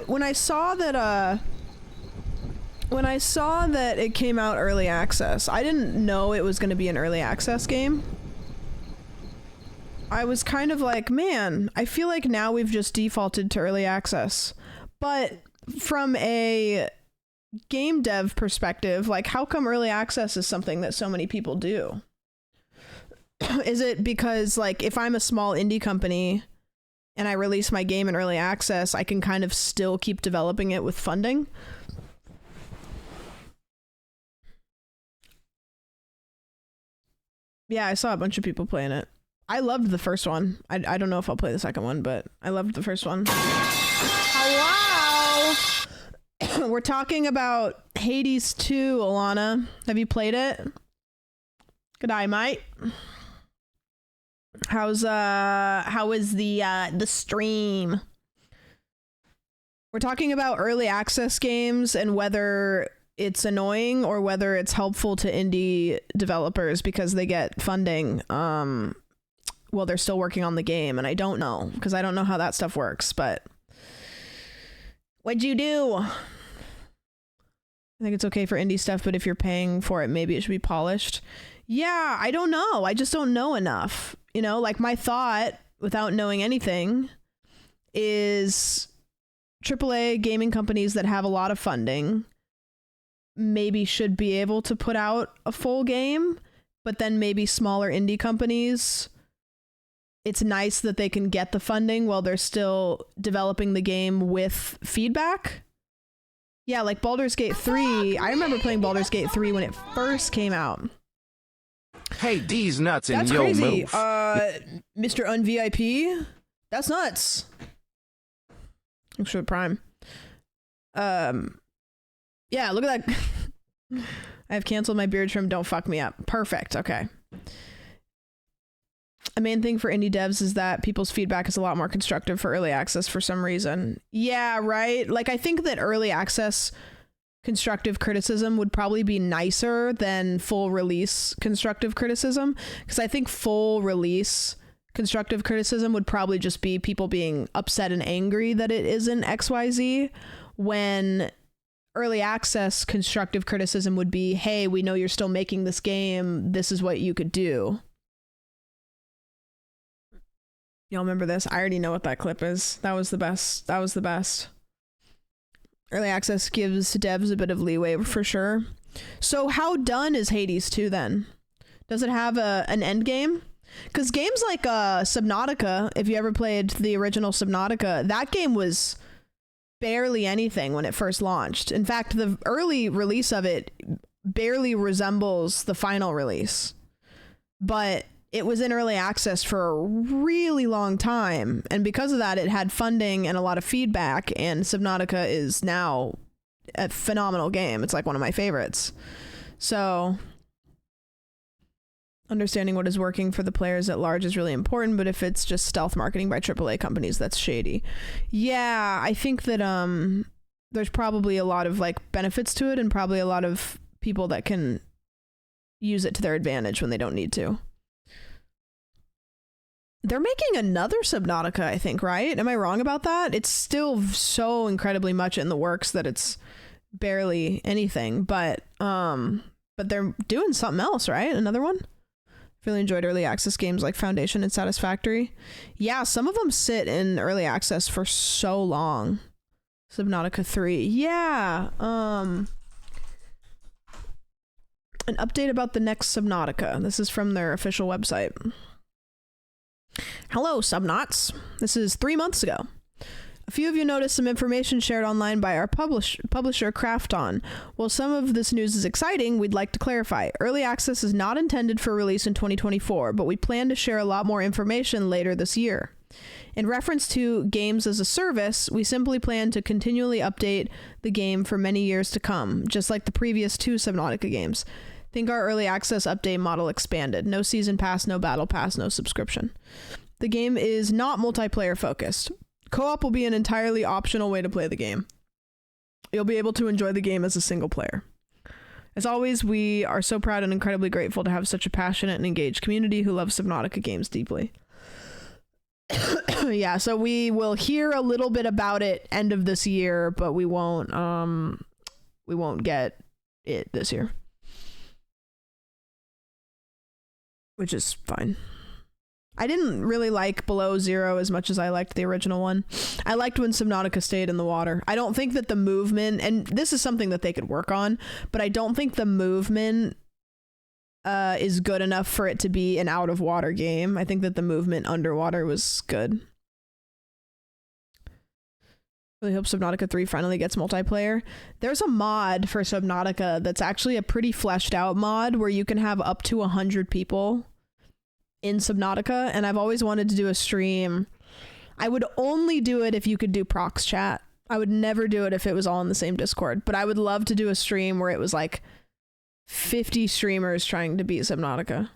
when I saw that it came out early access, I didn't know it was gonna be an early access game. I was kind of like, man, I feel like now we've just defaulted to early access. But from a game dev perspective, like how come early access is something that so many people do? Is it because like if I'm a small indie company and I release my game in early access, I can kind of still keep developing it with funding? Yeah, I saw a bunch of people playing it. I loved the first one. I don't know if I'll play the second one, but I loved the first one. Hello! We're talking about Hades 2, Alana. Have you played it? Good eye, mate. How is the stream? We're talking about early access games and whether it's annoying or whether it's helpful to indie developers because they get funding while they're still working on the game. And I don't know, because I don't know how that stuff works, but what'd you do? I think it's okay for indie stuff, but if you're paying for it, maybe it should be polished. Yeah, I don't know. I just don't know enough. You know, like my thought, without knowing anything, is AAA gaming companies that have a lot of funding maybe should be able to put out a full game, but then maybe smaller indie companies, it's nice that they can get the funding while they're still developing the game with feedback. Yeah, like Baldur's Gate 3. I remember playing Baldur's Gate 3 when it first came out. Hey, D's nuts and That's yo crazy. move. Mr. UnVIP? That's nuts. Thanks for the Prime. Yeah, look at that. I have canceled my beard trim. Don't fuck me up. Perfect. Okay. A main thing for indie devs is that people's feedback is a lot more constructive for early access for some reason. Yeah, right? Like, I think that early access constructive criticism would probably be nicer than full release constructive criticism, because I think full release constructive criticism would probably just be people being upset and angry that it isn't XYZ, when early access constructive criticism would be, hey, we know you're still making this game, this is what you could do. Y'all remember this? I already know what that clip is. That was the best. That was the best. Early access gives devs a bit of leeway for sure. So how done is Hades 2 then? Does it have an end game? Because games like Subnautica, if you ever played the original Subnautica, that game was barely anything when it first launched. In fact, the early release of it barely resembles the final release. But it was in early access for a really long time, and because of that, it had funding and a lot of feedback, and Subnautica is now a phenomenal game. It's like one of my favorites. So understanding what is working for the players at large is really important, but if it's just stealth marketing by AAA companies, that's shady. Yeah, I think that there's probably a lot of like benefits to it, and probably a lot of people that can use it to their advantage when they don't need to. They're making another Subnautica, I think, right? Am I wrong about that? It's still so incredibly much in the works that it's barely anything, but they're doing something else, right? Another one? Really enjoyed early access games like Foundation and Satisfactory. Yeah, some of them sit in early access for so long. Subnautica 3. Yeah. An update about the next Subnautica. This is from their official website. Hello, Subnauts. This is 3 months ago. A few of you noticed some information shared online by our publisher Krafton. While some of this news is exciting, we'd like to clarify. Early access is not intended for release in 2024, but we plan to share a lot more information later this year. In reference to games as a service, we simply plan to continually update the game for many years to come, just like the previous 2 Subnautica games. Think our early access update model expanded. No season pass, no battle pass, no subscription. The game is not multiplayer focused. Co-op will be an entirely optional way to play the game. You'll be able to enjoy the game as a single player. As always, we are so proud and incredibly grateful to have such a passionate and engaged community who loves Subnautica games deeply. Yeah, so we will hear a little bit about it end of this year, but we won't get it this year. Which is fine. I didn't really like Below Zero as much as I liked the original one. I liked when Subnautica stayed in the water. I don't think that the movement, and this is something that they could work on, but I don't think the movement is good enough for it to be an out-of-water game. I think that the movement underwater was good. Really hope Subnautica 3 finally gets multiplayer. There's a mod for Subnautica that's actually a pretty fleshed out mod where you can have up to 100 people in Subnautica, and I've always wanted to do a stream. I would only do it if you could do prox chat. I would never do it if it was all in the same Discord, but I would love to do a stream where it was like 50 streamers trying to beat Subnautica.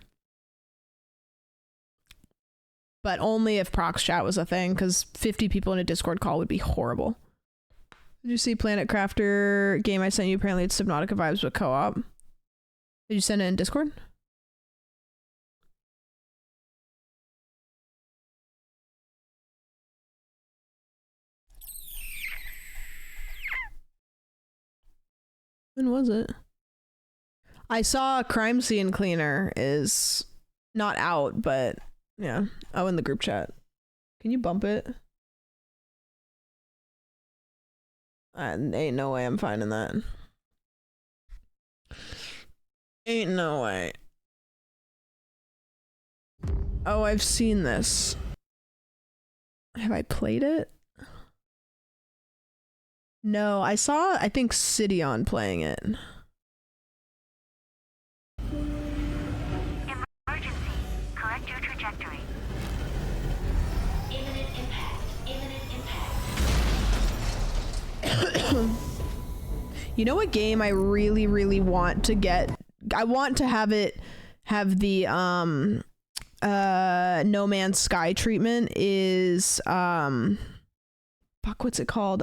But only if prox chat was a thing, because 50 people in a Discord call would be horrible. Did you see Planet Crafter game I sent you? Apparently it's Subnautica vibes with co-op. Did you send it in Discord? When was it? I saw Crime Scene Cleaner is not out, but yeah. Oh, in the group chat. Can you bump it? Ain't no way I'm finding that. Ain't no way. Oh, I've seen this. Have I played it? No, I saw, I think, Sidion playing it. Emergency. Correct your trajectory. Imminent impact. Imminent impact. You know what game I really, really want to get? I want to have it have the No Man's Sky treatment is fuck, what's it called?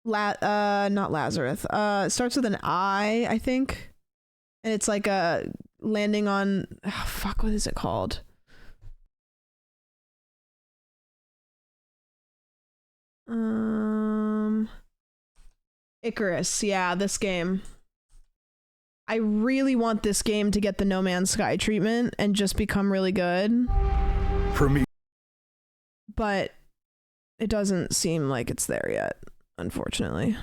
Not Lazarus. It starts with an I think. And it's like a landing on, oh, fuck, what is it called? Icarus. Yeah, this game. I really want this game to get the No Man's Sky treatment and just become really good. For me. But it doesn't seem like it's there yet, unfortunately.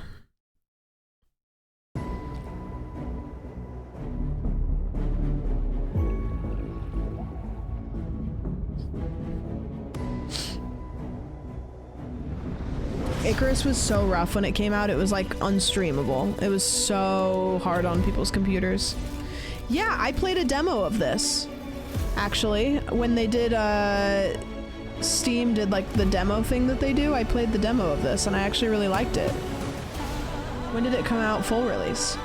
Icarus was so rough when it came out. It was like unstreamable. It was so hard on people's computers. Yeah, I played a demo of this, actually. When they did, Steam did like the demo thing that they do, I played the demo of this and I actually really liked it. When did it come out full release?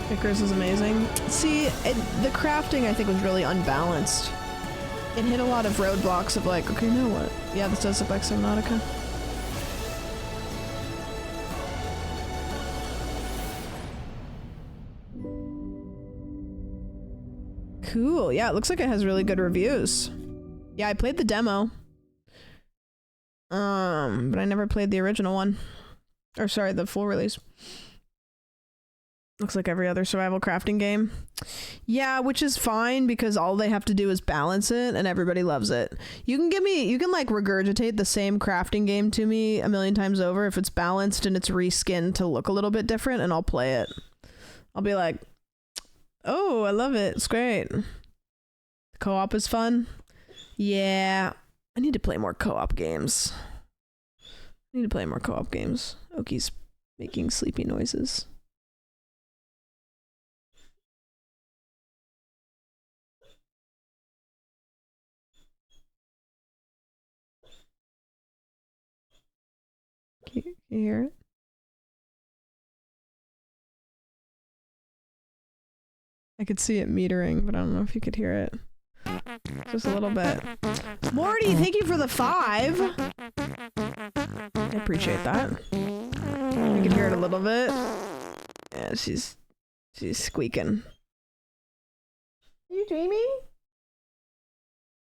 Icarus is amazing. See, the crafting I think was really unbalanced. It hit a lot of roadblocks of like, okay, now what? Yeah, this does look like Subnautica. Cool. Yeah, it looks like it has really good reviews. Yeah, I played the demo. But I never played the original one. Or sorry, the full release. Looks like every other survival crafting game. Yeah, which is fine because all they have to do is balance it and everybody loves it. You can like regurgitate the same crafting game to me a million times over if it's balanced and it's reskinned to look a little bit different and I'll play it. I'll be like, oh, I love it. It's great. Co-op is fun. Yeah, I need to play more co-op games. Oki's making sleepy noises. Can you hear it? I could see it metering, but I don't know if you could hear it. Just a little bit. Morty, thank you for the 5. I appreciate that. I can hear it a little bit. Yeah, she's squeaking. Are you dreaming?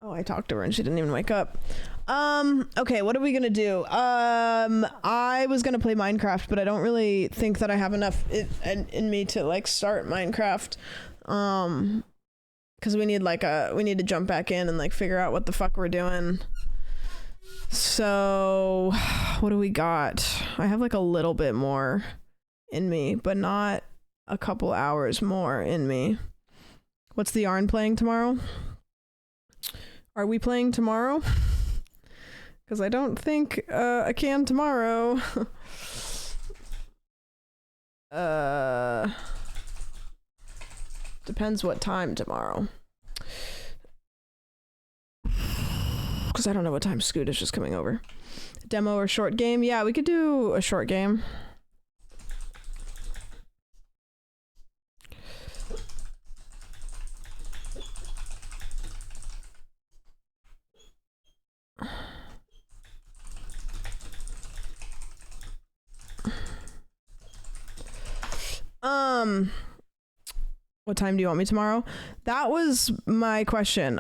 Oh, I talked to her and she didn't even wake up. Okay, what are we gonna do? I was gonna play Minecraft, but I don't really think that I have enough in me to like start Minecraft. Because we need to jump back in and like figure out what the fuck we're doing. So, what do we got? I have like a little bit more in me, but not a couple hours more in me. What's the yarn playing tomorrow? Are we playing tomorrow? Because I don't think I can tomorrow. Depends what time tomorrow. Because I don't know what time Scoot is just coming over. Demo or short game? Yeah, we could do a short game. What time do you want me tomorrow? That was my question.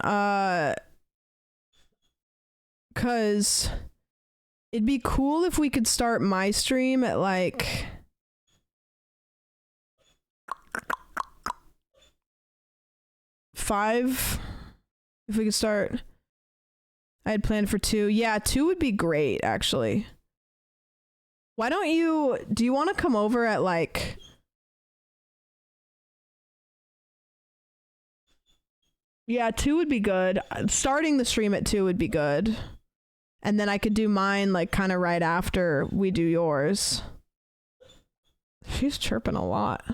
Cause it'd be cool if we could start my stream at like 5. If we could start. I had planned for 2. Yeah, 2 would be great, actually. Why don't you, do you want to come over at like, yeah, 2 would be good. Starting the stream at 2 would be good. And then I could do mine like kind of right after we do yours. She's chirping a lot.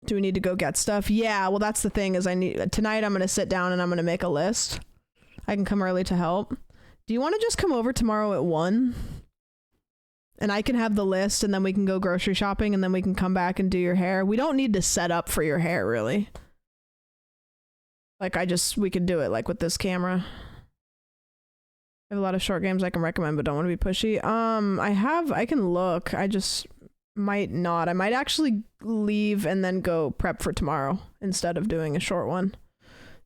Do we need to go get stuff? Yeah, well that's the thing is tonight I'm going to sit down and I'm going to make a list. I can come early to help. Do you want to just come over tomorrow at 1? and I can have the list, and then we can go grocery shopping, and then we can come back and do your hair. We don't need to set up for your hair, really. Like, we could do it, like, with this camera. I have a lot of short games I can recommend, but don't want to be pushy. I can look. I just might not. I might actually leave and then go prep for tomorrow instead of doing a short one.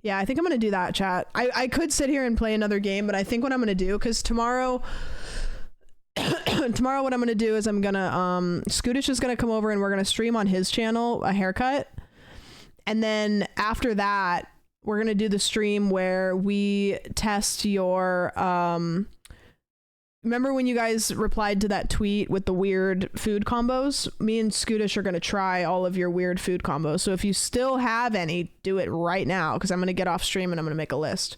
Yeah, I think I'm going to do that, chat. I could sit here and play another game, but I think what I'm going to do, because tomorrow what I'm going to do is I'm going to, Scootish is going to come over and we're going to stream on his channel a haircut. And then after that, we're going to do the stream where we test your, remember when you guys replied to that tweet with the weird food combos? Me and Scootish are going to try all of your weird food combos. So if you still have any, do it right now, because I'm going to get off stream and I'm going to make a list.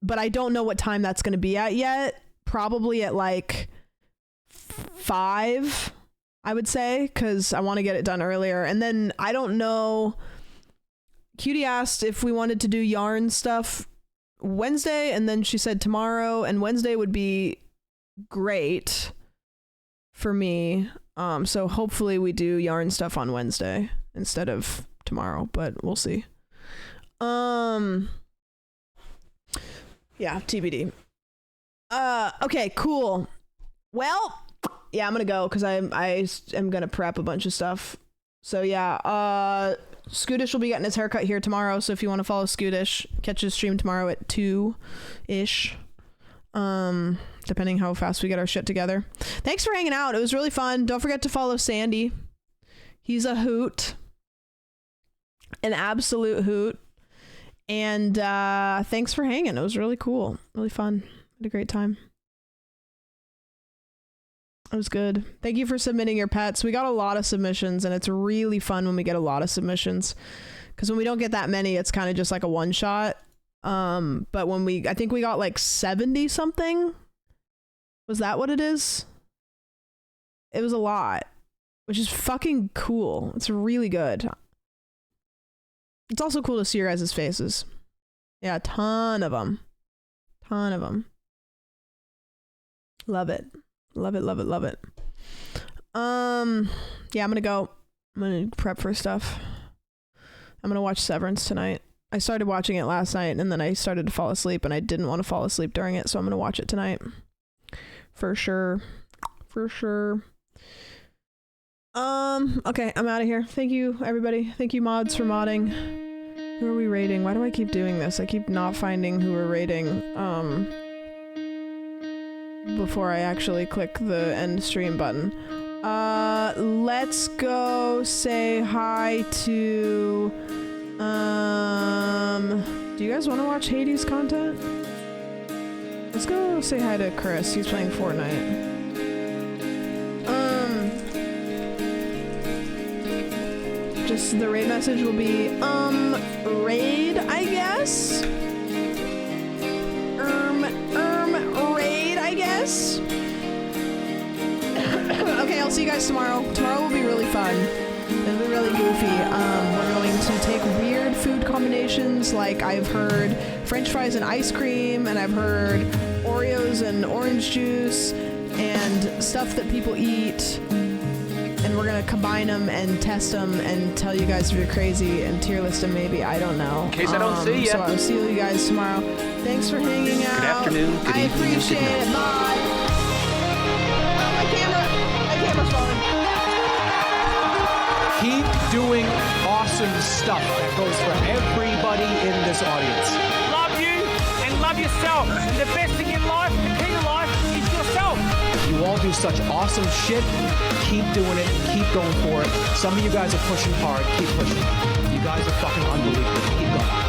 But I don't know what time that's going to be at yet. Probably at like 5, I would say, because I want to get it done earlier. And then I don't know. Cutie asked if we wanted to do yarn stuff Wednesday, and then she said tomorrow, and Wednesday would be great for me. So hopefully we do yarn stuff on Wednesday instead of tomorrow, but we'll see. Yeah, TBD. Okay, cool. Well, yeah, I'm gonna go because I am gonna prep a bunch of stuff. So yeah, Scootish will be getting his haircut here tomorrow, so if you want to follow Scootish, catch his stream tomorrow at 2-ish. Depending how fast we get our shit together. Thanks for hanging out. It was really fun. Don't forget to follow Sandy. He's a hoot. An absolute hoot. And thanks for hanging. It was really cool. Really fun. Had a great time. It was good. Thank you for submitting your pets. We got a lot of submissions, and it's really fun when we get a lot of submissions, because when we don't get that many, it's kind of just like a one shot. But when I think we got like 70 something. Was that what it is? It was a lot, which is fucking cool. It's really good. It's also cool to see your guys' faces. Yeah, a ton of them. Love it. Love it, love it, love it. Yeah, I'm gonna prep for stuff. I'm gonna watch Severance tonight. I started watching it last night, and then I started to fall asleep, and I didn't want to fall asleep during it, so I'm gonna watch it tonight. For sure. Okay, I'm out of here. Thank you, everybody. Thank you, mods, for modding. Who are we rating? Why do I keep doing this? I keep not finding who we're rating. Before I actually click the end stream button. Let's go say hi to, do you guys want to watch Hades content? Let's go say hi to Chris. He's playing Fortnite. Just the raid message will be, raid, I guess? Raid, I guess? Okay, I'll see you guys tomorrow. Tomorrow will be really fun. It'll be really goofy. We're going to take weird food combinations, like I've heard French fries and ice cream, and I've heard Oreos and orange juice, and stuff that people eat. And we're gonna combine them and test them and tell you guys if you're crazy and tier list them maybe. I don't know. In case I don't see ya. So I'll see you guys tomorrow. Thanks for hanging out. Good afternoon. Good I evening, appreciate good it. night. Bye. Oh, my camera's falling. Keep doing awesome stuff that goes for everybody in this audience. Love you and love yourself. The best thing in life, the key to life, is yourself. You all do such awesome shit. Keep doing it. Keep going for it. Some of you guys are pushing hard. Keep pushing. You guys are fucking unbelievable. Keep going.